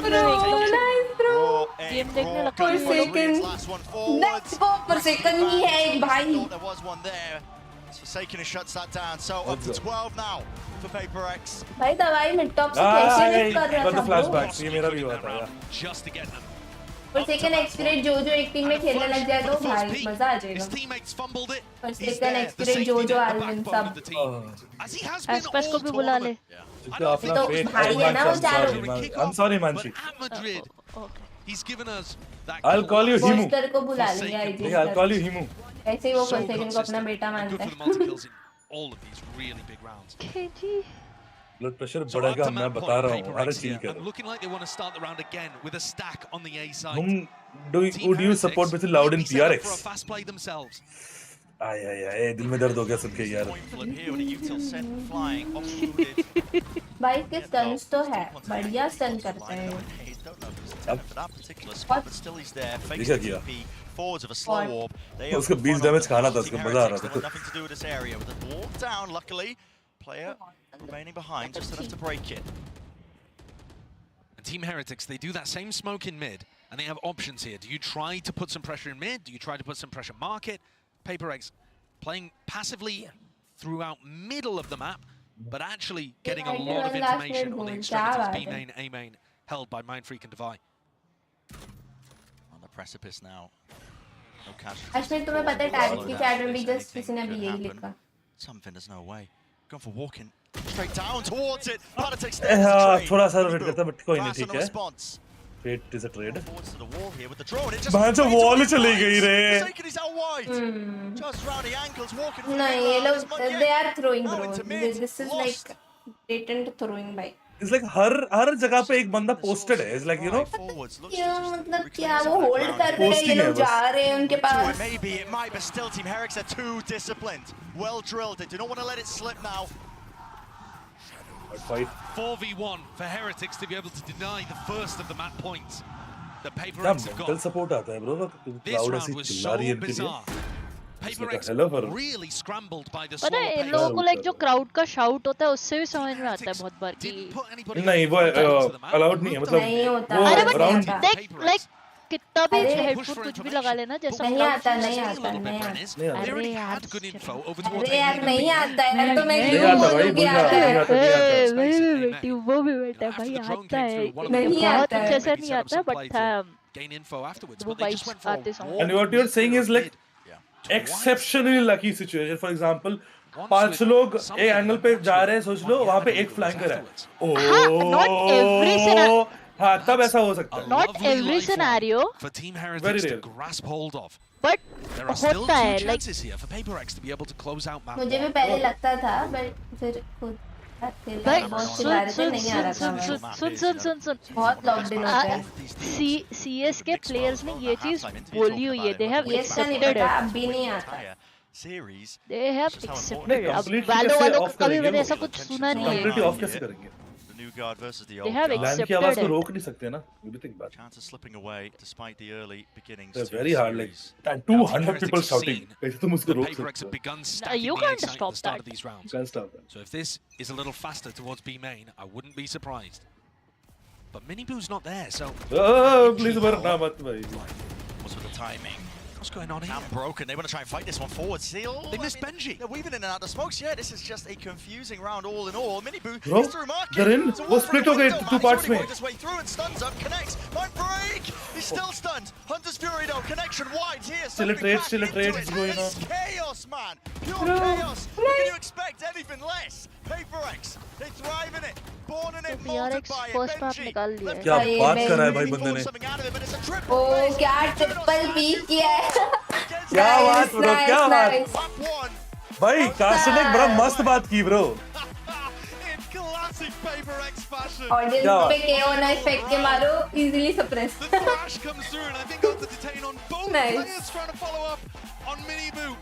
गेम देखने लगता हूँ. Next ball per second ही है भाई. There was one there. Forsaken shuts that down. So up to 12 now for PRX. भाई दवाई mid top से कैसे मिस कर रहा था? flashbacks ये मेरा भी हुआ था यार. Just to get them. Forsaken X-Ray जो एक टीम में खेलने लग जाए तो भाई मजा आ जाएगा. Forsaken X-Ray जो Alvin सब. एस्पेस को भी बुला ले. तो भाई है ना वो चारों. I'm sorry Manshi. He's given us that. I'll call you Himu. Monster को बुला लेंगे IG. I'll call you Himu. ऐसे ही वो Forsaken को अपना बेटा मानता है. All of these really big rounds. Blood pressure बढ़ेगा मैं बता रहा हूँ. अरे चिल कर. Looking like they want to start the round again with a stack on the A side. Would you support with loud in PRX? For a fast play themselves. आय दिल में दर्द हो गया सुन के यार. भाई के स्टन्स तो है. बढ़िया स्टन करते हैं. देखा क्या? उसको 20 डैमेज खाना था उसको मजा आ रहा था. Player remaining behind, just enough to break it. And Team Heretics, they do that same smoke in mid, and they have options here. Do you try to put some pressure in mid? Do you try to put some pressure market? PRX playing passively throughout middle of the map, but actually getting a lot of information on the extremities, B main, A main, held by Mindfreak and Divine. On the precipice now. No cash. Ashwin तुम्हें पता है target की chat में भी just किसी ने भी यही लिखा. Something, there's no way. Going for walking straight down towards it. थोड़ा सा वेट करता बट कोई नहीं ठीक है. Fate is a trade. बाहर से wall चली गई रे. Just round the ankles, walking. नहीं ये लोग they are throwing bro. This is like blatant throwing by. It's like हर जगह पे एक बंदा posted है. It's like you know. क्या मतलब क्या वो hold कर रहे हैं ये लोग जा रहे हैं उनके पास. Maybe it might, but still Team Heretics are too disciplined. Well drilled. They do not want to let it slip now. Fight. 4v1 for Heretics to be able to deny the first of the map points. The PRX have got. Support आता है bro. This round was so bizarre. PayPRX really scrambled by the पता slower है इन pace. लोगों को like जो crowd का shout होता है उससे भी समझ में आता है बहुत बार कि नहीं वो अलाउड नहीं है मतलब नहीं होता वो अरे बट राउंड देख लाइक कितना भी अरे, हेडफोन कुछ भी लगा लेना जैसा नहीं crowd आता feel नहीं है। आता नहीं आता अरे यार अरे यार नहीं आता यार तो मैं नहीं क्यों आता भाई, बोलूं कि बोल आता है मैं भी बेटी वो भी बेटा भाई आता है नहीं बहुत आता है। अच्छे से नहीं आता बट वो वाइब्स आते समझ and what you're saying is like exceptionally lucky situation for example 5 लोग एक एंगल पे जा रहे हैं सोच लो वहां पे एक फ्लैंकर है not every scenario हाँ तब ऐसा हो सकता है not every scenario for Team Very Heretics to rare. grasp hold of. but There are still होता है two like chances here for PayPRX to be able to close out map मुझे भी one. पहले लगता था बट फिर खुद अकेला भाई बहुत चिल्ला रहे थे नहीं आ रहा था मैं सुन बहुत लॉकडाउन होता है CS के प्लेयर्स ने ये चीज बोली हुई है they have ये इसका नहीं accepted पता it अब भी नहीं आता Series. they have accepted it अब Completely वालों कैसे वालों off का कभी करेंगे मैंने वो? ऐसा कुछ सुना नहीं है completely off कैसे करेंगे The new guard versus the They old have guard. Land की आवाज को accepted it. रोक नहीं सकते ना you be think about it. Chance of slipping away despite the early beginnings. They're to very the hard like series. and 200 people shouting कैसे तुम उसको रोक PayPRX सकते have हो begun stacking you the can't A site at stop the start that. of these rounds. can't stop that So if this is a little faster towards B main, I wouldn't be surprised. But Miniboo's not there, so oh please मरना मत भाई What's with the timing? what's going on here? And broken. They want to try and fight this one forward. Seal. They missed Benji. They're weaving in and out of smokes. Yeah, this is just a confusing round all in all. Miniboo Bro, is through market. they're in. It's a वो war split for हो गए window, two man. He's parts already में. worked his way through and stuns up. Connects. Might break. He's still stunned. Hunter's Fury though. Connection wide here. Still a trade, still a trade is going on. It's chaos, man. Pure chaos. Can you expect anything less? PayPRX. They thrive in it. Born in it, molded PRX by it. first half Benji. निकाल लिया है क्या भाई, बात मैं- कर रहा है भाई बंदे Pulled ने something out of it, but it's a triple. ओ क्या ट्रिपल पीक किया है क्या बात ब्रो क्या बात Map one. भाई कार्सन ने एक बड़ा मस्त बात की bro In classic PayPRX fashion. Audience क्या पे KO नाइफ फेंक के मारो easily suppress The thrash comes through, and I think got to detain on both Nice. players trying to follow up on Miniboo.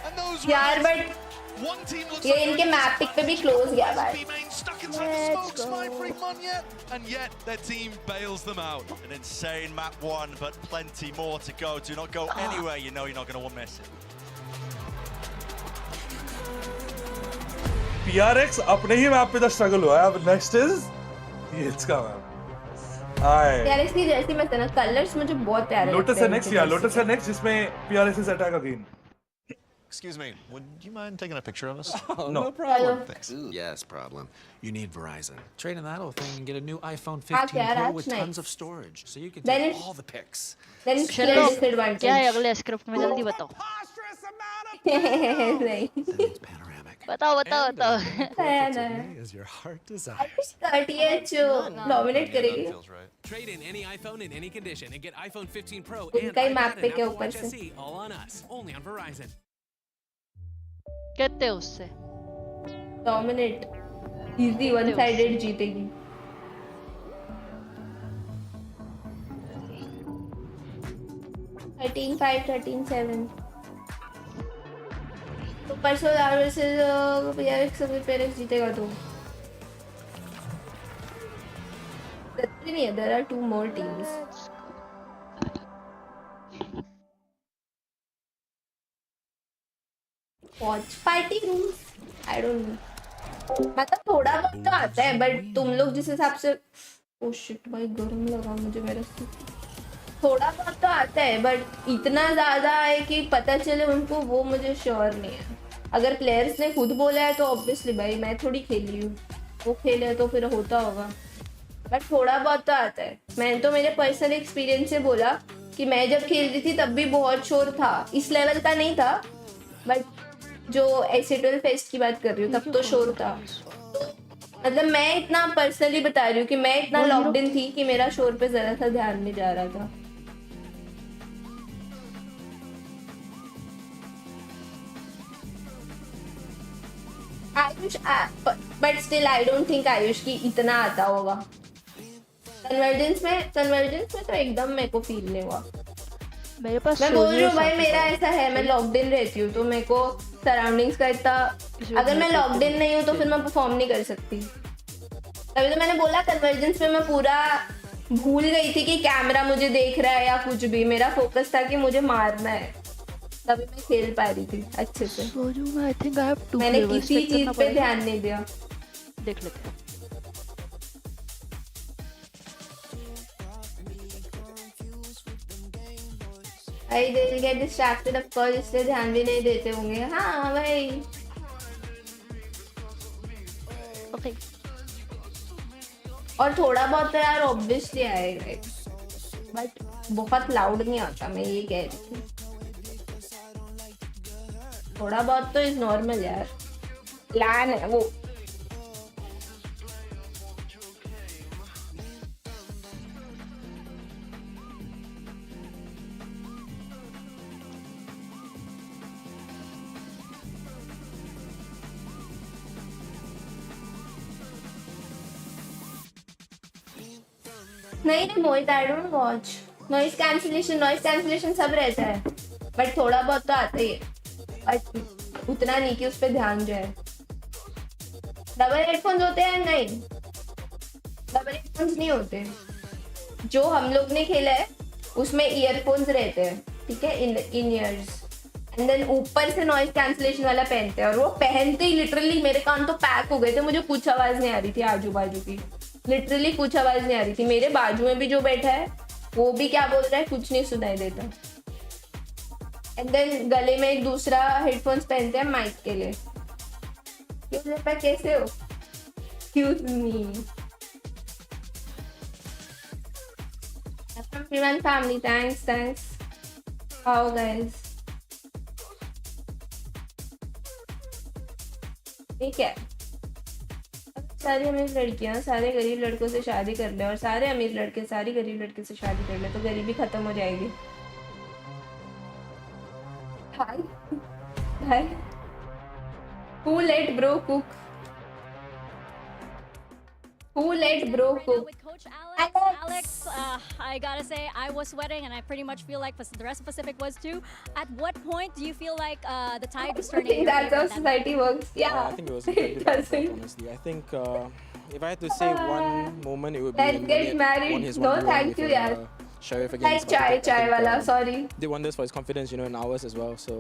And those यार rounds, but one team looks ये like इनके they're map pick पे भी close गया भाई B main stuck inside the smokes, might bring one yet, and yet their team bails them out. An insane map one, but plenty more to go. Do not go anywhere you know you're not going to miss it. PRX अपने ही map पे तो struggle हुआ है अब next is ये इसका map हाय यार इसकी जर्सी में ना कलर्स मुझे बहुत प्यारे लोटस लगते है हैं नेक्स्ट इनके या jersey लोटस है नेक्स्ट जिसमें PRX is attack again Excuse me, would you mind taking a picture of us? No problem. Thanks. Yes, problem. You need Verizon. Trade in that old thing and get a new iPhone हाँ 15 यार Pro that's with nice. tons of storage, so you can Then take it's- all the pics. Then it's clear चलो disadvantage. क्या है अगले script में जल्दी बताओ नहीं बताओ बताओ बताओ है ना As your heart desires. TH nominate करेगी Trade in any iPhone in any condition and get iPhone 15 Pro and उनका ही मैप iPad पे and के Apple ऊपर Watch से SE all on us, only on Verizon. कहते हैं उससे डोमिनेट इजी वन साइडेड जीतेगी थर्टीन 5 13-7 तो परसों वर्सेस PRX PRX जीतेगा तो नहीं है there are 2 more teams watch party rooms I don't know मतलब थोड़ा बहुत तो आता है बट तुम लोग जिस हिसाब से ओ शिट भाई गर्म लगा मुझे मेरे से थोड़ा बहुत तो आता है बट इतना ज्यादा है कि पता चले उनको वो मुझे श्योर नहीं है अगर प्लेयर्स ने खुद बोला है तो ऑब्वियसली भाई मैं थोड़ी खेली हूँ वो खेले तो फिर होता होगा बट थोड़ा बहुत तो आता है मैंने तो मेरे पर्सनल एक्सपीरियंस से बोला कि मैं जब खेल रही थी तब भी बहुत शोर था इस लेवल का नहीं था बट जो AC12 फेस्ट की बात कर रही हूँ तब तो शोर था मतलब मैं इतना पर्सनली बता रही हूँ कि मैं इतना लॉक्ड इन थी कि मेरा शोर पे जरा सा ध्यान नहीं जा रहा था Ayush but still I don't think Ayush की इतना आता होगा कन्वर्जेंस में तो एकदम मेरे को फील नहीं हुआ मेरे पास मैं बोल रही हूँ भाई मेरा ऐसा है मैं लॉक्ड इन रहती हूँ तो मेरे को सराउंडिंग्स का इतना अगर मैं लॉक्ड इन नहीं हूँ तो फिर मैं परफॉर्म नहीं कर सकती तभी तो मैंने बोला कन्वर्जेंस में मैं पूरा भूल गई थी कि कैमरा मुझे देख रहा है या कुछ भी मेरा फोकस था कि मुझे मारना है तभी मैं खेल पा रही थी अच्छे से। सोजू में आई थिंक आई हैव 2 मैंने फ्लेवर्स। किसी चीज पे ध्यान नहीं दिया। देख लेते हैं। भाई they will get distracted of course, इसलिए ध्यान भी नहीं देते होंगे। हाँ भाई। ओके। और थोड़ा बहुत तो यार ऑब्वियसली आएगा, बट बहुत लाउड नहीं आता, मैं ये कह रही थी। थोड़ा बहुत तो इज नॉर्मल यार, प्लान है वो। नहीं नहीं Mohit, I don't watch. Noise cancellation सब रहता है, बट थोड़ा बहुत तो आता ही है, बट उतना नहीं कि उस पर ध्यान जाए। डबल हेडफोन्स होते हैं? नहीं, डबल हेडफोन्स नहीं होते। जो हम लोग ने खेला है उसमें ईयरफोन्स रहते हैं, ठीक है, इन ईयर्स, एंड देन ऊपर से नॉइस कैंसिलेशन वाला पहनते हैं, और वो पहनते ही लिटरली मेरे कान तो पैक हो गए थे, मुझे कुछ आवाज नहीं आ रही थी आजू बाजू की, लिटरली कुछ आवाज नहीं आ रही थी। मेरे बाजू में भी जो बैठा है वो भी क्या बोल रहा है, कुछ नहीं सुनाई देता। एंड देन गले में एक दूसरा हेडफोन्स पहनते हैं माइक के लिए। कैसे हो? Excuse me. Everyone family, thanks. How guys? ठीक है, सारी अमीर लड़कियां सारे गरीब लड़कों से शादी कर ले, और सारे अमीर लड़के सारी गरीब लड़के से शादी कर ले, तो गरीबी खत्म हो जाएगी। भाई who let bro cook? Who let bro cook? Alex, I gotta say, I was sweating, and I pretty much feel like the rest of Pacific was too. At what point do you feel like the tide is turning? I think that's how society works. Yeah, I think it was incredibly difficult, honestly. I think if I had to say one moment, it would be let's get married. No, thank you, yaar. Sheriff against Like chai wala, sorry. Did wonders for his confidence, in ours as well. So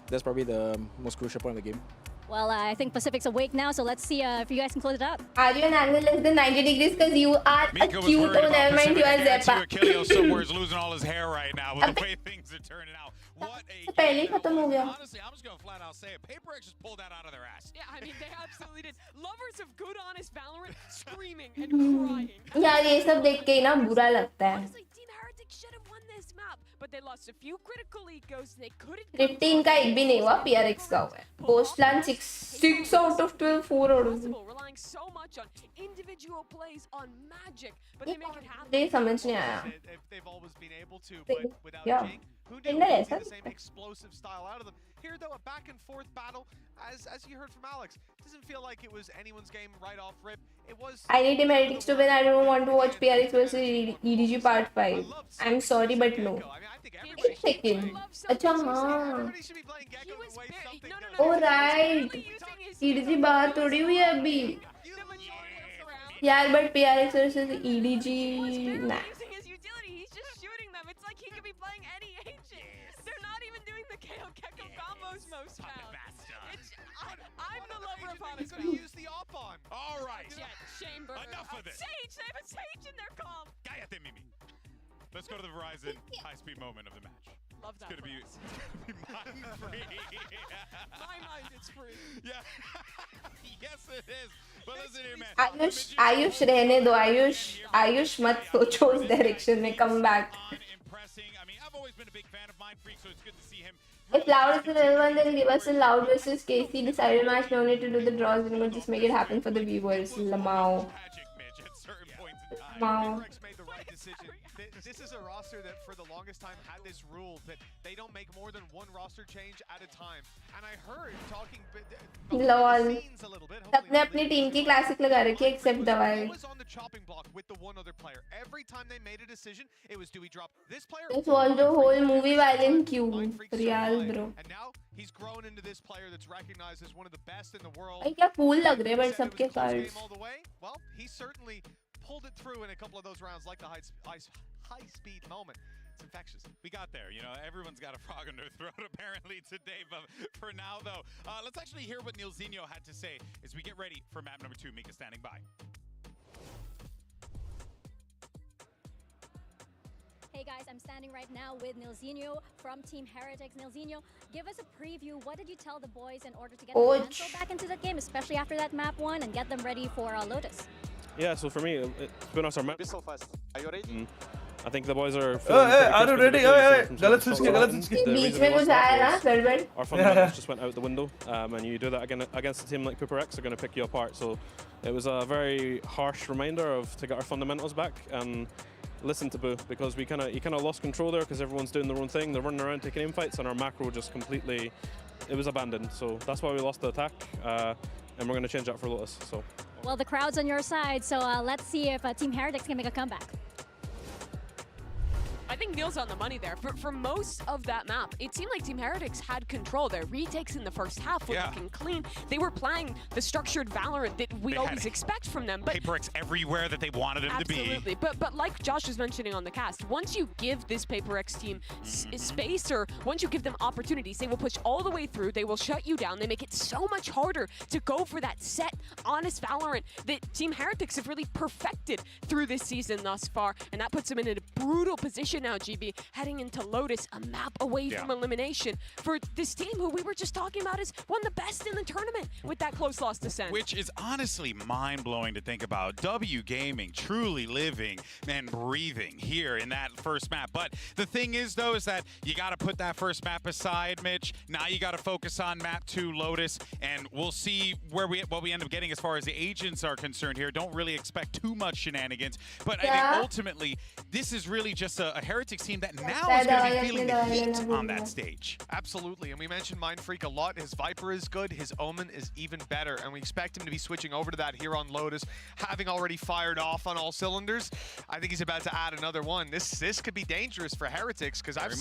that's probably the most crucial point of the game. Well, I think Pacific's awake now, so let's see if you guys can close it out. Are you an angle less than 90 degrees? Because you are Mika a cute. Oh, never mind, you are Zeppa. Achilles somewhere is losing all his hair right now with the way things are turning out. What a पहले ही खत्म हो गया। Honestly, I'm just gonna flat out say it. PayPRX just pulled that out of their ass. Yeah, I mean, they absolutely did. Lovers of good, honest Valorant screaming and crying. यार ये सब देख के ना बुरा लगता है। Honestly, Team Heretic should have won this map, but they lost a few critical ecos. They couldn't. 15 का एक भी नहीं हुआ, PRX का हुआ है। Post plan 6 out of 12, 4 out of 12. Relying so much on individual plays, on magic, but they make it happen. ये समझ नहीं आया। They've always been able to, but without Yeah. Jing, who knew we would see the same explosive style out of them. Here, though, a back and forth battle, as you heard from Alex, doesn't feel like it was anyone's game right off rip. It was. I need Team Heretics to win. I don't want to watch PRX versus EDG Part 5. I'm sorry, but no. एक second, अच्छा हाँ, ओ right, EDG बाहर थोड़ी हुई है अभी यार, but PRX versus EDG nah. I'm the lover of honest He's gonna use the op on. All right. Chamber. Enough of this. Sage, they have a Sage in their comp. Cállate, Mimi. Let's go to the Verizon high-speed moment of the match. Love that. It's gonna be mind-free. My mind is free. Yeah. Yes, it is. But listen here, man. Ayush रहने दो, आयुष मत सोचो उस direction में, come back. I mean, I've always been a big fan of Mindfreak, so it's good to see him. If Loud is the real one, then give us a Loud versus Casey decided match. No need to do the draws anymore. Just make it happen for the viewers. Lamau. Lamau. Made the right decision. This is a roster that for the longest time had this rule that they don't make more than one roster change at a time. And I heard talking lol सबने अपनी team की classic लगा रखी है accept दवाई. This was the whole movie violent cue. Real bro. He's grown into this player that's recognized as one of the best in the world. भाई क्या cool लग रहे हैं बट सबके cards. Well, he certainly pulled it through in a couple of those rounds, like the high speed moment. It's infectious. We got there. You know, everyone's got a frog in their throat apparently today. But for now, though, let's actually hear what Nilzinho had to say as we get ready for map number 2. Mika standing by. Hey guys, I'm standing right now with Nilzinho from Team Heretics. Nilzinho, give us a preview. What did you tell the boys in order to get the mental back into the game, especially after that map 1, and get them ready for Lotus? Yeah, so for me, it's been our map. So fast. Are you ready? I think the boys are. Are you ready? Galat switch kiya, galat switch kiya. बीच में कुछ आया ना गड़बड़. Our fundamentals just went out the window, and you do that again against a team like PRX, they're going to pick you apart. So it was a very harsh reminder to get our fundamentals back and listen to Boo, because he kind of lost control there because everyone's doing their own thing. They're running around taking aim fights, and our macro just completely, it was abandoned. So that's why we lost the attack, and we're going to change that for Lotus. So. Well, the crowd's on your side, so let's see if Team Heretics can make a comeback. I think Neil's on the money there. For most of that map, it seemed like Team Heretics had control. Their retakes in the first half were looking clean. They were playing the structured Valorant that we always expect from them. But PRX everywhere that they wanted him to be. Absolutely. But like Josh was mentioning on the cast, once you give this PRX team space, or once you give them opportunities, they will push all the way through. They will shut you down. They make it so much harder to go for that set, honest Valorant that Team Heretics have really perfected through this season thus far. And that puts them in a brutal position now, GB, heading into Lotus, a map away from elimination for this team who we were just talking about is one of the best in the tournament with that close loss to Sen. Which is honestly mind-blowing to think about. W Gaming truly living and breathing here in that first map. But the thing is, though, is that you got to put that first map aside, Mitch. Now you got to focus on map 2, Lotus, and we'll see what we end up getting as far as the agents are concerned here. Don't really expect too much shenanigans. But I think ultimately, this is really just a Heretics team that now is going to be feeling the heat on that stage. Absolutely, and we mentioned Mind Freak a lot. His Viper is good, his Omen is even better, and we expect him to be switching over to that here on Lotus, having already fired off on all cylinders. I think he's about to add another one. This could be dangerous for Heretics, because I've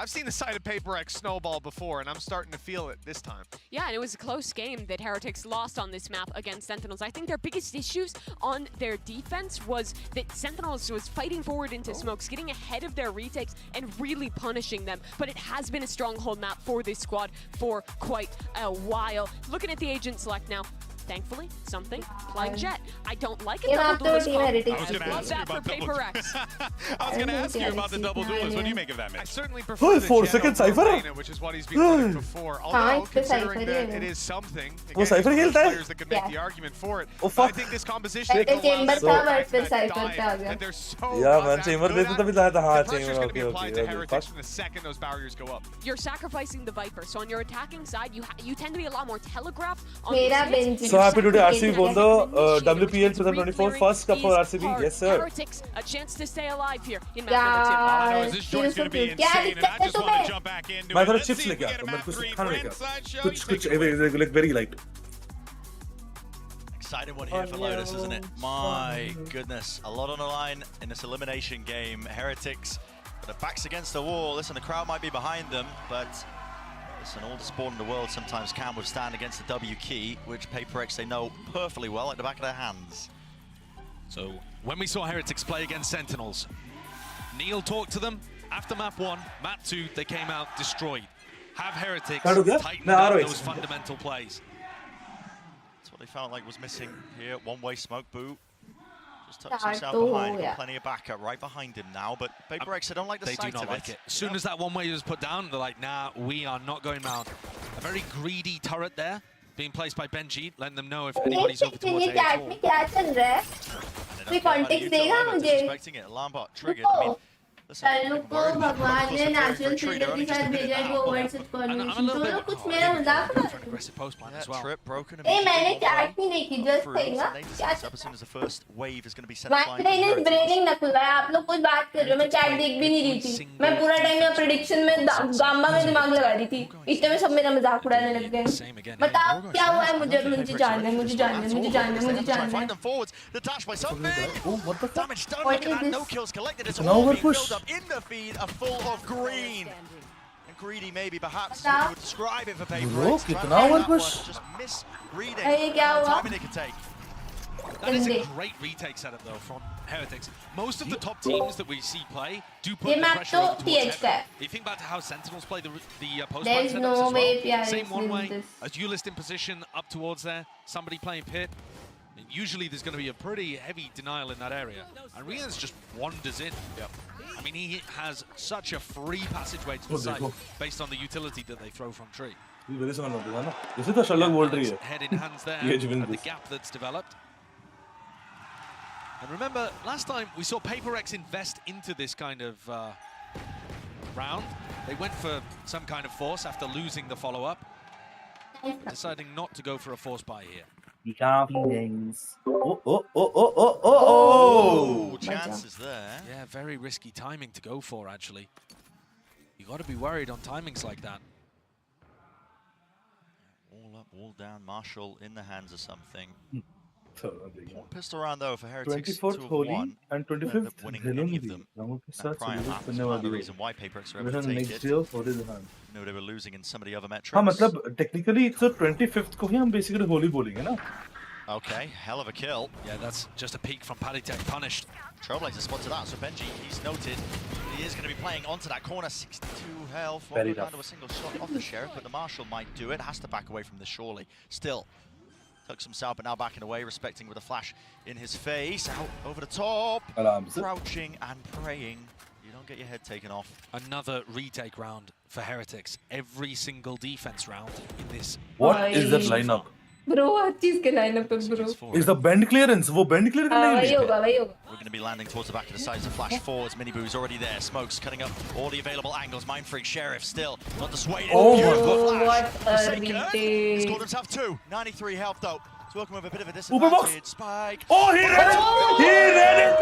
seen the side of PRX snowball before, and I'm starting to feel it this time. Yeah, and it was a close game that Heretics lost on this map against Sentinels. I think their biggest issues on their defense was that Sentinels was fighting forward into smokes, getting ahead of their retakes and really punishing them. But it has been a stronghold map for this squad for quite a while. Looking at the agent select now, thankfully, something playing Jet. I don't like it. Double duelist comp. I love that for PRX. I was going to ask you about the double duelist. What do you make of that, Mitch? I certainly prefer the 4 second Cypher, which is what he's been running before. Although, considering that it is something, again, Cypher there's players that can make the argument for it. I think this composition Chamber that they're so going to be applied to Heretics from the second those barriers go up. You're sacrificing the Viper, so on your attacking side, you tend to be a lot more telegraphed on So happy today, RCB won the WPL 2024 first cup for RCB. Yes, sir. Heretics, a chance to stay alive here in map number 2. All I know is this joint's going to be insane, and I just want to jump back into it. Let's see if we get a map 3 for Inside Show. Like very light. Exciting one here for Lotus, isn't it? My goodness, a lot on the line in this elimination game. Heretics, their backs against the wall. Listen, the crowd might be behind them, but listen, all the sport in the world sometimes can withstand against the W key, which PRX they know perfectly well at the back of their hands. So when we saw Heretics play against Sentinels, Neil talked to them after map 1, map 2, they came out destroyed. Have Heretics tightened up those fundamental plays? That's what they felt like was missing here. One-way smoke, Boo. Just tucks himself behind, got plenty of backup right behind him now, but PRX, I don't like the sight of it. As soon as that one-way was put down, they're like, nah, we are not going round. A very greedy turret there, being placed by Benji, letting them know if anybody's over towards A at all. Expecting it, alarm bot triggered. I mean, चल्लू को भगवान ने natural filter के साथ भेजा है वो word से conversation तो लोग कुछ मेरा मजाक कर रहे हैं ए मैंने चैट नहीं देखी जस्ट कहेगा क्या माइग्रेन इज ब्रेनिंग ना खुल रहा है आप लोग कुछ बात कर रहे हो मैं चैट देख भी नहीं रही थी मैं पूरा टाइम यहाँ प्रेडिक्शन में गामा में दिमाग लगा रही थी इतने में सब मेरा मजाक उड़ाने लग गए बताओ क्या हुआ है मुझे जानना है मुझे जानना है मुझे जानना है मुझे जानना है in the feed, a full of green. And greedy maybe perhaps you would describe it for PRX. Just misreading how timing they could take. That is a great retake setup though from Heretics. Most of the top teams that we see play do put ये the map pressure तो over towards TH का है. If you think back to how Sentinels play the post There's setups no as way well. PRX Same one wins way. this. A duelist in position up towards there, somebody playing pit. And usually there's going to be a pretty heavy denial in that area. And Rians just wanders in. I mean, he has such a free passageway to the side based on the utility that they throw from tree. Very समझ लगता है ना जैसे तो Sherlock बोल रही है Head in hands there, and the gap that's developed. And remember, last time we saw PRX invest into this kind of round. They went for some kind of force after losing the follow-up, deciding not to go for a force buy here. Oh, chances there. Yeah, very risky timing to go for, actually. You got to be worried on timings like that. All up, all down. Marshall in the hands of something. One pistol round though for Heretics. 24th Holy and 25th winning Villain any of भी them. रामों के That साथ prior celebrate map was करने part of the वाली reason why PRX were able है to take next it. year for the hand No, they were losing in some of the other metrics. हाँ मतलब technically तो 25th को ही हम basically Holi बोलेंगे ना Okay, hell of a kill. Yeah, that's just a peek from Paytm, punished. Trailblazer spotted that, so Benji, he's noted. He is going to be playing onto that corner, 62 health. Very Won't go down tough. to a single shot off the Sheriff, but the Marshal might do it. Has to back away from this, surely. Still, tucks himself, but now backing away, respecting with a flash in his face. Out over the top, crouching and praying. You don't get your head taken off. Another retake round for Heretics. Every single defense round in this. What is that lineup? Bro, हर चीज के lineup पे bro. Is the bend clearance? वो bend clear करने वही होगा वही होगा. We're going to be landing towards the back of the side. It's a flash forwards. Miniboo's already there. Smokes cutting up all the available angles. Mind Freak Sheriff still not dissuaded. Oh, what a He's retake. scored himself 2. 93 health though. He's working with a bit of a Uber box. disadvantage. Spike. Oh, he read it! He read it!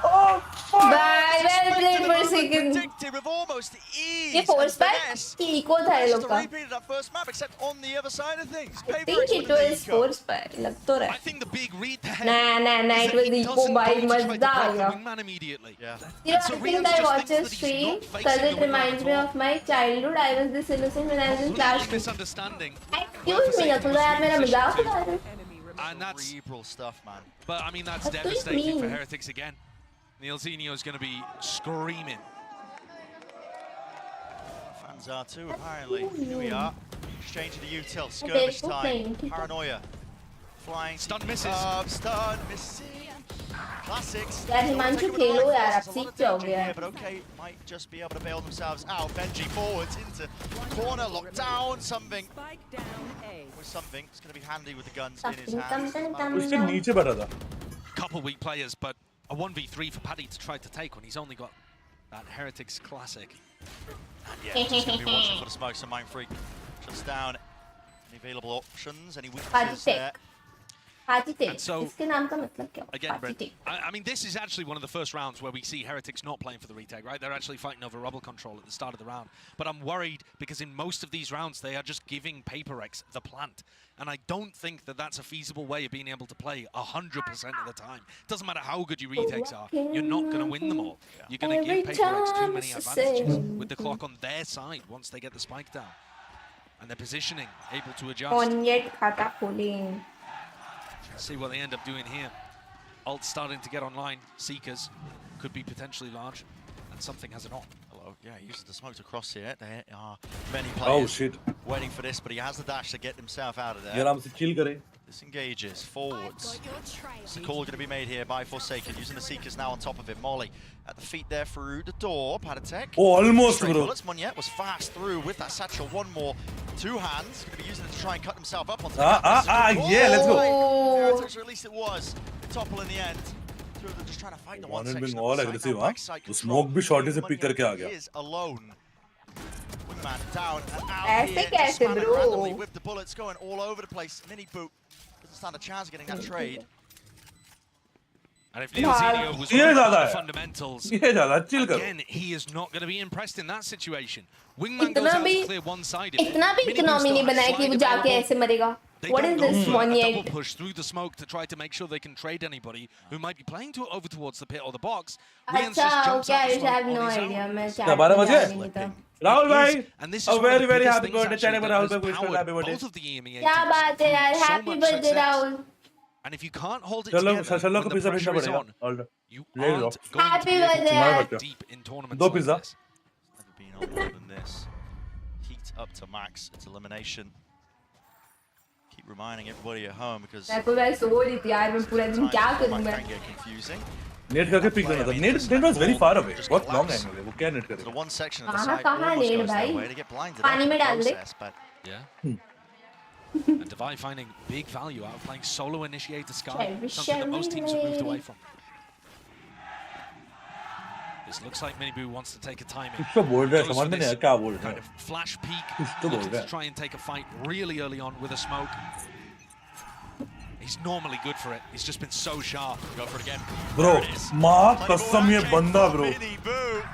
Oh, fuck! Bye, well played for a second. Predicted with almost ease. ये force by eco था ये लोग का. Repeated that first map, except on the other side of things. I think it was force by. लग तो रहा है. I think the big read there. Nah, it was eco by मजा आ गया. Wingman immediately. Yeah. You know, I think I watched a stream because it reminds me of my childhood. I was this innocent when I was in class. Misunderstanding. Excuse me, Nakula, यार मेरा मजाक उड़ा रहे. And that's cerebral stuff, man. But I mean, that's What do you devastating for mean? Heretics again. Neilzinho is going to be screaming. Fans are too, apparently. Here we are. Exchange of the util. Skirmish time. Paranoia. Flying. Stun misses. Stun missing. Classics. यार हिमांशु खेलो यार आप सीख जाओगे यार. But okay, might just be able to bail themselves out. Benji forwards into corner, locked down. Something. With something. It's going to be handy with the guns in his hands. उसके नीचे बैठा था. Couple weak players, but a 1v3 for Paddy to try to take when he's only got that Heretics classic. And yeah, just going to be watching for the smokes and Mind Freak. Shuts down any available options, any weaknesses there. Agitate. So, इसके नाम का मतलब क्या? Again, Brent, Agitate. I mean, this is actually one of the first rounds where we see Heretics not playing for the retake, right? They're actually fighting over rubble control at the start of the round. But I'm worried because in most of these rounds, they are just giving PRX the plant. And I don't think that that's a feasible way of being able to play 100% of the time. Doesn't matter how good your retakes are, you're not going to win them all. You're going to give PRX too many advantages with the clock on their side once they get the spike down. And their positioning, able to adjust. On yet खाता खोलें. See what they end up doing here. Ult starting to get online. Seekers could be potentially large. And something has it on. Hello. Yeah, he uses the smokes across here. There are many players shit. waiting for this, but he has the dash to get himself out of there. ये आराम से chill करे. Disengages forwards. It's a call going to be made here by Forsaken, using the Seekers now on top of it. Molly at the feet there through the door. Padatech. Oh, almost, Straight bro. bullets. Moniette was fast through with that satchel. One more. Two hands. Going to be using it to try and cut himself up onto the Yeah, let's go. Heretics, or at least it was. The topple in the end. Two of them just trying to fight the one section being of all the aggressive, side. huh? Backside वो control. smoke भी shorty से pick करके आ He गया. is alone. Wingman down and out ऐसे here. कैसे, Just spamming bro? randomly with the bullets going all over the place. Mini boot doesn't stand a chance of getting that trade. And if Neilzinho was ये worried ज़्यादा about है. the fundamentals, ये ज़्यादा chill करो. again, he is not going to be impressed in that situation. Wingman goes इतना out भी to clear one side. इतना भी economy नहीं बनाया कि वो जाके ऐसे मरेगा. What is this one A double yet? push through the smoke to try to make sure they can trade anybody who might be playing over towards the pit or the box. Rians just अच्छा, jumps okay, out I the smoke have on no his own. idea. मैं क्या chat 12 में बजे? जा रही थी. Rahul bhai, And this is a one of very the very biggest happy things birthday. actually Channel पर that Rahul has bhai wish powered happy birthday. both of the EMEA क्या teams बात है यार? so Happy much birthday success. Rahul. And if you can't hold it Sherlock together when the pressure is on, you aren't going to be able to go deep in tournaments like this. Never been on more than this. Heat up to max. It's elimination. Keep reminding everybody at home because मैं सो रही थी यार मैं पूरा दिन क्या करूं मैं can get confusing. नेट करके पिक करना था net was very far away बहुत लॉन्ग एंगल है वो क्या नेट करेगा The one section of the कहां site कहां almost नेट goes भाई their way to get blinded पानी out में in the डाल दे process, but Yeah. And Divine finding big value out of playing solo initiator Sky, something that most teams have moved away from. This looks like Miniboo wants to take a timing. कुछ तो बोल रहा है समझ में नहीं आया क्या बोल रहा Kind है of flash peek, कुछ तो बोल looking रहा to है try and take a fight really early on with a smoke. He's normally good for it. He's just been so sharp. go for it again. Bro मां कसम ये बंदा bro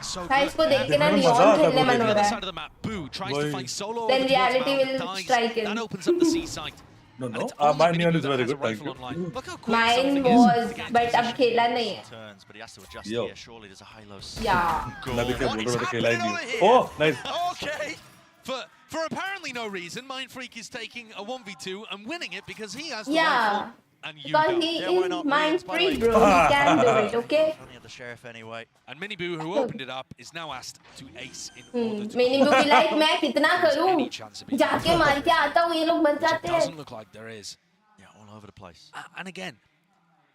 So भाई good. इसको देख के ना देखने में नियॉन मजा आता है खेलने मन On हो the रहा other है side of the map, Boo tries to Why? fight solo. Then over towards reality Valorant, will dies. strike him. That opens up the C site. No, And no. it's only My Miniboo neon is that very has a good. Thank rifle you. online. Look how quick Mine something is was, to get but अब position. खेला नहीं है. Turns, but he has to adjust Yo. here. Surely there's a high-low. Yeah. मैं भी क्या बोल रहा था खेला ही happening नहीं over oh nice Okay. For apparently no reason, Mind Freak is taking a 1v2 and winning it because he has the Yeah. rifle and you Because don't. he Yeah, why is not? mind Williams, by the free, way. bro. He can do it, okay? Only at the sheriff anyway. And Miniboo, who opened it up, is now asked to ace in order to मैंने भी like मैं कितना There's करूं any chance of being जाके मार के आता हूँ ये लोग मर which it जाते हैं doesn't look like there is. Yeah, all over the place. And again,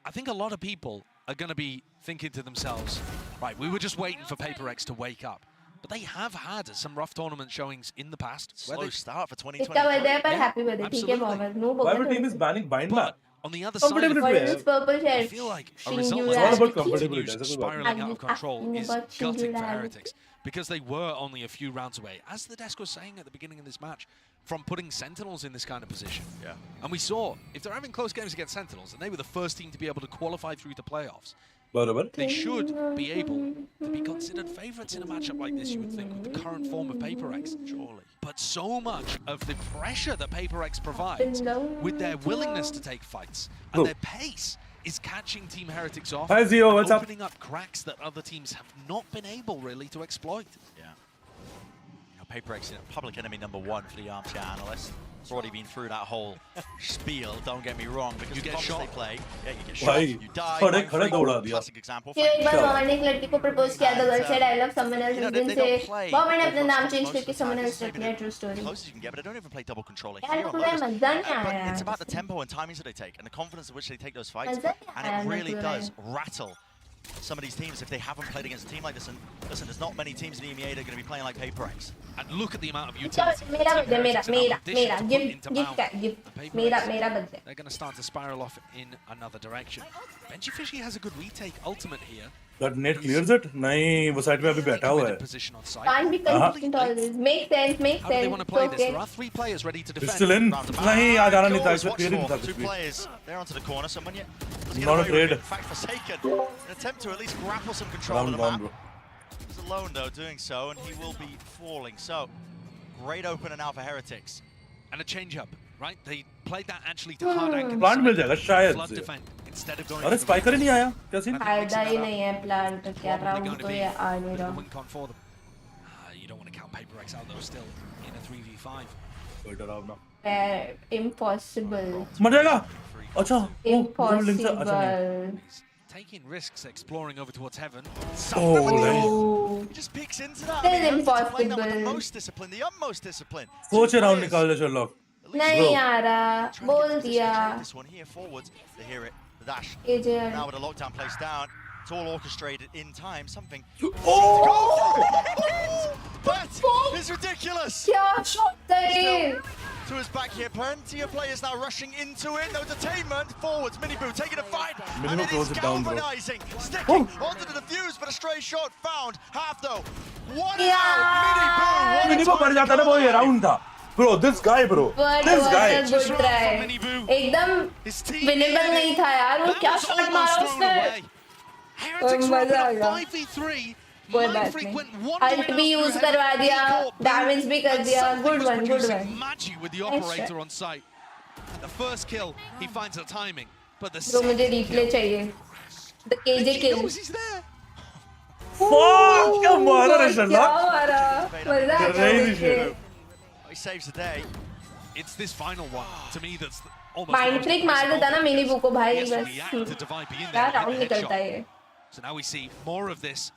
I think a lot of people are going to be thinking to themselves, right, we were just waiting for PaperX to wake up. But they have had some rough tournament showings in the past. Slow start for इसका 2023. Birthday पर Yeah, happy birthday ठीक है absolutely. Mohammad no Why बोल my team is banning bind man? But on the other side of Competitive it, player. This purple I shirt feel like a Singularity. result It's all about that compatibility, continues that's a good one. spiraling out of control is about gutting for singularity. Heretics because they were only a few rounds away, as the desk was saying at the beginning of this match, from putting Sentinels in this kind of position. Yeah. And we saw, if they're having close games against Sentinels, and they were the first team to be able to qualify through the playoffs, बराबर they should be able to be considered favourites in a matchup like this, you would think, with the current form of PaperX. Surely. But so much of the pressure that PaperX provides with their willingness to take fights and their pace is catching Team Heretics off, Hi, Zio, and what's up? opening up cracks that other teams have not been able really to exploit. Yeah. You know, PaperX, public enemy #1 for the armchair analyst. It's already been through that whole spiel, don't get me wrong, because You the get bombs shot. they play, yeah, you get Why? shot, you die, खड़े Mind खड़े Freak, दौड़ा दिया classic example. फिर एक बार मोहम्मद ने एक लड़की को प्रपोज किया the girl said I love someone else You know, उस दिन they से don't play मोहम्मद ने अपना नाम most चेंज of the करके time. someone This else is रख maybe लिया the true story closest you can get, but they don't even play double controller यार here on तुम्हें Lotus. मजा नहीं But आया it's about the tempo and timings that they take and the confidence with which they take those fights. मजा नहीं And आया it really मेरे को does rattle some of these teams if they haven't played against a team like this. And listen, there's not many teams in the EMEA that are going to be playing like PaperX. And look at the amount of utility. मेरा that Team birthday Heretics are now मेरा positioned to put gift into gift mount. का The gift PaperX, मेरा birthday they're going to start to spiral off in another direction. Benji Fishy has a good retake ultimate here. That net clears it नहीं वो side में अभी बैठा हुआ है Position on site. can't be consistent always make sense How do they want to play this? okay There are 3 players ready to It's defend. still in नहीं आ जाना नहीं था इससे Watch clear ही नहीं था for कुछ two भी players there onto the corner. Someone yet Not a trade. In fact, Forsaken, an attempt to at least grapple some control of the Round map. bro He's alone though, doing so, and he will be falling. So, great opener now for Heretics. And a change up, right? They played that actually to hard anchor. Plant मिल जाएगा शायद Flood से defend instead of going. अरे spiker ही नहीं आया क्या scene फायदा ही नहीं है प्लान तो क्या रहा Probably हूँ going to तो be ये आ नहीं a रहा win con for them. You don't want to count PaperX out though still in a 3v5. कोई डरावना impossible मर जाएगा अच्छा वो लिंक से अच्छा नहीं impossible Taking risks, exploring over towards heaven. oh He just peeks into that. That is I mean, Heretics are playing that with the impossible. most discipline, the utmost discipline. सोच round निकाल दे Sherlock नहीं आ रहा Trying to बोल get this दिया position, this one here forwards. They hear it. The dash. AJ Now with a lockdown placed down. It's all orchestrated in time. Something. oh That is ridiculous. क्या shot है To his back here, plenty of players now rushing into it. No detainment. Forwards, Miniboo taking a fight. Miniboo And it close is it down, bro. galvanizing. Sticking onto the defuse, but a stray shot found. Half though. One Yeah. out. Miniboo. What a mini को पड़ जाता ना वो ये round था bro this guy bro But this was guy a good try एकदम winnable नहीं था यार वो क्या शॉट मारा उसने Heretics मजा आ were गया 5v3. कोई बात नहीं अल्ट भी यूज करवा दिया डैमेज भी कर दिया good one Magic with the operator on site. And the first kill, he finds the timing, but the तो मुझे रिप्ले चाहिए the KJ kill he's there. fuck क्या मारा रे क्या Sherlock मारा मजा आ Crazy गया shit. He saves the day. it's this final one to me that's almost. Mind trick मार देता ना मिनी बू को भाई बस. क्या round निकलता है. So now we see more of this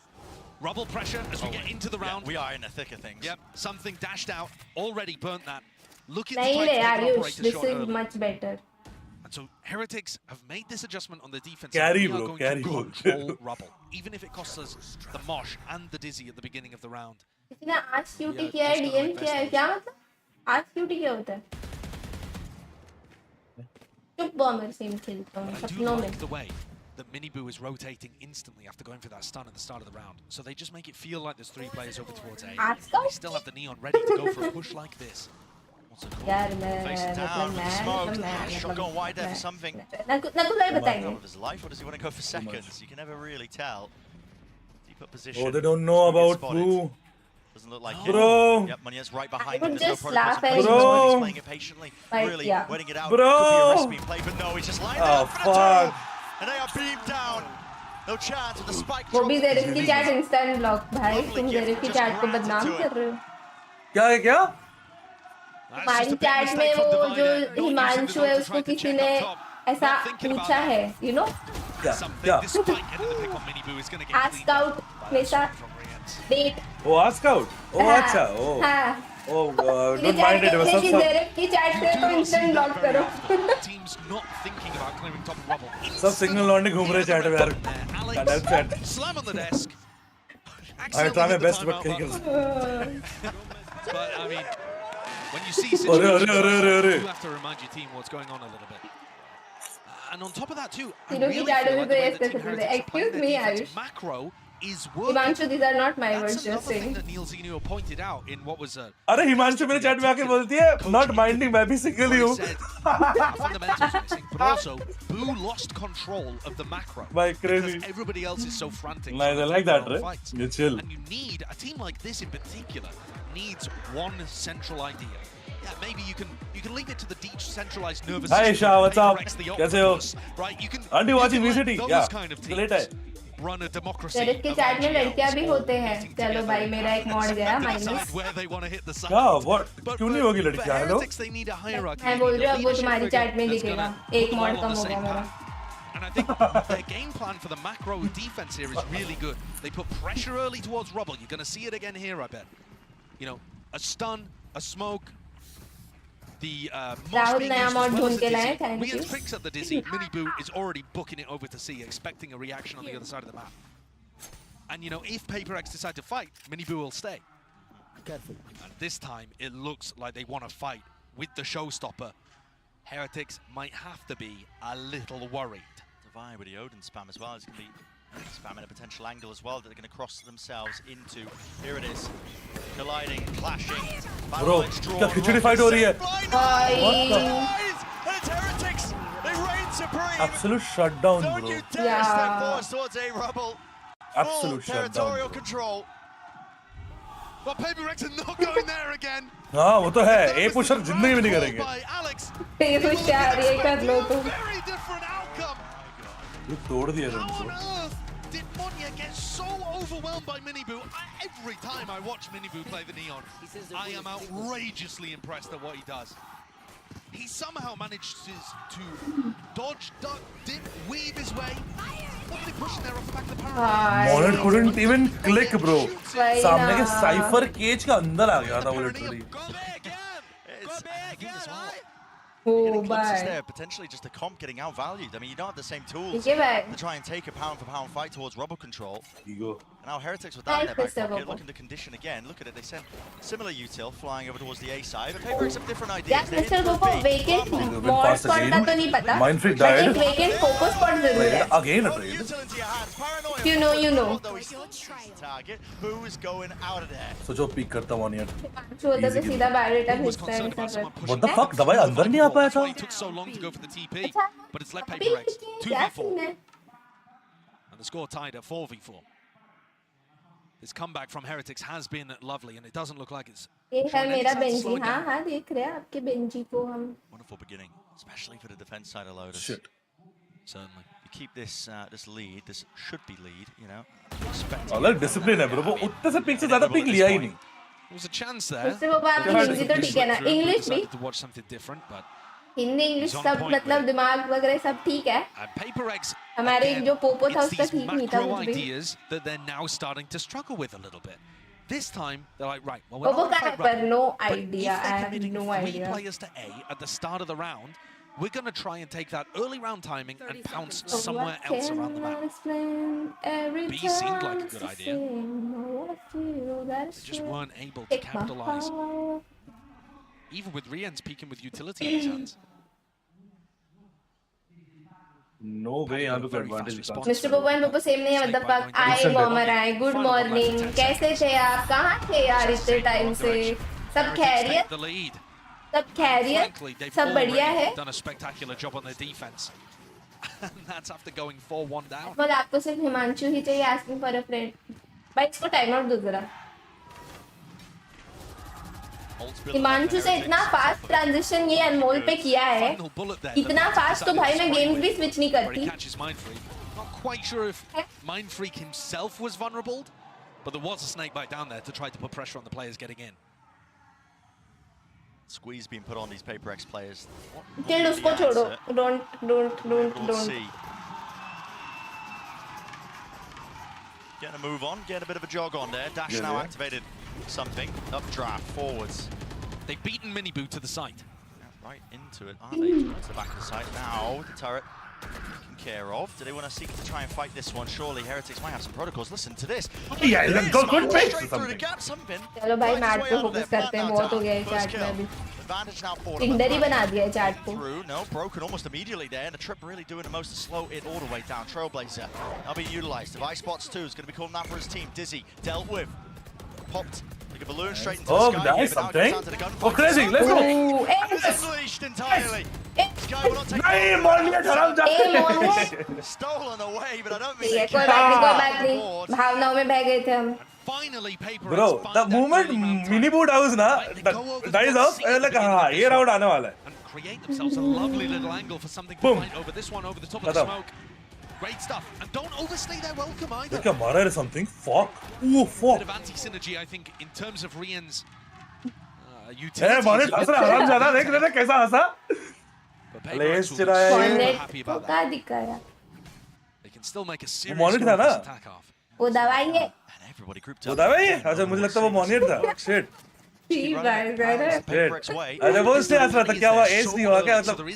rubble pressure as we get into the round. We are in the thick of things. Yep, something dashed out, already burnt that. Looking to नहीं try to रे take an Ayush, operator this shot is early. much better. And so Heretics have made this adjustment on the defense. Carry, We are bro, going carry, to bro. control rubble, even if it costs us the mosh and the dizzy at the beginning of the round. इसने आज cutie किया है, DM किया है, क्या मतलब? आज cutie क्या होता है? चुप बॉमर सेम खेलता हूँ I do सपनों में. like the way that Miniboo is rotating instantly after going for that stun at the start of the round. So they just make it feel like there's 3 players over towards A. They still have the Neon ready to go for a push like this. यार मैं Shot going wide there for something. Nakul बताएंगे. Of his life, or does he want to go for seconds? You can never really tell. Deep up position. Oh, they don't know about Boo. Doesn't look like Bro. it. Yep, Munya's right behind I him. would There's just no laugh protocol. at He's him. playing it patiently, Like, really yeah. waiting it out. Bro. Could be a risk being played, but no, he's just lined Oh, up for the turtle. fuck. And they are beamed down. No chance with the spike वो drop. भी जेरिफ की chat instant block भाई. तुम जेरिफ की chat को बदनाम कर रहे हो. क्या है क्या? हमारी चैट में वो जो हिमांशु है उसको किसी ने ऐसा पूछा है, you know? क्या? Ask out मेरा date. Oh, ask out. Oh, अच्छा. Oh. हाँ. Oh, don't mind it. बस लेकिन जेरिफ की चैट से तो इंस्टेंट ब्लॉक करो. Teams not thinking about clearing top of rubble. सब सिंगल लॉन्डिंग घूम रहे चैट में यार. Canal chat. Slam on the desk. I try my best, but can't get it. But I mean, when you see Arre, arre, situations arre, like arre, that, arre. you have to remind your team what's going on a little bit. And on top of that too, I तीनों really की feel chat like में the तो way ये that Team कहते थे. Heretics are playing Excuse their me, defensive Ayush. macro is working. Himanshu, these are not my words, That's just another thing saying. that Neil Zenio pointed out in what was a अरे हिमांशु मेरे chat में आके बोलती है not minding, मैं भी single ही हूँ. fundamentals missing, but also Boo lost control of the macro By crazy. because everybody else is so frantic. Nice, I like that, right? Fights. You chill. And you need a team like this in particular needs one central idea. Yeah, maybe you can leave it to the decentralized nervous Hi, system. Isha, what's up? PRX, the कैसे हो? octopus, right? You can. Auntie watching you can VCT? let those Yeah. kind of Late है. teams run a democracy. जेरिफ की of chat में IGLs लड़कियां भी all होते हैं. getting चलो together भाई मेरा एक मॉड गया to minus. decide where they want to hit the site. क्या? What? But क्यों नहीं होगी लड़कियाँ? for Hello? Heretics, they need a hierarchy. मैं They बोल need रही a हूँ अब वो leadership तुम्हारी figure चैट में that's दिखेगा. gonna एक put them mod all on come the हो गया same मेरा. path. And I think their game plan for the macro defense here is really good. They put pressure early towards rubble. You're going to see it again here, I bet. You know, a stun, a smoke. The mosh being used as well as the dizzy. Rian picks up the dizzy. Miniboo is already booking it over to C, expecting a reaction on the other side of the map. And you know, if PRX decide to fight, Miniboo will stay. Careful. And this time, it looks like they want to fight with the showstopper. Heretics might have to be a little worried. Divine with the Odin spam as well. It's going to be spamming a potential angle as well that they're going to cross themselves into. Here it is. Colliding, clashing. Bro, क्या खिचड़ी fight हो रही है? And it's Heretics! They reign supreme! Absolute shutdown, Don't bro. you dare step forward towards A rubble. Absolute Full shutdown. territorial control. But PRX are not going there again. हाँ वो तो है. A pusher जिंदगी में नहीं करेंगे. By Alex. होशियार ये कर लो तुम. Very different outcome. ये तोड़ दिया How तुमको. on earth did Monya get so overwhelmed by Miniboo? Every time I watch Miniboo play the Neon, I am outrageously impressed at what he does. He somehow managed to dodge, duck, dip, weave his way. What are they pushing there off the back of the parallel? Monet couldn't even click, bro. सामने के cipher cage के अंदर आ गया था वो literally. Oh, There, potentially just a comp getting outvalued. I mean, you don't have the same tools to try and take a pound-for-pound fight towards rubble control. Ego. And now Heretics with that in their back pocket, looking to condition again. Look at it, they send similar util flying over towards the A side. But PRX have different ideas. यार mister गोको vacant mod spot का तो नहीं पता. Mind freak But died. एक vacant focus spot जरूर है. Again a trade. You know. Target. Who's going out of there? सोचो pick करता one year. जो होता तो सीधा बैरिटा भेजता है सब. What the fuck? दवाई अंदर नहीं आ पाया था. It took so long to go for the TP, but it's let PRX 2v4. And the score tied at 4v4. This comeback from Heretics has been lovely, and it doesn't look like it's. ये है मेरा Benji. हाँ देख रहे हैं आपके Benji को हम. Wonderful beginning, especially for the defense side of Lotus. Shit. Certainly. You keep this this lead. This should be lead, you know. अलग discipline है bro. वो उतने से pick से ज़्यादा pick लिया ही नहीं. was a chance there. उससे वो बात हिंदी तो ठीक है ना, इंग्लिश भी To watch something different, but Hindi English He's on सब point with मतलब दिमाग वगैरह सब ठीक है. PayPRX, हमारे again, जो पोपो था it's उसका these ठीक नहीं था macro कुछ भी. ideas that they're now starting to struggle with a little bit. This time, they're like, right, well, we're Poopó not का going है to पर fight no rubble, but idea. if I they're have committing no 3 idea. players to A at the start of the round, we're going to try and take that early round timing and pounce somewhere else around the map. B seemed like a good idea. They just weren't able to capitalize. Even with Rian's peeking with utility in his hands. No way यहाँ पे कोई advantage का. Mr. Popo and Popo same नहीं है मतलब पाक आए Baumer आए गुड मॉर्निंग कैसे थे आप कहाँ थे यार इतने टाइम से सब खैरियत सब खैरियत सब बढ़िया है. Done a spectacular job on their defense. And that's after going 4-1 down. मतलब आपको सिर्फ हिमांशु ही चाहिए asking for a friend. भाई इसको टाइम आउट दो जरा. हिमांशु से इतना फास्ट ट्रांजिशन ये अनमोल पे किया है, इतना फास्ट तो भाई मैं गेम्स भी स्विच नहीं करती. Not quite sure if Mindfreak himself was vulnerable, but there was a snake bite down there to try to put pressure on the players getting in. Squeeze being put on these PayPRX players. Kill उसको छोड़ो. Don't. Getting a move on, getting a bit of a jog on there. Dash now activated. Something. Updraft, forwards. They've beaten Miniboo to the site. Yeah, right into it, aren't they? To the back of the site now. The turret taken care of. Do they want to seek to try and fight this one? Surely Heretics might have some protocols. Listen to this. Yeah, this go good straight face or through the something. gap. Something. चलो भाई mat पे focus करते हैं बहुत हो गया है chat में अभी. Advantage now for इंडर ही बना दिया है चैट को. Through, no, broken almost immediately there, and the trip really doing the most to slow it all the way down. Trailblazer now being utilized. Device spots 2 is going to be calling out for his team. Dizzy dealt with, popped like a balloon straight into the sky. Nice, something. Oh, crazy! Let's go. Unleashed entirely. Sky will not take नहीं morning हराम जाते. Stolen away, but I don't think ये कोई बात नहीं भावनाओं में बह गए थे हम. Finally, PayPRX. Bro, the moment Miniboo dies na, dies off, like हाँ ये round आने वाला है. And create themselves a lovely little angle for something to fight over this one, over the top of the smoke. Great stuff, and don't overstay their welcome either. क्या मारा है something? Fuck. Ooh, fuck. Bit of anti-synergy, I think, in terms of Rian's utility. Eh, Monet हंस रहा हराम ज़्यादा देख रहे थे कैसा हंसा? लेस चलाया. Monet को क्या दिखाया? They can still make a serious Monet था ना? attack off. वो दवाई है. वो दवाई है? अच्छा मुझे लगता वो Monet था. Shit. अरे वो उससे हंस रहा था क्या हुआ? एस नहीं हुआ क्या मतलब?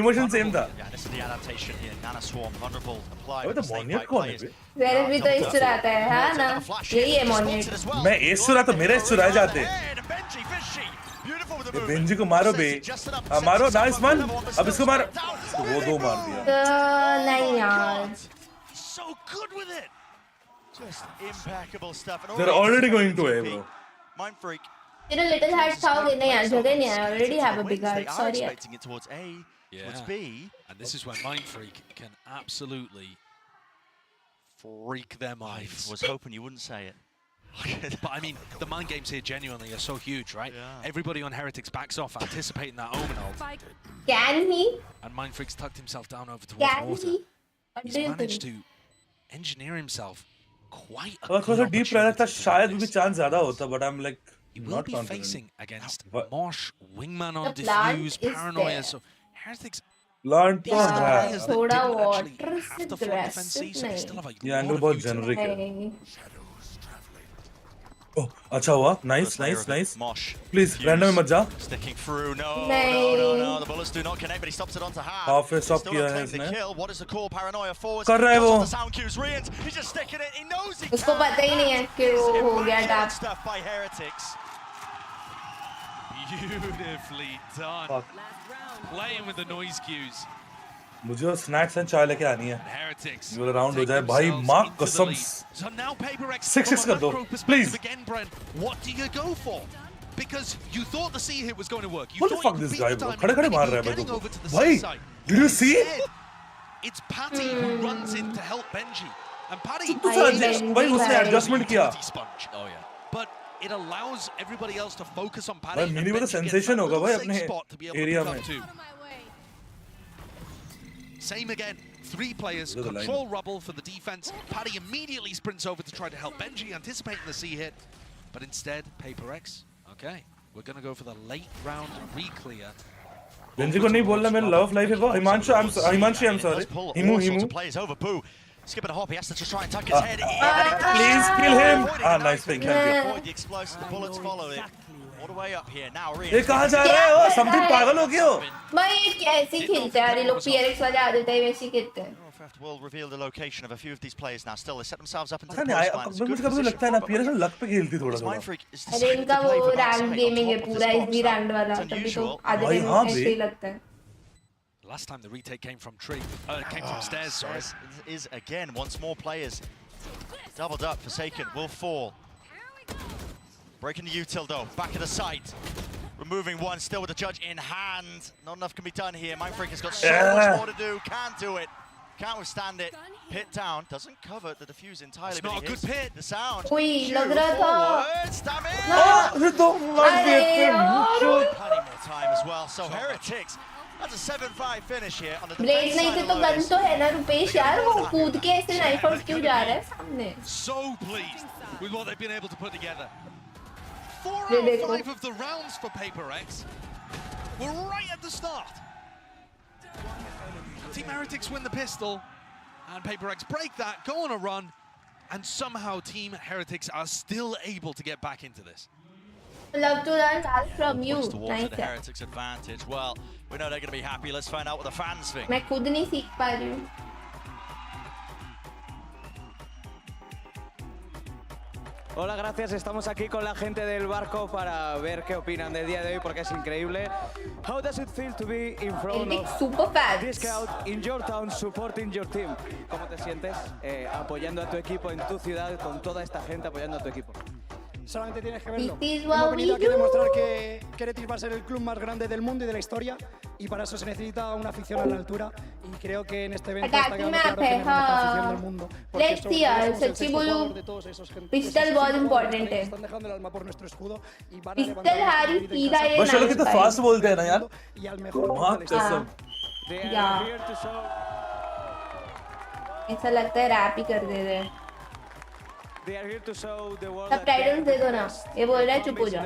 Emotion same था. This is the adaptation here. Nana Swarm vulnerable. Apply. अबे तो Monet कौन है? वेरस भी तो इस चुराता है हाँ ना? यही है Monet. मैं एस चुरा तो मेरे एस चुराए जाते हैं. बेंजी को मारो बे. मारो नाइस वन. अब इसको मारो. वो दो मार दिया. नहीं यार. So good with it. Just impeccable stuff. They're already going to A, bro. Mindfreak. तेरे little heart खाओगे नहीं यार जगह नहीं है. I already have a big heart. Sorry. Expecting it towards A, towards B. And this is when Mindfreak can absolutely freak their minds. I was hoping you wouldn't say it. But I mean, the mind games here genuinely are so huge, right? Yeah. Everybody on Heretics backs off, anticipating that Omen ult. Can he? And Mindfreak's tucked himself down over towards Can water. he? He's managed to engineer himself quite a अगर थोड़ा deep रहता था शायद भी chance ज़्यादा होता, but I'm like he will not be confident. facing against Mosh, Wingman on The plant Diffuse, is Paranoia, there. so Heretics. Plant These तो are the है. players that थोड़ा didn't water actually have the full defense, aggressive so they still have a ये lot angle of बहुत utility. generic है. नहीं. Oh, अच्छा हुआ. Nice, nice, nice. Mosh. Please, random में मत जा. Sticking through. No, नहीं. no. The bullets do not connect, but he stops it onto half. Half पे stop Still किया not है claiming the इसने. kill. What is the call? Paranoia forwards. कर रहा है वो. Goes off the sound cues. Rians, he's just sticking it. He knows he उसको can. पता ही नहीं है कि वो हो गया Immaculate tap. stuff by Heretics. Beautifully done. Playing with the noise cues. मुझे वो snacks and चाय लेके आनी है. And Heretics. ये वाला round हो take जाए भाई themselves माँ into the कसम. lead. So now PayPRX 6-6 from a कर दो, macro perspective please. Again, Bren, what do you go for? Because you thought the C hit was going to work. You What the thought fuck you could this beat guy, the bro? time खड़े खड़े and मार you रहा were है getting मेरे over to को. the भाई, C side. did you see? Instead, it's Patty who runs in to help Benji. And Patty तो भाई उसने adjustment किया. sponge. Oh yeah. But it allows everybody else to focus on Patty. भाई and mini में तो Benji gets sensation that होगा little भाई safe अपने spot to be able to area pick में. up too. Same again. 3 players, Look at the control rubble for the defense. Paddy immediately sprints over to try to help Benji, anticipating the C hit. But instead, PayPrX, okay, we're going to go for the late round re-clear. Benji को नहीं बोलना मेरा love life है वो Himanshu I'm sorry Himu Skipping a hop, he has to just try and tuck his head in. Please kill him. Nice thing, thank you. Avoid the explosive, the bullets follow it. All the way up here now. ये कहाँ जा रहे हो? Something पागल हो गया हो? भाई कैसे खेलते हैं ये लोग PRX वाले आदत है वैसे खेलते हैं. Will reveal the location of a few of these players now. Still, they set themselves up into पता the नहीं post मुझे कभी लगता है ना PRX में luck पे खेलती थोड़ा थोड़ा. अरे इनका वो रैंक गेमिंग है पूरा इजी रैंक वाला तभी तो आधे दिन ऐसे ही लगता है. Last time the retake came from stairs, sorry. Is again once more players doubled up. Forsaken will fall. Breaking the util though, back of the site. Removing one, still with the judge in hand. Not enough can be done here. Mindfreak has got so much more to do. Can't do it. Can't withstand it. Pit down. Doesn't cover the defuse entirely. It's not a good pit. The sound. Ui, lag raha tha. Stab it. Plenty more time as well. So Heretics. That's a 7-5 finish here on the blade नहीं थे तो gun तो है ना रुपेश यार वो कूद के ऐसे नाइफ आउट क्यों जा रहा है सामने. So pleased with what they've been able to put together. 4 out of 5 of the rounds for PayPrX were right at the start. Team Heretics win the pistol, and PayPrX break that, go on a run, and somehow Team Heretics are still able to get back into this. Love to learn that from you. Nice. The Heretics advantage. Well, we know they're going to be happy. Let's find out what the fans think. मैं खुद नहीं सीख पा रही हूँ. Hola, gracias. Estamos aquí con la gente del barco para ver qué opinan del día de hoy porque es increíble. How does it feel to be in front of this crowd in your town supporting your team? ¿Cómo te sientes apoyando a tu equipo en tu ciudad con toda esta gente apoyando a tu equipo? Solamente tienes que verlo. Hemos Hemos venido aquí a demostrar que Heretics va a ser el club más grande del mundo y de la historia y para eso se necesita una afición a la altura y creo que en este evento está quedando claro que tenemos la mejor afición del mundo. Let's see यार सच्ची बोलूं pistol बहुत important है. Están dejando el alma por nuestro escudo y van a pistol हारी सीधा ये बस चलो कितना फास्ट बोलते हैं ना यार. y al mejor ऐसा लगता है रैप ही कर दे रहे हैं. सबटाइटल्स दे दो ना. ये बोल रहा है चुप हो जा.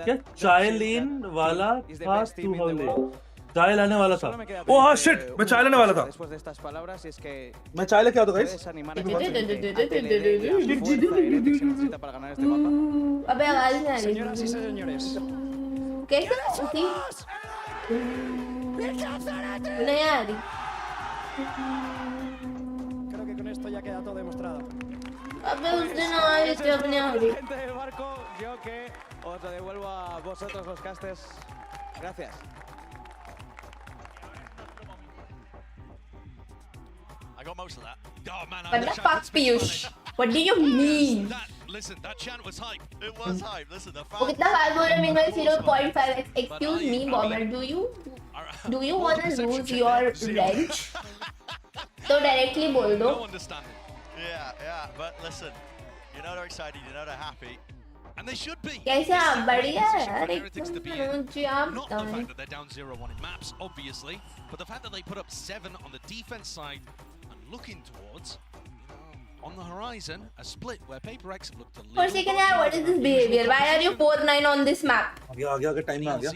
क्या चाय लेन वाला था तू हमने चाय लाने वाला था. ओह हाँ शिट मैं चाय लेने वाला था. मैं चाय लेके आता गाइस. अबे आवाज नहीं आ रही. कैसे थी नहीं आ रही. esto ya queda todo demostrado. अबे उस दिन आई जब नहीं आ रही. Gente del barco, yo que os lo devuelvo a vosotros los casters. Gracias. I got most of that. Oh man, What the fuck, Piyush? What do you mean? Listen, that chant was hype. It was hype. Listen, the वो कितना fast बोल रहा है. मेरे 0.5. Excuse me, Bomber. Do you want to lose your wrench? तो directly बोल दो. Yeah, but listen, you know they're excited, you know they're happy, and they should be. कैसे आप बढ़िया यार Not the fact that they're down 0-1 in maps, obviously, but the fact that they put up 7 on the defense side and looking towards, on the horizon, a split where PayPrX looked a little. For a second, what is this behavior? Why are you 4-9 on this map? आगे time में आ गया.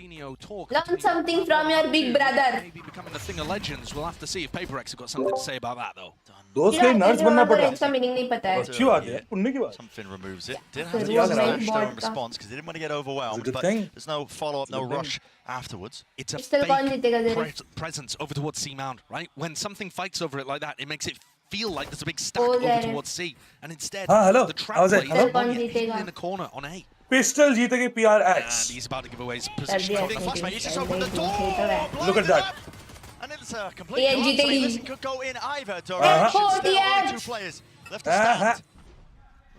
Learn something from your big brother. Maybe becoming a thing of legends. We'll have to see if PayPrX have got something to say about that, though. दोस्त के nurse बनना पड़ रहा है. इसका मीनिंग नहीं पता है. अच्छी बात है. उन्ने की बात. Something removes it. Didn't have to use a stone response because they didn't want to get overwhelmed. But there's no follow-up, no rush afterwards. It's a fake presence over towards C Mound, right? When something fights over it like that, it makes it feel like there's a big stack over towards C, and instead the trap play is hidden in the corner on A. Pistol जीतेगी PRX. And he's about to give away his position. He's just opened the door. Look at that. And it's a complete collapse. This could go in either direction. Two players left to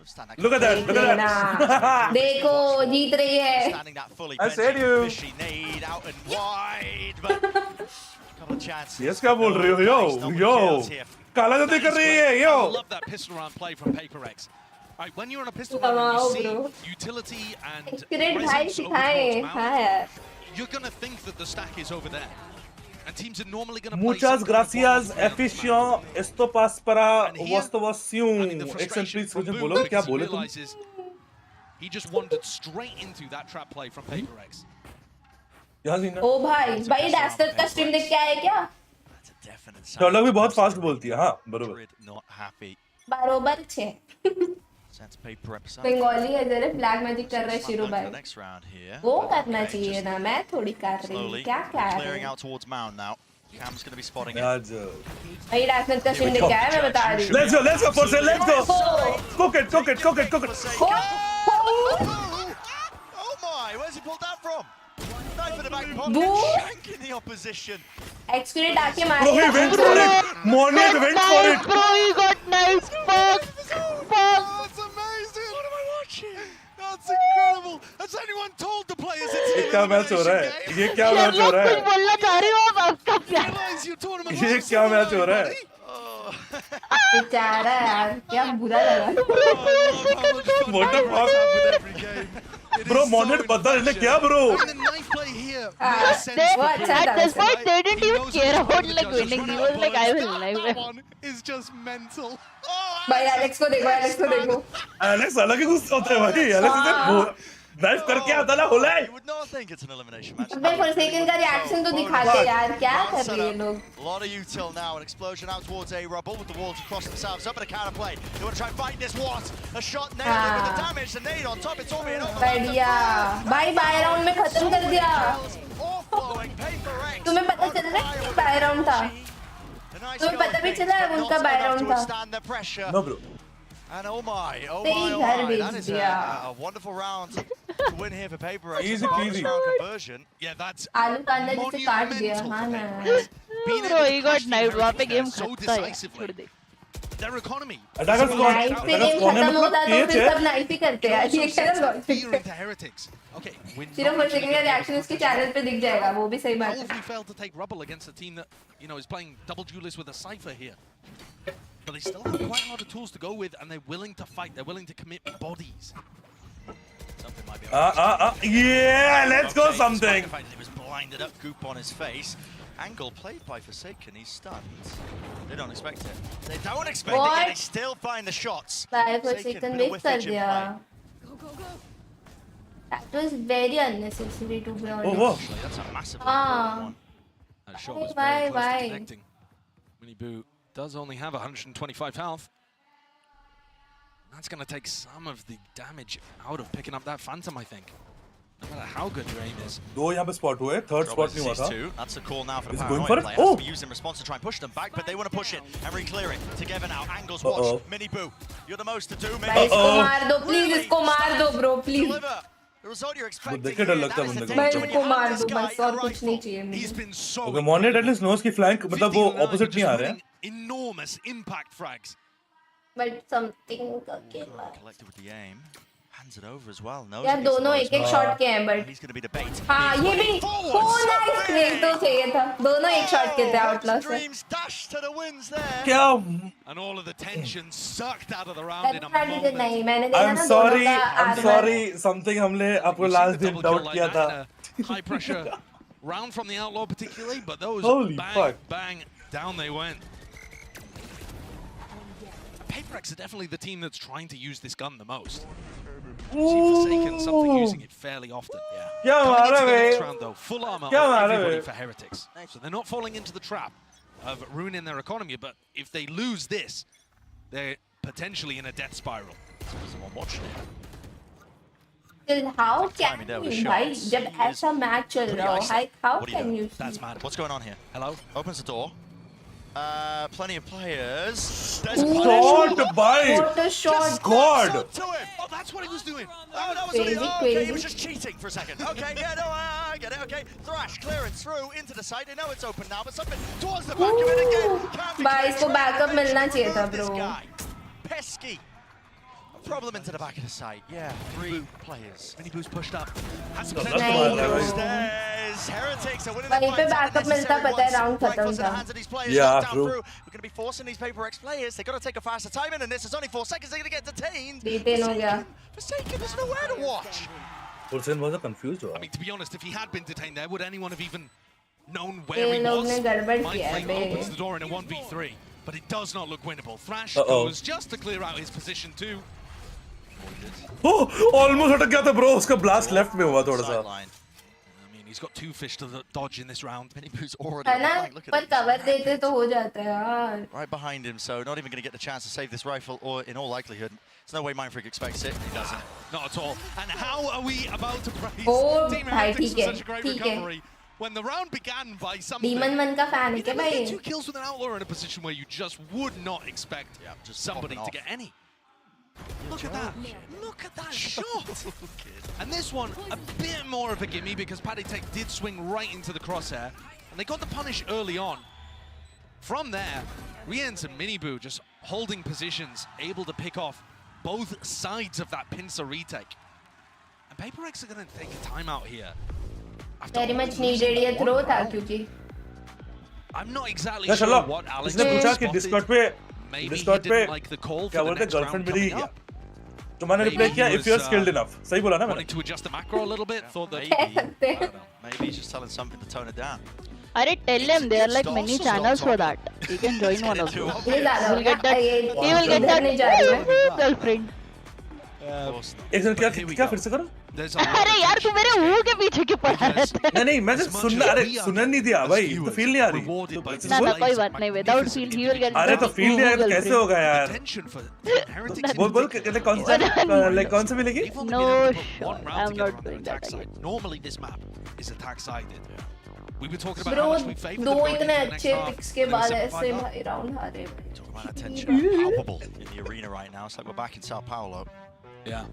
stand. Look at that. Look at that. देखो जीत रही है. Standing that fully. I said you. Fishy nade out and wide, but couple of chances. Yes, क्या बोल रही हो? Yo. काला जादू कर रही है. Yo. I love that pistol round play from PayPrX. Right, when you're on a pistol round, you see utility and presence over towards mount, you're gonna think that the stack is over there. And teams are normally going to play Muchas gracias, Efficient, esto pas para vostosium. Exemplis कुछ बोलो क्या बोले तुम? He just wandered straight into that trap play from PRX. ओ भाई डैस्टर का stream देख के आए क्या? Sherlock भी बहुत फास्ट बोलती है, हाँ बरोबर. बरोबर छे. बंगाली है जरा ब्लैक मैजिक कर रहा है शिरो भाई. वो करना चाहिए ना, मैं थोड़ी कर रही हूँ. क्या क्या है? Cam's going to be spotting it. भाई डैस्टर का स्ट्रीम देख के आए, मैं बता रही हूँ. Let's go, Forse, let's go. Cook it. Oh my, where's he pulled that from? Knife in the back pocket, shank in the opposition. Excurate आके मार. Bro, he went for it. Monnet went for it. Bro, he got nice. Fuck. That's amazing. What am I watching? That's incredible. Has anyone told the players it's ये क्या match हो रहा है? ये क्या match हो रहा है? कुछ बोलना चाह रही हो आप आपका प्यार? ये क्या मैच हो रहा है? बेचारा यार, क्या बुरा लगा. What the fuck? Bro, Monnet बदल ने क्या bro? At this point, they didn't even care about like winning. He was like, I will live. Is just mental. भाई एलेक्स को देखो. एलेक्स अलग ही गुस्सा होता है भाई. एलेक्स इधर नाइफ करके आता ना होला है. You would not think it's an elimination match. अबे फॉर सेकंड का रिएक्शन तो दिखाते यार, क्या कर रहे हैं लोग. A lot of util now, an explosion out towards A Rubble with the walls across themselves. Up in a counter play. They want to try and fight this Watt. A shot nailed it with the damage. The nade on top. It's all being over. बढ़िया. भाई bye round में खत्म कर दिया. तुम्हें पता चल रहा है कि बाय राउंड था? तुम्हें पता भी चला है उनका बाय राउंड था? No bro. And oh my, that is a wonderful round to win here for PRX. Easy peasy. Conversion. Yeah, that's आलू कांदा जिसे काट दिया, हाँ ना. Bro, he got knife. वहाँ पे गेम खत्म है. छोड़ दे. their economy. Attackers spawn. Attackers spawn है मतलब तेज है. सब नाइफ ही करते हैं. ये क्या लॉजिक है? Okay, सिर्फ फॉर सेकंड का रिएक्शन उसके चैनल पे दिख जाएगा, वो भी सही बात है. He failed to take rubble against a team that, you know, is playing double duelist with a Cypher here. But they still have quite a lot of tools to go with, and they're willing to fight. They're willing to commit bodies. Something might be yeah, let's go something. He was blinded up, goop on his face. Angle played by Forsaken, he's stunned. They don't expect it. They don't expect it, yet they still find the shots. Forsaken miss कर दिया. That was very unnecessary to be honest. Oh, that's a massive one. That shot was very close to connecting. Miniboo does only have 125 health. That's going to take some of the damage out of picking up that Phantom, I think. No matter how good your aim is. दो यहाँ पे spot हुए, third spot नहीं हुआ था. That's the call now for the going Paranoia for it? player. Has to be used in response to try and push them back, but they want to push it and re-clear it. Together now, Angles watch. Miniboo, you're the most to do. भाई इसको मार दो, please इसको मार दो bro, please. The result you're expecting. देखे डर लगता है बंदे को. भाई इसको मार दो बस, और कुछ नहीं चाहिए मुझे. Okay, Monnet at least knows कि flank मतलब वो opposite नहीं आ रहे हैं. Enormous impact frags. But something collected with the aim. Hands it over as well. No. यार दोनों एक शॉट के हैं but. He's going to be the bait. हाँ ये भी. Oh nice, एक तो चाहिए था. दोनों एक शॉट के थे आउटलॉस से. Dash to the wins there. क्या? And all of the tension sucked out of the round in a moment. नहीं मैंने देखा I'm ना sorry, I'm sorry. Something हमने आपको last दिन doubt किया था. High pressure round from the outlaw particularly, but those bang down they went. PRX are definitely the team that's trying to use this gun the most. Forsaken something using it fairly often. क्या Coming मारा into the bay? next round though, full armor on everybody for Heretics. So they're not falling into the trap of ruining their economy, but if they lose this, they're potentially in a death spiral. Someone watching it. How can you, भाई जब ऐसा match चल रहा हो, how can you? That's mad. What's going on here? Hello? Opens the door. Plenty of players. Shot by shot. God. To him. Oh, that's what he was doing. Oh, that was Crazy, okay, crazy. he was just cheating for a second. Okay, yeah, no, I get it. Okay, Thrash clearance through into the side. They know it's open now, but something towards the back of it again. भाई इसको backup मिलना चाहिए था bro. Pesky. Problem into the back of the site. Yeah, 3 players. Miniboo's pushed up. Has some Heretics are winning वहीं पे backup मिलता पता है राउंड खत्म था. Yeah, true. We're going to be forcing these PRX players. They've got to take a faster time in, and this is only 4 seconds. They're going to get detained. Detain हो गया. Forsaken, there's nowhere to watch. Forsaken was confused. I mean, to be honest, if he had been detained there, would anyone have even known where he लोग was. ने गड़बड़ Mind किया है Flame बे। opens the door in a 1v3, but it does not look winnable. Thrash goes just to clear out his position too. Almost अटक गया था bro, उसका ब्लास्ट लेफ्ट में हुआ थोड़ा सा। I mean, he's got 2 fish to dodge in this round. Minibu's already है on ना, the flank. Look at पर it. कवर देते तो हो जाता है यार। Right behind him, so not even going to get the chance to save this rifle, or in all likelihood, there's no way Mindfreak expects it. He doesn't. Not at all. And how are we about to praise Oh, Team भाई Heretics ठीक for है, such a great ठीक है। recovery when the round began by something? Demon One का fan है क्या He भाई? get 2 kills with an outlaw in a position where you just would not expect somebody to get any. Look at that. Look at that shot. And this one, a bit more of a gimme because Paytm did swing right into the crosshair. And they got the punish early on. From there, Riens and Minibu just holding positions, able to pick off both sides of that pincer retake. And PRX are going to take a timeout here. Very much needed ये throw था क्योंकि। I'm not exactly क्या sure Sherlock, what Alex इसने पूछा कि spotted. Discord Maybe he पे didn't like the call क्या for the बोलते हैं next गर्लफ्रेंड round मिली coming क्या? up. तो मैंने रिप्लाई Maybe किया he if you are was, skilled enough. सही बोला ना मैंने? Wanting to adjust the macro a little bit, thought that Maybe he's just telling something to tone it down. अरे tell him there are like many channels for that. He can join one of those. He will get that. He will get that girlfriend. एक second क्या फिर से करो? अरे यार तू मेरे मुंह के पीछे क्यों पड़ा रहता है? नहीं मैं सिर्फ सुनना, अरे सुनना नहीं दिया भाई, तो फील नहीं आ रही। ना ना कोई बात नहीं, without feel he will get. अरे तो फील नहीं आया तो कैसे होगा यार? बोल कौन सा लाइक कौन सा मिलेगी? No, I'm not doing that again. Normally this map is attack sided. We were talking about Bro, how much we favor दो the going इतने into the next अच्छे half. picks के बाद ऐसे भाई round हारे। Tension palpable in the arena right now. It's like we're back in Sao Paulo. Yeah.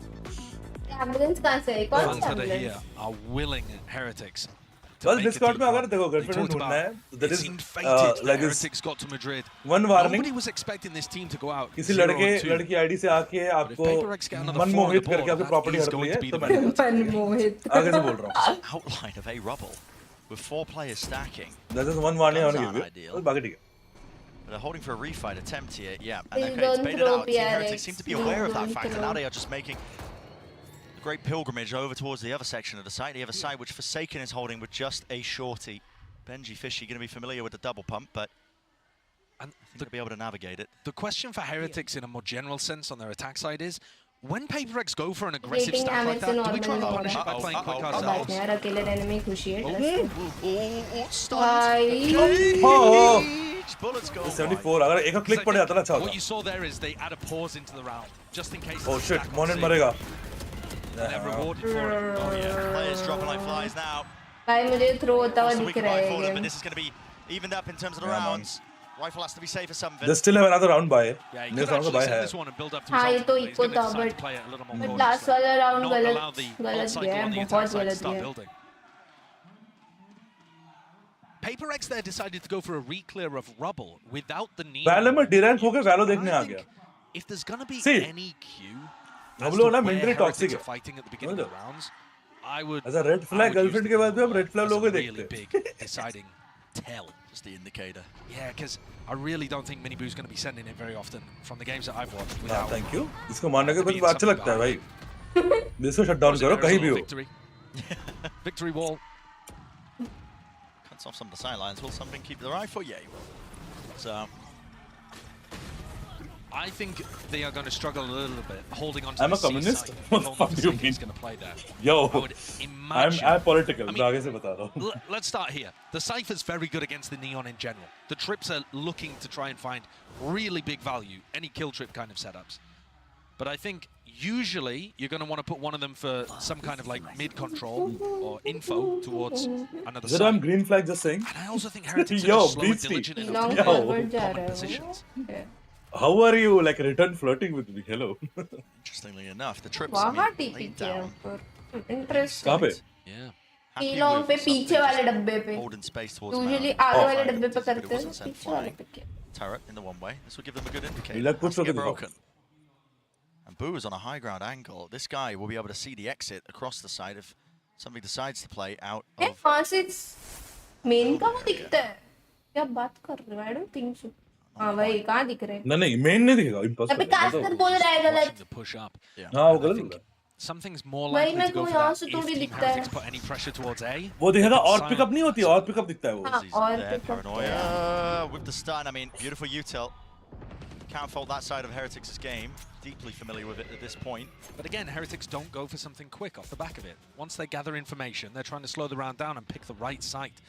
Ambulance कहाँ से? कौन Fans सी that are ambulance? here are willing Heretics. बस डिस्कॉर्ड में अगर देखो गर्लफ्रेंड ढूंढना है तो that is like Heretics got to Madrid. One warning. Nobody was expecting this team to go out. किसी लड़की आईडी से आके आपको मनमोहित करके आपकी प्रॉपर्टी हड़प ली है तो मैं मनमोहित आगे से बोल रहा हूँ। Outline of a rubble with 4 players stacking. That is one warning I want to give you. Ideal. बाकी ठीक है। But they're holding for a refight attempt here. Yeah, and Please okay, it's don't baited throw out. Team PRX. Heretics seem to be aware of that Please fact, and don't now they are just making a great pilgrimage over towards the other section of the site. The other side, which Forsaken is holding with just a shorty. Benji Fishy going to be familiar with the double pump, but I think they'll be able to navigate it. The question for Heretics in a more general sense on their attack side is, when PRX go for an aggressive Rating stack like Amex that, do we try to normal punish it by होगा। playing quick अब बात ourselves? नहीं यार, अकेले रहने में ही खुशी है। Bullets go 74 अगर एक क्लिक पड़ जाता ना अच्छा What होता। you saw there is they add a pause into the round, just in case. Oh it's a shit, stack on Monin C. मरेगा। They're rewarded for it. Oh yeah, players dropping like flies now. भाई मुझे throw होता हुआ So we दिख can रहा ride है forward, ये। but this is going to be evened up in terms of the Yeah, man. rounds. Rifle has to be safe for something. They still have another round by. Yeah, he Next could round का actually by send है। this one and build up to हाँ his ये तो ultimate, but he's eco gonna था decide to but play it a little more but cautiously. Last वाला round Not गलत allow the गलत alt cycle गया on the है, attack बहुत side to गलत start गया। building. PRX there decided to go for a re-clear of rubble without the need. Valor में डिरैंक होके Valor देखने आ गया। If there's gonna be See, any cue हम as लोग to ना where mentally toxic Heretics है। are fighting at the beginning of the rounds, I would. ऐसा red flag girlfriend के बाद भी हम रेड फ्लैग as a लोगों really देखते big deciding tell. Just the indicator. Yeah, because I really don't think Minibu's going to be sending it very often from the games that I've watched. हाँ Without thank you. इसको मारने के बाद अच्छा लगता है भाई। इसको शट डाउन करो कहीं भी हो। Victory. Victory wall. Cuts off some of the sidelines. Will something keep the rifle? Yeah, he will. So I think they are going to struggle a little bit holding on to I'm the a communist? C side. What the fuck do you mean? He's going to play there. Yo, I would imagine. I'm political. I mean, आगे से बता रहा हूँ। Let's start here. The Cypher's very good against the Neon in general. The Trips are looking to try and find really big value, any kill trip kind of setups. But I think usually you're going to want to put one of them for some kind of like mid-control or info towards another Is it side. on green flag just saying? And I also think Heretics Yo, are just slow and beastie. diligent enough Long to get forward जा common रहा है वो। positions. How are you like return flirting with me? Hello. interestingly enough, the trips वहाँ laid TP किया down. ऊपर। Interesting। कहाँ पे? Yeah. Happy P-long पे with पीछे something वाले just डब्बे पे। holding space towards Usually Mount. आगे वाले Fine, डब्बे पे but it करते हैं, wasn't sent पीछे वाले flying. पे किया। Turret in the one way. This will give them a good indicator. Like Has to कुछ get लोग broken. And Boo is on a high ground angle. This guy will be able to see the exit across the side if somebody decides to play out A of. कहाँ से main कहाँ दिखता है? क्या बात कर रहे हो? I don't think so. हाँ भाई कहाँ दिख रहे हैं? नहीं मेन नहीं दिखेगा अबे impossible। कास्टर बोल रहा है Watching गलत। the push up. हाँ वो गलत बोला। something's more भाई likely मैं to go को for यहाँ that से if थोड़ी Team दिखता है। Heretics put any pressure towards A. वो दिखेगा But और Sion- पिकअप नहीं होती, और पिकअप दिखता है वो। हाँ, और There, pickup Paranoia with the stun. I mean, beautiful util. Can't fault that side of Heretics' game. Deeply familiar with it at this point. But again, Heretics don't go for something quick off the back of it. Once they gather information, they're trying to slow the round down and pick the right site.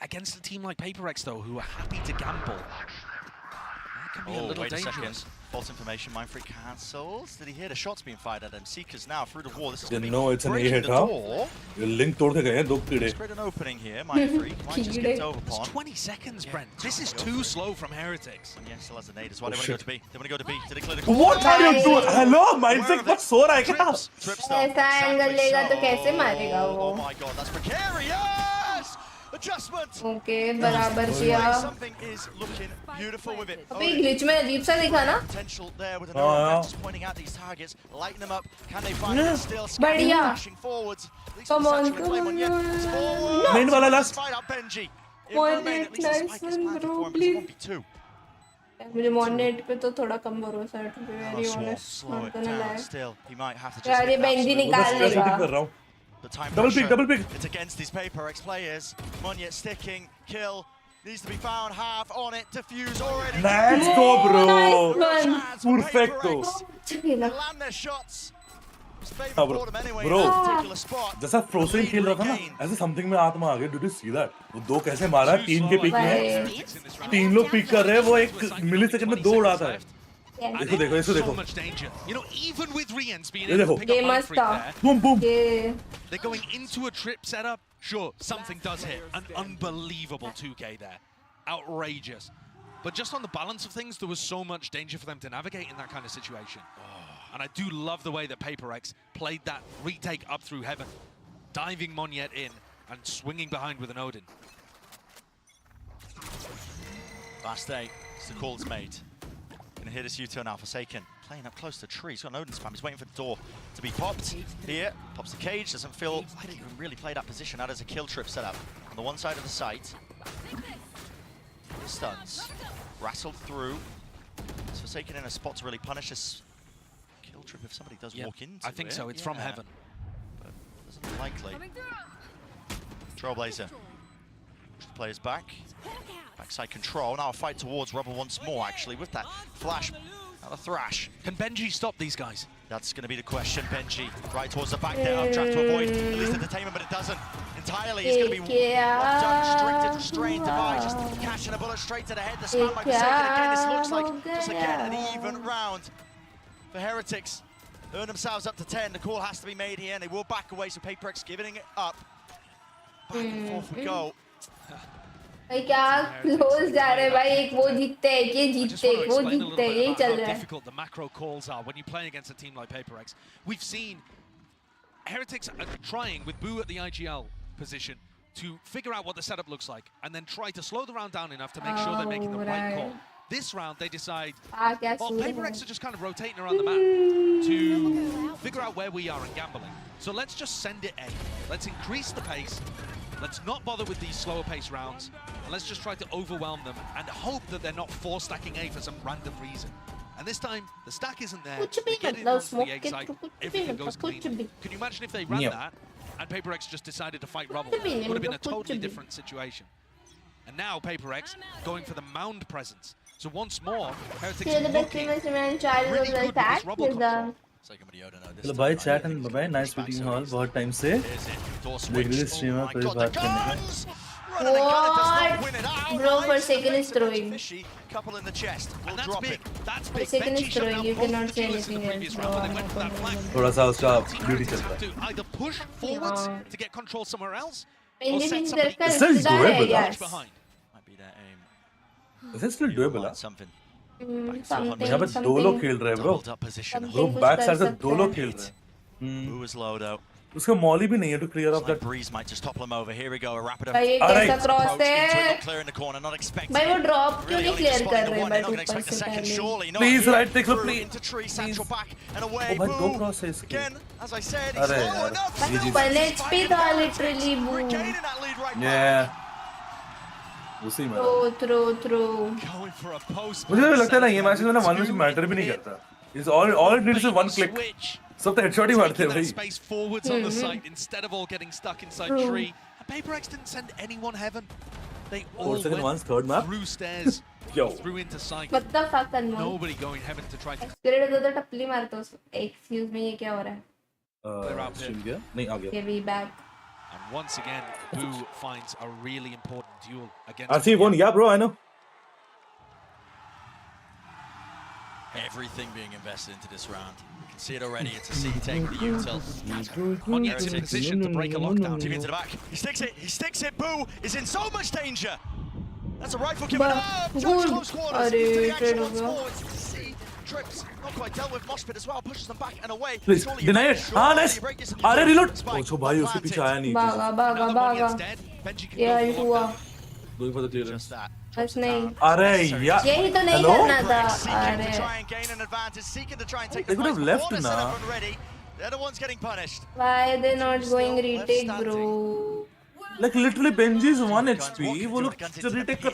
Against a team like PRX, though, who are happy to gamble, that can be a little wait dangerous. a second. False information. Mindfreak cancels. Did he hear the shots being fired at him? Seekers now through the wall. This is going to be No, it's an A breaking hit, the huh? door. ये link तोड़ के गए हैं दो कीड़े। Spread an opening here. Mindfreak might just get over It's upon. 20 seconds, Brent. This is too slow from Heretics. And yes, still has a nade as well. They want to go to B. They want to go to B. Did they clear the What are you doing? Hello, Mindset पर सो रहा है क्या? Trip stop. ऐसा angle लेगा तो कैसे मारेगा वो? Oh my god, that's precarious! Adjustment! Okay, बराबर किया। Something is looking beautiful with it. अबे ग्लिच में अजीब सा दिखा ना? Potential there with an just pointing out these targets, lighting them up. Can they find it still? बढ़िया। Pushing forwards. Come on, come on, Main वाला last. Fight out Benji. Nice one, bro, please. मुझे मॉनेट पे तो थोड़ा कम भरोसा है, to be very honest. Slow it down still. He might have to just यार ये बेंजी निकाल लेगा। The time Double pick, pressure, double pick. It's against these PRX players. Munyet sticking, kill. Needs to be found, half on it, defuse already. Let's go, bro. Nice one. Perfecto. They land their shots. It's favored हाँ, bro. for them anyway Bro. in that particular spot. जैसा frozen खेल रहा था ना, ऐसे something में आत्मा आ गया। Did you see that? वो दो कैसे मारा? तीन के पिक में, तीन लोग पिक कर रहे हैं, वो एक मिलीसेकंड में दो उड़ाता है। देखो देखो इसको देखो। So much danger. You know, even with Riens being ये able देखो। to pick up Mindfreak there, Boom boom. they're going into a trip setup. Sure, something does hit. An unbelievable 2K there. Outrageous. But just on the balance of things, there was so much danger for them to navigate in that kind of situation. And I do love the way that PRX played that retake up through heaven, diving Monyet in and swinging behind with an Odin. Last day, it's the call's made. Gonna hit this U-turn now, Forsaken. Playing up close to the tree. He's got an Odin spam. He's waiting for the door to be popped. Here, pops the cage. Doesn't feel like he can really play that position. That is a kill trip setup on the one side of the site. Stuns. Rattled through. It's Forsaken in a spot to really punish this kill trip if somebody does walk into it. I think so. It's from heaven. But doesn't look likely. Trailblazer. Push the players back. Backside control. Now a fight towards Rubber once more, actually, with that flash. Now the thrash. Can Benji stop these guys? That's going to be the question. Benji right towards the back there. Updraft to avoid at least the detainment, but it doesn't entirely. He's going to be locked down, restricted, restrained by just cashing a bullet straight to the head. The spam by Forsaken again. This looks like just again an even round for Heretics. Earn themselves up to 10. The call has to be made here, and they will back away. So PRX giving it up. Back and forth we go. भाई क्या close जा रहे हैं भाई, एक वो जीतते हैं, ये जीतते हैं, वो जीतते हैं, यही चल रहा है। Difficult the macro calls are when you play against a team like PRX. We've seen Heretics are trying with Boo at the IGL position to figure out what the setup looks like and then try to slow the round down enough to make sure they're making the right call. This round they decide, well, PRX are just kind of rotating around the map to figure out where we are in gambling. So let's just send it A. Let's increase the pace. Let's not bother with these slower pace rounds, and let's just try to overwhelm them and hope that they're not force stacking A for some random reason. And this time, the stack isn't there. They get it onto the A side, everything goes clean. Can you imagine if they ran that and PRX just decided to fight Rubble? It would have been a totally different situation. And now PRX going for the mound presence. So once more, Heretics looking really good with this Rubble control. चलो भाई chat and bye nice meeting hall बहुत time से देख रही streamer कोई बात करने का What? Bro, Forsaken is throwing. Couple in the chest. And that's big. That's big. Forsaken is throwing. You cannot say anything else. थोड़ा सा उसका ब्यूटी चल रहा है. Either push forwards to get control somewhere else, or Benji set is somebody still doable, yes. huh? behind. Might be their aim. Is it still doable? Something. यहाँ पे दो लोग खेल रहे हैं ब्रो. ब्रो बैक साइड से दो लोग खेल रहे हैं. Who is low though? उसका मॉली भी नहीं है to clear off that. Breeze might just topple him over. Here we go. A rapid भाई ये कैसा क्रॉस है? not clear in the corner. Not expecting. भाई वो ड्रॉप क्यों नहीं क्लियर कर रहे हैं भाई ऊपर से पहले? Please right take look please. Into tree, Satchel back and away. Oh भाई दो क्रॉस है इसके. Again, as I said, he's low enough. One HP था literally boo. Regaining that lead right now. Yeah. उसी में. Throw. Going for a post. मुझे लगता है ना ये मैच में ना वन मैच मैटर भी नहीं करता. It's all it needs is one click. सब तो headshot ही मारते हैं Taking that भाई. space forwards on the site instead of all getting stuck inside tree. And PRX didn't send anyone heaven. They all 4 second went once, third map. through stairs, Yo. through into sight. What the fuck, Anmol? Nobody going heaven to try to Spirit उधर टपली मारता है उसको. Excuse me, ये क्या हो रहा है? Stream गया? नहीं आ गया. Okay, we back. And once again, Boo finds a really important duel against. I see one. Yeah, bro, I know. Everything being invested into this round. You can see it already. It's a C taking the util. Monet's in position to break a lockdown. Team into the back. He sticks it. He sticks it. Boo is in so much danger. That's a rifle coming up. Jumps close quarters. Into the action once more. It's C. Trips. Not quite dealt with. Moshpit as well. Pushes them back and away. Please deny it. Ah, nice. अरे reload. ओछो भाई उसके पीछे आया नहीं. भागा. Yeah, ये हुआ. Going for the clearance. बस नहीं. अरे यार. यही तो नहीं करना था. अरे. They could have left ना. They're the ones getting punished. Why are they not going retake, bro? Like literally Benji's 1 HP. वो लोग retake कर.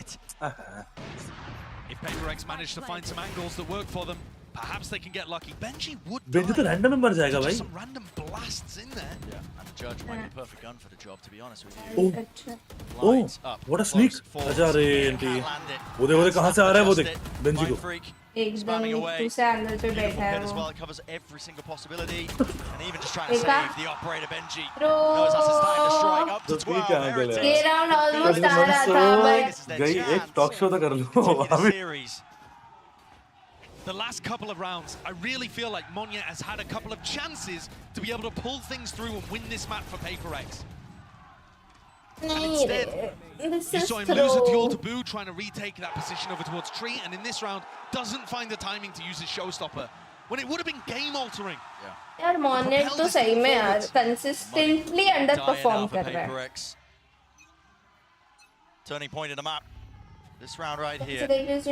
If PRX manage to find some angles that work for them, perhaps they can get lucky. Benji would. Benji तो random में मर जाएगा भाई. Some random blasts in there. Yeah, and the judge might be a perfect gun for the job, to be honest with you. Oh, what a sneak. अच्छा रे anti. वो देख कहाँ से आ रहा है वो देख. Benji को. एकदम दूसरे एंगल पे बैठा है As वो. well, it covers every single possibility, and even just trying to save the operator Benji. Knows that's his time to strike up to 12. ये round almost आ रहा था but. गई एक talk show तो कर लो. अभी. The last couple of rounds, I really feel like Monya has had a couple of chances to be able to pull things through and win this map for PRX. And instead, you saw him lose a duel to Boo, trying to retake that position over towards Tree, and in this round, doesn't find the timing to use his showstopper, when it would have been game-altering. यार Monet तो सही में यार consistently underperform कर रहा है. Turning point in the map. This round right here. Guardian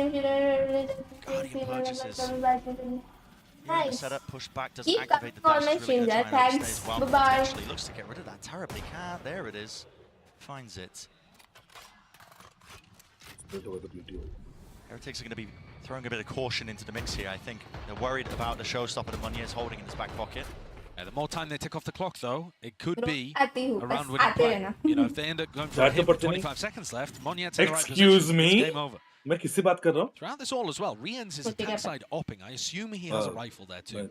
purchases. Nice. Setup push back doesn't Keep activate the that dash. on my Thanks. Well, bye-bye. Actually looks to get rid of that terribly. Can't. There it is. Finds it. Heretics are going to be throwing a bit of caution into the mix here. I think they're worried about the showstopper that Munya is holding in his back pocket. The more time they tick off the clock, though, it could be a round बस आते winning रहना. play. You know, if they end up going for a hit with 25 seconds left, Monya to the right Excuse position, me. it's game over. मैं किससे बात कर रहा हूँ? Throughout this all as well, Rien's is attack side opping. I assume he has a rifle there too.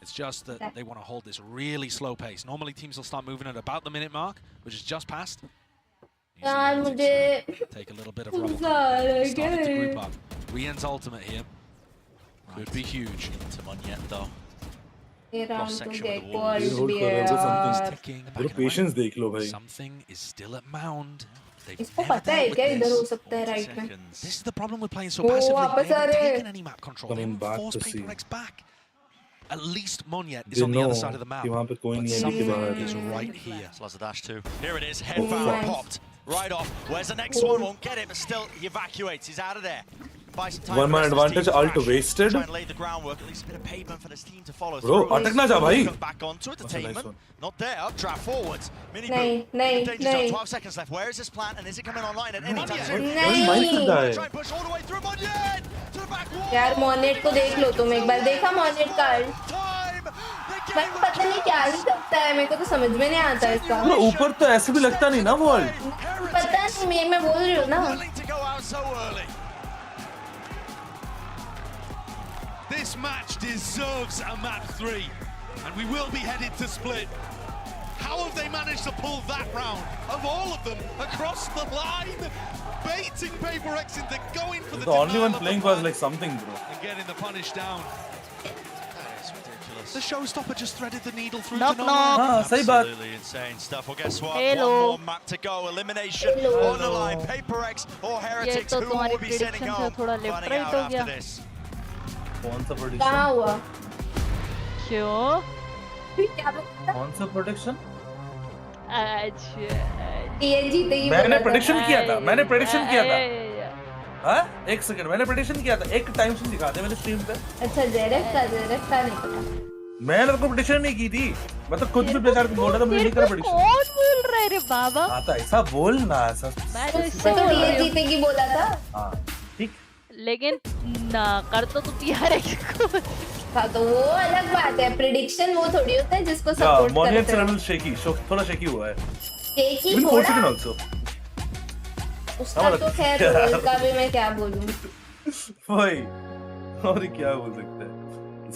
It's just that they want to hold this really slow pace. Normally teams will start moving at about the minute mark, which is just past. यार मुझे Take a little bit of rubble. Started to group up. Rien's ultimate here could be huge. To Munya though. ये round तो section of the देखो wall. और भी है यार. Ticking. Bro, patience देख लो भाई. Something is still at mound. इसको पता है क्या इधर हो सकता है right में. This is the problem with playing so वो passively. वापस They आ haven't रहे. taken any map control. They Coming haven't back forced to see. PRX back. At least Monya is They on the know other side of the map. कि वहाँ पे कोई But नहीं है something इनके बाहर. is right here. Slows the dash too. Here it is. Headbound popped. Right off. Where's the next one? Won't get it, but still he evacuates. He's out of there. Buy some time. One man advantage, ult wasted. Try and lay the groundwork. At least a bit of pavement for this team to follow. Bro, attack ना जा भाई. Come back onto it. Attainment. Not there. Updraft forwards. Mini नहीं, boot. नहीं, Danger zone. नहीं. 12 seconds left. Where is this plant? And is it coming online at any time नहीं. soon? नहीं. Try and push all the way through Monya to the back wall. यार Monet को देख लो तुम एक बार. देखा Monet का ult? भाई पता नहीं क्या ही सकता है. मेरे को तो समझ में नहीं आता इसका. Bro, ऊपर तो ऐसे भी लगता नहीं ना वो ult. पता नहीं मैं बोल रही हूँ ना. To go out so early. This match deserves a map 3, and we will be headed to split. How have they managed to pull that round, of all of them, across the line? Baiting PRX into going for the only one denial of playing the was punt like something, bro. and getting the punish down. That is ridiculous. The showstopper just threaded the needle through Knock, to knock. हाँ सही बात. Absolutely insane stuff. Well, guess what? Hello. One more map to go. Elimination on the line. PRX or Heretics. तो Who तुम्हारी will be sending prediction से home? थोड़ा left Finding right out हो after गया. this. कौन सा prediction? कहाँ हुआ? क्यों? क्या बोलता? कौन सा prediction? अच्छा. ये जीतेगी. मैंने prediction किया था. मैंने prediction किया था. था. हाँ? एक सेकंड. मैंने prediction किया था. एक time से दिखा दे मेरे stream पे. अच्छा जेरेफ का नहीं पता. मैंने तो prediction नहीं की थी. मैं तो खुद भी बेकार बोल रहा था मुझे नहीं करा prediction. कौन बोल रहा है रे बाबा? हाँ तो ऐसा बोल ना ऐसा. मैं तो इससे तो बोल ये रही हूँ. जीतेगी बोला था. हाँ ठीक. लेकिन ना कर तो तू PRX को. हाँ तो वो अलग बात है, प्रिडिक्शन वो थोड़ी होता है जिसको सपोर्ट करते हैं। shaky, थोड़ा shaky हुआ है। Shaky Even थोड़ा। second also। उसका तो खैर रोल का भी मैं क्या बोलूँ। वही, और क्या बोल सकते हैं?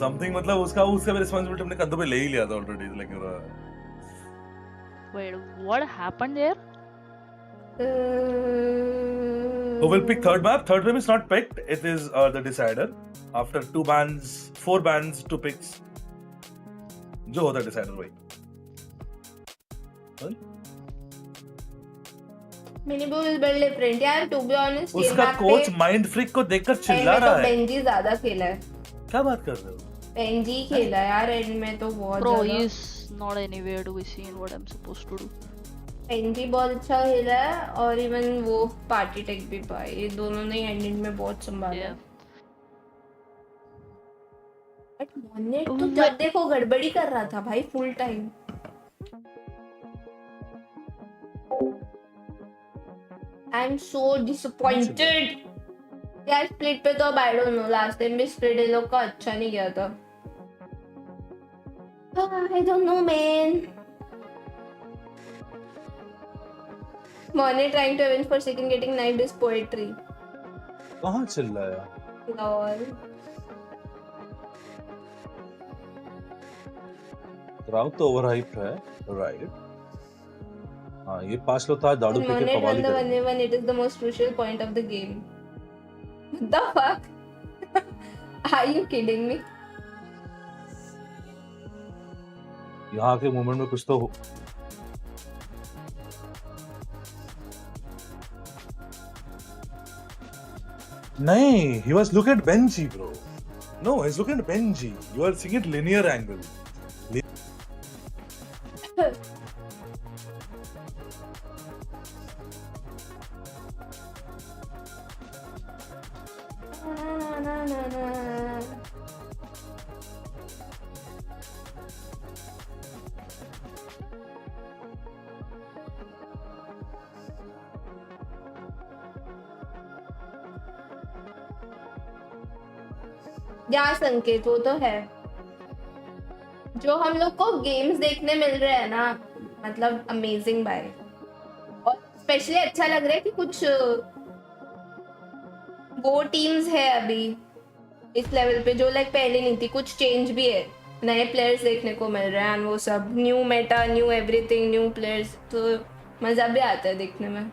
Something मतलब उसका भी responsibility अपने कंधों पे ले ही लिया था already, like Wait, what happened there? Who will pick third map? Third map is not picked. It is the decider. After 4 bans, 2 picks. जो होता है decider वही. Minibu is built different यार, to be honest। उसका coach mind फ्रिक को देखकर चिल्ला रहा है। बेंजी ज्यादा खेला है। क्या बात कर रहे हो? बेंजी खेला यार एंड में तो बहुत Bro, ज्यादा। he's not anywhere to be seen. What I'm supposed to do? Benji बहुत अच्छा खेला है और इवन वो पार्टी टेक भी पाए, ये दोनों ने एंडिंग में बहुत संभाला। बट मोनेट तो जब देखो गड़बड़ी कर रहा था भाई full time. I am so disappointed यार। स्प्लिट पे तो अब आई डोंट नो, लास्ट टाइम भी स्प्लिट ये लोग का अच्छा नहीं गया था। आई don't no man. Monet trying to avenge for second getting knifed is poetry. कहाँ चल रहा है? Lol. राउट तो ओवरहाइप है, राइट? हाँ, ये 5 लोग था दारू पी के Monet कमाल won ही the कर। 1v1. It is the most crucial point of the game. What the fuck? Are you kidding me? यहाँ के मोमेंट में कुछ तो नहीं, he was looking at Benji, bro. No, he's looking at Benji. You are seeing it linear angle. या संकेत वो तो है, जो हम लोग को गेम्स देखने मिल रहे हैं ना, मतलब अमेजिंग बाय। और स्पेशली अच्छा लग रहा है कि कुछ वो टीम्स है अभी इस लेवल पे जो लाइक पहले नहीं थी, कुछ चेंज भी है, नए प्लेयर्स देखने को मिल रहे हैं, वो सब new Meta, new everything, new players, तो मजा भी आता है देखने में।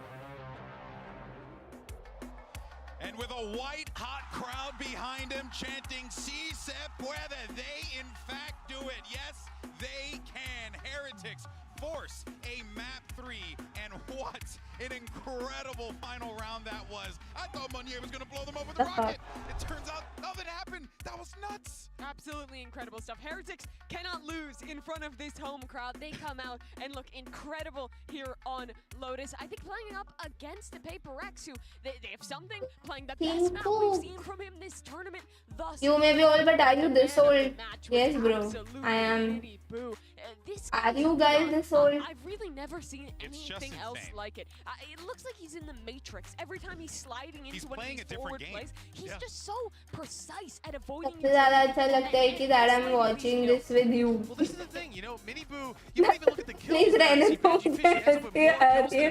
And with a white hot crowd behind him chanting "Si se puede," they in fact do it. Yes, they can. Heretics force a map 3, and what an incredible final round that was. I thought Meunier was going to blow them up with a rocket. It turns out nothing happened. That was nuts. Absolutely incredible stuff. Heretics cannot lose in front of this home crowd. They come out and look incredible here on Lotus. I think playing up against the PRX, who they have something, playing the best map we've seen from him this tournament. Thus, You may be old, but are you this old? Yes, bro. I am. Are you guys this old? I've really never seen anything else like it. It looks like he's in the Matrix. Every time he's sliding into one of these forward plays, he's just so precise at avoiding. सबसे ज़्यादा अच्छा लगता है कि that I'm watching this with you. Well, this is the thing, you know, Minibu, you don't even look at the kills. Please रहने दो मुझे हंसी आ रही है।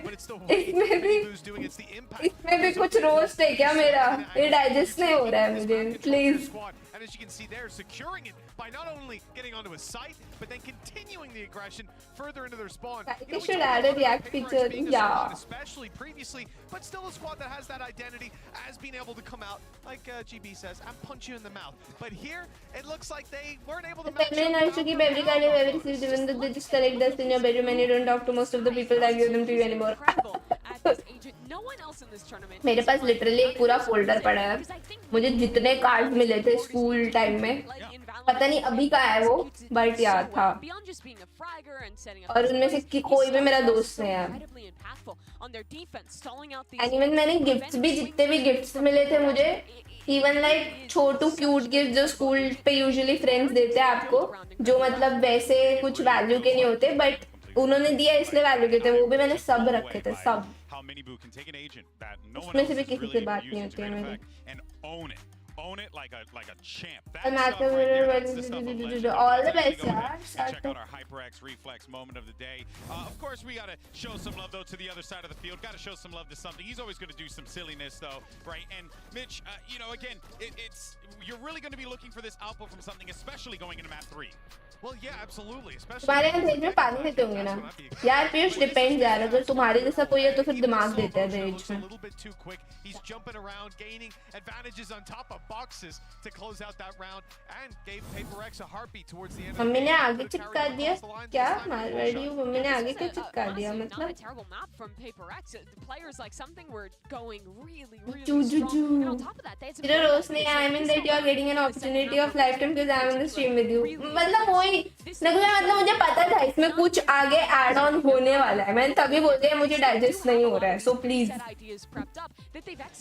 इसमें भी कुछ रोस्ट है क्या मेरा? ये डाइजेस्ट नहीं हो रहा है मुझे। Please. And as you can see there, securing it by not only getting onto a site, but then continuing the aggression further into their spawn. You should add a react feature. Yeah. Especially previously, but still a squad that has that identity as being able to come out, like GB says, and punch you in the mouth. But here, it looks like they weren't able to match up. Feminine urge to keep every kind of every received, even though they just collect dust in your bedroom and you don't talk to most of the people that give them to you anymore. मेरे पास literally एक पूरा folder पड़ा है, मुझे जितने card मिले थे school time में, पता नहीं अभी का है वो, बट याद था, और उनमें से कोई भी मेरा दोस्त नहीं है। एंड इवन मैंने गिफ्ट्स भी, जितने भी गिफ्ट्स मिले थे मुझे, इवन लाइक छोटू क्यूट गिफ्ट जो स्कूल पे यूजुअली फ्रेंड्स देते हैं आपको, जो मतलब वैसे कुछ वैल्यू के नहीं होते, बट उन्होंने दिया इसलिए वैल्यू के थे, वो भी मैंने सब रखे थे, सब। उसमें से भी किसी से बात नहीं होती है मेरी। own it like a champ. And That stuff right there, that's the stuff of legend. all the Let's best, go ahead yaar. and check out our HyperX Reflex moment of the day. Of course, we got to show some love, though, to the other side of the field. Got to show some love to something. He's always going to do some silliness, though, right? And Mitch, you know, again, you're really going to be looking for this output from something, especially going into map 3. Well, yeah, absolutely. Especially तुम्हारे यहाँ भेज में पानी देते होंगे ना यार Piyush depend यार अगर तुम्हारे जैसा कोई है तो फिर दिमाग देते हैं भेज में he's jumping around, gaining advantages on top of boxes to close out that round, and gave PRX a heartbeat towards the end. Mummy ने आगे चिपका दिया क्या मारवाड़ी हूँ मम्मी ने आगे क्या चिपका दिया Not a मतलब terrible map from PRX. The players like something were going really strong. And on top of that, they had some Zero Rosne, I mean that you are getting an opportunity of lifetime because I am in the stream with you. मतलब वही मतलब मुझे पता था इसमें कुछ आगे add on होने वाला है मैंने तभी बोल दिया मुझे digest नहीं हो रहा है so please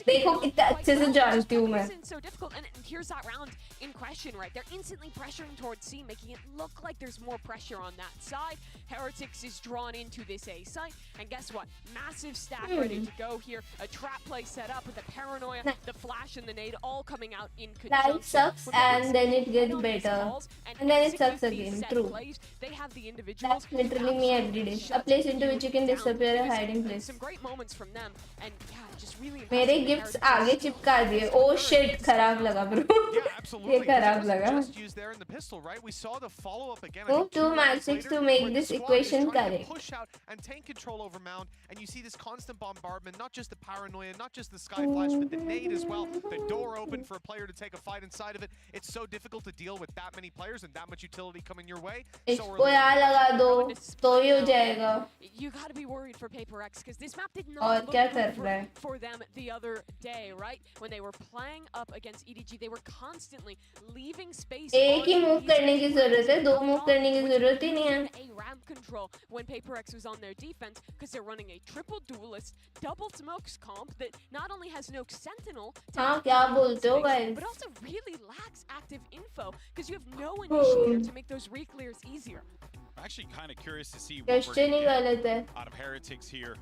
देखो कितना अच्छे से जानती हूँ मैं so difficult. And here's that round in question, right? They're instantly pressuring towards C, making it look like there's more pressure on that side. Heretics is drawn into this A site, and guess what? Massive stack ready to go here. A trap play set up with the paranoia, the flash, and the nade all coming out in conjunction. Life sucks and then it gets better, and then it sucks again. True. They have the individuals. That's literally me every day. A place into which you can disappear, a hiding place. Some great moments from them, and yeah, just really. मेरे gifts आगे चिपका दिए oh shit खराब लगा bro ये खराब लगा move to match 6 to make this equation correct push out and take control over Mound, and you see this constant bombardment, not just the paranoia, not just the sky flash, but the nade as well. The door open for a player to take a fight inside of it. It's so difficult to deal with that many players and that much utility coming your way. इसको यहाँ लगा दो तो ही हो जाएगा You gotta be worried for PRX because this map did और not क्या look कर good रहा है for them the other day, right? When they were playing up against EDG, they were constantly leaving space. एक ही move करने की जरूरत है दो मूव करने की जरूरत ही नहीं है A ramp control when PRX was on their defense because they're running a triple duelist, double smokes comp that not only has no sentinel, हाँ क्या बोलते हो guys but also really lacks active info because you have no initiator to make those re-clears easier. I'm actually kind of curious to see what question ही गलत है out of Heretics here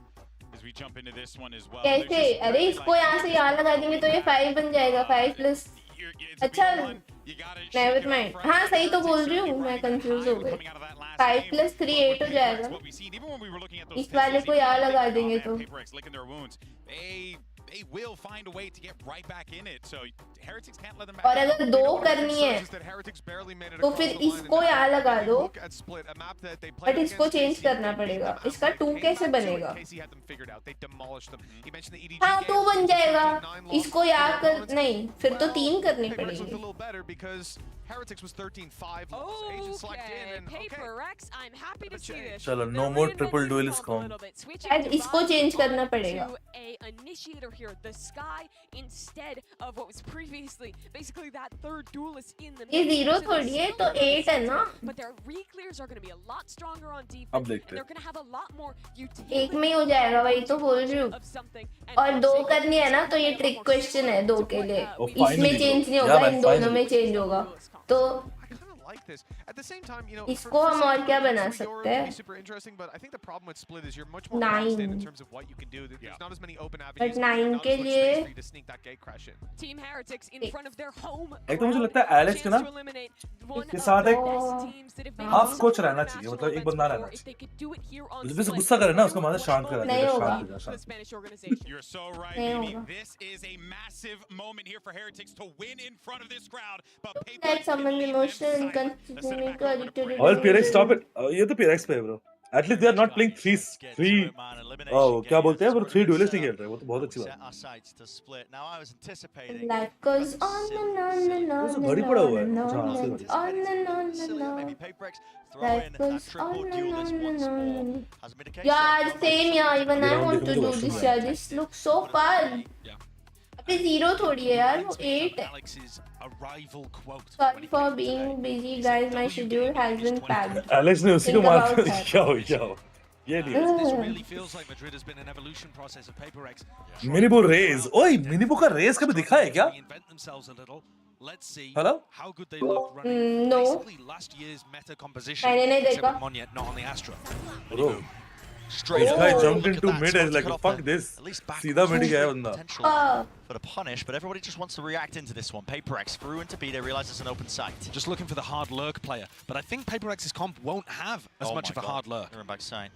as we jump into this one as well. कैसे अरे इसको यहाँ से यहाँ लगा देंगे तो ये 5 बन जाएगा 5 प्लस अच्छा नेवर माइंड हाँ सही तो बोल रही हूँ मैं कंफ्यूज हो गई 5 प्लस 3 8 हो जाएगा इस वाले को यहाँ लगा देंगे तो They will find a way to get right back in it. So Heretics can't let them back. और अगर दो करनी है तो फिर इसको यहाँ लगा दो बट इसको चेंज करना पड़ेगा इसका 2 कैसे बनेगा हाँ 2 बन जाएगा इसको यहाँ कर नहीं फिर तो 3 करनी पड़ेगी Heretics was 13-5. PRX, I'm happy to see this. चलो no more triple duelist comp. इसको चेंज करना पड़ेगा. A initiator here, the Sky, instead of what was previously basically that third duelist in the. ये 0 थोड़ी है तो 8 है ना. But their re-clears are going to be a lot stronger on defense. And they're going to have a lot more utility. एक में ही हो जाएगा वही तो बोल रही हूँ. और 2 करनी है ना तो ये ट्रिक क्वेश्चन है 2 के लिए. इसमें चेंज नहीं होगा इन दोनों में चेंज होगा. तो इसको हम और क्या बना सकते हैं? 9 बट 9 के लिए एक तो मुझे लगता है एलेक्स के ना के साथ एक हाफ कोच रहना चाहिए मतलब एक बंदा रहना चाहिए जब से गुस्सा करे ना उसको मानो शांत करा नहीं होगा You're so right, baby. This is a massive moment here for Heretics to win in front of this crowd. But like someone emotional and consuming All PRX stop it. ये तो PRX पे है bro. At least they are not playing 3 oh क्या बोलते हैं वो 3 duelist नहीं खेल रहे वो तो बहुत अच्छी बात है Life goes on and on and on वो घड़ी पड़ा हुआ है on and on and on Life goes on and on यार same यार even I want to do this यार this looks so fun अबे 0 थोड़ी है यार वो 8 है Sorry for being busy guys my schedule has been packed Alex ने उसी को मार दिया yo ये really feels like Madrid has been an evolution process of PRX. मिनीबो रेस ओए मिनीबो का रेस कभी दिखा है क्या Let's see Hello? how good they look running no basically last year's meta composition मैंने नहीं except देखा with Monyet not on the Astra. Bro Straight This up. guy jumped Look at into that, mid. I was starting to like, cut off fuck the- this. At least back सीधा mid गया है बंदा. potential for the punish, but everybody just wants to react into this one. PRX through into B, they realize it's an open site. Just looking for the hard lurk player, but I think PRX's comp won't have as much of a hard lurk. They're in back side.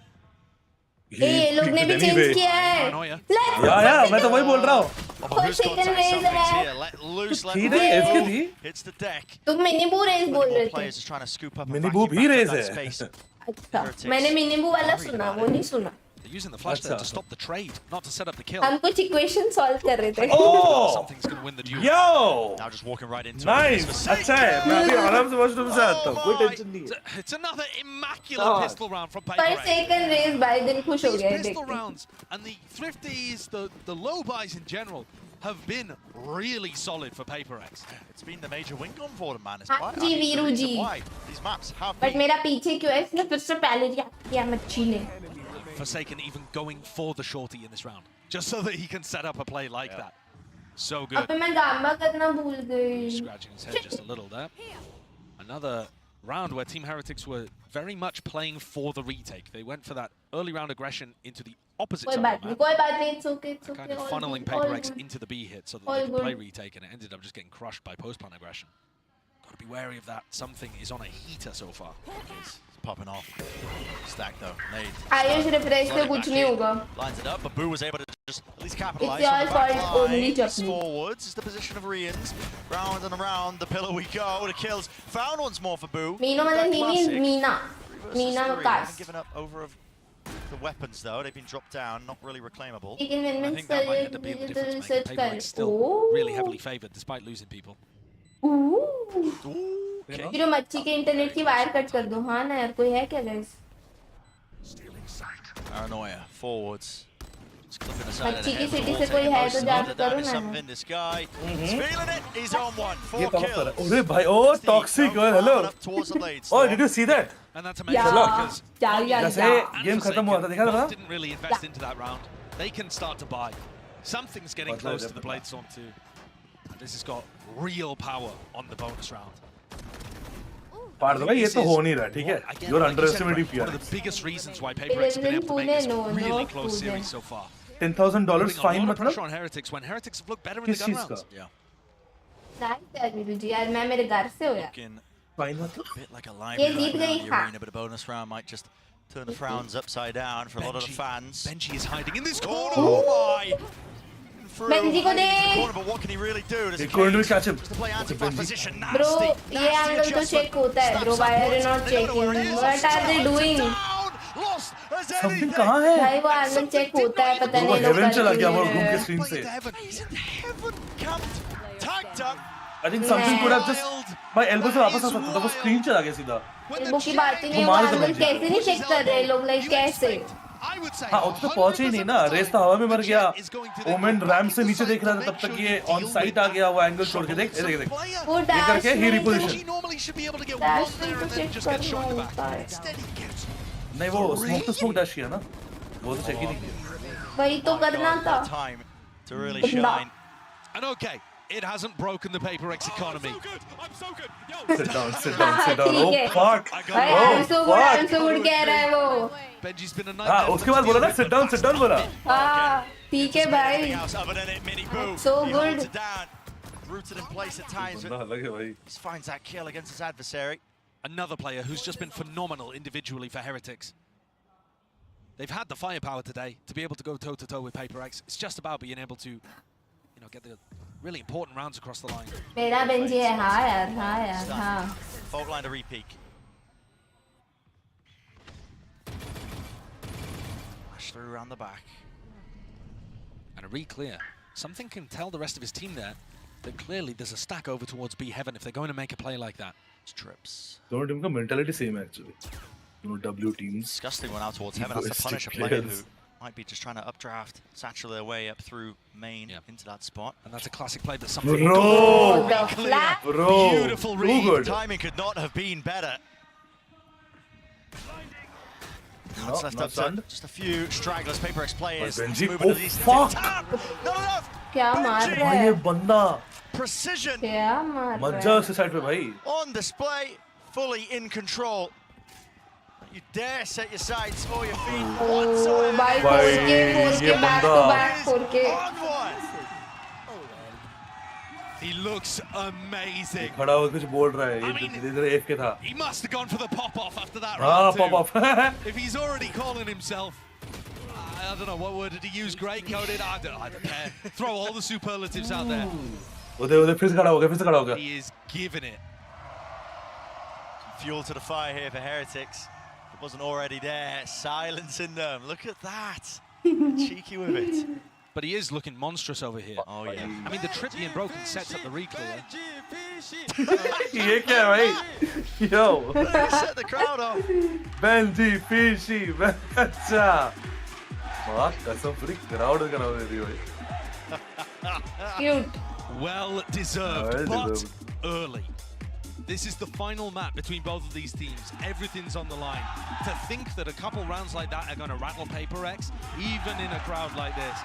ये लोग ने भी change किया है. या मैं तो वही बोल रहा हूँ. First second raise है. Let loose, let थी loose. रे, इसकी थी. Hits the deck. तुम मिनी बू रेस बोल रहे थे. Players just trying to scoop up. Mini बू भी रेस है. अच्छा, मैंने मिनी बू वाला सुना, वो नहीं सुना. They're using the flash there to stop the trade, not to set up the kill. हम कुछ इक्वेशन सॉल्व कर रहे थे. Oh! Something's going to win the duel. Yo! Now just walking right into Nice. it. अच्छा है. मैं अभी आराम से वॉशरूम से आता हूँ. कोई टेंशन नहीं है. It's another immaculate pistol round from First PRX. second raise भाई दिन खुश हो These गया है pistol देख के. rounds and the thrifties, the low buys in general, have been really solid for PRX. It's been the major win gun for them, man. It's हाँ quite ji Veeru ji. why these maps have But been मेरा पीछे क्यों है? इसने फिर से पहले किया मच्छी ने. Forsaken even going for the shorty in this round, just so that he can set up a play like that. So अब good. मैं गामा करना भूल गई. Scratching his head just a little there. Another round where Team Heretics were very much playing for the retake. They went for that early round aggression into the opposite कोई side बात of the नहीं, map, कोई बात नहीं. It's okay, it's okay. kind of all funneling good, all PRX good. into the B hit so that All they could play good. retake, and it ended up just getting crushed by post-plant aggression. Got to be wary of that. Something is on a heater so far. It's popping off. Stack though. Nade. Ayush refresh से कुछ नहीं होगा. Lines it up, but Boo was able to just at least capitalize It's on your the back fault only, line. Chapni. Forwards is the position of Rians. Round and around the pillar we go. The kills found once more for Boo. मीनो मतलब मीनी Meena. Meena Three. Waqas. Haven't given up over of the weapons though. They've been dropped down, not really reclaimable. लेकिन I विनमेंस think that might end up being the difference maker. Research कर. PRX still really heavily favored despite losing people. फिर मच्छी के internet की wire cut कर दो. हाँ ना यार कोई है क्या guys? Paranoia forwards. Just clipping aside मच्छी की ahead सिटी of से the कोई wall, है taking तो most जांच of the करो damage. ना. Something this guy. He's feeling it. He's on one. ये 4 कहाँ पर है? kills. अरे भाई, oh toxic. Oh hello. Up towards the blades. Oh, did you see that? And that's amazing Yeah. because जैसे game खत्म हुआ था देखा था? didn't really invest into that round. They can start to buy. Something's getting close to the blade storm too. And this has got real power on the bonus round. पार दो भाई, ये तो हो नहीं रहा, ठीक है? You're underestimating One of PRX. the biggest reasons why PRX have been able to make this really close series so far. $10,000 Putting a fine lot of pressure मतलब? on Heretics when Heretics have looked better in the किस gun चीज का? rounds. Yeah. Nice यार वीरू जी यार मैं मेरे घर से हो यार. Looking Fine मतलब? a bit like a ये library जीत right now गई in the हाँ. arena, but a bonus round might just turn the frowns upside down for a lot of the fans. Benji is hiding in this corner. Oh my! Through, Benji को hiding in the देख. corner, but what can he really do? Does He he couldn't cage? catch him. Just to play anti-flash position. Bro, Nasty, ये nasty angle तो adjustment. check होता है bro. Why are you not checking? What are they doing? Lost as Something anything. कहाँ है? भाई वो angle check होता है पता वो नहीं लोग heaven चला गया वो करते घूम के हैं. screen से. He's in heaven. Camped. Tagged up. I think something could have just my elbow से वापस आ सकता था, वो screen चला गया सीधा. वो की बात ही नहीं. वो वो मार देता angle Benji. कैसे नहीं check कर रहे लोग like कैसे? हाँ उस तो पहुंचे ही नहीं ना, रेस तो हवा में मर गया. ओमेन रैम से नीचे देख रहा था तब तक ये ऑन साइट आ गया, वो एंगल छोड़ के देख, देख देख. वो ये dash करके ही में reposition. Normally should be able to get dash one में there तो and then check just get shot in the करना back. होता है. Instead he gets नहीं वो स्मोक टू स्मोक डैश किया ना, वो तो चेक ही नहीं किया. वही तो करना था. Time to really shine. And okay, it hasn't broken the PRX economy. Sit down, sit down, sit down. ठीक Oh है. fuck. भाई Oh I'm so good, I'm fuck. so good कह रहा है वो. Benji's been a हाँ nightmare. उसके बाद बोला ना sit down बोला. हाँ ठीक है भाई. Anything else other than it, Mini Boo. So He good. holds it down. Rooted in place at times. बंदा अलग है भाई. Just finds that kill against his adversary. Another player who's just been phenomenal individually for Heretics. They've had the firepower today to be able to go toe-to-toe with PRX. It's just about being able to, get the really important rounds across the line. मेरा Benji है. हाँ यार हाँ. Fault line to repeat. Flash through around the back. And a re-clear. Something can tell the rest of his team there that clearly there's a stack over towards B Heaven if they're going to make a play like that. Trips. दोनों team का mentality same है actually. W teams. Disgusting one out towards Heaven. That's to punish a player who might be just trying to updraft, satchel their way up through main into that spot. And that's a classic play that something. Bro, Bro, beautiful read. too good. Timing could not have been better. No, It's left not up to stunned. just a few stragglers. PRX players. Benji, moving oh to these fuck! Not enough. क्या मार रहा भाई ये है? बंदा Precision क्या मार रहा मज्जा है? उसके साइड पे भाई. on display, fully in control. You dare set your sights or your feet whatsoever. भाई 4K back to back 4K. He looks amazing. खड़ा हो कुछ बोल रहा है ये इधर AF के था. He must have gone for the pop off after that हाँ round pop off. If he's already calling himself, I don't know what word did he use. Great coded. I don't care. Throw all the superlatives out there. उधर फिर से खड़ा हो गया. He is giving it. Fuel to the fire here for Heretics. It wasn't already there. Silencing them. Look at that. Cheeky with it. But he is looking monstrous over here. Oh yeah. I mean, the trippy and broken sets up the reclear. ये क्या है भाई? Yo. Set the crowd off. Benji, fishy, अच्छा. वाह कसम पूरी crowd करा हुआ है भाई. Cute. Well deserved, but early. This is the final map between both of these teams. Everything's on the line. To think that a couple rounds like that are going to rattle PRX, even in a crowd like this,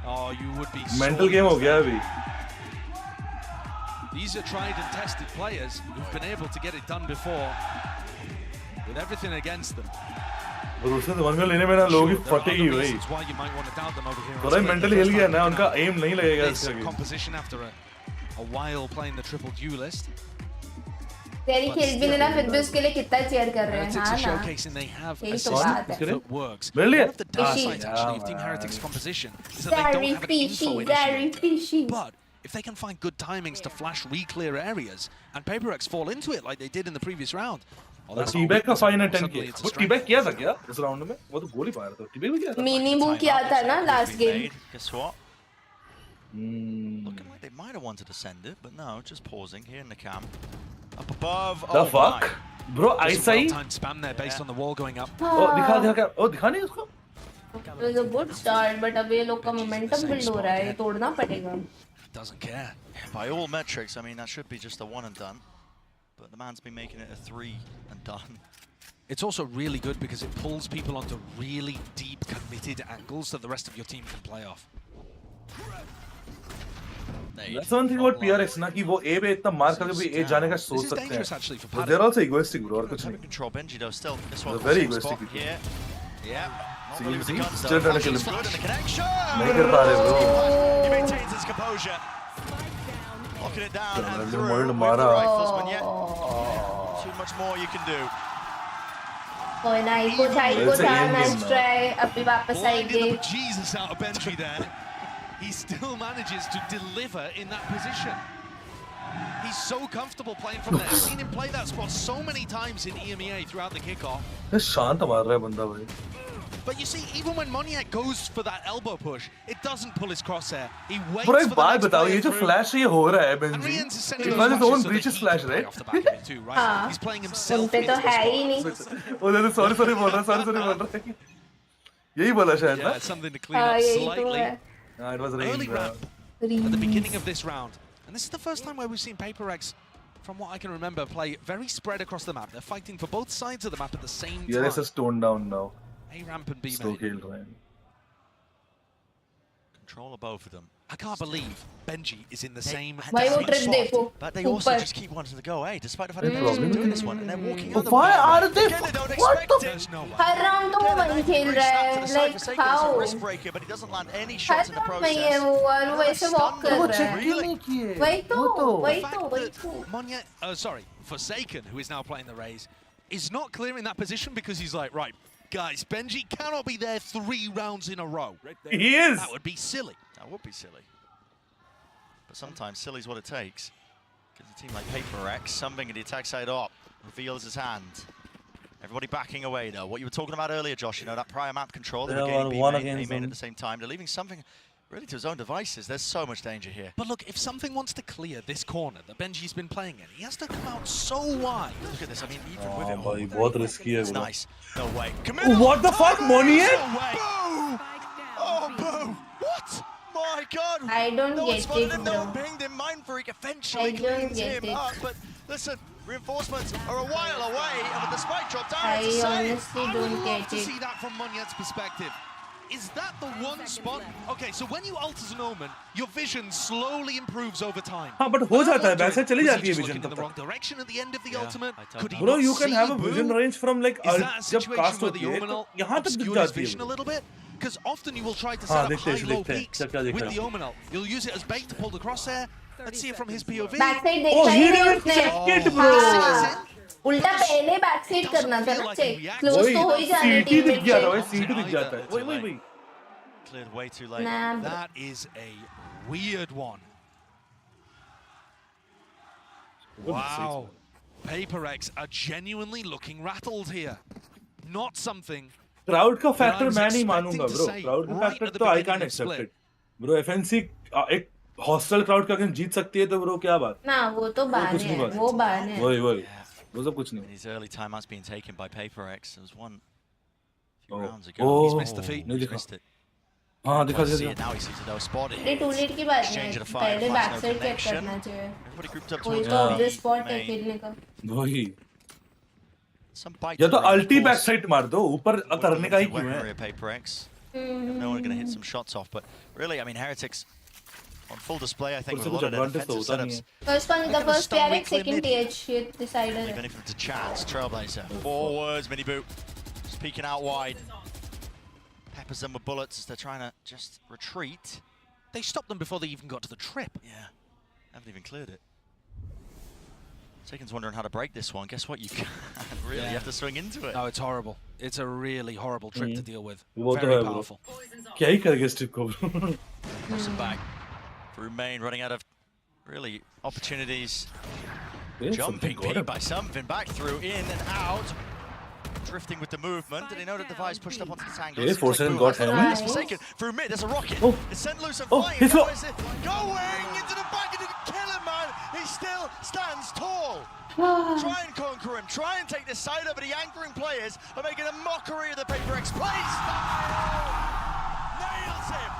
oh, you would be mental game हो गया अभी. These are tried and tested players who've been able to get it done before, with everything against them. और उसने तो one में लेने में ना लोग ही फटेगी भाई. थोड़ा mentally हिल गया ना उनका aim नहीं लगेगा इसका. Composition after a while playing the triple duelist. तेरी खेल भी नहीं ना फिर भी उसके लिए कितना चीयर कर रहे हैं हाँ ना यही तो बात है really very fishy but if they can find good timings to flash re-clear areas and PRX fall into it like they did in the previous round T-Bag का fine है 10K वो T-Bag किया था क्या इस राउंड में वो तो गोली मारा था T-Bag भी किया था मिनी मूव किया था ना last game guess what looking like they might have wanted to send it but no just pausing here in the camp. Up above. The fuck? Bro, I say. Time spam there based on the wall going up. Oh, दिखा क्या? Oh, दिखा नहीं उसको? It was a good start, but अब ये लोग का momentum build हो रहा है, तोड़ना पड़ेगा. Doesn't care. By all metrics, I mean that should be just a 1 and done, but the man's been making it a 3 and done. It's also really good because it pulls people onto really deep, committed angles that the rest of your team can play off. That's one thing about PRX ना कि वो A पे इतना मार करके भी A जाने का सोच सकते हैं. But they're also egoistic bro और कुछ नहीं. Control Benji though still. This one very egoistic. Yeah. See, still trying to kill him. नहीं कर पा रहे bro. He maintains his composure. Locking it down and through. मारा. Too much more you can do. कोई ना eco था nice try अभी वापस आएंगे. Jesus out of Benji there. He still manages to deliver in that position. He's so comfortable playing from there. I've seen him play that spot so many times in EMEA throughout the kickoff. शांत मार रहा है बंदा भाई. But you see, even when Moniak goes for that elbow push, it doesn't pull his crosshair. He waits Bro, for the बात next बताओ player ये जो through. flash ये हो रहा है Benji. It was his own breaches flash, right? हाँ. He's playing himself. उनपे तो है ही नहीं. उधर तो sorry बोल रहा है. यही बोला शायद ना. Yeah, something to clean up slightly. It was early ramp at the beginning of this round. And this is the first time where we've seen PRX, from what I can remember, play very spread across the map. They're fighting for both sides of the map at the same time. Yeah, it's just toned down now. A ramp and B Slow main. Control of both of them. I can't believe Benji is in the same Why would spot. देखो? But they also just keep wanting to go away, despite the fact that they're just doing this one and they're walking out. Why are they? What the? Her round तो वो वही खेल रहा है. Like how? Wristbreaker, but he doesn't land any shots in the her round में process. ये वो वैसे walk कर रहा है. वही तो. Monya, Forsaken, who is now playing the Rays, is not clearing that position because he's like, right, guys, Benji cannot be there 3 rounds in a row. He is. That would be silly. That would be silly. But sometimes silly's what it takes. Because a team like PRX, something at the attack side up, reveals his hand. Everybody backing away though. What you were talking about earlier, Josh, you know, that prior map control, they were getting B main at the same time. They're leaving something really to his own devices. There's so much danger here. But look, if something wants to clear this corner that Benji's been playing in, he has to come out so wide. Look at this, I mean, even with it all, बहुत risky है it's bro. nice. No way. What the fuck, Monier? Boo! Oh, boo! What? My God! I don't no get one spotted it, him, no bro. one pinged him. Mindfreak eventually I don't cleans get him it. up. But listen, reinforcements are a while away, and with the spike drop down, I it's a save. honestly don't get To it. see that from Monyak's perspective. Is that the one spot? Okay, so when you ult as an Omen, your vision slowly improves over time. हाँ but हो जाता है वैसे चली जाती है Was he just vision looking in तब the तक. wrong direction at the end of the ultimate? Could he Bro, not you can see have a Boo? vision range from like Is that a जब situation cast where होती the है Omen तो यहाँ तक दिख obscured his जाती है vision a little bit? because often you will try to set up high-low peaks with the देखते Omenal. You'll use it as bait to pull the crosshair. Let's see it from his POV. Backside देखा ही नहीं उसने. हाँ. उल्टा पहले backside करना था ना चेक. क्लोज तो हो ही जाने टीम में चेक. सीट दिख जाता है. वही. Cleared way too late. Nah, that is a weird one. Wow. PRX are genuinely looking rattled here. Not something. Crowd का factor मैं नहीं मानूंगा bro. Crowd का factor तो I can't accept it. Bro FNC एक hostile crowd का अगर जीत सकती है तो bro क्या बात? ना वो तो बान है. वो बान है. वही. वो सब कुछ नहीं. His early timeouts being taken by PRX. There was one few rounds ago. He's missed the feed. नहीं Missed it. हाँ दिखा. Now he sees a spot. ये टू लीड की बात है. पहले बैकसाइड चेक करना चाहिए. कोई तो ऑब्वियस स्पॉट है खेलने का. वही. या तो अल्टी बैकसाइड मार दो ऊपर करने का ही क्यों है? No one going to hit some shots off, but really, I mean, Heretics on full display. I think with a lot of their defensive setups. First one, the first PRX, second TH. He decided. Even if it's a chance, Trailblazer forwards, mini boot, just peeking out wide. Peppers them with bullets as they're trying to just retreat. They stopped them before they even got to the trip. Yeah, haven't even cleared it. Taken's wondering how to break this one. Guess what? You can't really. You have to swing into it. No, it's horrible. It's a really horrible trick to deal with. वो Very powerful. क्या ही करेगा इस trick को? Crossing back through main, running out of really opportunities. Jumping P by something back through, in and out. Drifting with the movement. Did he know that the device pushed up onto the tangle? Yeah, Forsen got him. Nice. Forsaken through mid. There's a rocket. It's sent loose and flying. He's Now is it going into the back and didn't kill him, man. He still stands tall. Try and conquer him. Try and take this side up, but the anchoring players are making a mockery of the PRX play style. Nails him.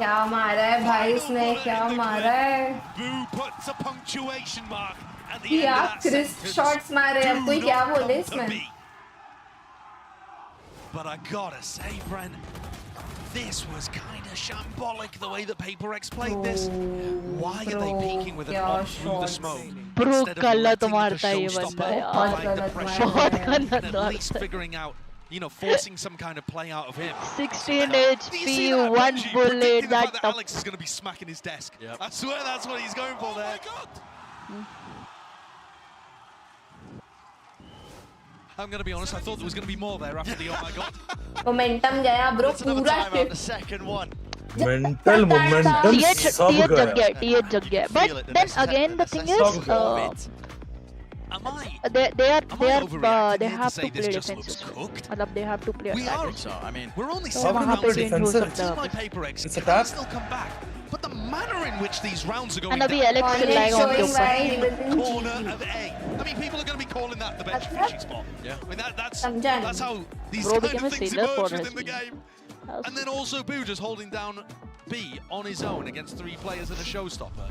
क्या मारा है भाई इसने? क्या मारा है? Boo puts a punctuation mark at the क्या end of that crisp sentence. Shots मारे हैं? अब कोई क्या बोले इसमें? But I gotta say, Brent, this was kind of shambolic the way that PRX played this. Why are they peeking with an on through the smoke? Bro, instead of गलत letting मारता the है ये showstopper बंदा apply यार. the pressure बहुत on him, and गलत at least मारता है. figuring out, you know, forcing some kind of play out of him. 16 Do you HP, see that, 1 Benji? bullet. Predicting the fact That that Alex is going to be smacking his desk. Yep. I swear that's what he's going for there. Oh my God. I'm going to be honest, I thought there was going to be more there after the oh my God. Momentum गया bro पूरा Timeout, the second one. Mental momentum सब गया. TH जग गया. But then again the thing is they have to play defenses. मतलब they have to play attack. So I mean, We're only तो 7 वहाँ rounds पे in. change हो The सकता team है. like PRX It's can attack. still come back. But the manner in which these rounds are going अभी down, Alex चिल्लाएगा उनके showing why he ऊपर. was in corner GG. of A. I mean, people are going to be calling that the bench finishing spot. Yeah. I mean, that's समझा how these Bro kind became of a things sailor for emerge within the us. game. And then also Boo just holding down B on his own against 3 players and a showstopper.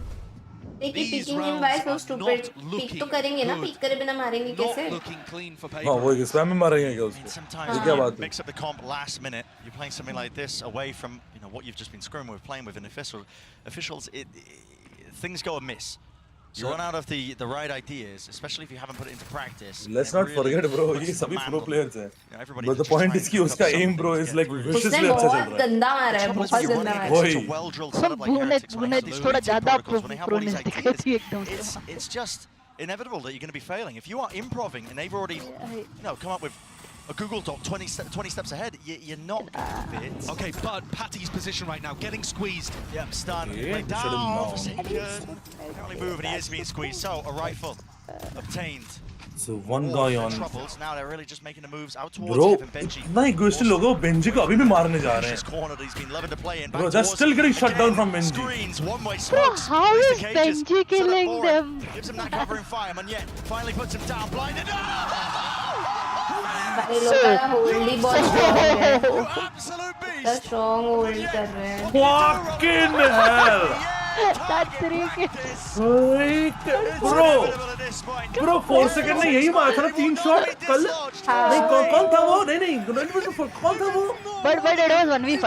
देखिए These picking him rounds by so are stupid. not Pick तो looking करेंगे ना, good. pick करे बिना मारेंगे Not कैसे? looking clean for हाँ PRX. वो स्पैम में मारेंगे क्या I mean, उसको? sometimes ये क्या you बात है? mix up the comp last minute. You're playing something like this away from what you've just been screwing with, playing with an officials. Things go amiss. You run out of the right ideas, especially if you haven't put it into practice. Let's not forget, bro. ये सभी pro players हैं. But the point is कि उसका aim, bro, is like viciously उसने अच्छा चल बहुत रहा है. गंदा मारा है, बहुत गंदा मारा है. वही. भूने थोड़ा ज़्यादा प्रोनेस दिखाती है एकदम से. It's just inevitable that you're going to be failing. If you are improving and they've already, come up with a Google Doc 20 steps ahead, you're not fit. Okay, but Patty's position right now, getting squeezed. Yep, stun. Yeah, Down for second. Apparently moving, he is being squeezed. So, a rifle obtained. So one guy on. Troubles. Now they're really just making the moves out towards Bro, Kevin Benji. इतना egoistic लोग हैं, वो Benji को अभी भी मारने जा रहे This हैं. corner that he's been loving to play in. Bro, they're still getting shut down from Benji. Screens, one-way Bro, smokes. how Plays is the cages, Benji set up killing for them? him, gives him that covering fire, and yet finally puts him down. Blinded. ये लोग का hold ही बहुत strong है. Absolute beast. तो strong hold कर रहे हैं. Fucking hell! That's ridiculous. Bro, 4 second में यही मारा था ना 3 शॉट कल. नहीं कौन था वो? नहीं कौन था वो? But it was 1v5.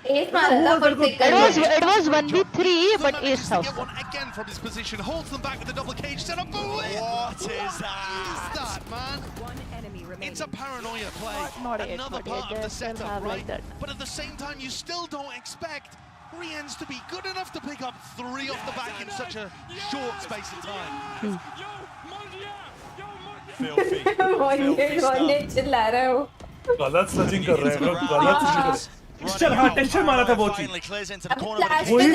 Ace मारा था 4 second. It was 1v3, but ace था. Again from his position, holds them back with the double cage setup. What is that, man? One enemy remaining. It's a paranoia play. Not yet, Another not part yet. of the They still setup, have right? like that. But at the same time, you still don't expect Rien's to be good enough to pick up 3 off the back in such a short space of time. Filthy. One चिल्ला रहा हूँ. गलत sludging कर रहे हैं bro, गलत sludging कर रहे हैं. टेंशन हाँ टेंशन मारा था बहुत ही. वही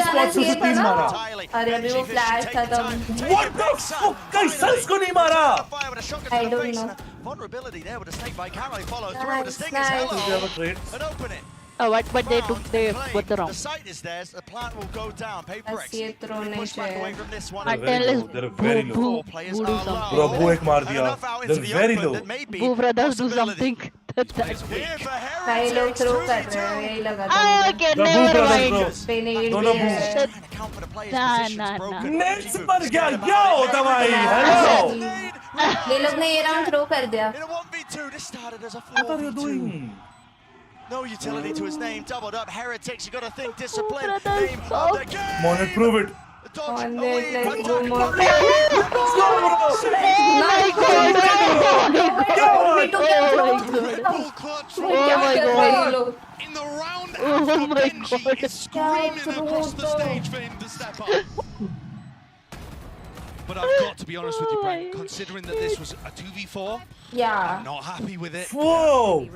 स्पॉट से 3 मारा. अरे अभी वो फ्लैश था तब. What the fuck? कैसे इसको नहीं मारा? I don't know. Vulnerability there with a snake by Caro, follow through with a sting as Nice. hello. And open it. What they took, they put the wrong. The site is theirs, the plant will go down. PRX ये throw push back away from this one. Until is They're very low. Four players are low. Bro, वो एक मार दिया. They're very low. Boo brothers do something. कई लोग throw कर रहे हैं. यही लगा था. Okay, The Boo never brothers, mind. bro. Penade दोनों भी है. Nah. नेक्स्ट मर गया. क्या होता भाई? Hello. ये लोग ने ये राउंड थ्रो कर दिया. In a 1v2, this started as a What are you 4v2. doing? No utility to his name, doubled up. Heretics, you gotta think discipline. brothers, Name stop. of the game. Monet, prove it. Dodge Monet, away, let's attack go, of Monet. Full clutch from God. in the round Oh after my Benji God. is screaming across the stage for him to step up. But I've got to be honest with you, Brent, considering that this was a 2v4, Yeah. I'm not happy with it. Whoa.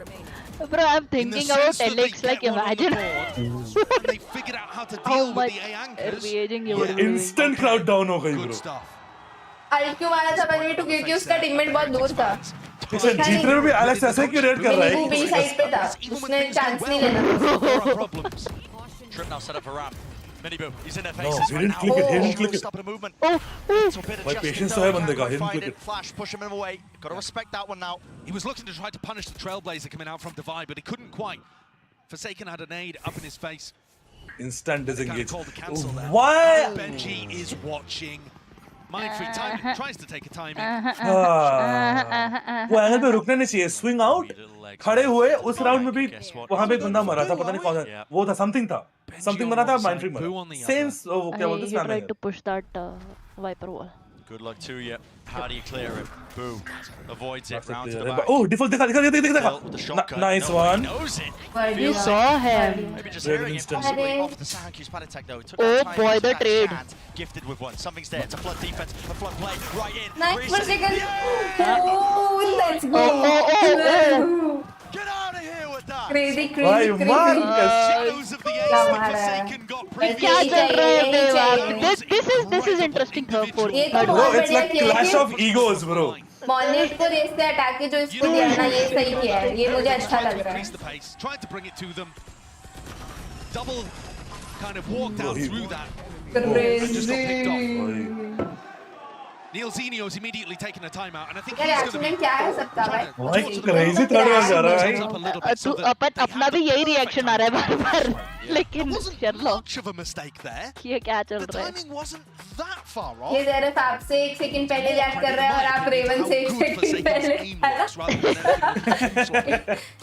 Bro, I'm In the thinking about sense that they LX, like get one on the imagine. board, and they figured out how to How deal with much the A anchors. raging you would be. Instant crowd down हो गई Good bro. stuff. Alt क्यों मारा था मैंने तो क्योंकि उसका teammate बहुत दूर था. इसे जीतने में भी एलेक्स ऐसे क्यों रेड कर रहा वो बी है? साइड पे था. उसने चांस नहीं लेना. There are problems. Trip now set up for Ram. Miniboo, he's in their No, faces he right didn't now. click it, he didn't Oh, click it. stopping the movement. Oh, Little bit of भाई adjustment patience though, तो है can't बंदे का, really he didn't find click it. it. Flash, push him away. Gotta respect that one now. He was looking to try to punish the Trailblazer coming out from Divide, but he couldn't quite. Forsaken had a nade up in his face. Instant Kind of disengage. called the cancel there. Why? Benji is watching. Mind free time, tries to take a time in. वो angle पे रुकना नहीं चाहिए. Swing out. खड़े हुए उस round में भी वहाँ पे एक बंदा मरा था. पता नहीं कौन था. वो था something था. Something बना था माइंड फ्री मरा. Same वो क्या बोलते हैं He spam tried to push that Viper wall. Good luck to you. How do you clear it? Boo. Avoids it. Round to the है. back. Oh, default देखा. Well, with the shotgun. Nice No, one. He knows it. You saw him. Maybe just Great hearing it instant. possibly off the Syracuse panic attack though. It took Oh that time boy, to the that trade. chance. Gifted with one. Something's there. It's a flood defense. A flood play. Right in. Nice Reese per is- second. Yeah! Oh, let's go. Oh. Get out of here with that. Crazy, भाई crazy, मार. crazy. Shadows of the Ace क्या with मारा है? Forsaken got क्या previous. चल रहा है यही बे चाहिए. बाप? This is interesting third fourth. ये तो third Bro, बहुत it's बढ़िया like किया clash कि of egos, bro. मॉनेट को रेस से अटैक के जो इसको दिया ना ये सही किया है. ये मुझे अच्छा Tried लग to रहा increase है. the pace, tried to bring it to them. Double kind of walked out through that. And just got picked off. Neil Zinio's immediately taken a timeout, and I think यार he's going to actually be क्या है सबका भाई? भाई crazy third round जा रहा है भाई. तू अपन अपना भी यही रिएक्शन आ रहा है बार-बार. लेकिन Sherlock much of a mistake there. ये क्या चल The रहा है? timing wasn't that far off. ये ज़रा आपसे एक सेकंड पहले रिएक्ट कर रहा है और आप रेवन से एक सेकंड पहले.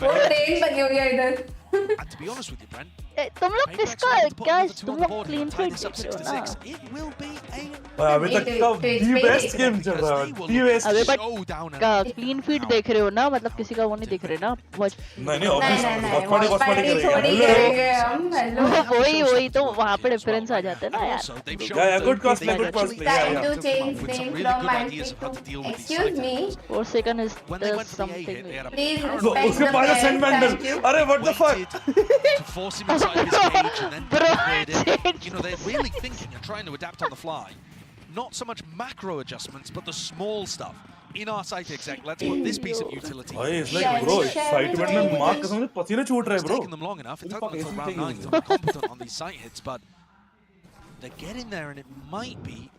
वो ट्रेन बनी हुई है इधर. And to be honest with you, Brent, तुम लोग PRX किसका were able to put क्या another two तुम on the लोग board clean and tie feed this up देख रहे हो 6-6. ना? It will be a भाई अभी तक का the best game चल रहा है. The best. अबे बट showdown. क्लीन फीड देख रहे हो ना? मतलब किसी का वो नहीं देख रहे ना? Watch. नहीं नहीं ऑब्वियस नहीं नहीं कॉस्मेटिक कॉस्मेटिक थोड़ी करेगा. करेंगे हम. हेलो. वही तो वहाँ पे डिफरेंस आ जाता है ना यार. Also, they've shown Yeah, that good cosplay, they good actually cosplay. Yeah, Trying yeah. to change with some things really from good my ideas of how to deal with these excuse side me. hits. 4 second is When they went for the A something. hit, they had a Please parallel respect उसके the पास players. Send मैंडल. Thank you. अरे what the fuck? waited to force him inside his cage and then Bro, cleared it. change You know, they're really thinking and trying to adapt on the fly. Not so much macro adjustments, but the small stuff. In our site exec, let's put this piece of utility. भाई it's like bro excitement में मार कसम से पसीने छूट रहे It's bro. taken them long enough. It took Fuck, them until it's round taking 9 to be competent on these site hits, but they're getting there and it might be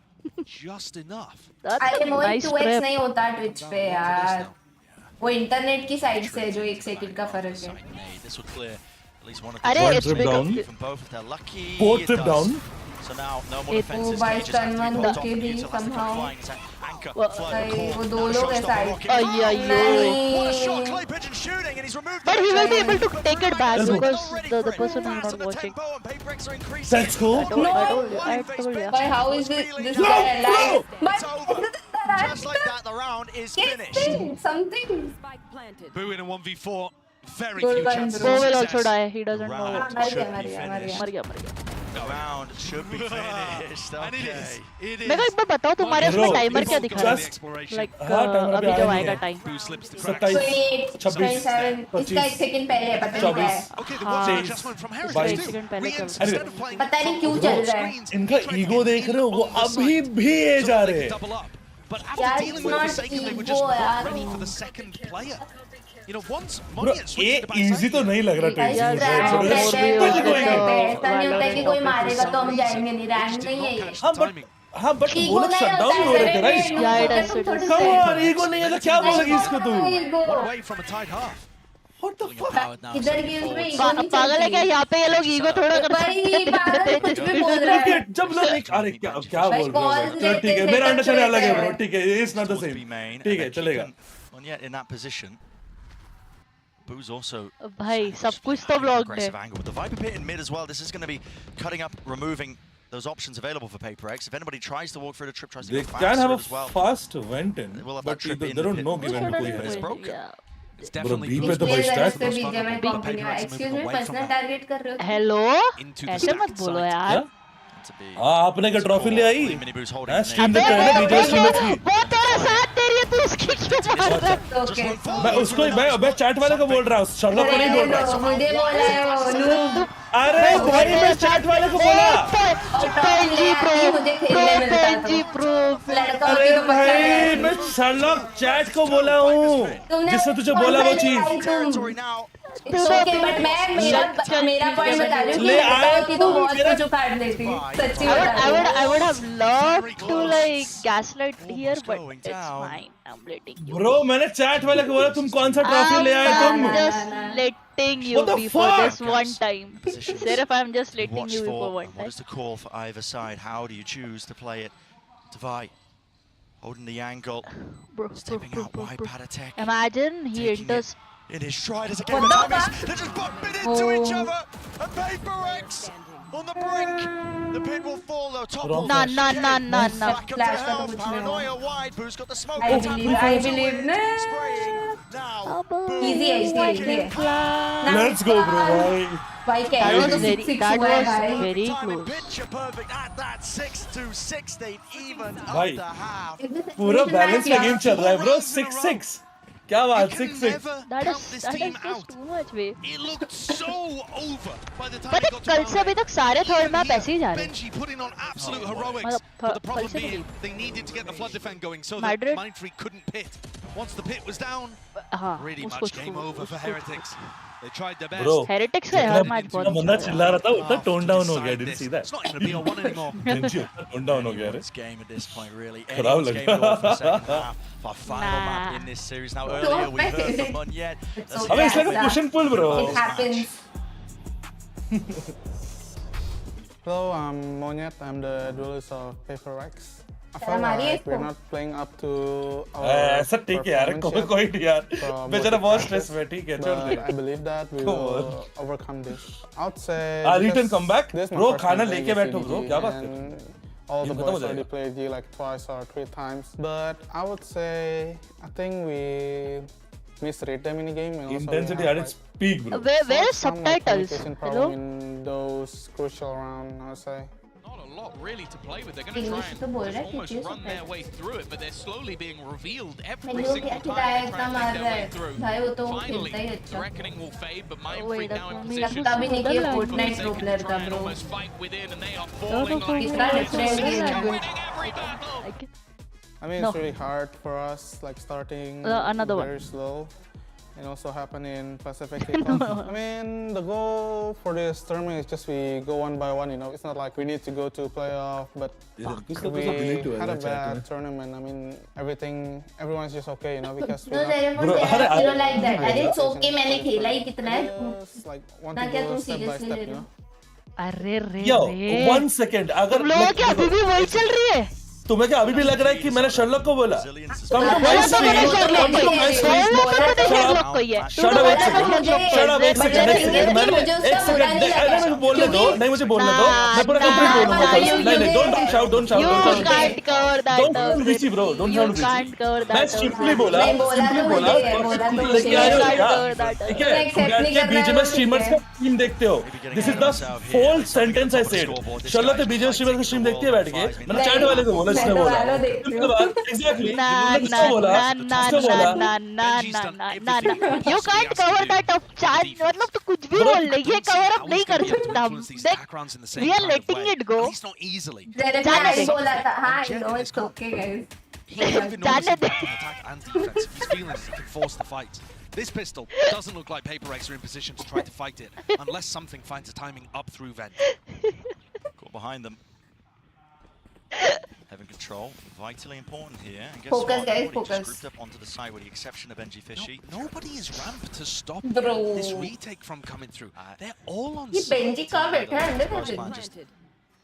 just enough. That's अरे a Mohit nice 2x prep. नहीं होता Twitch पे यार. वो internet की side से जो एक सेकंड का फर्क है. This will clear at least one of अरे One it's trip big. down. from both if they're lucky. 4th it trip does. down. So now no more एक defenses. वो Cages have to be Vice pulled off के and भी utilized the somehow. flying attack. Anchor, Well, flood, भाई core. वो Now दो the लोग हैं showstopper side. rocket. Ay, ay, ay. What a shot, Clay Pigeon shooting, But he will be able to take it back because the person who is not watching. Let's go. I told you. But how is this guy alive? Just like that, the round is finished. Something. Boo in a 1v4. Very Good few one, chances bro. of Bo will success. also die. He doesn't know. Round Mar should gaya, be mar gaya. finished. The round should be finished. And it Okay. is. It मेरे को is. एक बार बताओ तुम्हारे Bro, उसमें timer क्या दिखा रहा just- है? Like हाँ, timer अभी अभी जब आया आएगा नहीं time. Boo slips the cracks. 28, 26, 27. इसका 1 सेकंड पहले है, पता नहीं क्या है. Okay, there was an हाँ. adjustment from Baईस. Heritage एक too. सेकंड पहले We चल instead रहा of playing पता नहीं क्यों from चल both रहा है. screens, इनका we tried to ego get देख in रहे हो वो on the अभी side भी so जा that they रहे could हैं. double up. But after Yeah, dealing it's with not Forsaken, they were ego, just not yaar. ready for the second player. You know, once Bro, Money had switched ये to the easy तो नहीं लग रहा यार tension rank मुझे रहते हैं, कुछ तो नहीं रहते हैं. है. ऐसा नहीं होता कि कोई मारेगा तो हम जाएंगे नहीं. रैंक नहीं है ये. हाँ बट वो लोग शट डाउन हो रहे थे right. Yeah, it is. Come on ego नहीं है तो क्या बोलेगी इसको तू? One away from a tied half. What the fuck? इधर की उसमें ईगो नहीं पागल है क्या? यहाँ पे ये लोग ईगो थोड़ा कर भाई पागल कुछ भी बोल रहा है. जब लोग अरे क्या क्या भाई बोल रहे हो? calls चलो ठीक है, मेरा लेते अंडरस्टैंडिंग अलग है हैं. ब्रो. ठीक है, it's not the Supposed to be same. main, ठीक है, and चलेगा. Well, yet in that position, Boo's also भाई सब कुछ तो ब्लॉक्ड है. aggressive angle with the Viper Pit in mid as well. This is going to be cutting up, removing those options available for PayPRX. If anybody tries to walk through the trip, tries to They go can have faster a as well. fast vent in, They will have but that trip they in the don't pit. know कि vent कोई It's है. broken. It's Bro, definitely B पे Boo's तो भाई इसलिए stack. जरा से बीच में कंपनी में एक्सक्यूज मी पर्सनल टारगेट कर रहे हो. हेलो into the ऐसे मत stacked बोलो side. यार. To be आपने क्या ट्रॉफी ले आई? Mini Boo's holding हाँ, the स्ट्रीम name. देखते हैं ना डीजे स्ट्रीमर की. वो तेरे साथ तेरी है, तू उसकी क्यों मार रहा है? ओके. मैं उसको मैं चैट वाले को बोल रहा हूँ, शर्लॉक को नहीं बोल रहा. मुझे बोला है वो नूब. अरे भाई मैं चैट वाले को बोला. PNG प्रो लड़का अरे भाई मैं शर्लॉक चैट को बोला हूँ, जिसने तुझे बोला वो चीज. ओके बट मैं मेरा पॉइंट बता रही हूँ ले आया कि तू बहुत कुछ उखाड़ देती. सच्ची बता रही हूँ. I would have loved to like gaslight here, but it's fine. I'm letting you. Bro मैंने चैट वाले को बोला तुम कौन सा ट्रॉफी ले आए तुम. I'm just letting you What the be for this fuck? one time. Serif, I'm just letting Watch you be for for one what time. is the call for either side? How do you choose to play it? Devi holding the angle, Bro, stepping out wide, Patatek. Imagine he Taking enters. in his stride as a game of time. They're just bumping into each Oh. other. And PayPRX on the brink. The pin will fall though. Topple. Nah, nah, nah, nah, nah. Back up to Flash का तो health. कुछ नहीं हुआ. Paranoia wide. Boo's got the smoke. I believe ना. Spraying now. Easy है, easy है. Let's go bro भाई. भाई क्या That है, was तो very, 6-6 that हुआ है was भाई. very Timing close. picture perfect at that 6-6. They even भाई. up the half. पूरा बैलेंस का गेम चल रहा है ब्रो. 6-6. क्या बात. 6-6. That is just too much, way. It looked so over by the time पता it है got to कल round से अभी तक सारे थर्ड मैप ऐसे ही जा रहे हैं. Benji putting on absolute heroics. मतलब But the problem कल से being, नहीं. they needed to get the flood defend going so that Madrid. Mindfree couldn't pit. Once the pit was down, हाँ. really उसको much game over for Heretics. They tried their best. Bro. Heretics का यार match बहुत. बंदा चिल्ला रहा था उतना टोन डाउन हो गया. Didn't see that. It's not even a BO1 anymore. Didn't you? Tone down हो गया रे. This game at this point, really. खराब Anyone's लगा. game ball for the second half. Our final Nah. map in this series. Now, earlier we heard from Munyet. अबे it's like a push and pull bro. It happens. Hello, I'm Monyet. I'm the duelist of PayPRX. I felt हमारी like इसको. we're not playing up to our ऐसा ठीक है यार. performance कोई yet. नहीं यार. From बेचारा what बहुत we स्ट्रेस practiced, में. ठीक है छोड़ but they. I believe that we Come will overcome this. I would say. Return because come back. this is my Bro, first खाना time लेके playing बैठो CDG, bro. क्या बात कर. and all the ये खत्म हो boys already जाएगा. played G like twice or 3 times. But I would say I think we misread the mini game and also we Intensity have, at its peak bro. Where is some, like, subtitles? communication Hello. problem in those crucial rounds, I would say. Not a lot really to play with. They're going to English try तो बोल and रहा just है, almost क्योंकि run their subtitles. way through it, but they're slowly being revealed every मैंने वो single क्या time खिलाया they इतना try and मार make रहा their way है. through. भाई वो तो वो Finally, खेलता ही the अच्छा. reckoning will fade, but Wait, Mindfree that's now in for me. position. लगता भी नहीं कि ये Like, Fortnite pro player Try था and bro. almost fight within, and they are No, falling no, like कितना different They're game है. winning every battle. I mean, No. it's really hard for us, like starting Another one. very slow, and also happen in Pacific kickoff. I mean, the goal for this tournament is just we go one by one. You know, it's not like we need to go to playoff, but we had a bad tournament. I mean, everyone's just okay, you know, because we No, not, bro, you know like that. अरे it's okay मैंने खेला ही कितना है. just, like want ना to क्या go तुम step by seriously step, ले you रहे know. हो? अरे रे Yo, रे. 1 second. अगर तुम लोगों की अभी भी वही चल रही है. तुम्हें क्या अभी भी लग रहा है कि मैंने शर्लॉक को बोला? Come to my stream. Come to my stream. Shut up एक second. मैंने एक second. अरे बोलने दो, नहीं मुझे बोलने दो. मैं पूरा कंप्लीट बोलूँगा. नहीं, don't shout. You can't cover that. Don't bitchy bro. Don't sound bitchy. मैं simply बोला. लेके आए हो क्या? ठीक है? तुम के बीच में स्ट्रीमर्स का स्ट्रीम देखते हो. This is the whole sentence I said. Sherlock के बीच में स्ट्रीमर्स का स्ट्रीम देखते हैं बैठ के. मैंने चैट वाले को बोला जिसने बोला. Exactly. ना. You can't cover that up chat. मतलब तो कुछ भी बोल ले. ये cover up नहीं कर सकता. देख, we are letting it go. जाने बोला था. हाँ, no, it's okay guys. जाने दे. Attack and defense. He's feeling he can force the fight. This pistol doesn't look like PRX are in position to try to fight it, unless something finds a timing up through vent. Caught behind them. Having control, vitally important here. And guess Focus, what? guys, Everybody focus. just grouped up onto the side, with the exception of NG Fishy. Nobody is ramped to stop Bro. this retake from coming through. They're all on ये side. Benji कहाँ बैठा है अंदर Crossbar just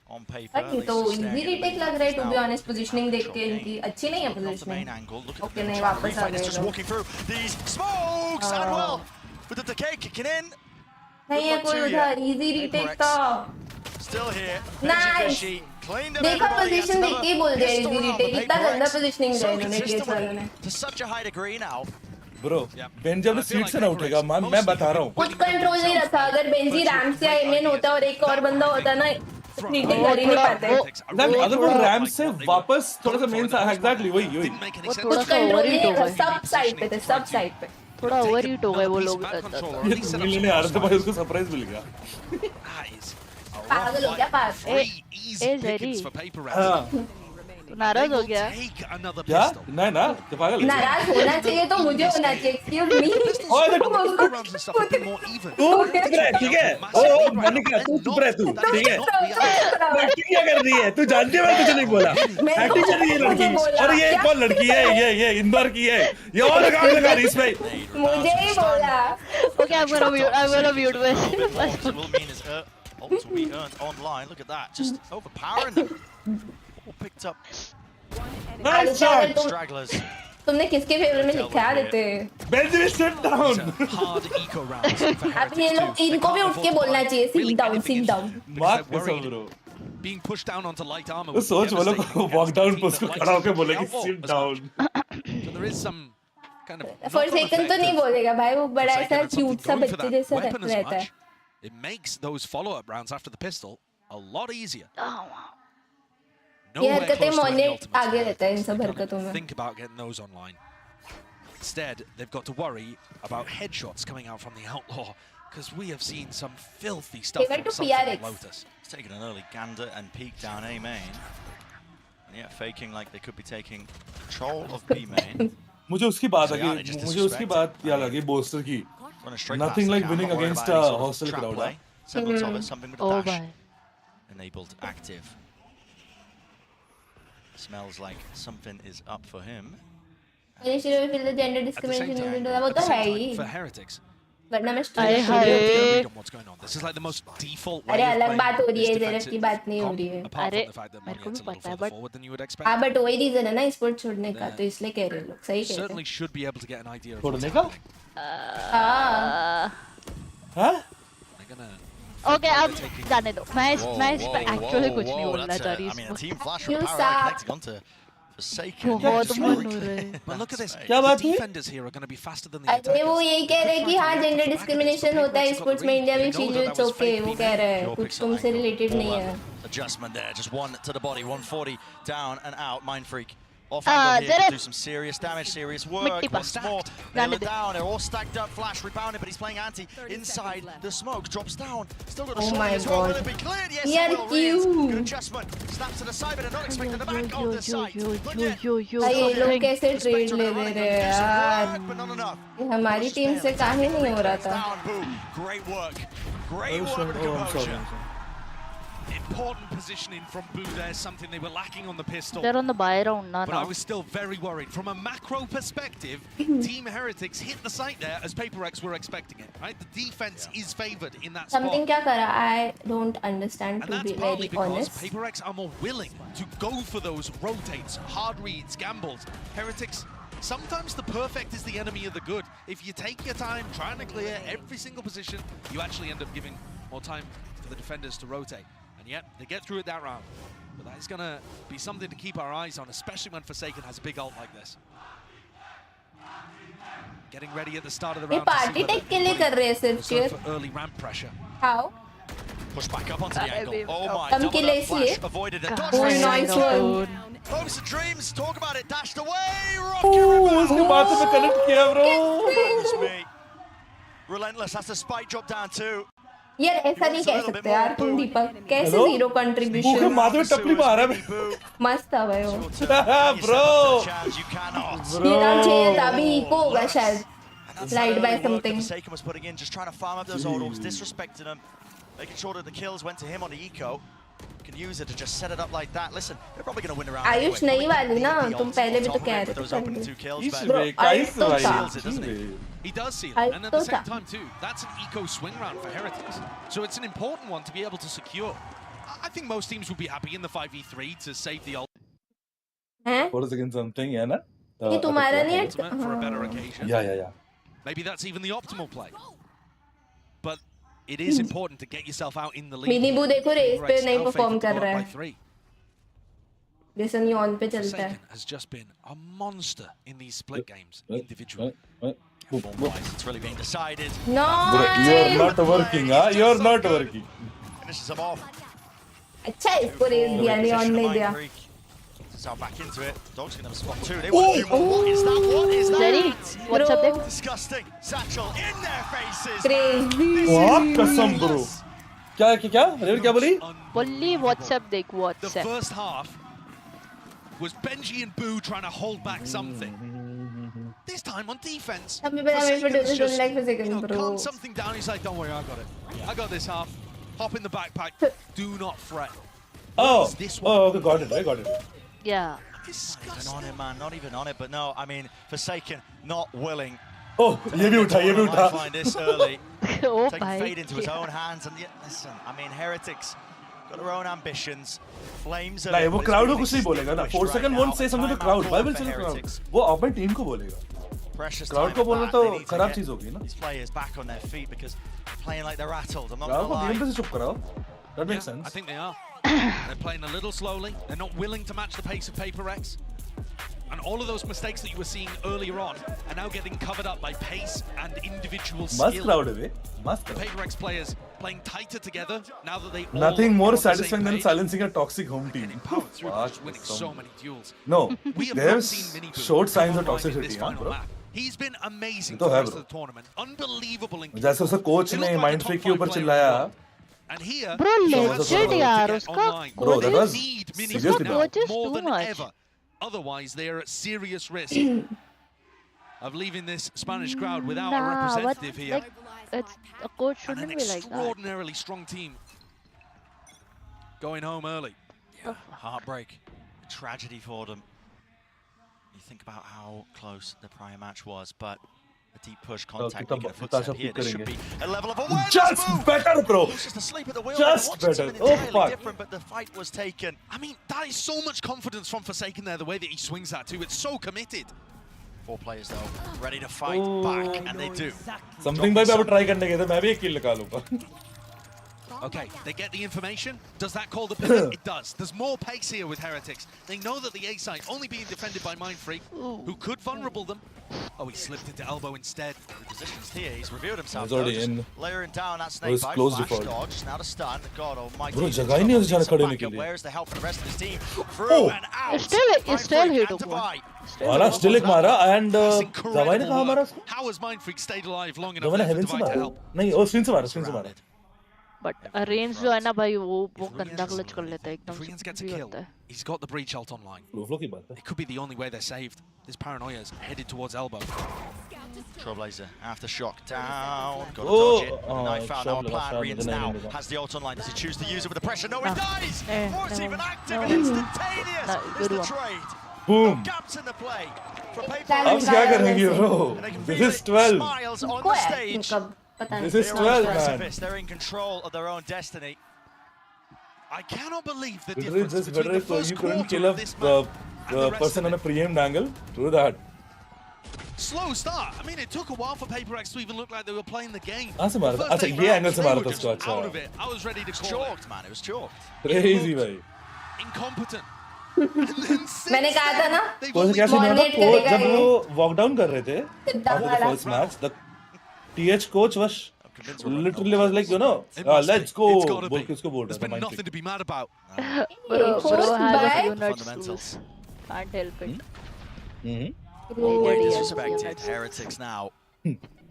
on paper. अरे तो easy retake लग रहा है टू बी ऑनेस्ट पोजीशनिंग देख के इनकी अच्छी नहीं है Not the main positioning angle. Look at okay them नहीं trying to वापस आ refight. It's just गए walking through these smokes and well with the decay kicking in. नहीं है कोई उधर इजी रीटेक था Still here. Nice. Fishy cleaned up देखा everybody. Position देख के बोल दिया इजी रीटेक इतना गंदा पोजीशनिंग दिया So इन्होंने केस वालों ने consistently to such a high degree now. Bro, Benji अपने सीट से ना उठेगा. मैं बता रहा हूँ. कुछ कंट्रोल नहीं रखा अगर बेंजी रैम से एलियन होता और एक और बंदा होता ना रीटेक कर ही नहीं पाते अगर वो रैम से वापस थोड़ा सा मेन एग्जैक्टली वही कुछ कंट्रोल नहीं रखा सब साइड पे थे सब साइड पे थोड़ा ओवर हीट हो गए वो लोग. ये मिलने आ रहे थे भाई उसको सरप्राइज मिल गया. पागल हो गया पागल ए जेरी तू नाराज हो गया क्या? नहीं ना तो पागल नाराज होना चाहिए तो मुझे होना चाहिए एक्सक्यूज मी ठीक है ओ मनिका तू चुप रह तू ठीक है. एक्टिंग क्या कर रही है तू? जानती है मैं कुछ नहीं बोला. एक्टिंग कर रही है लड़की. और ये कौन लड़की है? ये इंदौर की है. ये और काम लगा रही इसमें. मुझे ही बोला. Okay, I'm gonna mute this. Will mean his ult will be earned online. Look at that, just overpowering them. All picked up. Nice shot. Stragglers. तुमने किसके फेवर में लिखा है देते? Benji sit down. Hard eco rounds for अब ये लोग इनको भी उठ के बोलना चाहिए सिट डाउन सिट डाउन. बात कसम bro. being pushed down onto light armor. तो सोच वालों को वॉक डाउन पोस्ट को खड़ा होकर बोलेगी sit down. So there is some kind of for second तो नहीं बोलेगा भाई वो बड़ा ऐसा क्यूट सा बच्चे जैसा रहता है. It makes those follow-up rounds after the pistol a lot easier. ये हरकतें मोने आगे रहता है इन सब हरकतों में. Think about getting those online. Instead, they've got to worry about headshots coming out from the outlaw because we have seen some filthy stuff from something like Lotus. He's taking an early gander and peek down A main. And yeah, faking like they could be taking control of B main. मुझे उसकी बात याद आ गई booster की. Nothing like winning against a hostile crowd. Something with a dash. Enabled active. Smells like something is up for him. Initially, we feel the gender discrimination into that. वो तो है ही. For heretics. वरना मैं what's going on. This is like the most default way. अरे अलग बात हो रही है जेरफ की बात नहीं हो रही है. अरे मेरे को भी पता है but हाँ but वही रीजन है ना स्पोर्ट छोड़ने का तो इसलिए कह रहे लोग सही कह रहे हैं. Certainly should be able to get an idea of छोड़ने का? हाँ? Okay, अब जाने दो. मैं इस पे actually कुछ नहीं बोलना चाह रही. I mean, a team flash from power connecting onto Forsaken. बहुत मन हो रहा है. But look at this. क्या बात है? Defenders here are going to be faster than the अरे attackers. वो यही कह रहे हैं कि हाँ जेंडर डिस्क्रिमिनेशन होता है स्पोर्ट्स में इंडिया में चीज इट्स ओके वो कह रहा है कुछ तुमसे रिलेटेड नहीं है. Adjustment there, just one to the body, 140 down and out. Mind Freak off angle here to do some serious damage, serious work. Once more, nail it down. They're all stacked up. Flash rebounded, but he's playing anti inside the smoke. Drops down. Still got a shot as well. Will it be cleared? Yes, it will. Reyes. Good adjustment. Snaps to the side, but not expecting the back of the site. ये लोग कैसे trade ले ले रहे हैं यार. हमारी team से काहे नहीं हो रहा था. Great work. Great work with composure. important positioning from Boo there, something they were lacking on the pistol. They're on the buy round now. But I was still very worried. From a macro perspective, Team Heretics hit the site there as PRX were expecting it, right? The defense is favored in that Something spot. kya kara? I don't understand, And to that's be partly very because honest. PRX are more willing to go for those rotates, hard reads, gambles. Heretics, sometimes the perfect is the enemy of the good. If you take your time trying to clear every single position, you actually end up giving more time for the defenders to rotate. And yet, they get through it that round. But that is going to be something to keep our eyes on, especially when Forsaken has a big ult like this. Getting ready at the start of the ये round to see party whether tech के लिए कर रहे हैं सिर्फ let's go cheer. for early ramp pressure. How? Push back up onto the angle. Oh my, Some double kill up flash, इसलिए. avoided it. Oh, nice one. Hopes and dreams, talk about it, dashed away. Oh, उसके बाद से मैं connect किया bro. Goodness me. Relentless has to spike drop down too. यार ऐसा नहीं कह सकते यार तुम दीपक कैसे Hello? जीरो बू के कंट्रीब्यूशन माथे में टपली मारा है मस्त था भाई वो bro. ये राउंड चाहिए था अभी इको होगा शायद light by something Forsaken was putting in, just trying to farm up those orbs, disrespecting them, making sure that the kills went to him on the eco. Can use it to just set it up like that. Listen, they're probably going to win around. Ayush नहीं वाली ना तुम पहले भी तो कह रहे थे ब्रो आयुष तो था He does see it, and at the same time too, that's an eco swing round for Heretics. So it's an important one to be able to secure. I think most teams would be happy in the 5v3 to save the ult. For a second something, yeah, na? ये तुम्हारा नहीं है Ultimate for a better occasion. Yeah. Maybe that's even the optimal play. But it is important to get yourself out in the lead. Mini बू देखो race पे नहीं Alpha perform to कर go रहा up है by 3. लेसन ये on पे चलता है Forsaken has just been a monster in these split games individually. It's really being decided. No, you're not working, huh? You're not working. Finishes them off. अच्छा इसको race दिया नहीं on नहीं दिया So back into it. Dogs gonna have a spot too. They want a few more. What is that? What is that? Jerry, what's up there? Disgusting. Satchel in their faces. Crazy. What कसम bro? क्या red क्या बोली? बोली WhatsApp देख The WhatsApp. first half was Benji and Boo trying to hold back something. This time on defense, Forsaken's just, calm something down. He's like, don't worry, I got it. I got this half. Hop in the backpack. Do not fret. Oh, this one? okay, got it. Yeah. Not even on it, man. Not even on it. But no, I mean, Forsaken not willing. Oh, ये भी उठा. Find this early. Oh, Taking fate into his own hands. And yet, listen, I mean, Heretics got their own ambitions. Flames are. नहीं वो crowd को कुछ नहीं बोलेगा ना. 4 second won't say something to crowd. Why will say to crowd? वो अपने team को बोलेगा. Precious crowd को बोलना तो खराब चीज होगी ना. These players back on their feet because playing like they're rattled. I'm not crowd gonna lie. को game पे से चुप कराओ. That makes sense. I think they are. They're playing a little slowly. They're not willing to match the pace of PRX. And all of those mistakes that you were seeing earlier on are now getting covered up by pace and individual skill. Must crowd away. Must The PRX players playing tighter together now that they all Nothing more are on the same satisfying than page. silencing a toxic home team. Empowered through just winning so many duels. No, We have they not have seen Mini Boo showed signs of come online in this toxicity, huh, final bro. map. He's been amazing तो for the है rest bro. of the tournament. Unbelievable in जैसे उसका coach ने mind freak के ऊपर चिल्लाया. And here, Bro, he has legit to यार get उसका online. Bro, that They was need Mini Boo seriously now coaches more too than much. ever. Otherwise, they are at serious risk of leaving this Spanish crowd without a representative here. Like, it's a coach And shouldn't an be like that. extraordinarily strong team going home early. Heartbreak. Tragedy for them. You think about how close the prior match was, but a deep push contact, making a footstep here. This should be a level of awareness. Just better, bro. Just asleep at the wheel. Just better. Oh, fuck. Different, but the fight was taken. I mean, that is so much confidence from Forsaken there, the way that he swings that too. It's so committed. 4 players though, ready to fight back, and they do. Something भाई मैं अब try करने गया था मैं भी एक kill निकालूंगा. Okay, they get the information. Does that call the pivot? It does. There's more pace here with Heretics. They know that the A site only being defended by Mind Freak, who could vulnerable them. Oh, he slipped into elbow instead. Repositions here. He's revealed himself. He's already though, in. Layering down that Oh, snake he's bite. close Flash default. dodge. Now to stun. God almighty. Bro, जगह ही नहीं है उसे जाने खड़े होने के लिए. Where's the help from the rest of his team? Through and out. Still hit one. वाला still एक मारा and जवाई ने कहाँ मारा उसको? How has Mind Freak stayed alive long enough जवाई ने there for heaven से Divide to मारा. help? नहीं वो screen से मारा. But range जो है ना भाई वो गंदा clutch कर लेता है एकदम Frians gets a भी kill. होता है. He's got the breach ult online. Flow की बात है. It could be the only way they're saved. This paranoia's headed towards elbow. Trailblazer aftershock down. Got to dodge it. Knife out now. Plan. Rian's now has the ult online. Does he choose to use it with the pressure? No, he dies. What's even active and instantaneous is the trade. Boom. No gaps in the play. From अब क्या करेंगे bro? This is 12. Smiles on the stage. This is 12, man. They're in control of their own destiny. I cannot believe the Literally, difference just between better the if first you couldn't quarter kill of this match the person on a preaimed angle. True that. slow start. I mean, it took a while for PRX to even look like they were playing the game. कहाँ से मारा था? अच्छा ये angle से मारा था उसको. अच्छा. Out of it. I was ready to call chalked, man. It was chalked. Crazy भाई. Incompetent. मैंने कहा था ना. कौन क्या सीन था? जब वो walk down कर रहे थे after the first match, the TH coach was literally was like, you know, let's go. बोल के उसको बोल रहा था. There's been nothing to be mad about. Bro has units. Can't help it. Way disrespected. Heretics now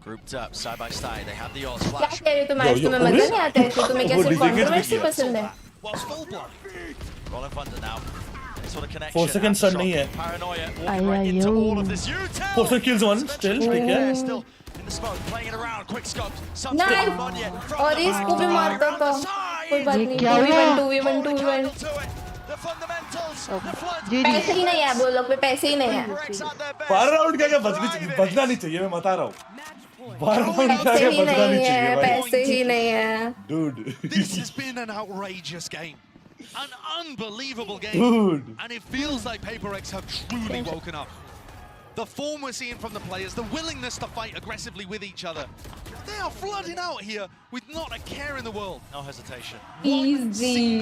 grouped up side by side. They have the odds flash. क्या कह रहे हो तुम आज तुम्हें मजा नहीं आता है? तुम्हें कैसे controversy पसंद है? Rolling Thunder now. Sort of connection. 4 seconds stun नहीं है. Paranoia walking right into all of this. 4 second kills one still. ठीक है. Still in the smoke, playing it around. Quick scopes. Nice. और इसको भी मारता था. कोई बात नहीं. 2v1. The fundamentals. The flood. पैसे ही नहीं है वो लोग पे पैसे ही नहीं है. 12 राउंड क्या बचना नहीं चाहिए मैं बता रहा हूँ. 12 राउंड क्या बचना नहीं चाहिए भाई. पैसे ही नहीं है. Dude. This has been an outrageous game. An unbelievable game. Dude. And it feels like PRX have truly woken up. The form we're seeing from the players, the willingness to fight aggressively with each other. They are flooding out here with not a care in the world. No hesitation. Easy.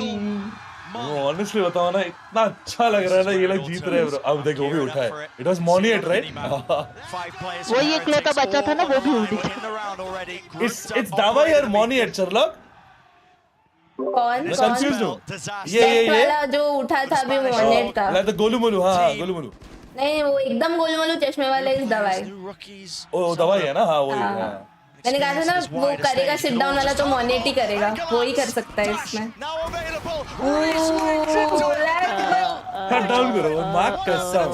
Honestly बताओ ना इतना अच्छा लग रहा है ना ये लोग जीत रहे हैं bro. अब देखो वो भी उठा है. It was Moniet, right? वो ये इकलौता बच्चा था ना वो भी उठ गया. It's Dawai or Moniet, Sherlock? कौन? मैं confused हूँ. ये वाला जो उठा था अभी Moniet था. Like the गोलूमोलू हाँ गोलूमोलू. नहीं वो एकदम गोलूमोलू चश्मे वाले इस दवाई. ओ दवाई है ना हाँ वही. मैंने कहा था ना वो करेगा सिट डाउन वाला तो Moniet ही करेगा. वो ही कर सकता है इसमें. Cut down करो मार्क कसम.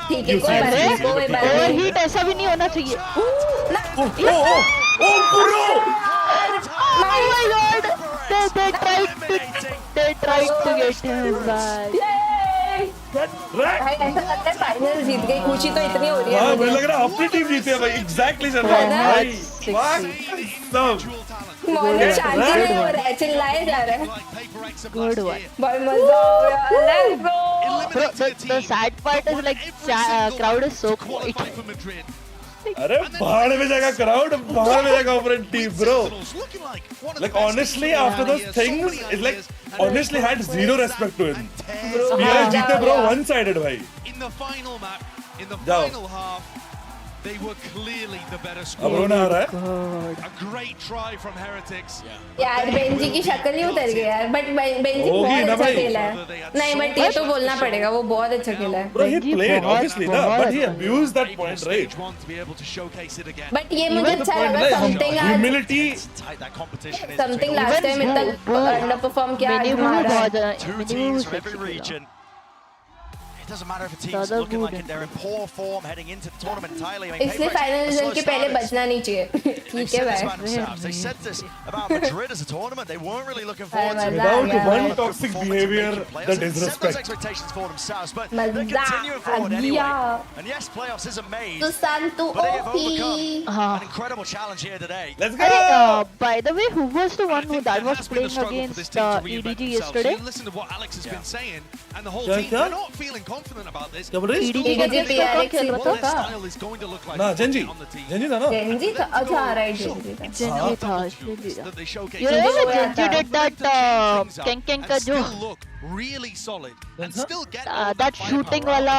ठीक है कोई बात नहीं. ओवरहीट ऐसा भी नहीं होना चाहिए. ओ bro. Oh my god! They tried to get him back. भाई ऐसा लगता है फाइनल जीत गई. खुशी तो इतनी हो रही है. हाँ मुझे लग रहा है अपनी टीम जीती है भाई. Exactly Sherlock भाई. Moniet शांति नहीं हो रहा है. चिल्लाए जा रहे हैं. Good one. बहुत मजा आ रहा है. Let's go. The sad part is like crowd is so quiet. अरे बाहर में जाएगा crowd, बाहर में जाएगा opponent team bro. Like honestly after those things, it's like honestly had zero respect to him. PRX जीते bro one sided भाई. In the final map, in the जाओ. final half, they were clearly the better अब squad. रोना आ रहा है. A great try from Heretics. यार Benji की शक्ल ही उतर गई यार. बट बेंजी होगी बहुत ना अच्छा भाई. खेला है. नहीं बट ये तो बोलना पड़ेगा वो बहुत अच्छा खेला है. Bro he played obviously ना, but he abused that point right. Want to be able to showcase it again. But ये मुझे अच्छा लगा. Humility. समथिंग लास्ट टाइम इतना अंडर परफॉर्म किया. Two teams from every region. It doesn't matter if a team's looking like they're in poor form heading into the tournament entirely. I mean, इसलिए final result के पहले बचना नहीं चाहिए. ठीक है भाई. They said this about Madrid as a tournament. They weren't really looking forward to it. Without one toxic behavior, the Set those disrespect. expectations for themselves, but they're continuing forward anyway. And yes, playoffs is a maze, but they have overcome an incredible challenge here today. Let's go. By the way, who was the one who that was playing against EDG yesterday? So listen to what Alex has been saying, and the whole क्या, team, क्या? they're not feeling confident about this. क्या बोल रही? EDG का PRX खेल What रहा their था. style is going to look like ना Gen Z on the team. Gen Z था ना. बेंजी था. अच्छा राइट जेंजी था. Jenji था. That they showcase. You remember Jenji did that Ken का and जो still look really solid and still get that shooting wala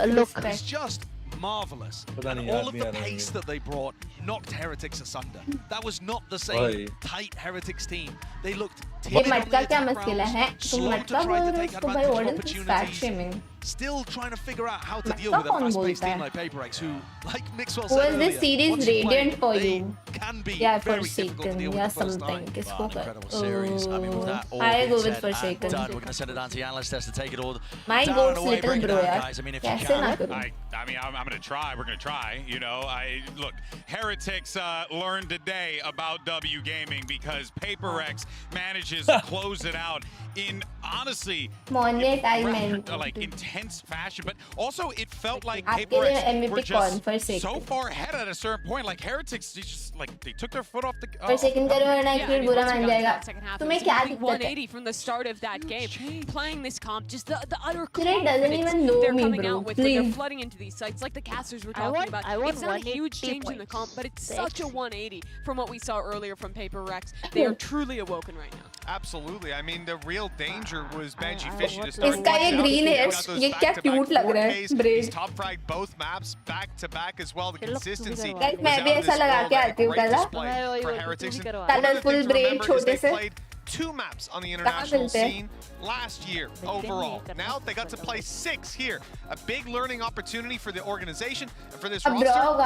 look. It's just marvelous. पता नहीं And याद all of नहीं the आ रहा pace है. that they brought knocked Heretics asunder. That was not the same Oi. tight Heretics team. They looked ये मटका क्या muscle है? तुम मटका बोल रहे हो उसको भाई? What is this fat shaming? Still trying to figure out how to deal with a fast-paced team like PRX, who, like Mixwell Who said is earlier, this series once you play, radiant for they you? can be Yeah, very difficult to Forsaken, deal with yeah, the first something. time. किसको कर? Incredible series. I mean, with that all I being go with said Forsaken. and done, we're going to send it down to the analyst desk to take it all My down goat's and away. little Break it bro, down, यार. guys. I mean, if you कैसे ना can. करूँ? I mean, I'm going to try. We're going to try. You know, look, Heretics learned today about W Gaming because PaperX manages to close it out in, honestly, like intense fashion. But also, it felt like PaperX were just so far ahead at a certain point. Like Heretics, they took their foot off the. Forsaken करो वरना एक फिर बुरा मान जाएगा. तुम्हें क्या दिक्कत है? 180 from the start of that game. Playing this comp, just the utter Kiran doesn't even know they're me, coming bro. out with when they're Please. flooding into these sites, like the casters were talking about. It's not a huge change in the comp, but it's such a 180 from what we saw earlier from PaperX. They are truly awoken right now. Absolutely. I mean, the real danger was Banshee Fishy to start. इसका ये green hair, ये क्या cute लग रहा है. He's top fragged both maps back to back as well. The consistency. Guys, मैं भी ऐसा लगा के आती हूँ कल. For Heretics. Colorful braid छोटे से. 2 maps on the international scene last year overall. Now they got to play 6 here. A big learning opportunity for the organization and for this roster. I think there's a lot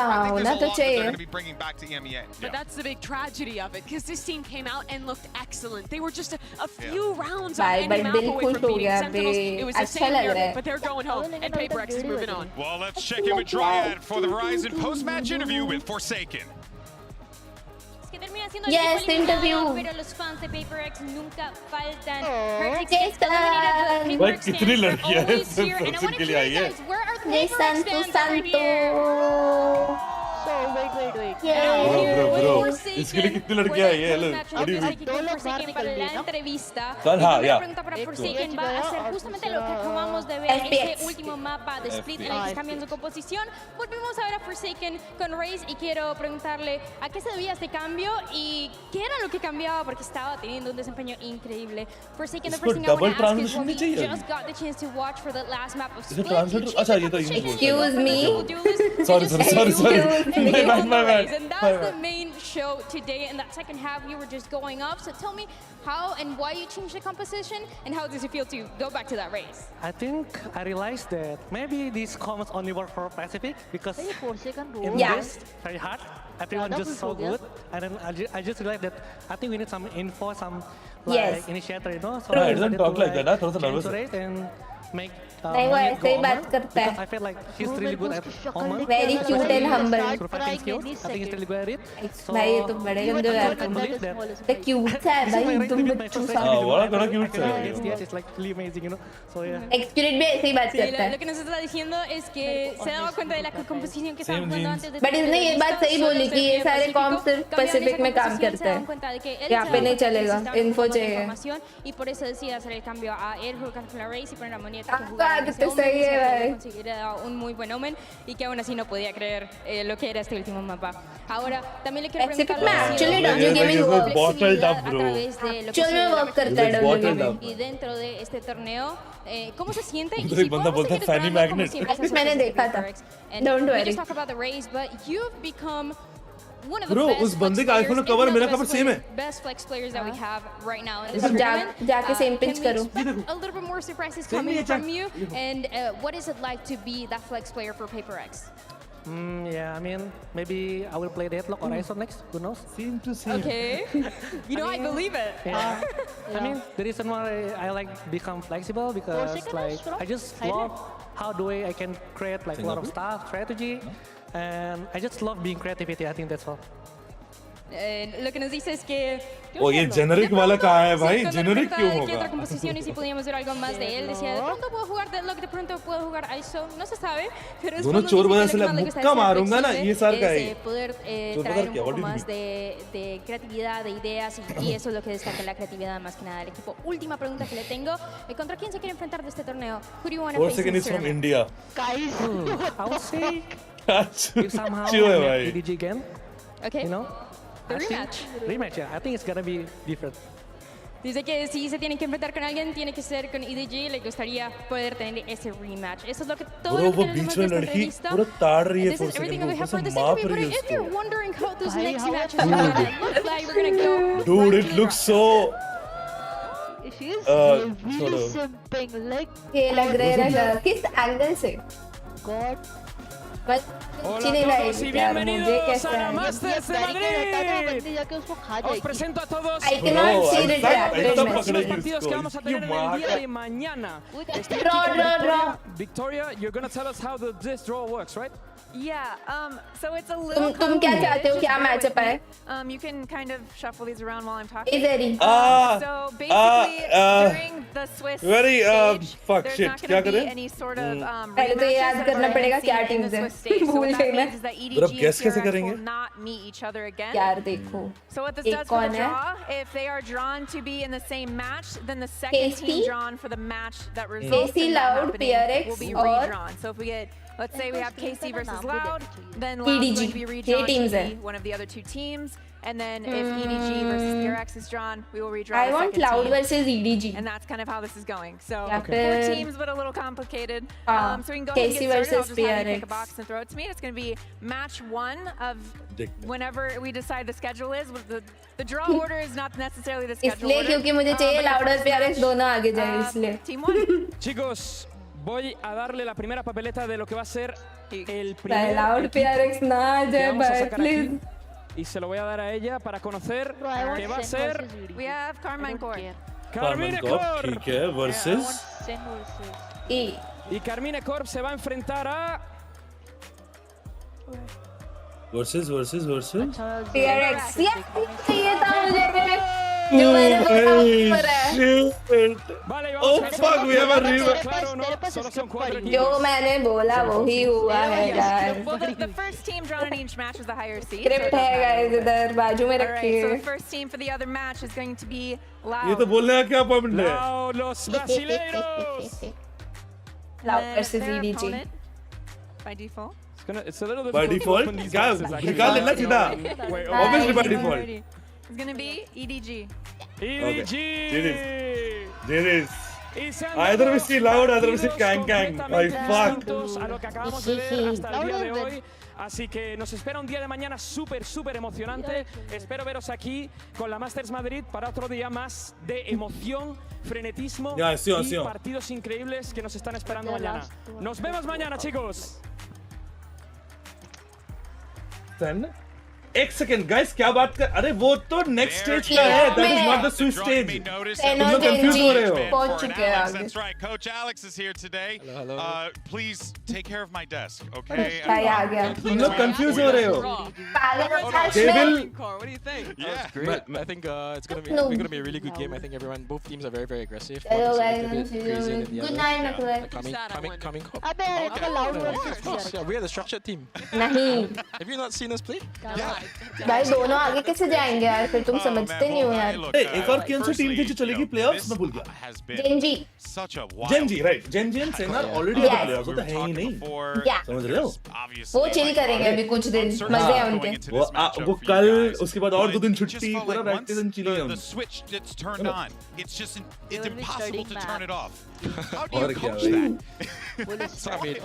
that they're going to be bringing back to EMEA. But that's the big tragedy of it, because this team came out and looked excellent. They were just a few rounds on any map away from beating Sentinels. It was the same here, but they're going home, and PaperX is moving on. Well, let's check in with Dryad for the Verizon post-match interview with Forsaken. Yes, the interview. Pero los fans de PaperX nunca faltan. भाई कितनी लड़कियां हैं सिर्फ function के लिए आई है. ये संतु संतु. Bro, इसके लिए कितनी लड़कियां आई है? What do you mean? Dos लोग बाहर निकल लिए ना. entrevista. हाँ, La pregunta para Forsaken va a ser justamente lo que acabamos de ver en este último mapa de Split en el que están viendo composición. Volvimos a ver a Forsaken con Raze y quiero preguntarle a qué se debía este cambio y qué era lo que cambiaba porque estaba teniendo un desempeño increíble. Forsaken, the first thing I want to ask is what we just got the chance to watch for the last map of Split. अच्छा ये तो Excuse me. Sorry. My bad. And that's the main show today. In that second half, you were just going up. So tell me how and why you changed the composition, and how does it feel to go back to that race? I think I realized that maybe these comments only work for Pacific because in this very hard, everyone just so good, and then I just realized that I think we need some info, some like initiator, you know. So it doesn't talk like that. ना थोड़ा सा nervous है. And make नहीं वो ऐसे ही बात करता है. I feel like he's really good at Omen. Very cute and humble. I think he's really good at it. भाई ये तो बड़े गंदे यार तुम. The cute है भाई तुम बच्चों सा. वाला बड़ा cute है. Yes, it's like really amazing, you know. So yeah. Excurate भी ऐसे ही बात करता है. Lo que nos está diciendo es que se daba cuenta de la composición que estaban jugando antes de. But इसने ये बात सही बोली कि ये सारे कॉम्प सिर्फ पैसिफिक में काम करते हैं. यहाँ पे नहीं चलेगा. Info चाहिए. Y por eso decide hacer el cambio a él jugar con la Raze y poner a Monieta que jugaba conseguir un muy buen Omen y que aún así no podía creer lo que era este último mapa. Ahora también le quiero preguntar a través de lo que y dentro de este torneo ¿cómo se siente? Y si podemos seguir esperando como siempre. मैंने देखा था. Don't worry. We just talk about the Raze, but you've become one of the Bro, best उस बंदे का iPhone का cover मेरा cover same है. Best flex players that we have right now in this tournament. जाके same pitch करो. A little bit more surprises coming from you, and what is it like to be that flex player for PaperX? Yeah, I mean, maybe I will play Deadlock or ISO next. Who knows? Seem to see. Okay. You know, I believe it. Yeah. I mean, the reason why I like become flexible because like I just love how the way I can create like a lot of stuff, strategy, and I just love being creativity. I think that's all. Lo que nos dice es que ये generic वाला कहाँ है भाई? Generic क्यों ¿qué होगा? otra composición y si podíamos ver algo más de él? Decía, de pronto puedo jugar Deadlock, de pronto puedo jugar ISO, no se sabe, pero es दोनों चोर बजा से मुक्का मारूंगा ना ये सार का है. poder traer un poco más de creatividad, de ideas y eso es lo que destaca la creatividad más que nada del equipo. Última pregunta que le tengo, ¿contra quién se quiere enfrentar de este torneo? Who do you want to face in this from tournament? India. Guys, I would say if somehow EDG again, okay. You know. The rematch. Rematch, yeah. I think it's gonna be different. Dice que si se tienen que enfrentar con alguien, tiene que ser con EDG. Le gustaría poder tener ese rematch. Eso es lo que todo lo que tenemos de esta entrevista. This is everything that we have for this interview. But if you're wondering how those next matches are gonna look like, we're gonna go. Dude, it looks so. She's sort really of. simping like. ये लग रहा है किस angle से? God. बस Hola नहीं a लाएगी todos y यार मुझे bienvenidos कैसे a la आएगी? Masters de Madrid. बंदी जाके उसको खा Os जाएगी. presento a todos I cannot see the track. los próximos partidos que vamos a tener en el día de mañana. Estoy aquí con Victoria. Victoria, you're going to tell us how this draw works, right? Yeah, so it's a little तुम क्या चाहते हो क्या matchup है? you can kind of shuffle these around while I'm talking. Very. So basically, during the Swiss very stage, fuck there's shit. not क्या going to be करें? any sort of पहले तो याद करना पड़ेगा क्या टीम से. भूल गई मैं. फिर अब guess कैसे करेंगे? will not meet each other again. यार देखो. So what this एक does for the कौन है? draw, if they are drawn to be in the same match, then the second team drawn for the match that results KC, in that Loud, happening PRX will be और redrawn. So if we get, let's say we have KC versus Loud, then Loud is going to be redrawn teams to है. be one of the other two teams. And then if EDG versus PRX is drawn, we will redraw I the want second Loud team. versus EDG. And that's kind of how this is going. So Okay. 4 teams, but a little complicated. So we can go ahead and KC get started. I'll versus just have you pick a PRX. box and throw it to me. It's going to be match 1 of whenever we decide the schedule is. The draw order is not necessarily the schedule इसलिए order. क्योंकि मुझे चाहिए Loud और PRX दोनों आगे जाए इसलिए. Team 1. Chicos, voy a darle la primera papeleta de lo que va a ser el primer Loud PRX ना आ que जाए vamos a भाई sacar aquí. please. Y se lo voy a dar a ella para conocer que va a ser We have Carmine Core. Carmine Corp. ठीक है versus. Y Carmine Corp se va a enfrentar a versus. PRX. ये था मुझे. जो मैंने बोला पर है. Vale, Oh fuck, we have a river. जो मैंने बोला वही हुआ है यार. Well, the first team drawn in each match is the higher seed. Script है गाइस इधर बाजू में Alright, so रखिए. the first team for the other match is going to be Loud. ये तो बोलने का क्या पॉइंट है? Loud, los brasileiros. Loud Then versus their EDG. opponent, by default. It's a little By difficult to default? open these क्या boxes, actually. निकाल लेना सीधा. Wait, Obviously by default. It's going to be EDG. EDG. Jiris. Either we see Loud, either we see Kang. My fuck. A lo que acabamos de ver hasta el día de hoy. Así que nos espera un día de mañana súper emocionante. Espero veros aquí con la Masters Madrid para otro día más de emoción, frenetismo y partidos increíbles que nos están esperando mañana. Nos vemos mañana, chicos. एक second guys क्या बात कर अरे वो तो next stage का है that is not the switch stage तुम लोग कंफ्यूज हो रहे हो पहुंच चुके हैं आगे. That's right. Coach Alex is here today. Please take care of my desk, okay? आ गया. तुम लोग कंफ्यूज हो रहे हो. They will. What do you think? Yeah, great. I think it's gonna be a really good game. I think both teams are very aggressive. Hello One guys, is a bit crazier than the good other. night Nicolas. Coming. अबे इसका Loud versus Yeah, we are the structured team. नहीं. Have you not seen us play? भाई दोनों आगे कैसे जाएंगे यार फिर तुम समझते नहीं हो यार. एक और कौन सी टीम थी जो चलेगी प्लेऑफ्स में भूल गया. Gen Z. Gen Z right. Gen Z and सेना ऑलरेडी इन द प्लेऑफ्स वो तो है ही नहीं. समझ रहे हो? वो चिल करेंगे अभी कुछ दिन मजे हैं उनके. वो कल उसके बाद और 2 दिन छुट्टी पूरा प्रैक्टिस एंड चिल है. The switch gets turned on. It's impossible to turn it off. How do और you क्या coach that? So, I mean,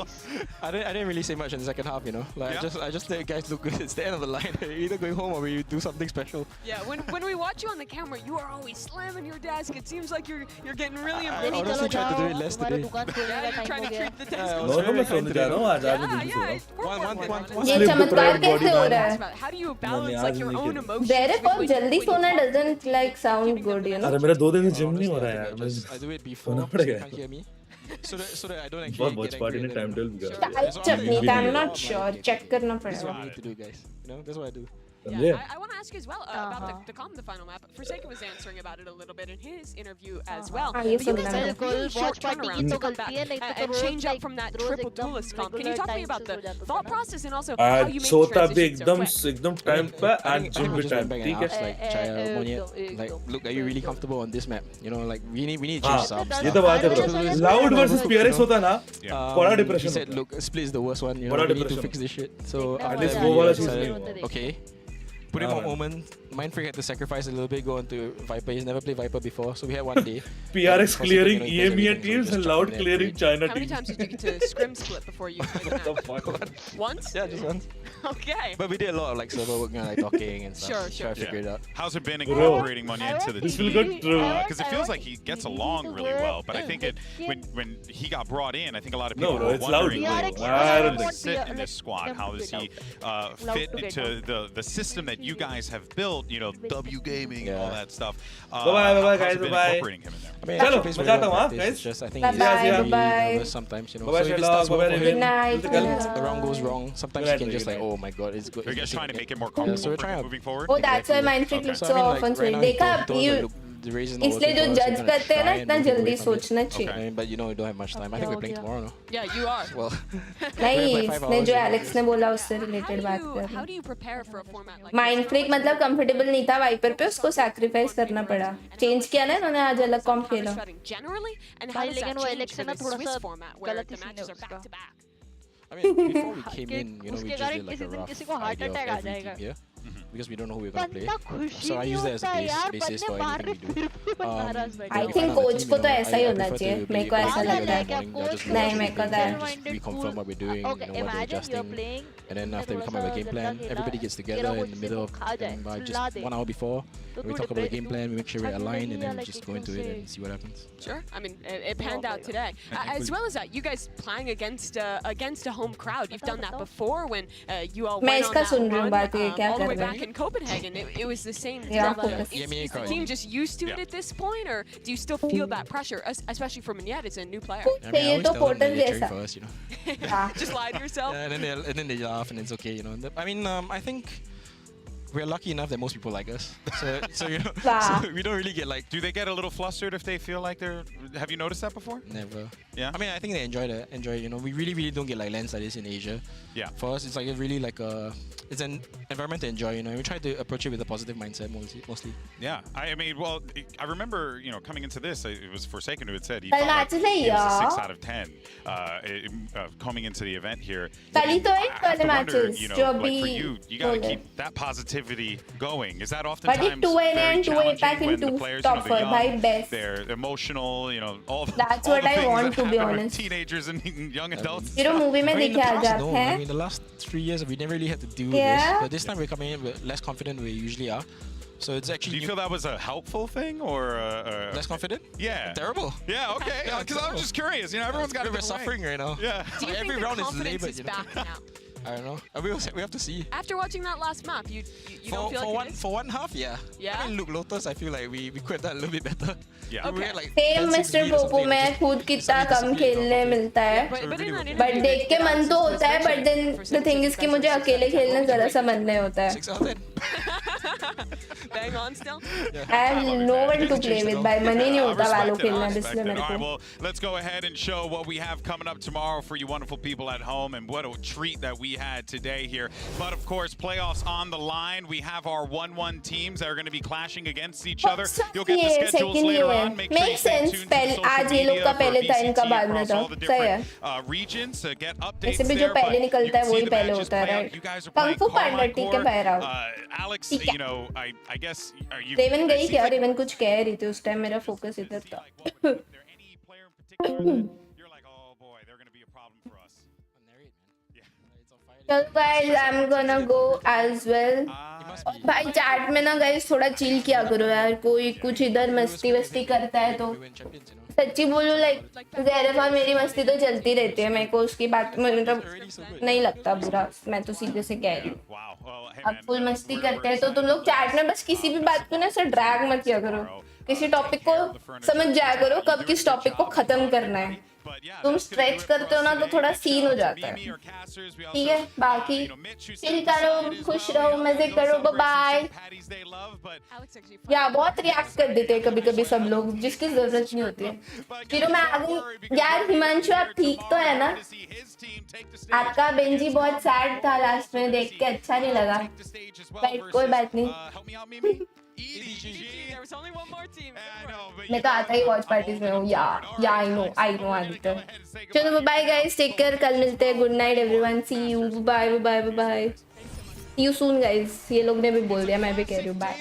I didn't really say much in the second half, you know. Like I just let guys look good. It's the end of the line. You're either going home or we do something special. Yeah, when we watch you on the camera, you are always slamming your desk. It seems like you're getting really I impressed. honestly tried to do it less today. Yeah, you're trying to treat the desk. No मैं सोने जा रहा हूं आज आज मैं जल्दी सो रहा हूं. ये चमत्कार कैसे हो रहा है? How do you balance like your own emotions? वेरे को जल्दी सोना doesn't like sound good, you know. अरे मेरा 2 दिन से जिम नहीं हो रहा है यार. I do it before. सोना So पड़ेगा. you can't hear me. So that I don't actually बहुत get बहुत पार्टी ने टाइम टेबल बिगाड़ दिया. टाइप चटनी का I'm not sure. चेक करना That's what पड़ेगा. I need to do, guys. You know, that's what I do. Yeah, I want to ask you as well about the final map. Forsaken was answering about it a little bit in his interview as well. But you guys had a really short turnaround to come back and change up from that triple duelist comp. Can you talk to me about the thought process and also how you made सोता the भी transition एकदम time पे and gym भी time. ठीक है. Like Chaya, Monyet, like, look, are you really comfortable on this map? You know, like we need to change some. ये तो बात है bro. Loud versus PRX होता ना बड़ा He depression. said, look, split is the worst one. You know, बड़ा we need to depression. fix this shit. So At least वो वाला चीज नहीं okay. put him on Omen. Mindfreak had to sacrifice a little bit, go into Viper. He's never played Viper before, so we had one day. PRX clearing EMEA teams and Loud clearing China How many teams. times did you get to scrim split before you played the map? Once? Yeah, just once. Okay. But we did a lot of like server work, like talking and stuff. Sure. Try to figure it out. How's it been incorporating Monya into the This team? will get through. Because it feels like he gets along really well, but I think when he got brought in, I think a lot of people No, were it's wondering loud. how does he sit in this squad? How does he fit into the system that you guys have built? You know, W gaming and all that stuff. Bye guys. How's it been Bye. incorporating him in there? I mean, Chalo, it's मैं जाता हूँ, हाँ, it's guys. just, I think Bye he's bye, really bye-bye. nervous sometimes, you know. Bye-bye, So if it Sherlock. starts well Bye-bye, for him, Good night. the round goes wrong. Sometimes Good you can night, just good like, night. oh my god, it's good. Are you guys trying to make it more so comfortable we're for trying him to moving forward? Oh, that's why Mindfreak looks so often right now, देखा don't you look the reason इसलिए जो judge करते हैं ना इतना जल्दी सोचना चाहिए. But you know, we don't have much time. I think we're playing tomorrow, no? Yeah, you are. Well, नहीं इसने जो एलेक्स ने बोला उससे रिलेटेड बात कर. How do you prepare for a format like Mindfreak मतलब कंफर्टेबल नहीं था वाइपर पे उसको सैक्रिफाइस करना पड़ा. चेंज किया ना इन्होंने आज अलग कॉम्प खेला. generally, and how भाई does लेकिन that वो change एलेक्स for ना the थोड़ा Swiss सा format where गलत the ही सीन है matches are उसका. back to back? I mean, before we came in, you know, we उसके just कारण did like किसी a दिन rough किसी को हार्ट idea of अटैक आ every जाएगा. team here. Because we don't know who we're gonna play. बंदा खुशी So I नहीं use that as होता a यार, basis बंदे for मार रहे anything we do. फिर भी नाराज बैठे. I think coach को तो ऐसा ही होना चाहिए. मेरे को ऐसा लगता है. नहीं मेरे को तो We confirm what we're doing, you know, what we're adjusting, and then after we come up with a game plan, everybody gets together in the middle of by just 1 hour before. We talk about the game plan, we make sure we're aligned, and then we just go into it and see what happens. Sure. I mean, it panned out today. As well as that, you guys playing against a home crowd. You've done that before when you all मैं went on इसका that सुन रही हूँ run बात ये क्या all the कर way रहे back हैं. in Copenhagen. It was the same Yeah, level. focus. Is the team just used to it at this point, or do you still feel that pressure, especially for Mignette as a new player? I mean, I always तो tell them portal that they're cheering जैसा. for us, you know. Just lie to yourself. And then they laugh and it's okay, you know. I mean, I think we're lucky enough that most people like us. So you know, so we don't really get like. Do they get a little flustered if they feel like they're? Have you noticed that before? Never. Yeah. I mean, I think they enjoy it. You know, we really don't get like lands like this in Asia. Yeah. For us, it's like really like it's an environment to enjoy. You know, we try to approach it with a positive mindset mostly. Yeah. I mean, well, I remember, you know, coming into this, it was Forsaken who had said he कल felt like matches he है was a यार. 6 out of 10 coming into the event here. कल ही तो है I have कल to wonder, matches you know, जो like अभी for you got to बोले. keep that positivity going. Is that But oftentimes it 2 very and 2 challenging back when the into players, you know, tougher, they're young, by best. they're emotional, you know, all the, That's all what the I things want, that to be happen with honest. teenagers and young adults. You know, movie में I mean, देखे आ in the past, जाते no. हैं. I mean, the last 3 years we never really had to deal Yeah. with this. But this time we're coming in with less confident than we usually are. So it's actually. Do you feel that was a helpful thing or less confident? Yeah. Terrible. Yeah. Okay. Because I was just curious. You know, everyone's got. We're suffering right now. Yeah. Do you Every think round the is confidence labored, is you know. back now? I don't know. We have to see. After watching that last map, you don't feel like it is? For one half, yeah. Yeah? I mean, look, Lotus, I feel like we could have done a little bit better. Yeah. We had like same 10-6 mister lead or Poopó something, में just- खुद कितना कम खेलने मिलता है. But देख के मन तो होता है, but then the thing is कि मुझे अकेले खेलने जरा सा मन नहीं होता है. 6 out of 10. Bang on still? I have no one to play with. By मन ही नहीं होता वालों खेलना Respect इसलिए it. मेरे All right, को. well, let's go ahead and show what we have coming up tomorrow for you wonderful people at home, and what a treat that we had today here. But of course, playoffs on the line. We have our 1-1 teams that are going to be clashing against each other. You'll get the ये schedules second later ये on. Make sure you makes stay sense. tuned to पहले social आज ये लोग media का for पहले था इनका VCT बाद में across था. all the सही है. different regions to get updates ऐसे भी जो there. But पहले you निकलता है can see वही the पहले matches होता है, play out. right? You guys are Kung playing Fu Panda, ठीक है, fire out. Alex, ठीक है. you know, I guess are you? Raven it गई seems क्या? like- रेवन कुछ कह रही थी उस टाइम, मेरा फोकस इधर था. You're like, oh boy, they're going to be a problem for us. So guys, I'm gonna go as well. भाई चैट में ना गाइस थोड़ा चिल किया करो यार. कोई कुछ इधर मस्ती वस्ती करता है तो सच्ची बोलूं, लाइक ज़ेरेफा मेरी मस्ती तो चलती रहती है. मेरे को उसकी बात मतलब नहीं लगता बुरा. मैं तो सीधे से कह रही हूँ. अब फुल मस्ती करते हैं तो तुम लोग चैट में बस किसी भी बात को ना ऐसे ड्रैग मत किया करो. किसी टॉपिक को समझ जाया करो कब किस टॉपिक को खत्म करना है. तुम स्ट्रेच करते हो ना तो थोड़ा सीन हो जाता है. ठीक है, बाकी चिल करो, खुश रहो, मजे करो. बाय. या बहुत रिएक्ट कर देते हैं कभी कभी सब लोग, जिसकी जरूरत नहीं होती है. फिर मैं आ गई यार. हिमांशु आप ठीक तो है ना? आपका बेंजी बहुत सैड था लास्ट में, देख के अच्छा नहीं लगा. बट कोई बात नहीं. मैं तो आता ही वॉच पार्टीज में हूँ. या आई नो आदित्य. चलो बाय गाइस, टेक केयर. कल मिलते हैं. Good night everyone. See you. Bye bye bye bye. See you soon guys. ये लोग ने भी बोल दिया, मैं भी कह रही हूँ, bye.